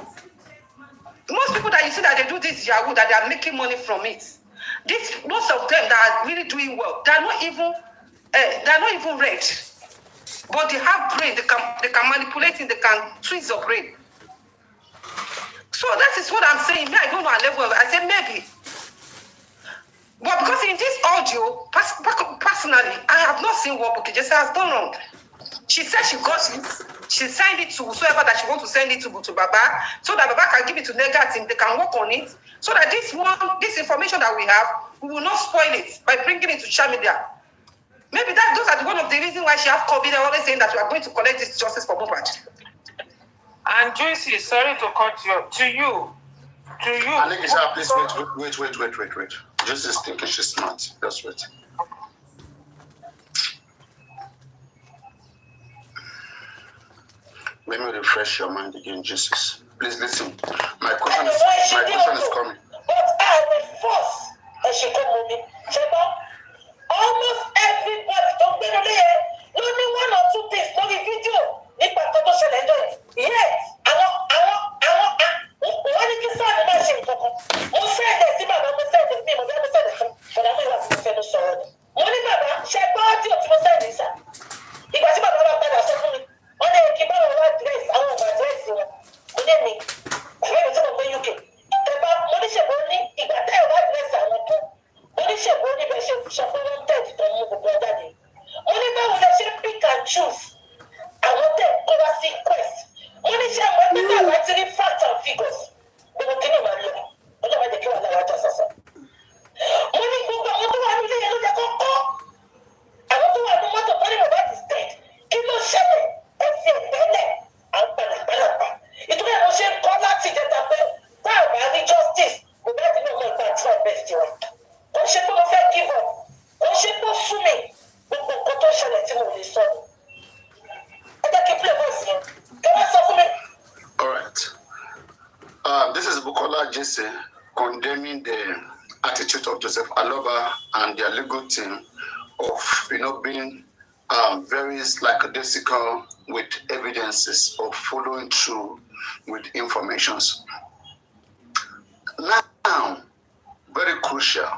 Most people that you see that they do this Yahoo, that they are making money from it. Most of them that are really doing well, they are not even read, but they have brain. They can manipulate it. They can twist your brain. So that is what I'm saying. Me, I don't know a level of it. I say maybe. But because in this audio, personally, I have not seen what Bukky Jesse has done wrong. She said she got it. She sent it to whoever that she wants to send it to Baba, so that Baba can give it to negative. They can work on it, so that this information that we have, we will not spoil it by bringing it to social media. Maybe those are one of the reasons why she have COVID. They're always saying that we are going to collect this justice for Mohbad. And Juicy, sorry to cut you up. To you. Anikisha, please wait. Just is thinking she's smart. Just wait. Let me refresh your mind again, Jesus. Please listen. My question is coming. But I will force and she come with me. Almost everybody don't be there. Only one or two things, no video. Yes, I want to get started machine. Who said that? See, Baba, who said that? Me, my brother said that. But I'm not going to say no sorry. Only Baba, she bought you to say this. If I see Baba, Baba, say to me, on the keep on my dress, I want my dress. Only me. I'm going to tell you, UK. Baba, money she only, if I tell my dress, I want to. Only she only, but she won't tell you to move the daddy. Only Baba, she pick and choose. I want them oversee quest. Only she want them to actually facts and figures. They will kill him and look. Only when they kill a lot of us. Only people want to have really a lot of go. I want to have no matter what about the state. Give no shame. And see a belly. And banana. It will have no shame. Call that to get up there. Now, by the justice. We got to know more about my best you want. Don't shame no fair give up. Don't shame no swimming. Don't go to share the team with the sun. All right. This is Bukola Jesse condemning the attitude of Joseph Aloba and their legal team of being very lackadaisical with evidences of following through with informations. Now, very crucial.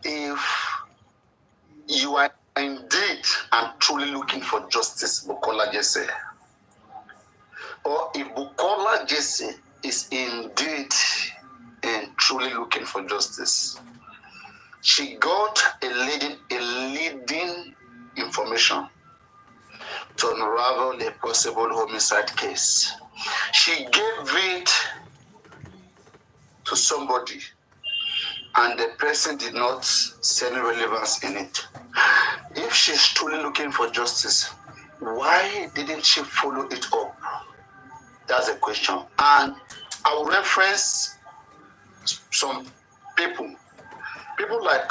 If you are indeed and truly looking for justice, Bukola Jesse, or if Bukola Jesse is indeed and truly looking for justice, she got a leading information to unravel a possible homicide case. She gave it to somebody, and the person did not see any relevance in it. If she's truly looking for justice, why didn't she follow it up? That's a question. And I will reference some people like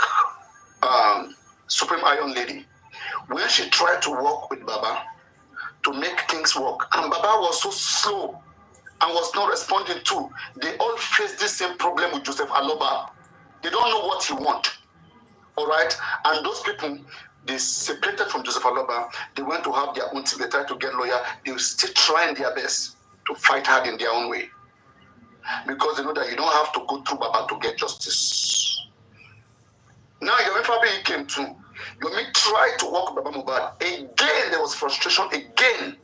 Supreme Iron Lady, when she tried to work with Baba to make things work, and Baba was so slow and was not responding to. They all face the same problem with Joseph Aloba. They don't know what he wants. All right? And those people, they separated from Joseph Aloba. They went to have their own team. They tried to get lawyer. They were still trying their best to fight hard in their own way. Because they know that you don't have to go through Baba to get justice. Now, Yomi Fabiyi came too. Yomi tried to work with Baba Mohbad. Again, there was frustration. Again,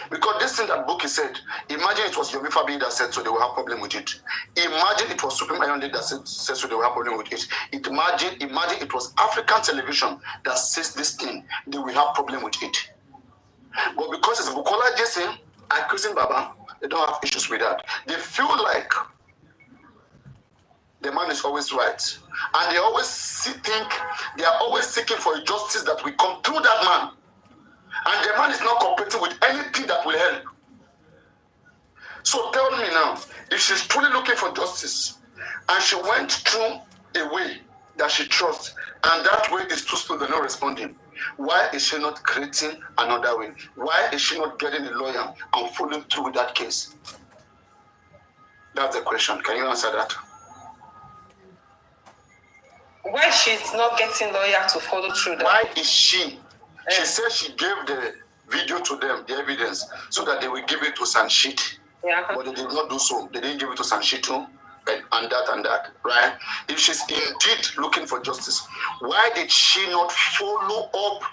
Because this thing that Buki said, imagine it was Yomi Fabiyi that said so, they will have problem with it. Imagine it was Supreme Iron that said so, they will have problem with it. Imagine it was African television that says this thing, they will have problem with it. But because it's Bukola Jesse accusing Baba, they don't have issues with that. They feel like the man is always right. And they are always seeking for a justice that will come through that man. And the man is not cooperating with anything that will help. So tell me now, if she's truly looking for justice, and she went through a way that she trusts, and that way is too slow, they're not responding, why is she not creating another way? Why is she not getting a lawyer and following through with that case? That's the question. Can you answer that? Why she's not getting lawyer to follow through that? Why is she? She said she gave the video to them, the evidence, so that they will give it to Sanshit. Yeah. But they did not do so. They didn't give it to Sanshito and that, right? If she's indeed looking for justice, why did she not follow up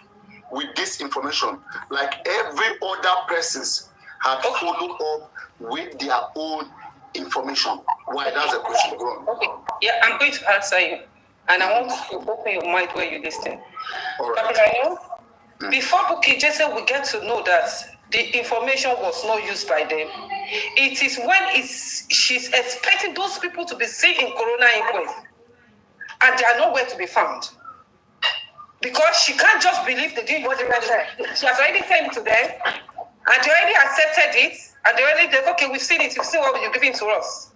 with this information like every other persons had followed up with their own information? Why? That's the question. Go on. Okay. Yeah, I'm going to answer you. And I want to open your mind where you listen. All right. Before Buki Jesse will get to know that the information was not used by them, it is when she's expecting those people to be seen in Corona inquest and they are nowhere to be found. Because she can't just believe they didn't use it. She has already sent it to them and they already accepted it and they already said, okay, we've seen what you're giving to us.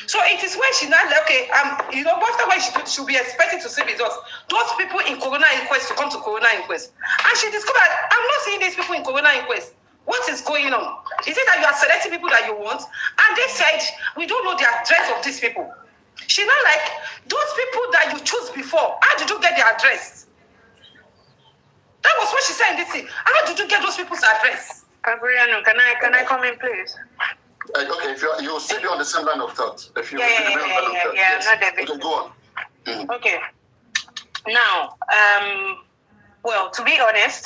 So it is when she now like, okay, after when she'll be expecting to see results. Those people in Corona inquest to come to Corona inquest. And she discovered, I'm not seeing these people in Corona inquest. What is going on? Is it that you are selecting people that you want? And they said, we don't know the address of these people. She not like, those people that you chose before, how did you get their address? That was what she said in this thing. How did you get those people's address? Gabriano, can I come in, please? Okay, if you still be on the same line of thought. If you yes. Okay, go on. Okay. Now, well, to be honest,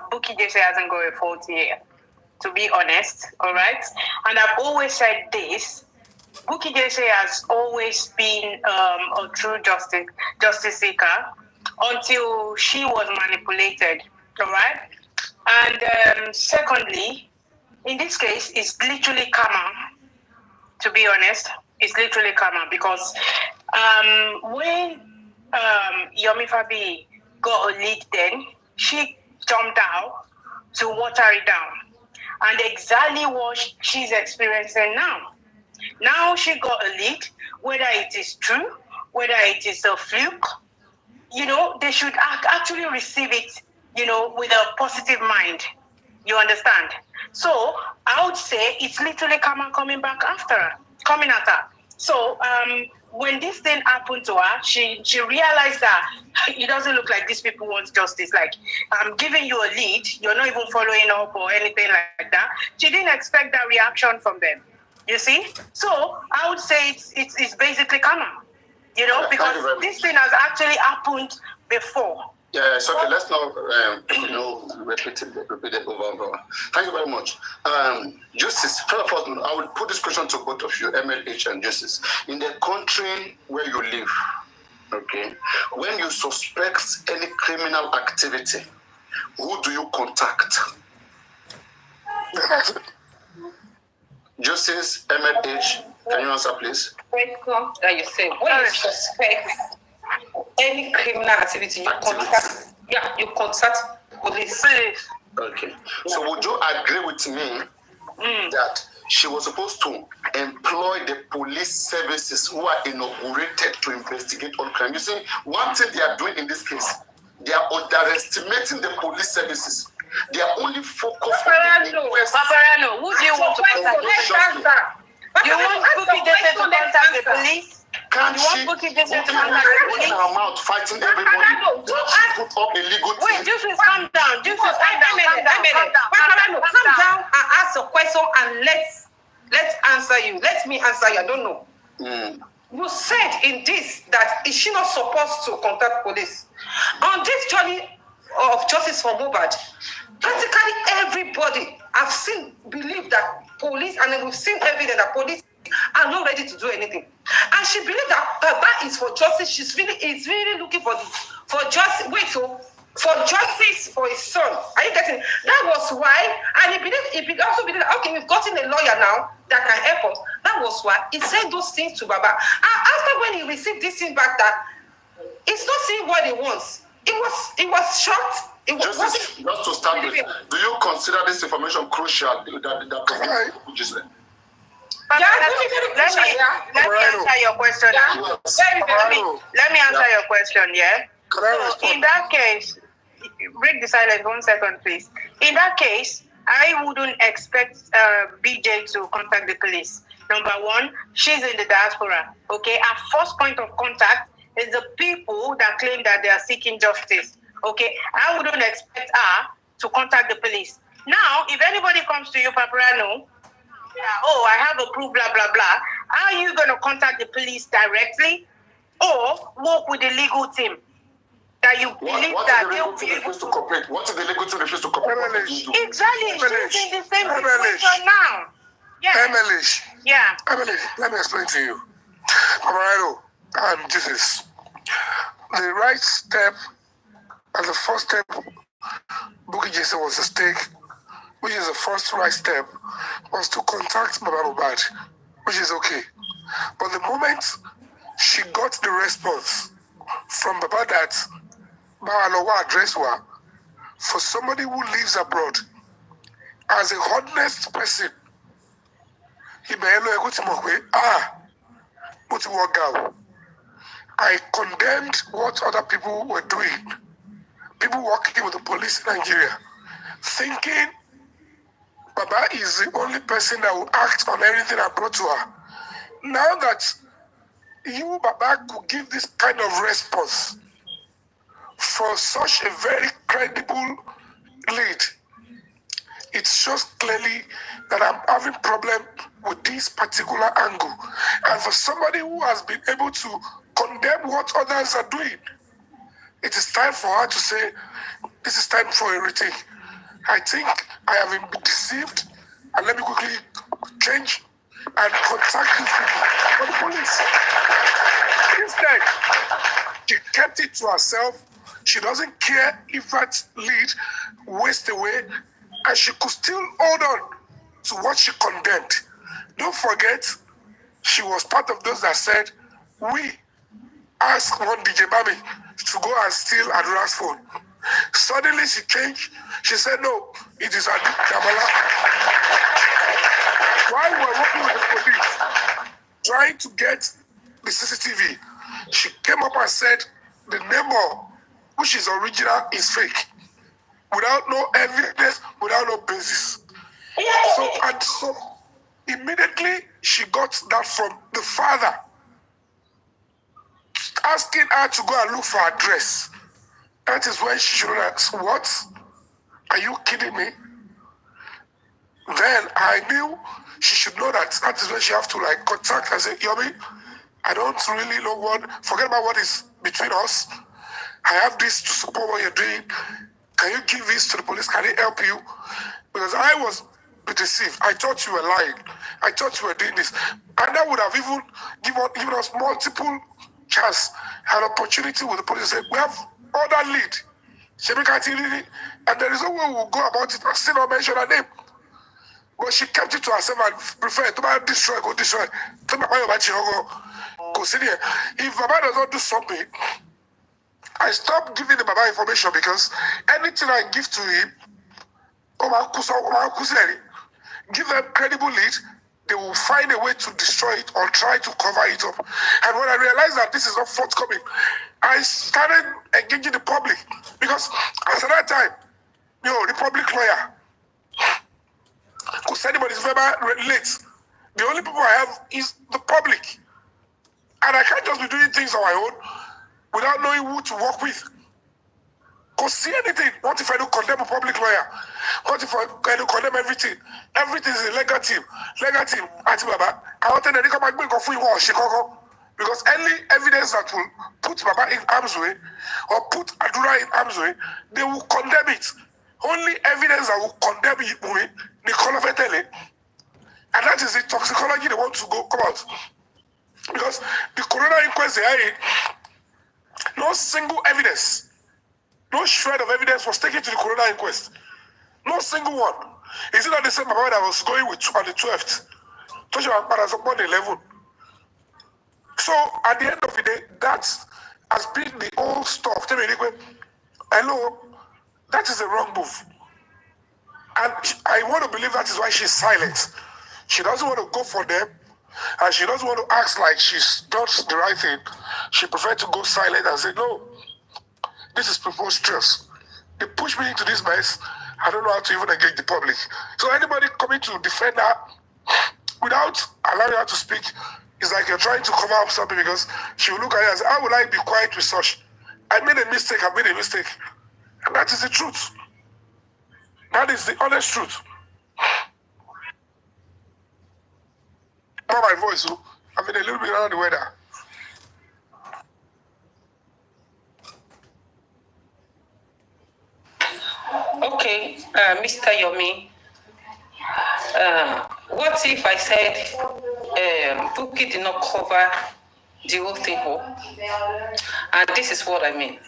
Buki Jesse hasn't got a fault here. To be honest, all right. And I've always said this: Buki Jesse has always been a true justice seeker until she was manipulated, all right. And secondly, in this case, it's literally karma. To be honest, it's literally karma because when Yomi Fabiyi got a lead, then she jumped out to water it down, and exactly what she's experiencing now. Now she got a lead, whether it is true, whether it is a fluke, they should actually receive it, with a positive mind. You understand? So I would say it's literally karma coming at her. So when this thing happened to her, she realized that it doesn't look like these people want justice. Like, I'm giving you a lead, you're not even following up or anything like that. She didn't expect that reaction from them. You see? So I would say it's basically karma. Because this thing has actually happened before. Yeah, it's okay. Let's not, repeat it over. Thank you very much. Justice, first of all, I will put this question to both of you, MLH and Justice. In the country where you live, okay, when you suspect any criminal activity, who do you contact? Justice, MLH, can you answer, please? That you say, when you suspect any criminal activity, you contact police. Okay. So would you agree with me that she was supposed to employ the police services who are inaugurated to investigate all crime? You see, one thing they are doing in this case, they are underestimating the police services. They are only focused on the inquest. Paparano, who do you want to contact? You want Buki Jesse to contact the police? Can't she put her mouth fighting everybody? She put up a legal team. Wait, just calm down. Calm down and ask a question and let's answer you. Let me answer you. I don't know. You said in this that is she not supposed to contact police? On this journey of justice for Mohbad, practically everybody I've believed that police, and we've seen evidence that police are not ready to do anything. And she believes that Baba is for justice. Is really looking for justice. Wait, so for justice for his son. Are you getting? That was why, and he also believed that, okay, we've gotten a lawyer now that can help us. That was why he said those things to Baba. And after when he received this thing back, that he's not seeing what he wants. It was shocked. Just to start with, do you consider this information crucial? Let me answer your question. Let me answer your question, yeah? So in that case, break the silence 1 second, please. In that case, I wouldn't expect BJ to contact the police. Number one, she's in the diaspora, okay? Our first point of contact is the people that claim that they are seeking justice, okay? I wouldn't expect her to contact the police. Now, if anybody comes to you, Paparano, I have a proof, blah, blah, blah, are you going to contact the police directly or work with the legal team? That you believe that they'll be able to cooperate. What is the legal team refuse to cooperate? Exactly. She's in the same situation now. Yeah. Emelish. Yeah. Emelish, let me explain to you. Paparano, this is the right step, and the first step Bukky Jesse was to take, which is the first right step, was to contact Baba Mohbad, which is okay. But the moment she got the response from Baba that Bahalawa address her, for somebody who lives abroad, as a honest person, I condemned what other people were doing. People working with the police in Nigeria, thinking Baba is the only person that will act on everything I brought to her. Now that you, Baba, could give this kind of response for such a very credible lead, it shows clearly that I'm having problem with this particular angle. And for somebody who has been able to condemn what others are doing, it is time for her to say, this is time for a retake. I think I have been deceived, and let me quickly change and contact these people for the police. Instead, she kept it to herself. She doesn't care if that lead wastes away, and she could still hold on to what she condemned. Don't forget, she was part of those that said, we asked one DJ Bami to go and steal Adura's phone. Suddenly she changed. She said, no, it is Adamala. While we were working with the police, trying to get the CCTV, she came up and said, the neighbor, which is original, is fake. Without no evidence, without no basis. So immediately she got that from the father, asking her to go and look for her dress. That is when she should ask, what? Are you kidding me? Then I knew she should know that is when she have to contact and say, Yomi, I don't really know forget about what is between us. I have this to support what you're doing. Can you give this to the police? Can they help you? Because I was deceived. I thought you were lying. I thought you were doing this. And that would have even given us multiple chance and opportunity with the police to say, we have other lead. And there is no way we'll go about it and still not mention her name. But she kept it to herself and preferred to destroy, go destroy. If Baba does not do something, I stopped giving the Baba information because anything I give to him, give them credible lead, they will find a way to destroy it or try to cover it up. And when I realized that this is not forthcoming, I started engaging the public because at that time, the public lawyer, because anybody's ever late, the only people I have is the public. And I can't just be doing things on my own without knowing who to work with. Because see anything, what if I don't condemn a public lawyer? What if I don't condemn everything? Everything is a legal team. Legal team, Baba. I want to come back because any evidence that will put Baba in harm's way or put Adura in harm's way, they will condemn it. only evidence that will condemn you, and that is the toxicology they want to come out. Because the coroner inquest, no single evidence, no shred of evidence was taken to the coroner inquest. No single one. Is it not the same about that I was going with on the 12th? Told you about upon the 11th. So at the end of the day, that has been the old stuff. Tell me, hello, that is a wrong move. And I want to believe that is why she's silent. She doesn't want to go for them, and she doesn't want to act like she's done the right thing. She prefers to go silent and say, no, this is preposterous. They push me into this mess. I don't know how to even engage the public. So anybody coming to defend her without allowing her to speak, it's like you're trying to cover up something, because she will look at you and say, how will I be quiet with such? I made a mistake, I made a mistake. And that is the truth. That is the honest truth. Not my voice, I've been a little bit around the weather. Okay, Mr. Yomi, what if I said Bukky did not cover the whole thing up? And this is what I mean.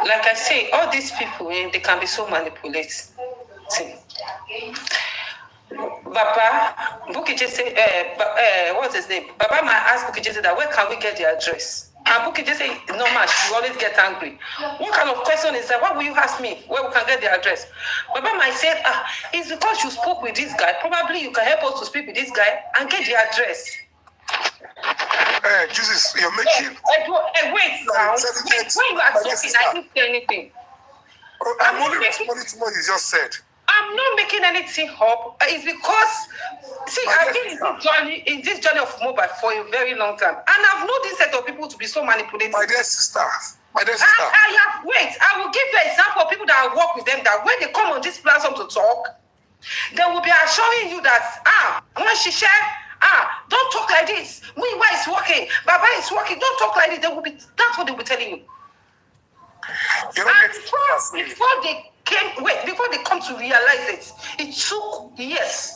Like I say, all these people, they can be so manipulating. Baba, Bukky just said, what's his name? Baba might ask Bukky just that, where can we get the address? And Bukky just say, no man, you always get angry. What kind of question is that? Why will you ask me where we can get the address? Baba might say, it's because you spoke with this guy. Probably you can help us to speak with this guy and get the address. Jesus, you're making... wait now. When you are talking, I didn't say anything. I'm only responding to what you just said. I'm not making anything up. It's because, see, I've been in this journey of mobile for a very long time. And I've known this set of people to be so manipulative. My dear sister. Wait, I will give you an example of people that I work with them, that when they come on this platform to talk, they will be assuring you that, when she share, don't talk like this. Why is working? Baba is working. Don't talk like this. That's what they will be telling you. And before they come to realize it took years.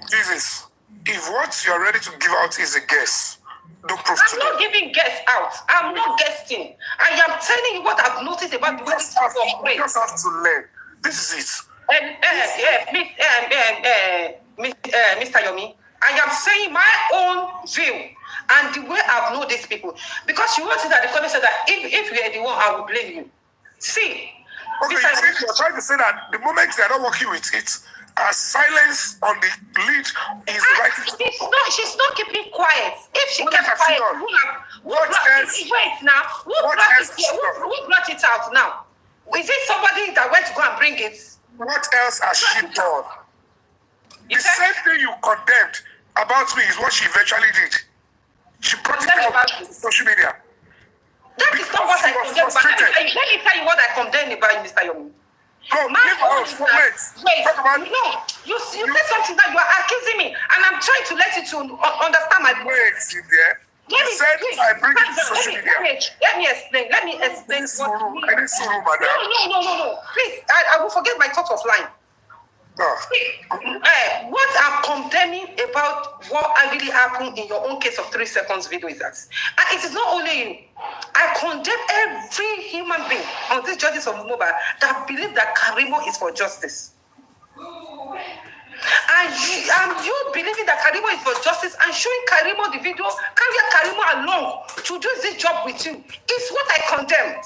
Jesus, if what you're ready to give out is a guess, don't prove I'm not giving guess out. I'm not guessing. I am telling you what I've noticed about the way this people. You just have to learn. This is it. Mr. Yomi, I am saying my own view and the way I've known these people. Because you wanted that the comment said that if you are the one, I will blame you. See. Okay, you're trying to say that the moment they are not working with it, silence on the lead is the right thing. She's not keeping quiet. If she kept quiet, who brought it out now? Is it somebody that went to go and bring it? What else has she done? The same thing you condemned about me is what she eventually did. She brought it out to social media. That is not what I condemn. Let me tell you what I condemn about you, Mr. Yomi. You said something that you are accusing me, and I'm trying to let you to understand my point. Let me explain. No. Please, I will forget my thought of line. What I'm condemning about what really happened in your own case of 3 seconds video is that, and it is not only you. I condemn every human being on this justice of mobile that believe that Karimo is for justice. And you believing that Karimo is for justice and showing Karimo the video, carry Karimo along to do this job with you is what I condemned.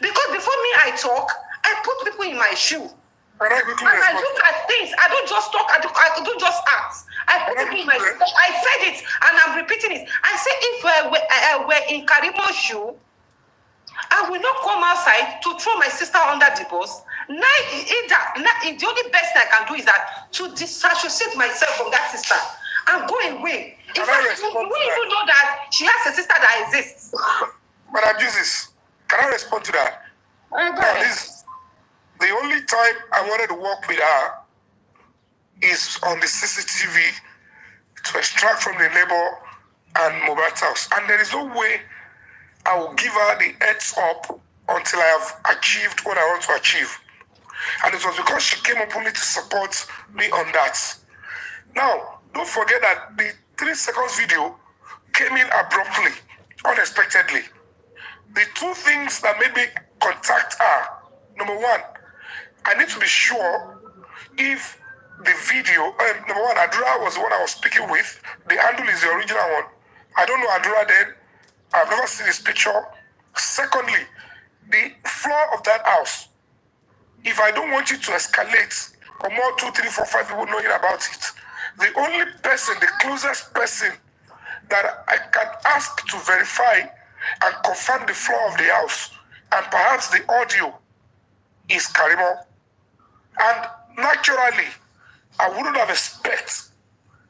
Because before me I talk, I put people in my shoe. And I look at things. I don't just talk. I don't just act. I put it in my. I said it, and I'm repeating it. I say if I were in Karimo's shoe, I will not come outside to throw my sister under the bus. The only best I can do is that to disassociate myself from that sister and go away. In fact, you don't even know that she has a sister that exists. Madam Jesus, can I respond to that? The only time I wanted to work with her is on the CCTV to extract from the labor and mobile house. And there is no way I will give her the heads up until I have achieved what I want to achieve. And it was because she came openly to support me on that. Now, don't forget that the 3 seconds video came in abruptly, unexpectedly. The 2 things that made me contact her, number 1, I need to be sure if the video, number 1, Adura was the one I was speaking with. The handle is the original one. I don't know Adura then. I've never seen his picture. Secondly, the floor of that house. If I don't want you to escalate, or more 2, 3, 4, 5 people knowing about it, the only person, the closest person that I can ask to verify and confirm the floor of the house and perhaps the audio is Karimo. And naturally, I wouldn't have expected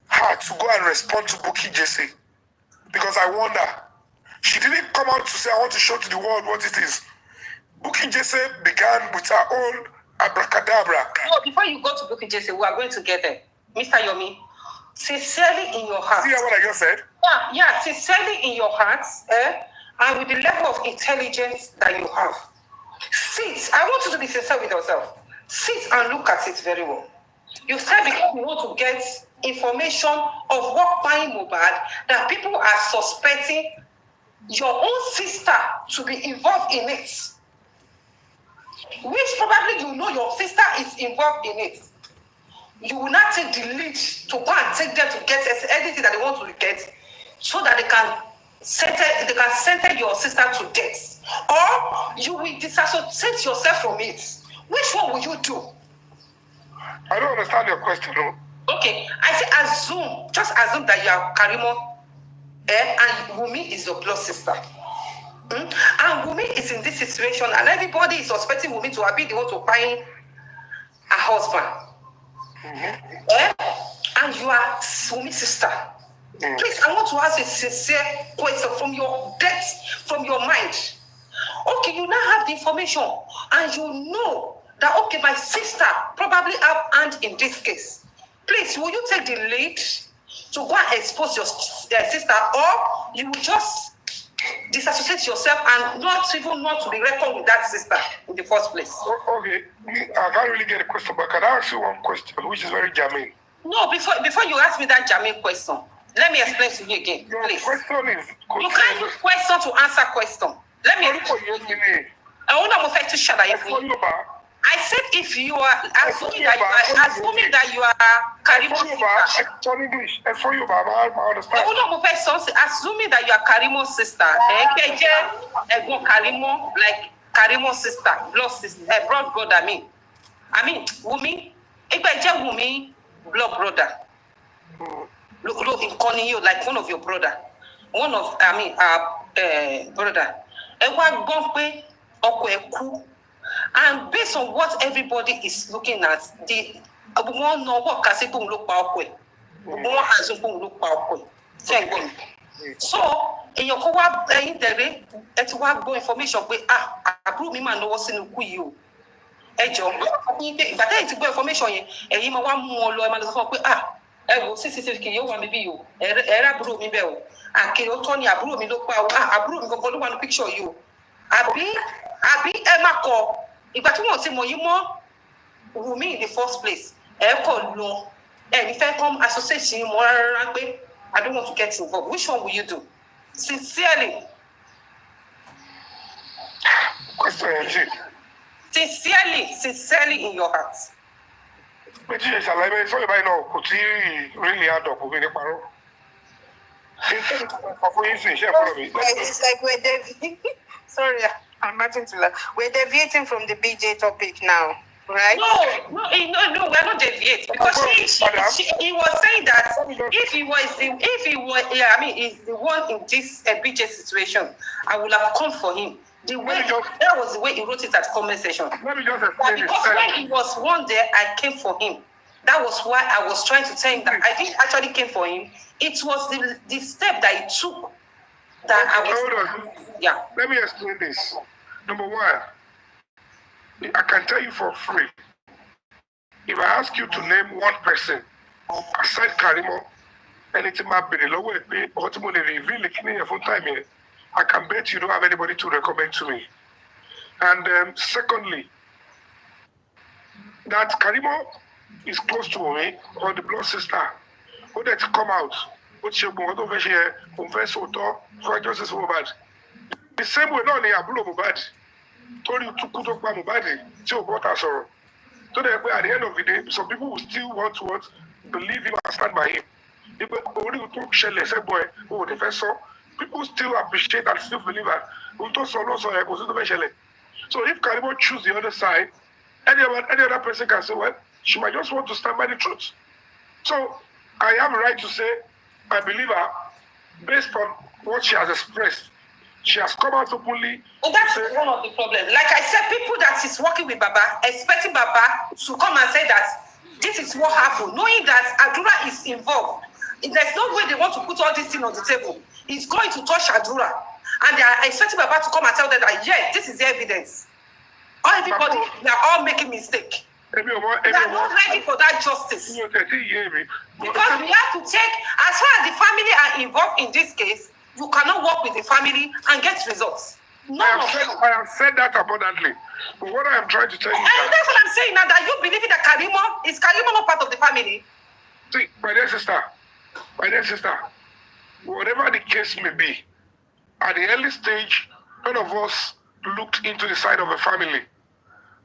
her to go and respond to Buki Jesse because I wonder. She didn't come out to say, I want to show to the world what it is. Buki Jesse began with her own abracadabra. No, before you go to Buki Jesse, we are going to get there. Mr. Yomi, sincerely in your heart. See what I just said? Yeah, sincerely in your heart, and with the level of intelligence that you have. Sit. I want you to be sincere with yourself. Sit and look at it very well. You said because you want to get information of what buying Mohbad that people are suspecting your own sister to be involved in it. Which probably you know your sister is involved in it. You will not take the lead to go and take them to get anything that they want to get so that they can sentence your sister to death. Or you will disassociate yourself from it. Which one will you do? I don't understand your question. No? Okay, I say just assume that you are Karimo and Wumi is your blood sister. And Wumi is in this situation and everybody is suspecting Wumi to be the one to buy a husband. And you are Wumi's sister. Please, I want to ask a sincere question from your depth, from your mind. Okay, you now have the information and you know that, okay, my sister probably have hand in this case. Please, will you take the lead to go and expose your sister, or you will just disassociate yourself and not even want to be reckoned with that sister in the first place? Okay, I can't really get a question, but can I ask you one question, which is very germane? No, before you ask me that germane question, let me explain to you again, please. Your question is... You can't use question to answer question. Let me explain to you. I said if you are assuming that you are Karimo sister. Assuming that you are Karimo sister. Karimo, like Karimo sister, blood sister, blood brother. I mean, Wumi, Wumi, blood brother. Look, in calling you like one of your brother. Brother. And based on what everybody is looking at, the one know what Kasibum look power. One has a boom look power. So, in your co-op, it's what go information with approve me man know what's in the you. But then it's good information, and you want more loyal CCTV you want to be you. Era brew me bell. And kill Tony, I brew me look power. I brew me go one picture you. Abi Emma call. If I want to say more, you more Wumi in the first place. Call law. And if I come association more, I don't want to get involved. Which one will you do? Sincerely. Sincerely in your heart. But you shall I mean, sorry, by now, could you really add up with the It's like we're deviating. Sorry, I'm nothing to laugh. We're deviating from the BJ topic now, right? No, we're not deviating because he was saying that if he is the one in this BJ situation, I would have come for him. That was the way he wrote it at comment section. Let me just explain because when he was one day, I came for him. That was why I was trying to tell him that I didn't actually came for him. It was the step that he took that yeah. Let me explain this. Number one, I can tell you for free. If I ask you to name one person aside Karimo, anything might be the lower pay, ultimately reveal the time here, I can bet you don't have anybody to recommend to me. And secondly, that Karimo is close to me, or the blood sister, who that come out, which you want to share, confess or for justice Mohbad. The same way, not the Abulo Mohbad, told you to put up Mohbad, till what I saw. So that at the end of the day, some people will still want to believe him and stand by him. People only talk shell, say boy, oh, the first saw. People still appreciate and still believe that. So if Karimo choose the other side, any other person can say, well, she might just want to stand by the truth. So I have a right to say, I believe her based on what she has expressed. She has come out openly. And that's one of the problems. Like I said, people that is working with Baba, expecting Baba to come and say that this is what happened, knowing that Adura is involved. There's no way they want to put all this thing on the table. It's going to touch Adura. And they are expecting Baba to come and tell them that, yes, this is the evidence. Everybody, they are all making mistake. They are not ready for that justice. Because we have to take, as far as the family are involved in this case, you cannot work with the family and get results. I have said that abundantly. But what I am trying to tell you is that's what I'm saying now, that you believe that Karimo not part of the family. See, my dear sister, whatever the case may be, at the early stage, none of us looked into the side of a family.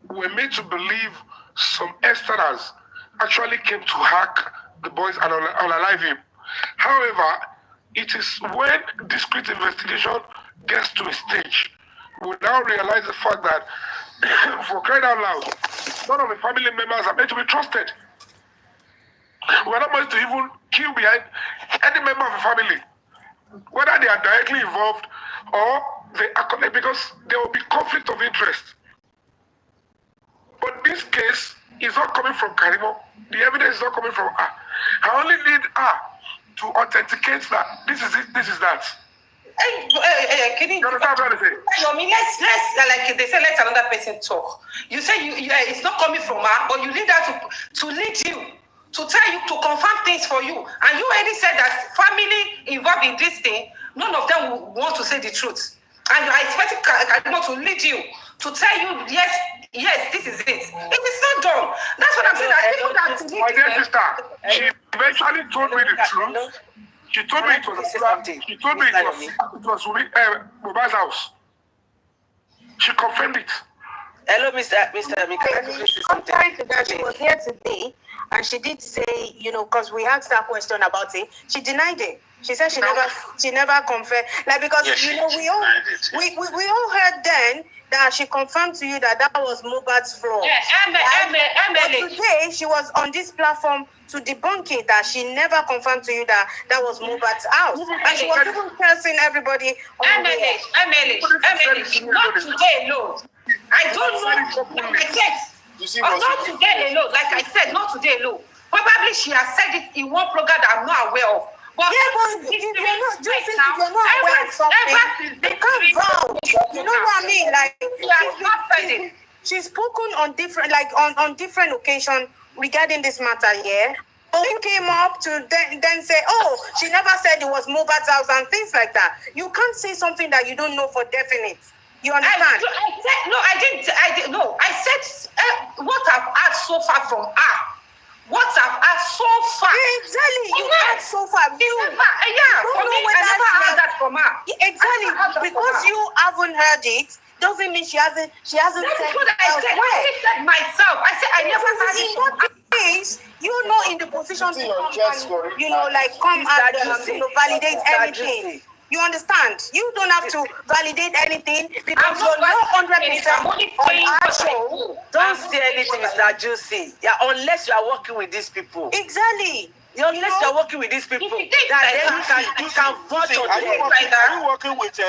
We were made to believe some extras actually came to hack the boys and unalive him. However, it is when discreet investigation gets to a stage, we now realize the fact that, for crying out loud, none of the family members are meant to be trusted. We are not meant to even kill behind any member of the family, whether they are directly involved or they are connected, because there will be conflict of interest. But this case is not coming from Karimo. The evidence is not coming from her. I only need her to authenticate that this is it, this is that. Can you understand what I'm saying? Yomi, let's like they say, let another person talk. You say it's not coming from her, but you need her to lead you, to tell you, to confirm things for you. And you already said that family involved in this thing, none of them will want to say the truth. And you are expecting Karimo to lead you, to tell you, yes, this is it. It is not done. That's what I'm saying. My dear sister, she eventually told me the truth. She told me it was Mohbad's house. She confirmed it. Hello, Mr. Contrary to that, she was here today, and she did say, because we asked that question about it, she denied it. She said she never confirmed, like, because we all heard then that she confirmed to you that was Mohbad's floor. But today she was on this platform to debunk it, that she never confirmed to you that was Mohbad's house, and she was even cursing everybody. Not today alone. I don't know. Like I said, not today alone. Like I said, not today alone. Probably she has said it in one program that I'm not aware of. But if you're not aware of something, you can't vouch. You know what I mean? Like, she's spoken on different, on different occasions regarding this matter. Yeah, Owen came up to then say, "Oh, she never said it was Mohbad's house" and things like that. You can't say something that you don't know for definite. You understand? I didn't. I said what I've heard so far from her. What I've heard so far. Exactly. You heard so far. I never heard that from her. Exactly. Because you haven't heard it doesn't mean she hasn't said what I said. I said myself. I said I never heard it from her. Case, you're not in the position to come and validate anything. You understand? You don't have to validate anything because you're not 100% on our show. Don't say anything, Mr. Juicy. Yeah, unless you are working with these people. Exactly. Unless you are working with these people, that you can vote on them. Are you working with?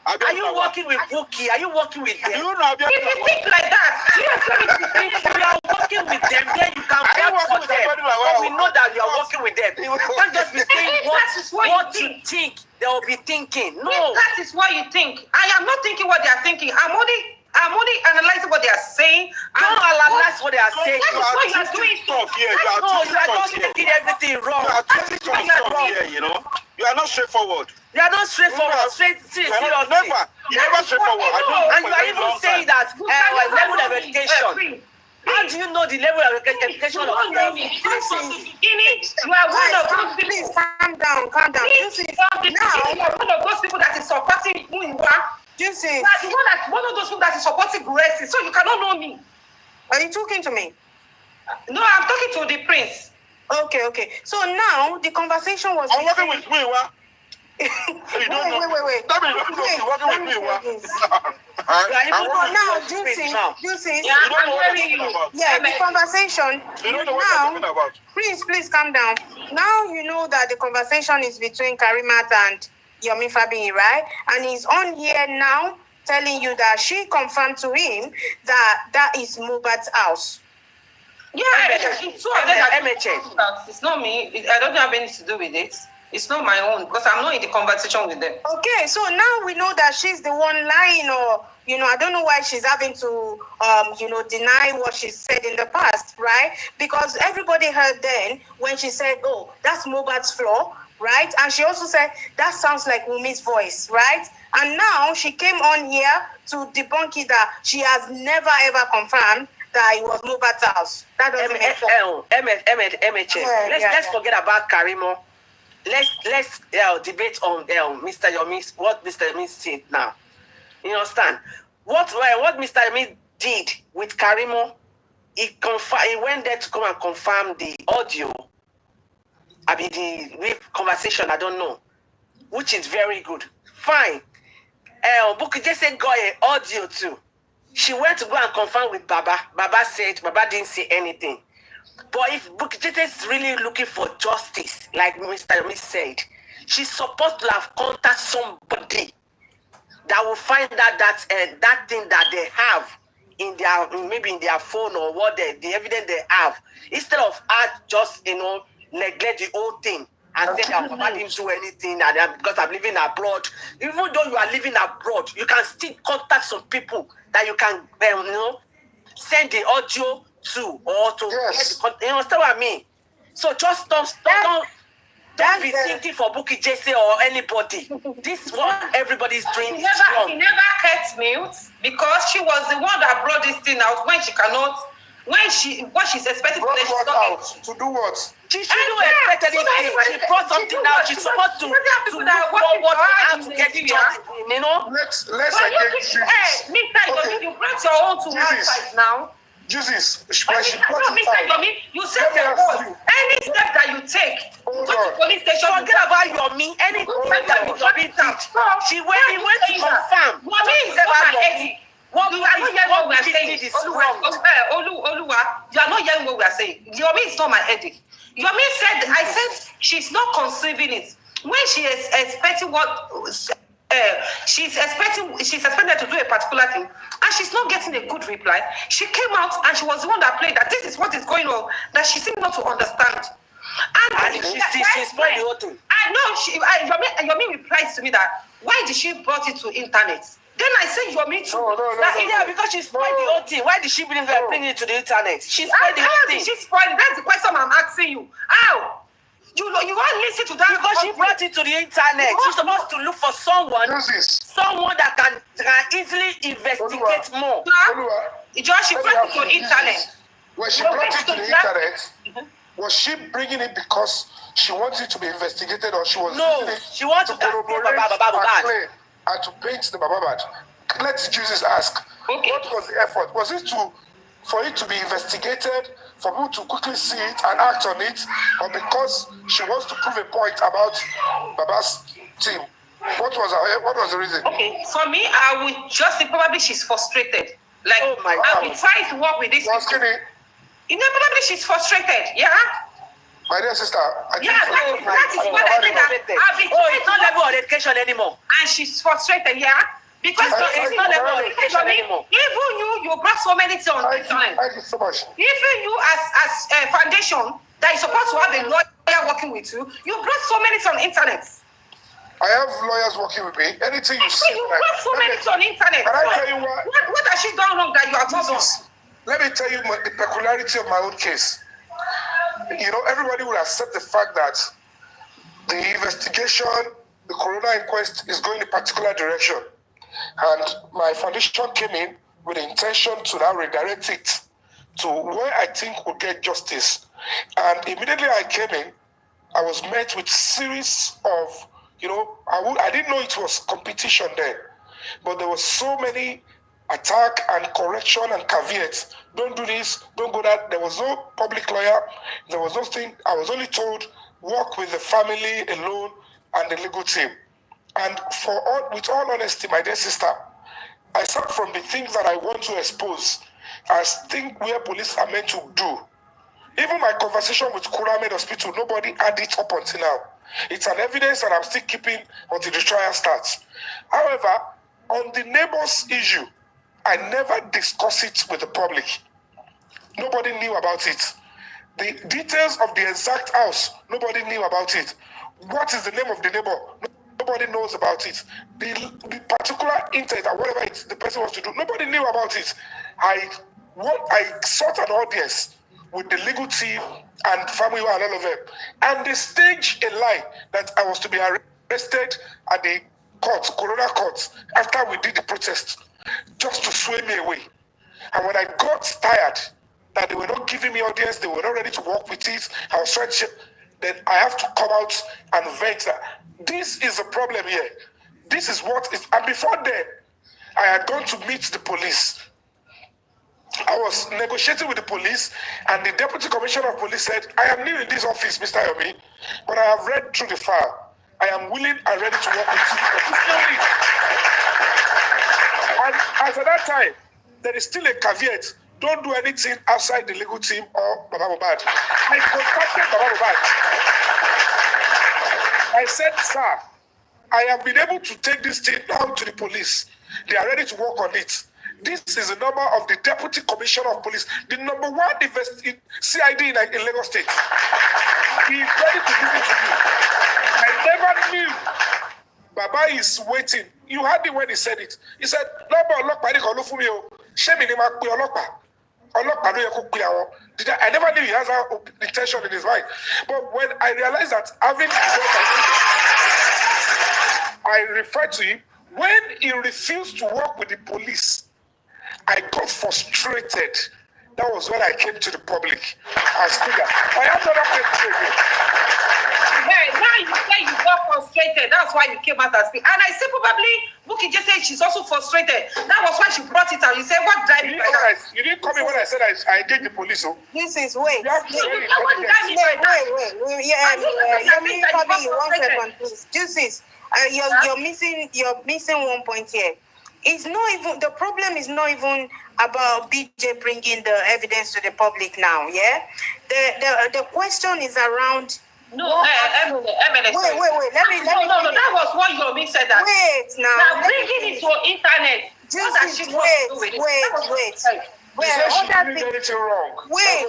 Are you working with Bookie? Are you working with them? Do you know? If you think like that, if you are working with them, then you can vote for them. But we know that you are working with them. You can't just be saying what you think they will be thinking. No, if that is what you think. I am not thinking what they are thinking. I'm only analyzing what they are saying. Don't analyze what they are saying. That is what you are doing. No, you are not thinking everything wrong. You are not straightforward. You are not straightforward. Seriously. Never. You never straightforward. And you are even saying that level of education. How do you know the level of education of You are one of those people. Please calm down. Now, you are one of those people that is supporting who you are. Juicy. You are one of those people that is supporting Gracie, so you cannot know me. Are you talking to me? No, I'm talking to the prince. Okay. So now the conversation was. I'm working with me, what? Wait. That means you're working with me, what? Now, Juicy. Yeah, I'm hearing you. Yeah, the conversation. You don't know what you're talking about. Please calm down. Now you know that the conversation is between Karimat and Yomi Fabiyi, right? And he's on here now telling you that she confirmed to him that is Mohbad's house. Yeah, it's two of them that MHA. It's not me. I don't have anything to do with it. It's not my own because I'm not in the conversation with them. Okay, so now we know that she's the one lying, or I don't know why she's having to deny what she said in the past, right? Because everybody heard then when she said, "Oh, that's Mohbad's floor," right? And she also said that sounds like Wumi's voice, right? And now she came on here to debunk it that she has never ever confirmed that it was Mohbad's house. That doesn't make sense. Let's forget about Karimo. Let's debate on Mr. Yomi, what Mr. Yomi said now. You understand? What Mr. Yomi did with Karimo, he went there to come and confirm the audio. The conversation, I don't know, which is very good. Fine. Bukky Jesse got an audio too. She went to go and confirm with Baba. Baba didn't say anything. But if Bukky Jesse is really looking for justice, like Mr. Yomi said, she's supposed to have contacted somebody that will find out that thing that they have in their phone or what the evidence they have, instead of her just neglect the whole thing and say that Baba didn't do anything and because I'm living abroad. Even though you are living abroad, you can still contact some people that you can send the audio to or to you understand what I mean? So just don't be thinking for Bukky Jesse or anybody. This what everybody's doing is wrong. He never kept mute because she was the one that brought this thing out when she cannot. What she's expecting to do what? She shouldn't expect anything. She brought something out. She's supposed to move forward how to get it justice. Let's engage Jesus. Mr. You brought your own to one side now. Jesus, Mr. Yomi, you said the word. Any step that you take, go to police station. Forget about Yomi. Any step that Yomi did, she went to confirm. Yomi is not my headache. You are not hearing what we are saying. Oluwa, you are not hearing what we are saying. Yomi is not my headache. Yomi said, I said she's not conceiving it. When she is expecting she's expected to do a particular thing and she's not getting a good reply, she came out and she was the one that played that this is what is going on, that she seemed not to understand. And she spoiled the whole thing. I know Yomi replies to me that why did she brought it to internet? Then I said Yomi too. Yeah, because she spoiled the whole thing. Why did she bring it to the internet? She spoiled the whole thing. She spoiled it. That's the question I'm asking you. How? You won't listen to that because she brought it to the internet. She's supposed to look for someone that can easily investigate more. She brought it to the internet. When she brought it to the internet, was she bringing it because she wanted it to be investigated, or she was using it she wants to corroborate her claim and to paint the Bababad? Let Jesus ask. Okay. What was the effort? Was it for it to be investigated, for people to quickly see it and act on it, or because she wants to prove a point about Baba's team? What was the reason? Okay, for me, I would just say probably she's frustrated. Like, I've been trying to work with this. Probably she's frustrated. Yeah. My dear sister, that is what I said. It's not level of education anymore. And she's frustrated. Yeah. Because it's not level of education anymore. Even you brought so many things on the internet. Thank you so much. Even you as a foundation that is supposed to have a lawyer working with you, you brought so many things on the internet. I have lawyers working with me. Anything you see. You brought so many things on the internet. Can I tell you what? What has she done wrong that you have not done? Let me tell you the peculiarity of my own case. Everybody will accept the fact that the investigation the coroner inquest is going in a particular direction. And my foundation came in with the intention to now redirect it to where I think we'll get justice. And immediately I came in, I was met with series of, I didn't know it was competition then, but there was so many attack and correction and caveats. Don't do this, don't go that. There was no public lawyer. There was nothing. I was only told, work with the family alone and the legal team. And with all honesty, my dear sister, I start from the things that I want to expose as things where police are meant to do. Even my conversation with Kuramed Hospital, nobody had it up until now. It's an evidence that I'm still keeping until the trial starts. However, on the neighbors issue, I never discuss it with the public. Nobody knew about it. The details of the exact house, nobody knew about it. What is the name of the neighbor? Nobody knows about it. The particular intent or whatever the person wants to do, nobody knew about it. I sought an audience with the legal team and family and all of them. And they staged a lie that I was to be arrested at the court, Corona court, after we did the protest, just to sway me away. And when I got tired that they were not giving me audience, they were not ready to work with it, I was trying to, then I have to come out and vent that this is a problem here. This is what is, and before then, I had gone to meet the police. I was negotiating with the police, and the deputy commissioner of police said, I am new in this office, Mr. Yomi, but I have read through the file. I am willing and ready to work with you. And as at that time, there is still a caveat. Don't do anything outside the legal team or Baba Mohbad. I contacted Baba Mohbad. I said, sir, I have been able to take this thing down to the police. They are ready to work on it. This is the number of the Deputy Commissioner of Police, the number one CID in Lagos State. He is ready to give it to me. I never knew. Baba is waiting. You heard it when he said it. He said, I never knew he has that intention in his mind. But when I realized that having I referred to him, when he refused to work with the police, I got frustrated. That was when I came to the public. I have another question. Hey, now you say you got frustrated. That's why you came out and speak. And I say probably Buki just said she's also frustrated. That was why she brought it out. You said what drive you? You didn't come in when I said I engaged the police. Oh. This is wait. Wait. Fabiyi, 1 second, please. Justice, you're missing one point here. It's not even the problem is not even about BJ bringing the evidence to the public now. Yeah, the question is around. No, wait. Let me. No. That was what Yomi said. That. Wait now. Now bringing it to internet. Wait.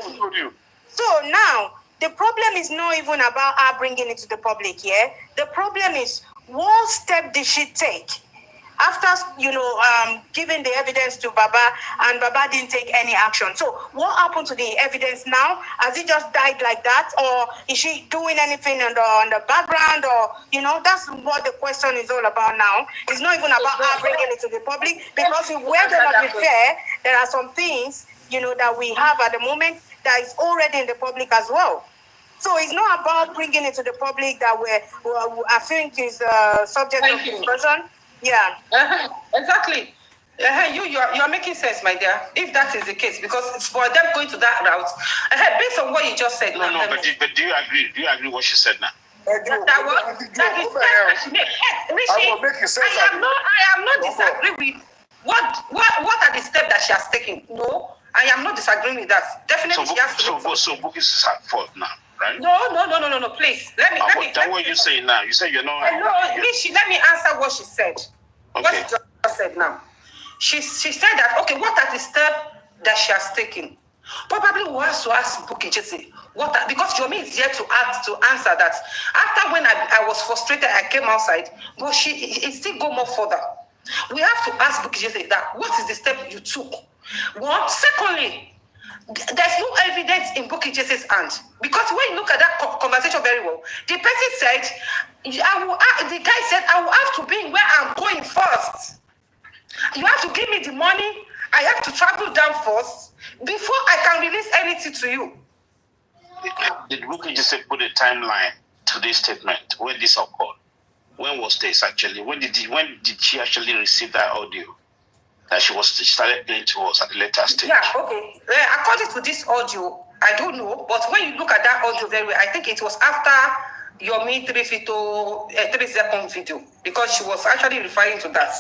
So now the problem is not even about her bringing it to the public. Yeah, the problem is what step did she take? After, giving the evidence to Baba, and Baba didn't take any action. So what happened to the evidence now? Has it just died like that? Or is she doing anything on the background? Or, that's what the question is all about now. It's not even about her bringing it to the public. Because if we're going to be fair, there are some things, that we have at the moment that is already in the public as well. So it's not about bringing it to the public that I think is subject of discussion. Yeah. Exactly. You're making sense, my dear. If that is the case, because for them going to that route, based on what you just said. No, but do you agree? Do you agree what she said now? I am not disagreeing with what are the steps that she has taken. No, I am not disagreeing with that. Definitely, she has to. So Buki is at fault now. Right? No, please. Let me. What you saying now? You say you're not. Let me answer what she said. Okay. What she just said now. She said that, okay, what are the steps that she has taken? Probably we have to ask Buki Jesse because Yomi is here to answer that. After when I was frustrated, I came outside, but it still go more further. We have to ask Buki Jesse that what is the step you took? One, secondly, There's no evidence in Bukky Jese's hand. Because when you look at that conversation very well, the person said, the guy said, I will have to be where I'm going first. You have to give me the money. I have to travel down first before I can release anything to you. Did Bukky Jesse put a timeline to this statement when this occurred? When was this actually? When did she actually receive that audio that she started playing to us at the later stage? Yeah, okay. According to this audio, I don't know, but when you look at that audio very well, I think it was after Yomi 3-second video, because she was actually referring to that.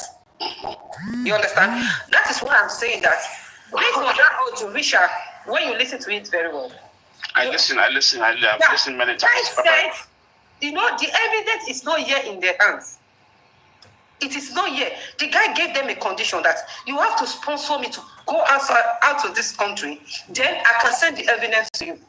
You understand? That is what I'm saying, that based on that audio, Risha, when you listen to it very well. I've listened many times. Said, you know, the evidence is not yet in their hands. It is not yet. The guy gave them a condition that you have to sponsor me to go out of this country. Then I can send the evidence to you.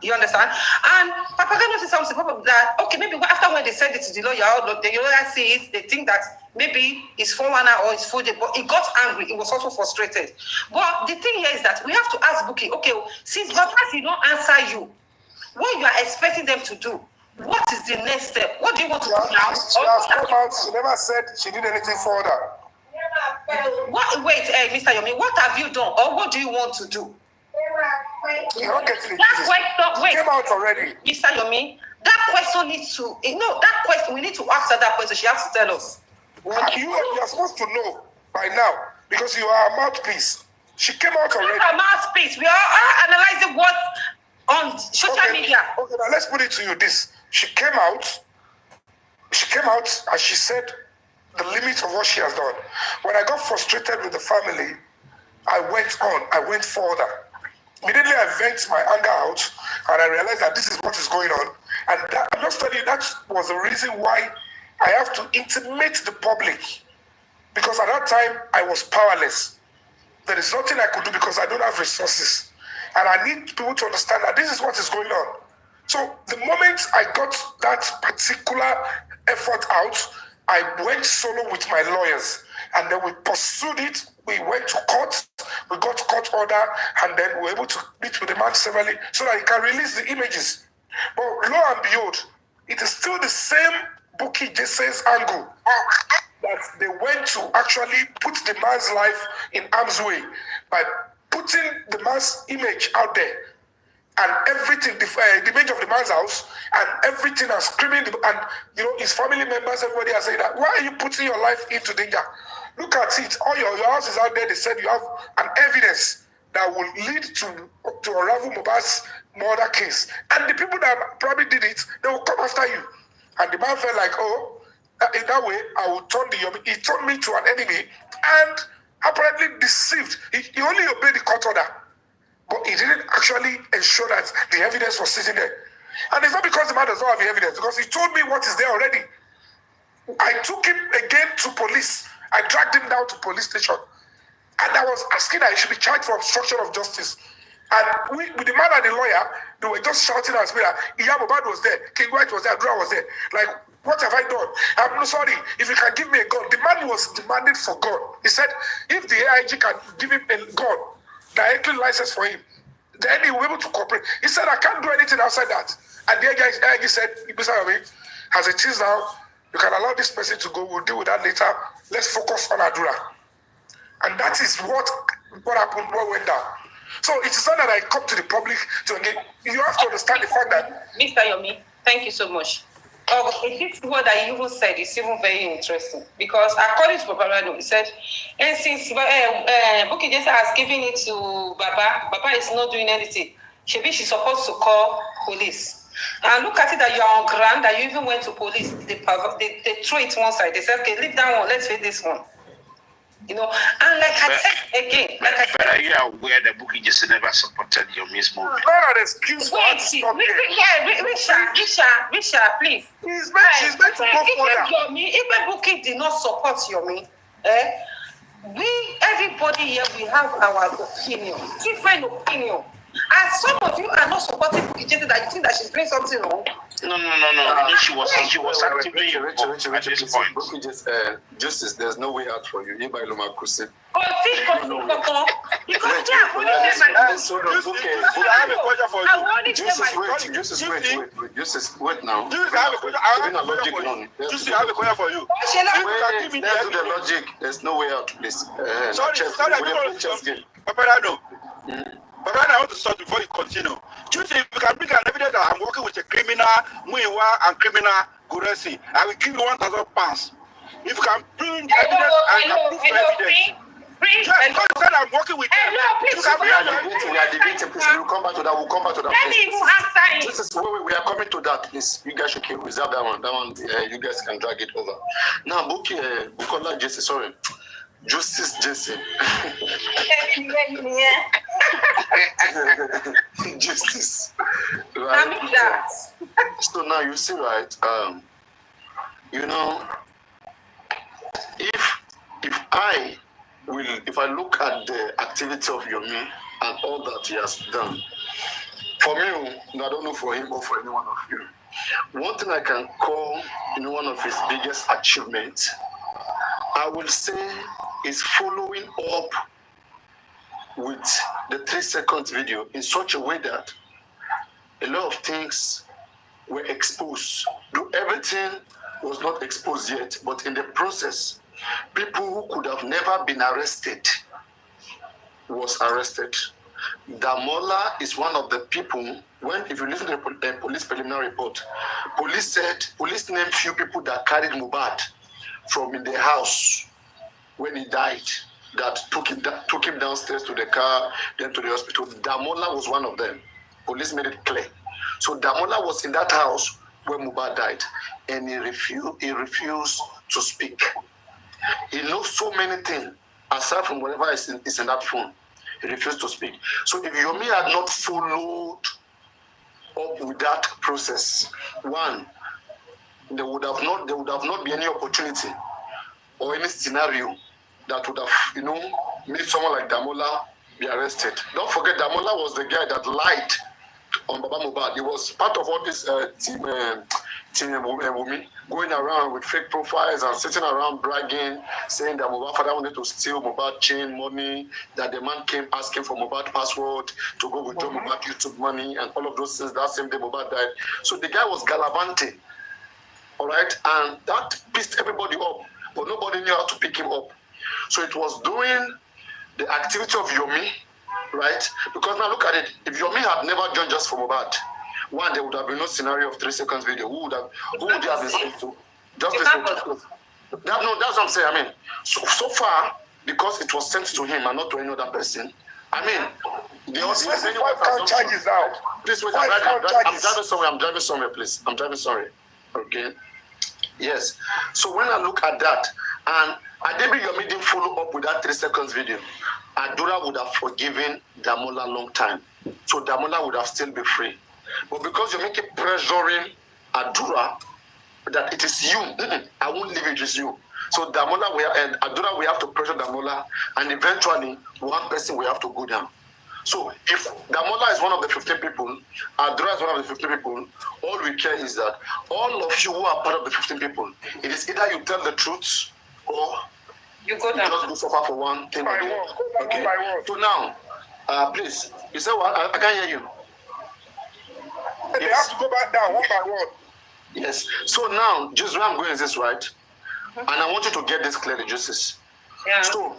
You understand? And Papa Gano said something that, okay, maybe after when they send it to the lawyer sees, they think that maybe it's 419 or it's 4J, but he got angry. He was also frustrated. But the thing here is that we have to ask Bukky, okay, since Baba did not answer you, what you are expecting them to do? What is the next step? What do you want to do now? She has come out. She never said she did anything further. Wait, Mr. Yomi, what have you done, or what do you want to do? You're not getting it. Wait, came out already. Mr. Yomi, that question needs to, that question, we need to ask her that question. She has to tell us. You are supposed to know by now, because you are a mouthpiece. She came out already. Not a mouthpiece. We are analyzing what's on social media. Okay, now let's put it to you this. She came out and she said the limit of what she has done. When I got frustrated with the family, I went further. Immediately I vent my anger out and I realized that this is what is going on. And I'm just telling you, that was the reason why I have to intimate the public. Because at that time, I was powerless. There is nothing I could do because I don't have resources. And I need people to understand that this is what is going on. So the moment I got that particular effort out, I went solo with my lawyers. And then we pursued it. We went to court. We got court order. And then we were able to meet with the man severally so that he can release the images. But lo and behold, it is still the same Bukky Jese's angle that they went to actually put the man's life in harm's way by putting the man's image out there and everything, the image of the man's house and everything, and screaming, and his family members, everybody are saying that, why are you putting your life into danger? Look at it, all your house is out there. They said you have an evidence that will lead to unravel Mohbad's murder case, and the people that probably did it, they will come after you. And the man felt like, in that way, I will turn the Yomi. He turned me to an enemy and apparently deceived. He only obeyed the court order, but he didn't actually ensure that the evidence was sitting there. And it's not because the man does not have the evidence, because he told me what is there already. I took him again to police. I dragged him down to police station. And I was asking that he should be charged for obstruction of justice. And with the man and the lawyer, they were just shouting at me that Mohbad was there, King White was there, Adura was there. Like, what have I done? I'm sorry, if you can give me a gun. The man was demanding for gun. He said, if the AIG can give him a gun, directly license for him, then he will be able to cooperate. He said, I can't do anything outside that. And the AIG said, Mr. Yomi, as it is now, you can allow this person to go. We'll deal with that later. Let's focus on Adura. And that is what happened, what went down. So it is not that I come to the public to engage. You have to understand the fact that... Mr. Yomi, thank you so much. This word that you even said is even very interesting, because according to Baba, he said, and since Bukky Jesse has given it to Baba is not doing anything. Maybe she's supposed to call police. And look at it that you are on ground, that you even went to police. They throw it one side. They said, okay, leave that one, let's face this one. And like I said again, but are you aware that Bukky Jesse never supported Yomi's movement? Not an excuse for her to stop there. Risha, please. She's meant to go further. If Bukky did not support Yomi, everybody here, we have our opinion, different opinion. And some of you are not supporting Bukky Jesse, that you think that she's doing something wrong. No. She was actively involved at this point. Bookie Justice, there's no way out for you. You by Loma Kusi. I have a question for you. Justice, wait now. I have a question for you. Let's do the logic. There's no way out, please. Sorry, Papa, I want to start before you continue. Do you think you can bring an evidence that I'm working with a criminal, Muiwa, and criminal Guresi? I will give you 1,000 pounds. If you can bring evidence and prove evidence. Yes, because you said I'm working with them. We are debating, please. We'll come back to that. We are coming to that, please. You guys should keep reserve that one. That one, you guys can drag it over. Now, Bukola Jesse, sorry. Justice Jesse. Justice. Right? So now you see, right? If I look at the activity of Yomi and all that he has done, for me, I don't know for him or for any one of you, one thing I can call one of his biggest achievements, I will say, is following up with the 3-second video in such a way that a lot of things were exposed. Though everything was not exposed yet, but in the process, people who could have never been arrested was arrested. Damola is one of the people, if you listen to the police preliminary report, police named few people that carried Mohbad from in the house when he died, that took him downstairs to the car, then to the hospital. Damola was one of them. Police made it clear. So Damola was in that house when Mohbad died, and he refused to speak. He knows so many things, aside from whatever is in that phone. He refused to speak. So if Yomi had not followed up with that process, one, there would have not been any opportunity or any scenario that would have, made someone like Damola be arrested. Don't forget, Damola was the guy that lied on Baba Mohbad. He was part of all this team Yomi, going around with fake profiles and sitting around bragging, saying that Mohbad father wanted to steal Mohbad chain money, that the man came asking for Mohbad password to go withdraw Mohbad YouTube money and all of those things. That same day Mohbad died. So the guy was gallivanting, all right? And that pissed everybody up, but nobody knew how to pick him up. So it was doing the activity of Yomi, right? Because now look at it. If Yomi had never joined just for Mohbad, one, there would have been no scenario of 3 seconds video. Who would they have been sent to? Just listen to that's what I'm saying. I mean, so far, because it was sent to him and not to any other person, I mean, the charges out. Please wait, I'm driving somewhere, please. I'm driving somewhere. Okay. Yes. So when I look at that, and Adebi Yomi didn't follow up with that 3 seconds video, Adura would have forgiven Damola long time. So Damola would have still been free. But because you're making pressuring Adura that it is you, I won't leave it with you. So Damola and Adura, we have to pressure Damola, and eventually one person will have to go down. So if Damola is one of the 15 people, Adura is one of the 15 people, all we care is that all of you who are part of the 15 people, it is either you tell the truth or you go down. Just go suffer for one thing. Okay. So now, please, you say what? I can't hear you. They have to go back down one by one. Yes. So now, just where I'm going is this, right? And I want you to get this clearly, Justice. Yeah. So,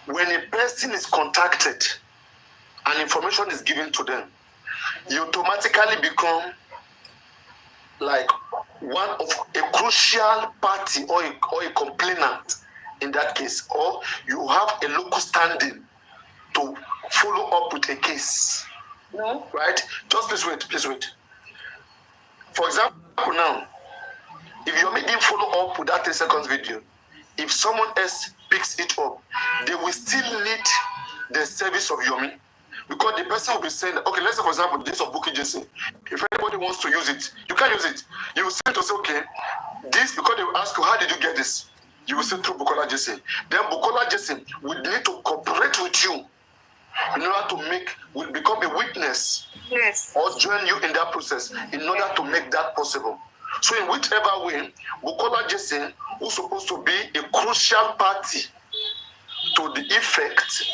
when a person is contacted and information is given to them, you automatically become like one of a crucial party or a complainant in that case, or you have a local standing to follow up with a case. No. Right? Just please wait. For example, now, if Yomi didn't follow up with that 3 seconds video, if someone else picks it up, they will still need the service of Yomi. Because the person will be saying, okay, let's say, for example, this of Bookie Jesse. If anybody wants to use it, you can use it. You will say to say, okay, this, because they will ask you, how did you get this? You will say through Bukola Jesse. Then Bukola Jesse will need to cooperate with you in order to become a witness or join you in that process in order to make that possible. So in whichever way, Bukola Jesse, who's supposed to be a crucial party to the effect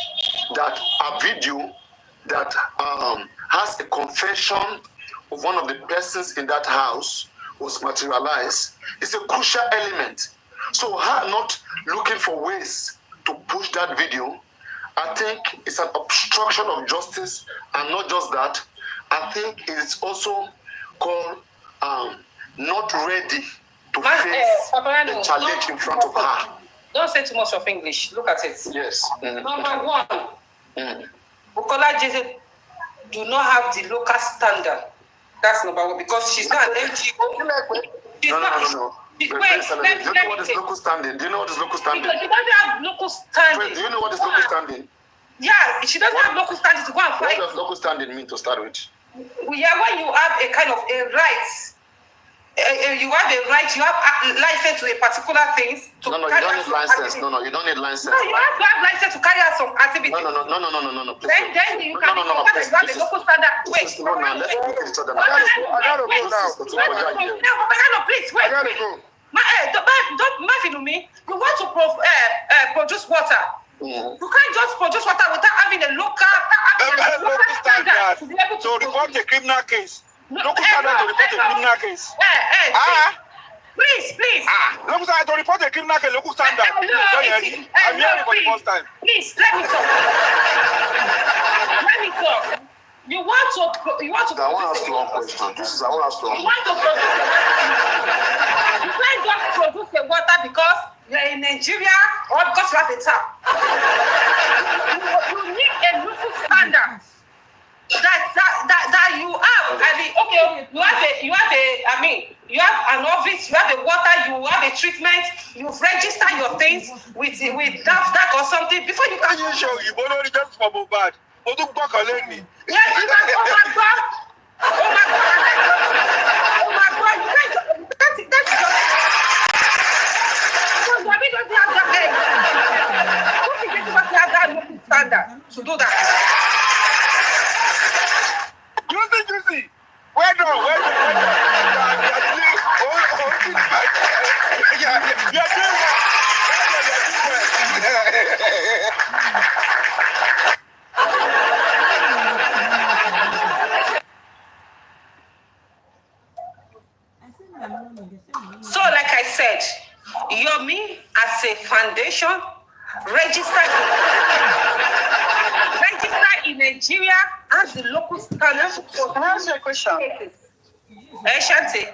that a video that has a confession of one of the persons in that house was materialized is a crucial element. So her not looking for ways to push that video, I think it's an obstruction of justice, and not just that. I think it's also called not ready to face the challenge in front of her. Don't say too much of English. Look at it. Yes. Number one, Bukola Jesse do not have the local standard. That's number one, because she's not an NGO. No. Do you know what is local standing? Do you know what is local standing? She doesn't have local standing. Wait, do you know what is local standing? Yeah, she doesn't have local standing to go and fight. What does local standing mean to start with? Yeah, when you have a kind of a right, you have a right, you have license to a particular things. No, you don't need license. No, you don't need license. No, you have to have license to carry out some activity. No. Then you can have a local standard. Wait. No, let's look at each other now. I gotta go now. Please wait. I gotta go. Don't mind me. You want to produce water. You can't just produce water without having a local standard to be able to report a criminal case. Local standard to report a criminal case. Please. Local standard to report a criminal case. Local standard. I'm hearing for the first time. Please let me talk. You want to. I want to ask you one question. I want to ask you one question. You want to produce. You can't just produce the water because you're in Nigeria or because you have a tap. You need a local standard that you have. I mean, okay, you have an office, you have the water, you have a treatment, you've registered your things with that or something before you can. You show you only just for Mohbad. Yes, you can. Oh my God, you can't. That's just. Who doesn't have that? Who thinks you must have that local standard to do that? Juicy. Where do? So, like I said, Yomi as a foundation registered in Nigeria as the local standard. So, can I ask you a question? Shanti.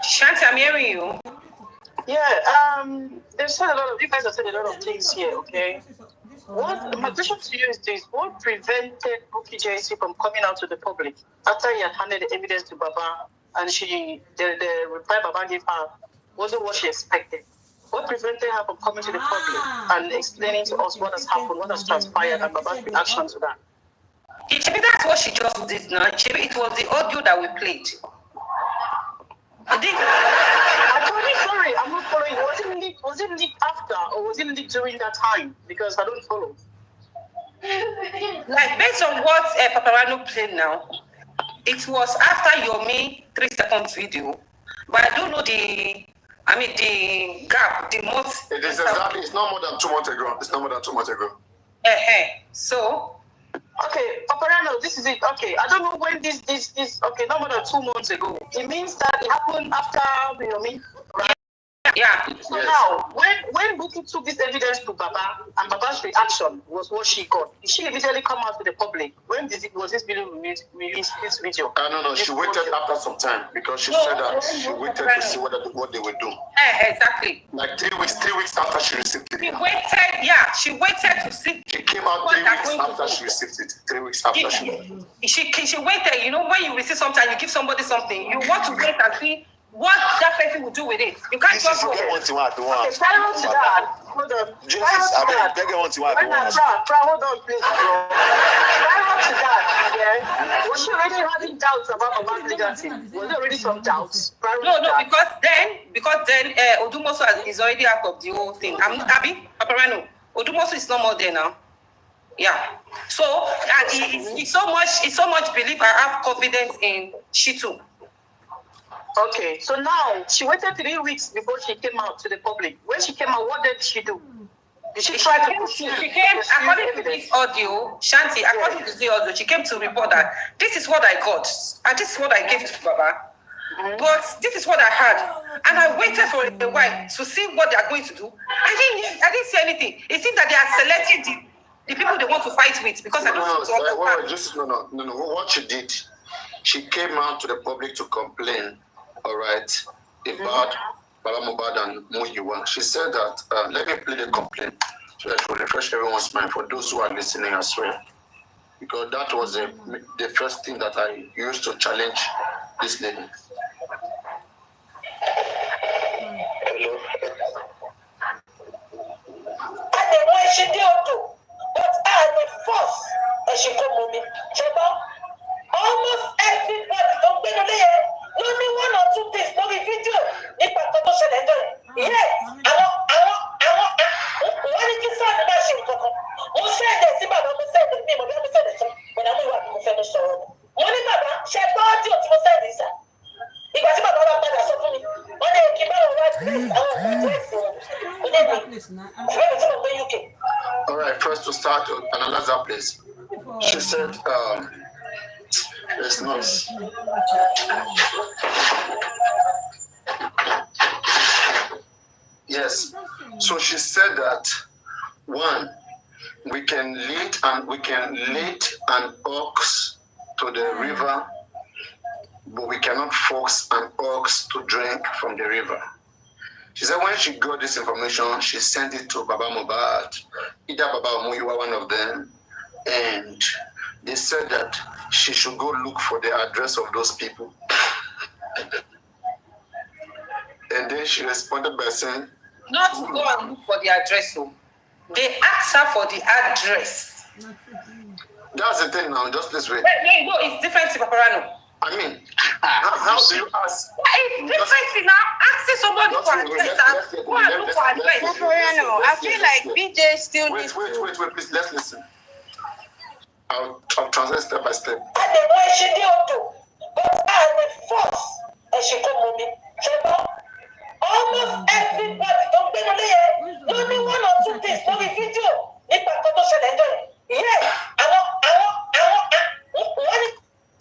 Shanti, I'm hearing you. Yeah, they've said a lot of, you guys have said a lot of things here, okay? My question to you is this: what prevented Bukky Jesse from coming out to the public after he had handed the evidence to Baba and the reply Baba gave her wasn't what she expected? What prevented her from coming to the public and explaining to us what has happened, what has transpired, and Baba's reaction to that? Maybe that's what she just did now. Maybe it was the audio that we played. Sorry, I'm not following. Was it leaked after or was it leaked during that time? Because I don't follow. Like based on what Paparano played now, it was after Yomi 3 seconds video, but I don't know the gap, the months. It is exactly. It's not more than 2 months ago. So. Okay, Paparano, this is it. Okay, I don't know when this. Okay, not more than 2 months ago. It means that it happened after Yomi, right? Yeah. So now, when Bukky took this evidence to Baba, and Baba's reaction was what she got, did she immediately come out to the public? When was this video released? This video? No. She waited after some time because she said that she waited to see what they would do. Exactly. Like 3 weeks after she received it. She waited to see. It came out 3 weeks after she received it. 3 weeks after she waited. You know, when you receive something, you give somebody something, you want to wait and see what that person will do with it. You can't just go. Prior to that, hold on. Hold on, please, bro. Prior to that, Was she already having doubts about Baba's legacy? Was there already some doubts? No, because then Odumosu is already out of the whole thing. I'm Abi Paparano. Odumosu is no more there now. Yeah. So and it's so much belief. I have confidence in Shitu. Okay, so now she waited 3 weeks before she came out to the public. When she came out, what did she do? Did she try to pursue? She came, according to this audio, Shanti, according to the audio, she came to report that this is what I got, and this is what I gave to Baba. But this is what I had. And I waited for a while to see what they are going to do. I didn't see anything. It seems that they are selecting the people they want to fight with because I don't No. What she did, she came out to the public to complain, all right, about Baba Mohbad and Muyiwa. She said that, let me play the complaint so that will refresh everyone's mind for those who are listening as well. Because that was the first thing that I used to challenge this lady. Hello. And then when she did but I will force and she come with me. Almost everybody don't be there. Only 1 or 2 things, no video. Yes, I want. What did you say about she? Who said this? Who said this? Who said this? When I'm going to money, Baba, she bought you to say this. If I see my brother, so for me. When they keep on all right, first to start to analyze that place. She said, there's noise. Yes. So she said that 1, we can lead an ox to the river, but we cannot force an ox to drink from the river. She said when she got this information, she sent it to Baba Mohbad, either Baba or Muyiwa, one of them, and they said that she should go look for the address of those people. And then she responded by saying, not to go and look for the address. So they asked her for the address. That's the thing now, just this way. No, it's different to Paparano. I mean, how do you ask? It's different now. Asking somebody for address. Go and look for address. Paparano, I feel like BJ still needs to... Wait, please, let's listen. I'll translate step by step. And then when she did but I will force and she come with me. Almost everybody don't be there. Only 1 or 2 things, no video. Yes, I want. What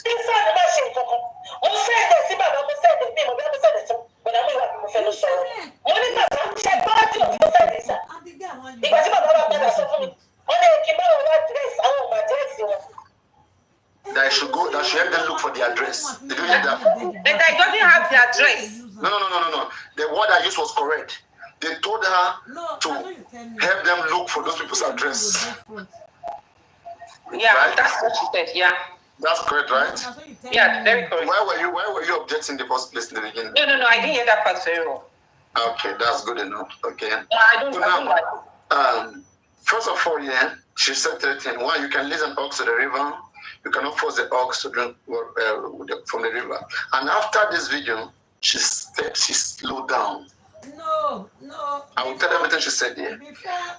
inside the machine? Who said this? Who said this? When I'm going to finish sorry. Money, she bought you to say this. If I see my brother, so for me. That should help them look for the address. Did you hear that? But I don't have the address. No. The word I used was correct. They told her to help them look for those people's address. Yeah, right? That's what she said. Yeah. That's correct, right? Yeah, very correct. Why were you objecting in the first place in the beginning? No, I didn't hear that part very well. Okay, that's good enough. Okay. I don't like it. First of all, yeah, she said 3 things. 1, you can lead an ox to the river. You cannot force the ox to drink from the river. And after this video, she slowed down. No. I will tell everything she said here.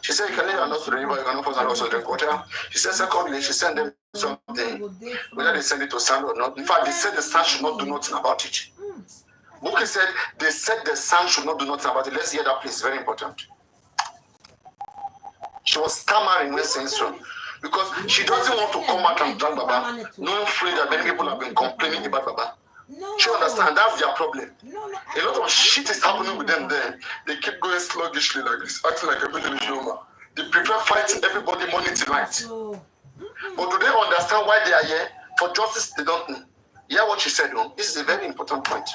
She said you can lead an ox to the river, you cannot force an ox to drink water. She said secondly, she sent them something, whether they send it to San or not. In fact, they said the San should not do nothing about it. Buki said they said the San should not do nothing about it. Let's hear that, please. Very important. She was stammering when saying so. Because she doesn't want to come out and drag Baba, knowing fully that many people have been complaining about Baba. She understands that's their problem. A lot of shit is happening with them there. They keep going sluggishly like this, acting like everything is Yomi. They prefer fighting everybody morning to night. But do they understand why they are here? For justice, they don't know. Hear what she said, though. This is a very important point.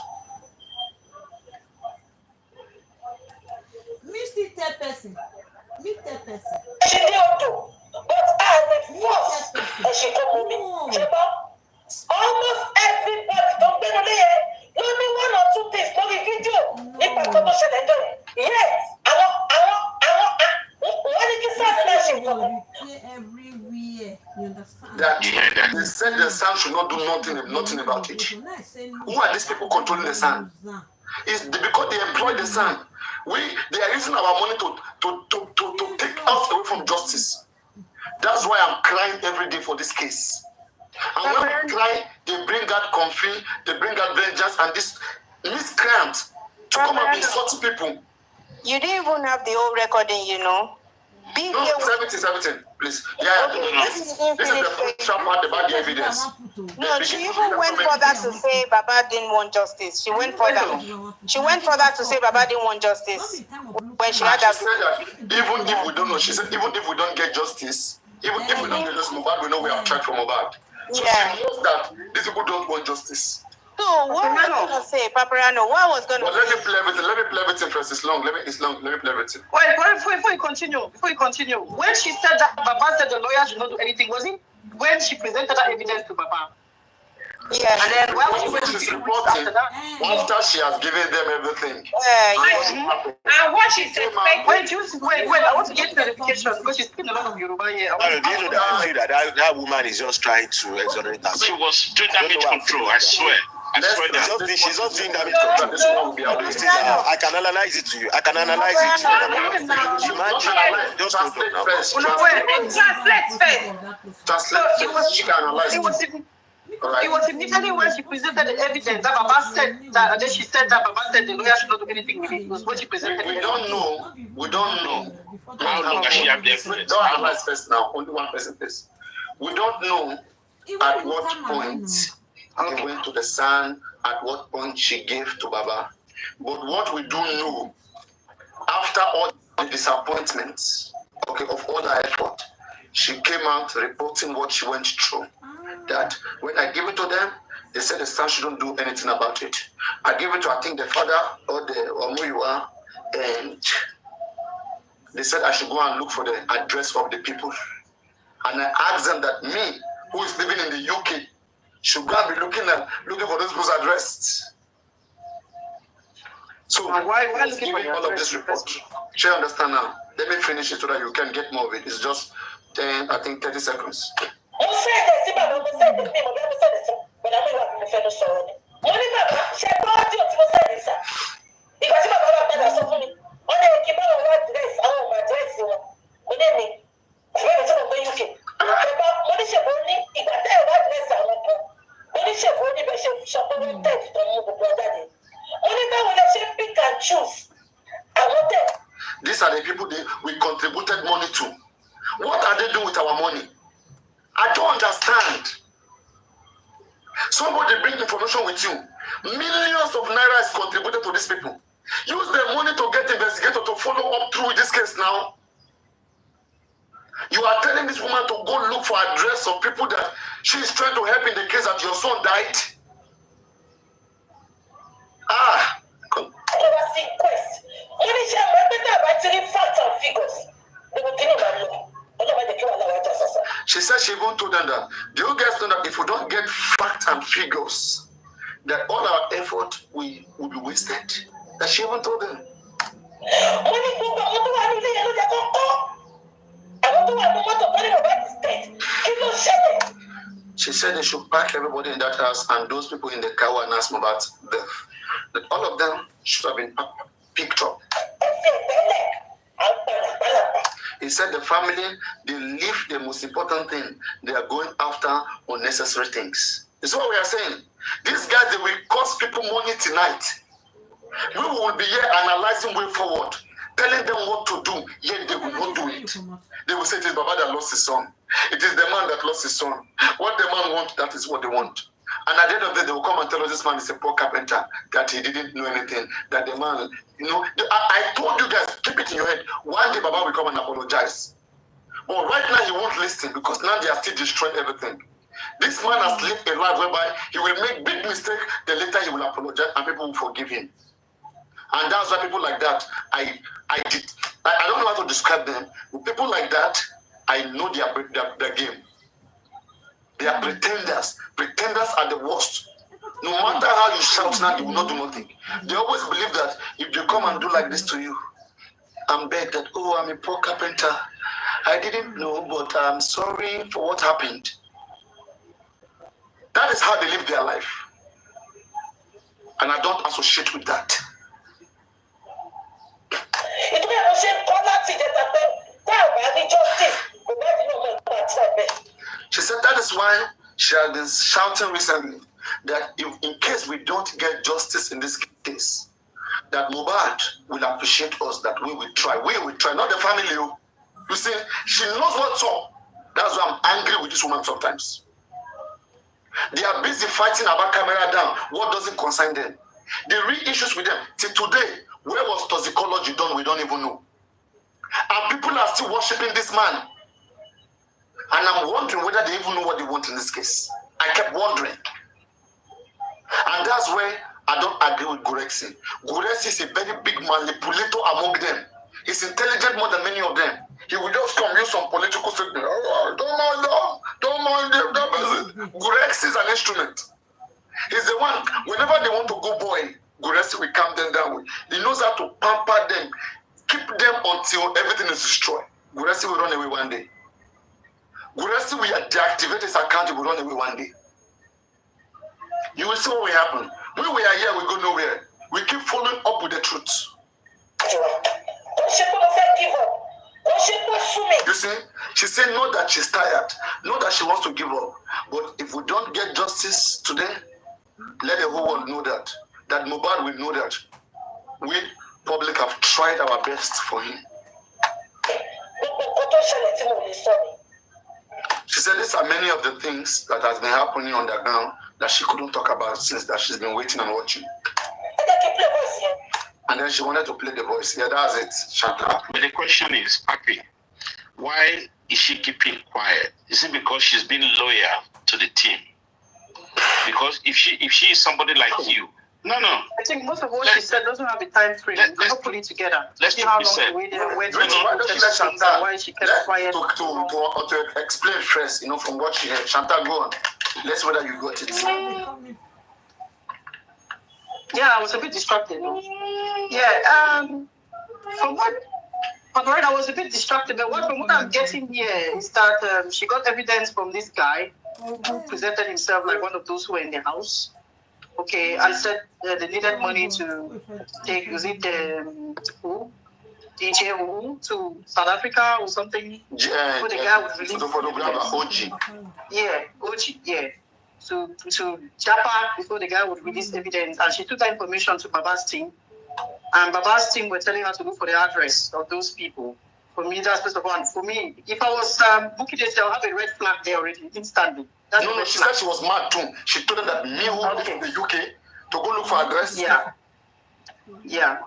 Missy third person. She did but I will force and she come with me. Almost everybody don't be there. Only 1 or 2 things, no video. Yes, I want. What did you say? everywhere. You understand? They they said the son should not do nothing about it. Who are these people controlling the son? It's because they employ the son. They are using our money to take us away from justice. That's why I'm crying every day for this case. And when I cry, they bring out comfy, they bring out vengeance, and this miscreant to come and insult people. You didn't even have the whole recording, you know. No, 17, please. Yeah, this is the crucial part about the evidence. No, she even went further to say Baba didn't want justice. She went further. She went further to say Baba didn't want justice when she had that. She said that even if we don't know, she said even if we don't get justice, even if we don't get justice, Mohbad, we know we have tried for Mohbad. So she knows that these people don't want justice. So what was I gonna say, Paparano? What was gonna? But let me play everything first. It's long. Let me play everything. Wait, before you continue. When she said that Baba said the lawyers should not do anything, was it when she presented that evidence to Baba? Yeah. And then when she's reporting after she has given them everything. And what she said, wait, I want to get clarification because she's speaking a lot of Yoruba here. Do you know that I feel that woman is just trying to exonerate herself? She was doing damage control, I swear. She's not doing damage control. I can analyze it to you. Imagine, just hold on now. Translate. She can analyze it. It was immediately when she presented the evidence that Baba said that, and then she said that Baba said the lawyer should not do anything with it. It was when she presented We don't know. How long does she have the evidence? Don't analyze first now. Only one person first. We don't know at what point they went to the son, at what point she gave to Baba. But what we do know, after all the disappointments, of all the effort, she came out reporting what she went through. That when I give it to them, they said the son shouldn't do anything about it. I gave it to, I think, the father or who you are, and they said I should go and look for the address of the people. And I asked them that me, who is living in the UK, should go and be looking for those people's address. So why looking for all of this report? Shall you understand now? Let me finish it so that you can get more of it. It's just 30 seconds. These are the people we contributed money to. What are they doing with our money? I don't understand. Somebody bring information with you. Millions of naira is contributed to these people. Use the money to get investigators to follow up through this case now. You are telling this woman to go look for address of people that she is trying to help in the case that your son died. She said she even told them that, do you guys know that if we don't get facts and figures, that all our effort will be wasted? That she even told them. She said they should pack everybody in that house and those people in the car and ask them about death. That all of them should have been picked up. He said the family, they leave the most important thing. They are going after unnecessary things. This is what we are saying. These guys, they will cost people money tonight. We will be here analyzing way forward, telling them what to do, yet they will not do it. They will say it is Baba that lost his son. It is the man that lost his son. What the man wants, that is what they want. And at the end of the day, they will come and tell us this man is a poor carpenter, that he didn't know anything, that the man, I told you guys, keep it in your head. One day Baba will come and apologize. But right now he won't listen because now they are still destroying everything. This man has lived a life whereby he will make big mistake, then later he will apologize and people will forgive him. And that's why people like that, I don't know how to describe them. With people like that, I know their game. They are pretenders. Pretenders are the worst. No matter how you shout now, you will not do nothing. They always believe that if they come and do like this to you, and beg that, oh, I'm a poor carpenter. I didn't know, but I'm sorry for what happened. That is how they live their life. And I don't associate with that. She said that is why she has been shouting recently that if in case we don't get justice in this case, that Mohbad will appreciate us, that we will try. We will try, not the family. You see, she knows what's up. That's why I'm angry with this woman sometimes. They are busy fighting about camera down. What doesn't concern them? The real issues with them. Till today, where was toxicology done? We don't even know. And people are still worshiping this man. And I'm wondering whether they even know what they want in this case. I kept wondering. And that's where I don't agree with Gurexi. Gurexi is a very big manipulator among them. He's intelligent more than many of them. He will just come use some political statement. Oh, don't mind them. Gurexi is an instrument. He's the one, whenever they want to go boy, Gurexi will calm them down. He knows how to pamper them, keep them until everything is destroyed. Gurexi will run away one day. Gurexi will deactivate his account, he will run away one day. You will see what will happen. When we are here, we go nowhere. We keep following up with the truth. You see, she said not that she's tired, not that she wants to give up. But if we don't get justice today, let the whole world know that Mohbad will know that we, public, have tried our best for him. She said these are many of the things that has been happening on the ground that she couldn't talk about since that she's been waiting and watching. And then she wanted to play the voice. Yeah, that's it. Shut up. But the question is, Papi, why is she keeping quiet? Is it because she's been loyal to the team? Because if she is somebody like you, no. I think most of what she said doesn't have a time frame. Let's put it together. Let's see how long we waited, why she kept quiet. To explain first, from what she heard. Chantal, go on. Let's see whether you got it. Yeah, I was a bit distracted. Yeah, from what I was a bit distracted, but from what I'm getting here is that she got evidence from this guy who presented himself like one of those who were in the house. Okay, and said they needed money to take, was it who? DJ who? To South Africa or something? For the guy was released. OG. Yeah, OG, yeah. To Japa before the guy would release evidence, and she took that information to Baba's team, and Baba's team were telling her to look for the address of those people. For me, that's first of all. For me, if I was booking this, I'll have a red flag there already, instantly. No, she said she was mad too. She told them that me who live in the UK to go look for address. Yeah.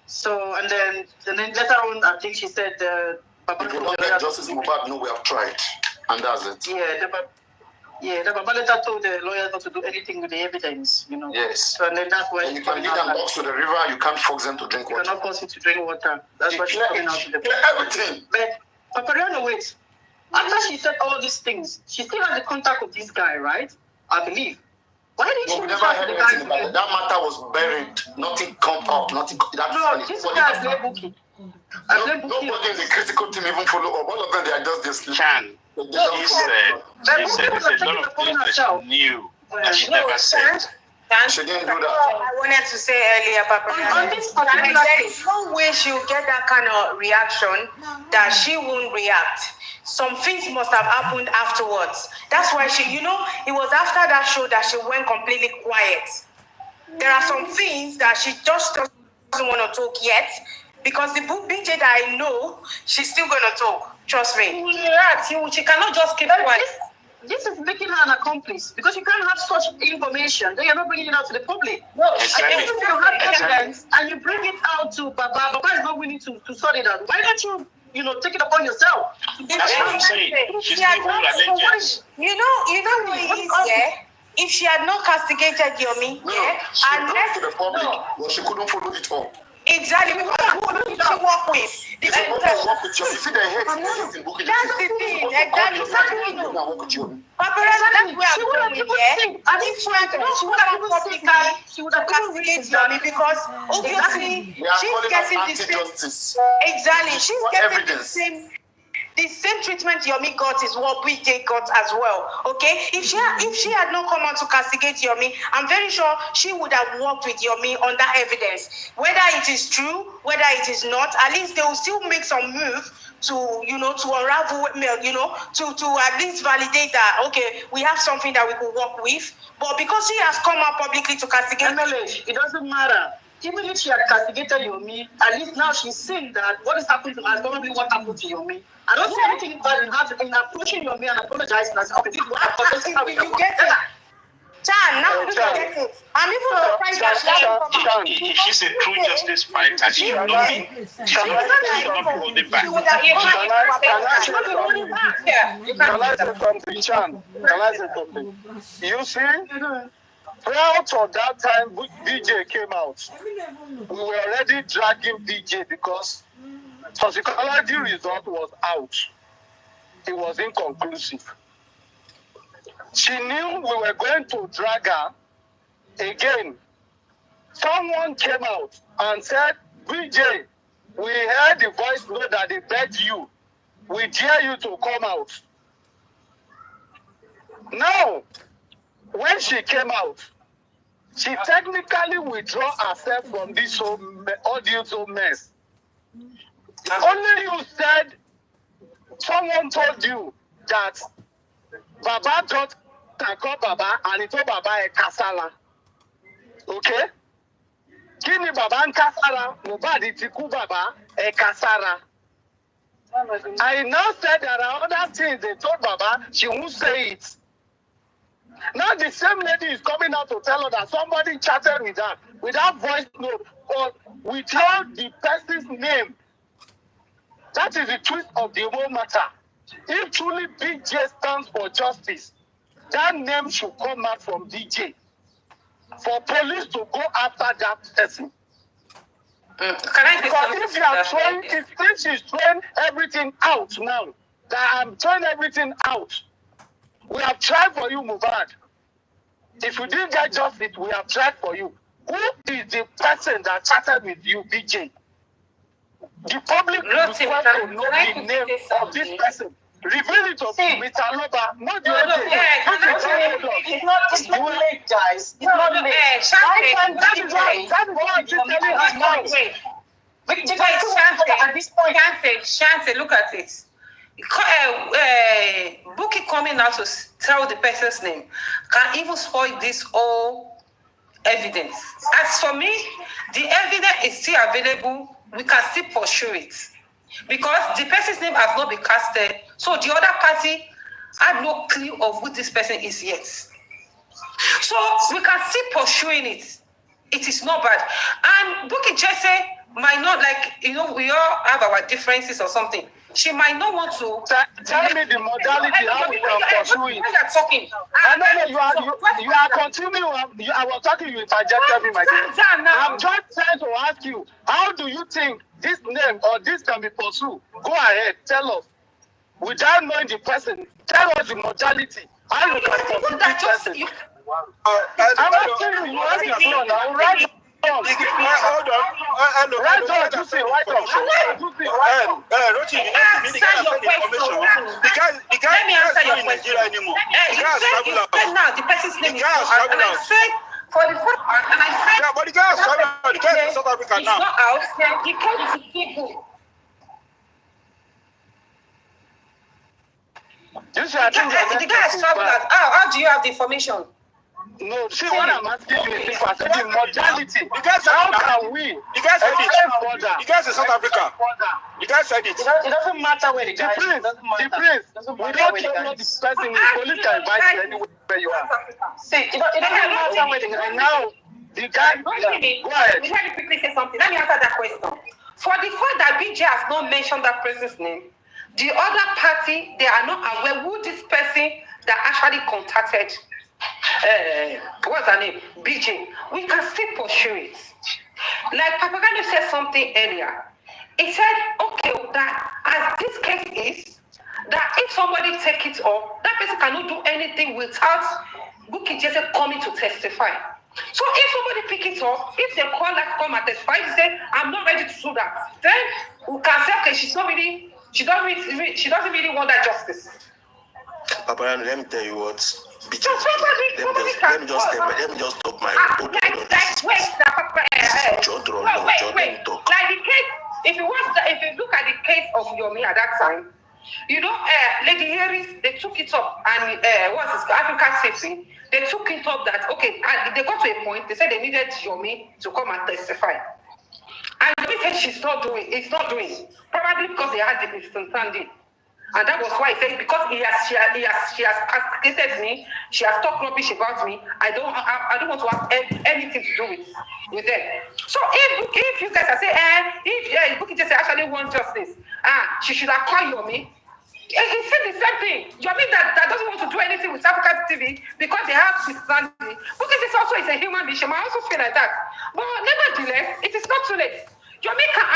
So and then later on, I think she said, Baba, if you don't get justice, Mohbad, no, we have tried, and that's it. The Baba later told the lawyers not to do anything with the evidence, Yes. So and then that's why. And you can lead them box to the river. You can't force them to drink water. You cannot force it to drink water. That's why she's coming out to the. Everything. But Papariano, wait. After she said all these things, she still has the contact of this guy, right? I believe. Why did she never heard anything about it? That matter was buried. Nothing come up. Nothing. No, this guy I blame Buki. Nobody in the critical team even follow up. All of them, they are just this. She said there's a lot of things that she knew that she never said. She didn't do that. I wanted to say earlier, Papa. On this particular there is no way she will get that kind of reaction that she won't react. Some things must have happened afterwards. That's why it was after that show that she went completely quiet. There are some things that she just doesn't want to talk yet, because the BJ that I know, she's still going to talk. Trust me. Yeah, she cannot just keep quiet. This is making her an accomplice, because you can't have such information. Then you're not bringing it out to the public. No, exactly. I think you have evidence and you bring it out to Baba. Baba is not willing to sort it out. Why don't you take it upon yourself? That's what I'm saying. She's the whole alleged. You know what it is, yeah? If she had not castigated Yomi, and left to the public, well, she couldn't follow it up. Exactly, because who did she work with? You see the hate in Bukit. That's the thing. Exactly. She would have castigate Yomi, because obviously she's getting the same. Exactly, she's getting the same. the same treatment Yomi got is what BJ got as well. Okay, if she had not come out to castigate Yomi, I'm very sure she would have worked with Yomi on that evidence. Whether it is true, whether it is not, at least they will still make some move to unravel, to at least validate that, okay, we have something that we could work with. But because she has come out publicly to castigate, it doesn't matter. Even if she had castigated Yomi, at least now she's seen that what is happening to her is probably what happened to Yomi. I don't see anything bad in approaching Yomi and apologizing and saying, okay, this is what happened. You get it? Chan, now you get it. I'm even surprised that she hasn't come out. She's a true justice fighter. She knows it. She would not hold it back. Can I say something, Chan? Can I say something? You see, prior to that time DJ came out, we were already dragging DJ because toxicology result was out. It was inconclusive. She knew we were going to drag her again. Someone came out and said, BJ, we heard the voice note that they begged you. We dare you to come out. Now, when she came out, she technically withdrew herself from this whole audio mess. Only you said, someone told you that Baba just can call Baba and he told Baba a kasala. Okay? Kini Baba and kasara, nobody tiku Baba a kasara. I now said there are other things they told Baba, she won't say it. Now the same lady is coming out to tell her that somebody chatted with her without voice note or without the person's name. That is the truth of the whole matter. If truly DJ stands for justice, that name should come out from DJ. For police to go after that person. Can I because if she's throwing everything out now, that I'm throwing everything out, we have tried for you, Mubad. If you didn't get justice, we have tried for you. Who is the person that chatted with you, BJ? The public request to know the name of this person. Reveal it to Mr. Loba. Not the It's not late, guys. It's not late. At this point, Shante, look at it. Bookie coming out to tell the person's name can even spoil this whole evidence. As for me, the evidence is still available. We can still pursue it because the person's name has not been casted. So the other party had no clue of who this person is yet. So we can still pursuing it. It is not bad. And Bookie Jesse might not we all have our differences or something. She might not want to tell me the modality how we can pursue it. Talking. You are continuing. I was talking, you interjected me, my dear. I'm just trying to ask you, how do you think this name or this can be pursued? Go ahead, tell us. Without knowing the person, tell us the modality. How you can pursue this person? I'm asking you, right? Hold on. Right on, you say, right on. Rochi, the guy is not in Nigeria anymore. The guy has traveled out. Now the person's name is out. And I said, for the first and I said, yeah, but the guy has traveled out. The guy is in South Africa now. He's not out. He came to people. The guy has traveled out. How do you have the information? No, see what I'm asking you is the modality. How can we? The guy said it. The guy is in South Africa. The guy said it. It doesn't matter where the guy is. The prince. We don't care what the person is. Police can invite you anywhere you are. See, it doesn't matter where the guy is. Now, the guy. Go ahead. Let me quickly say something. Let me answer that question. For the fact that BJ has not mentioned that person's name, the other party, they are not aware who this person that actually contacted. What's her name? BJ. We can still pursue it. Like Papagano said something earlier. He said, okay, that as this case is, that if somebody take it up, that person cannot do anything without Bookie just coming to testify. So if somebody pick it up, if they call that come and testify, they say, I'm not ready to do that. Then we can say, okay, she's not really She doesn't really want that justice. Papa, let me tell you what. Let me just stop my wait. Like the case, if you look at the case of Yomi at that time, you know, Lady Harris, they took it up, and what's this, African Safety, they took it up that, okay, and they got to a point, they said they needed Yomi to come and testify. And Yomi said it's not doing, probably because they had the misunderstanding. And that was why I said, because she has castigated me, she has talked rubbish about me, I don't want to have anything to do with them. So if you guys are saying, if Bukky Jesse actually wants justice, she should have called Yomi. He said the same thing. Yomi that doesn't want to do anything with Africa TV because they have misunderstanding. Bukky Jesse also is a human being. She might also feel like that. But nevertheless, it is not too late. Yomi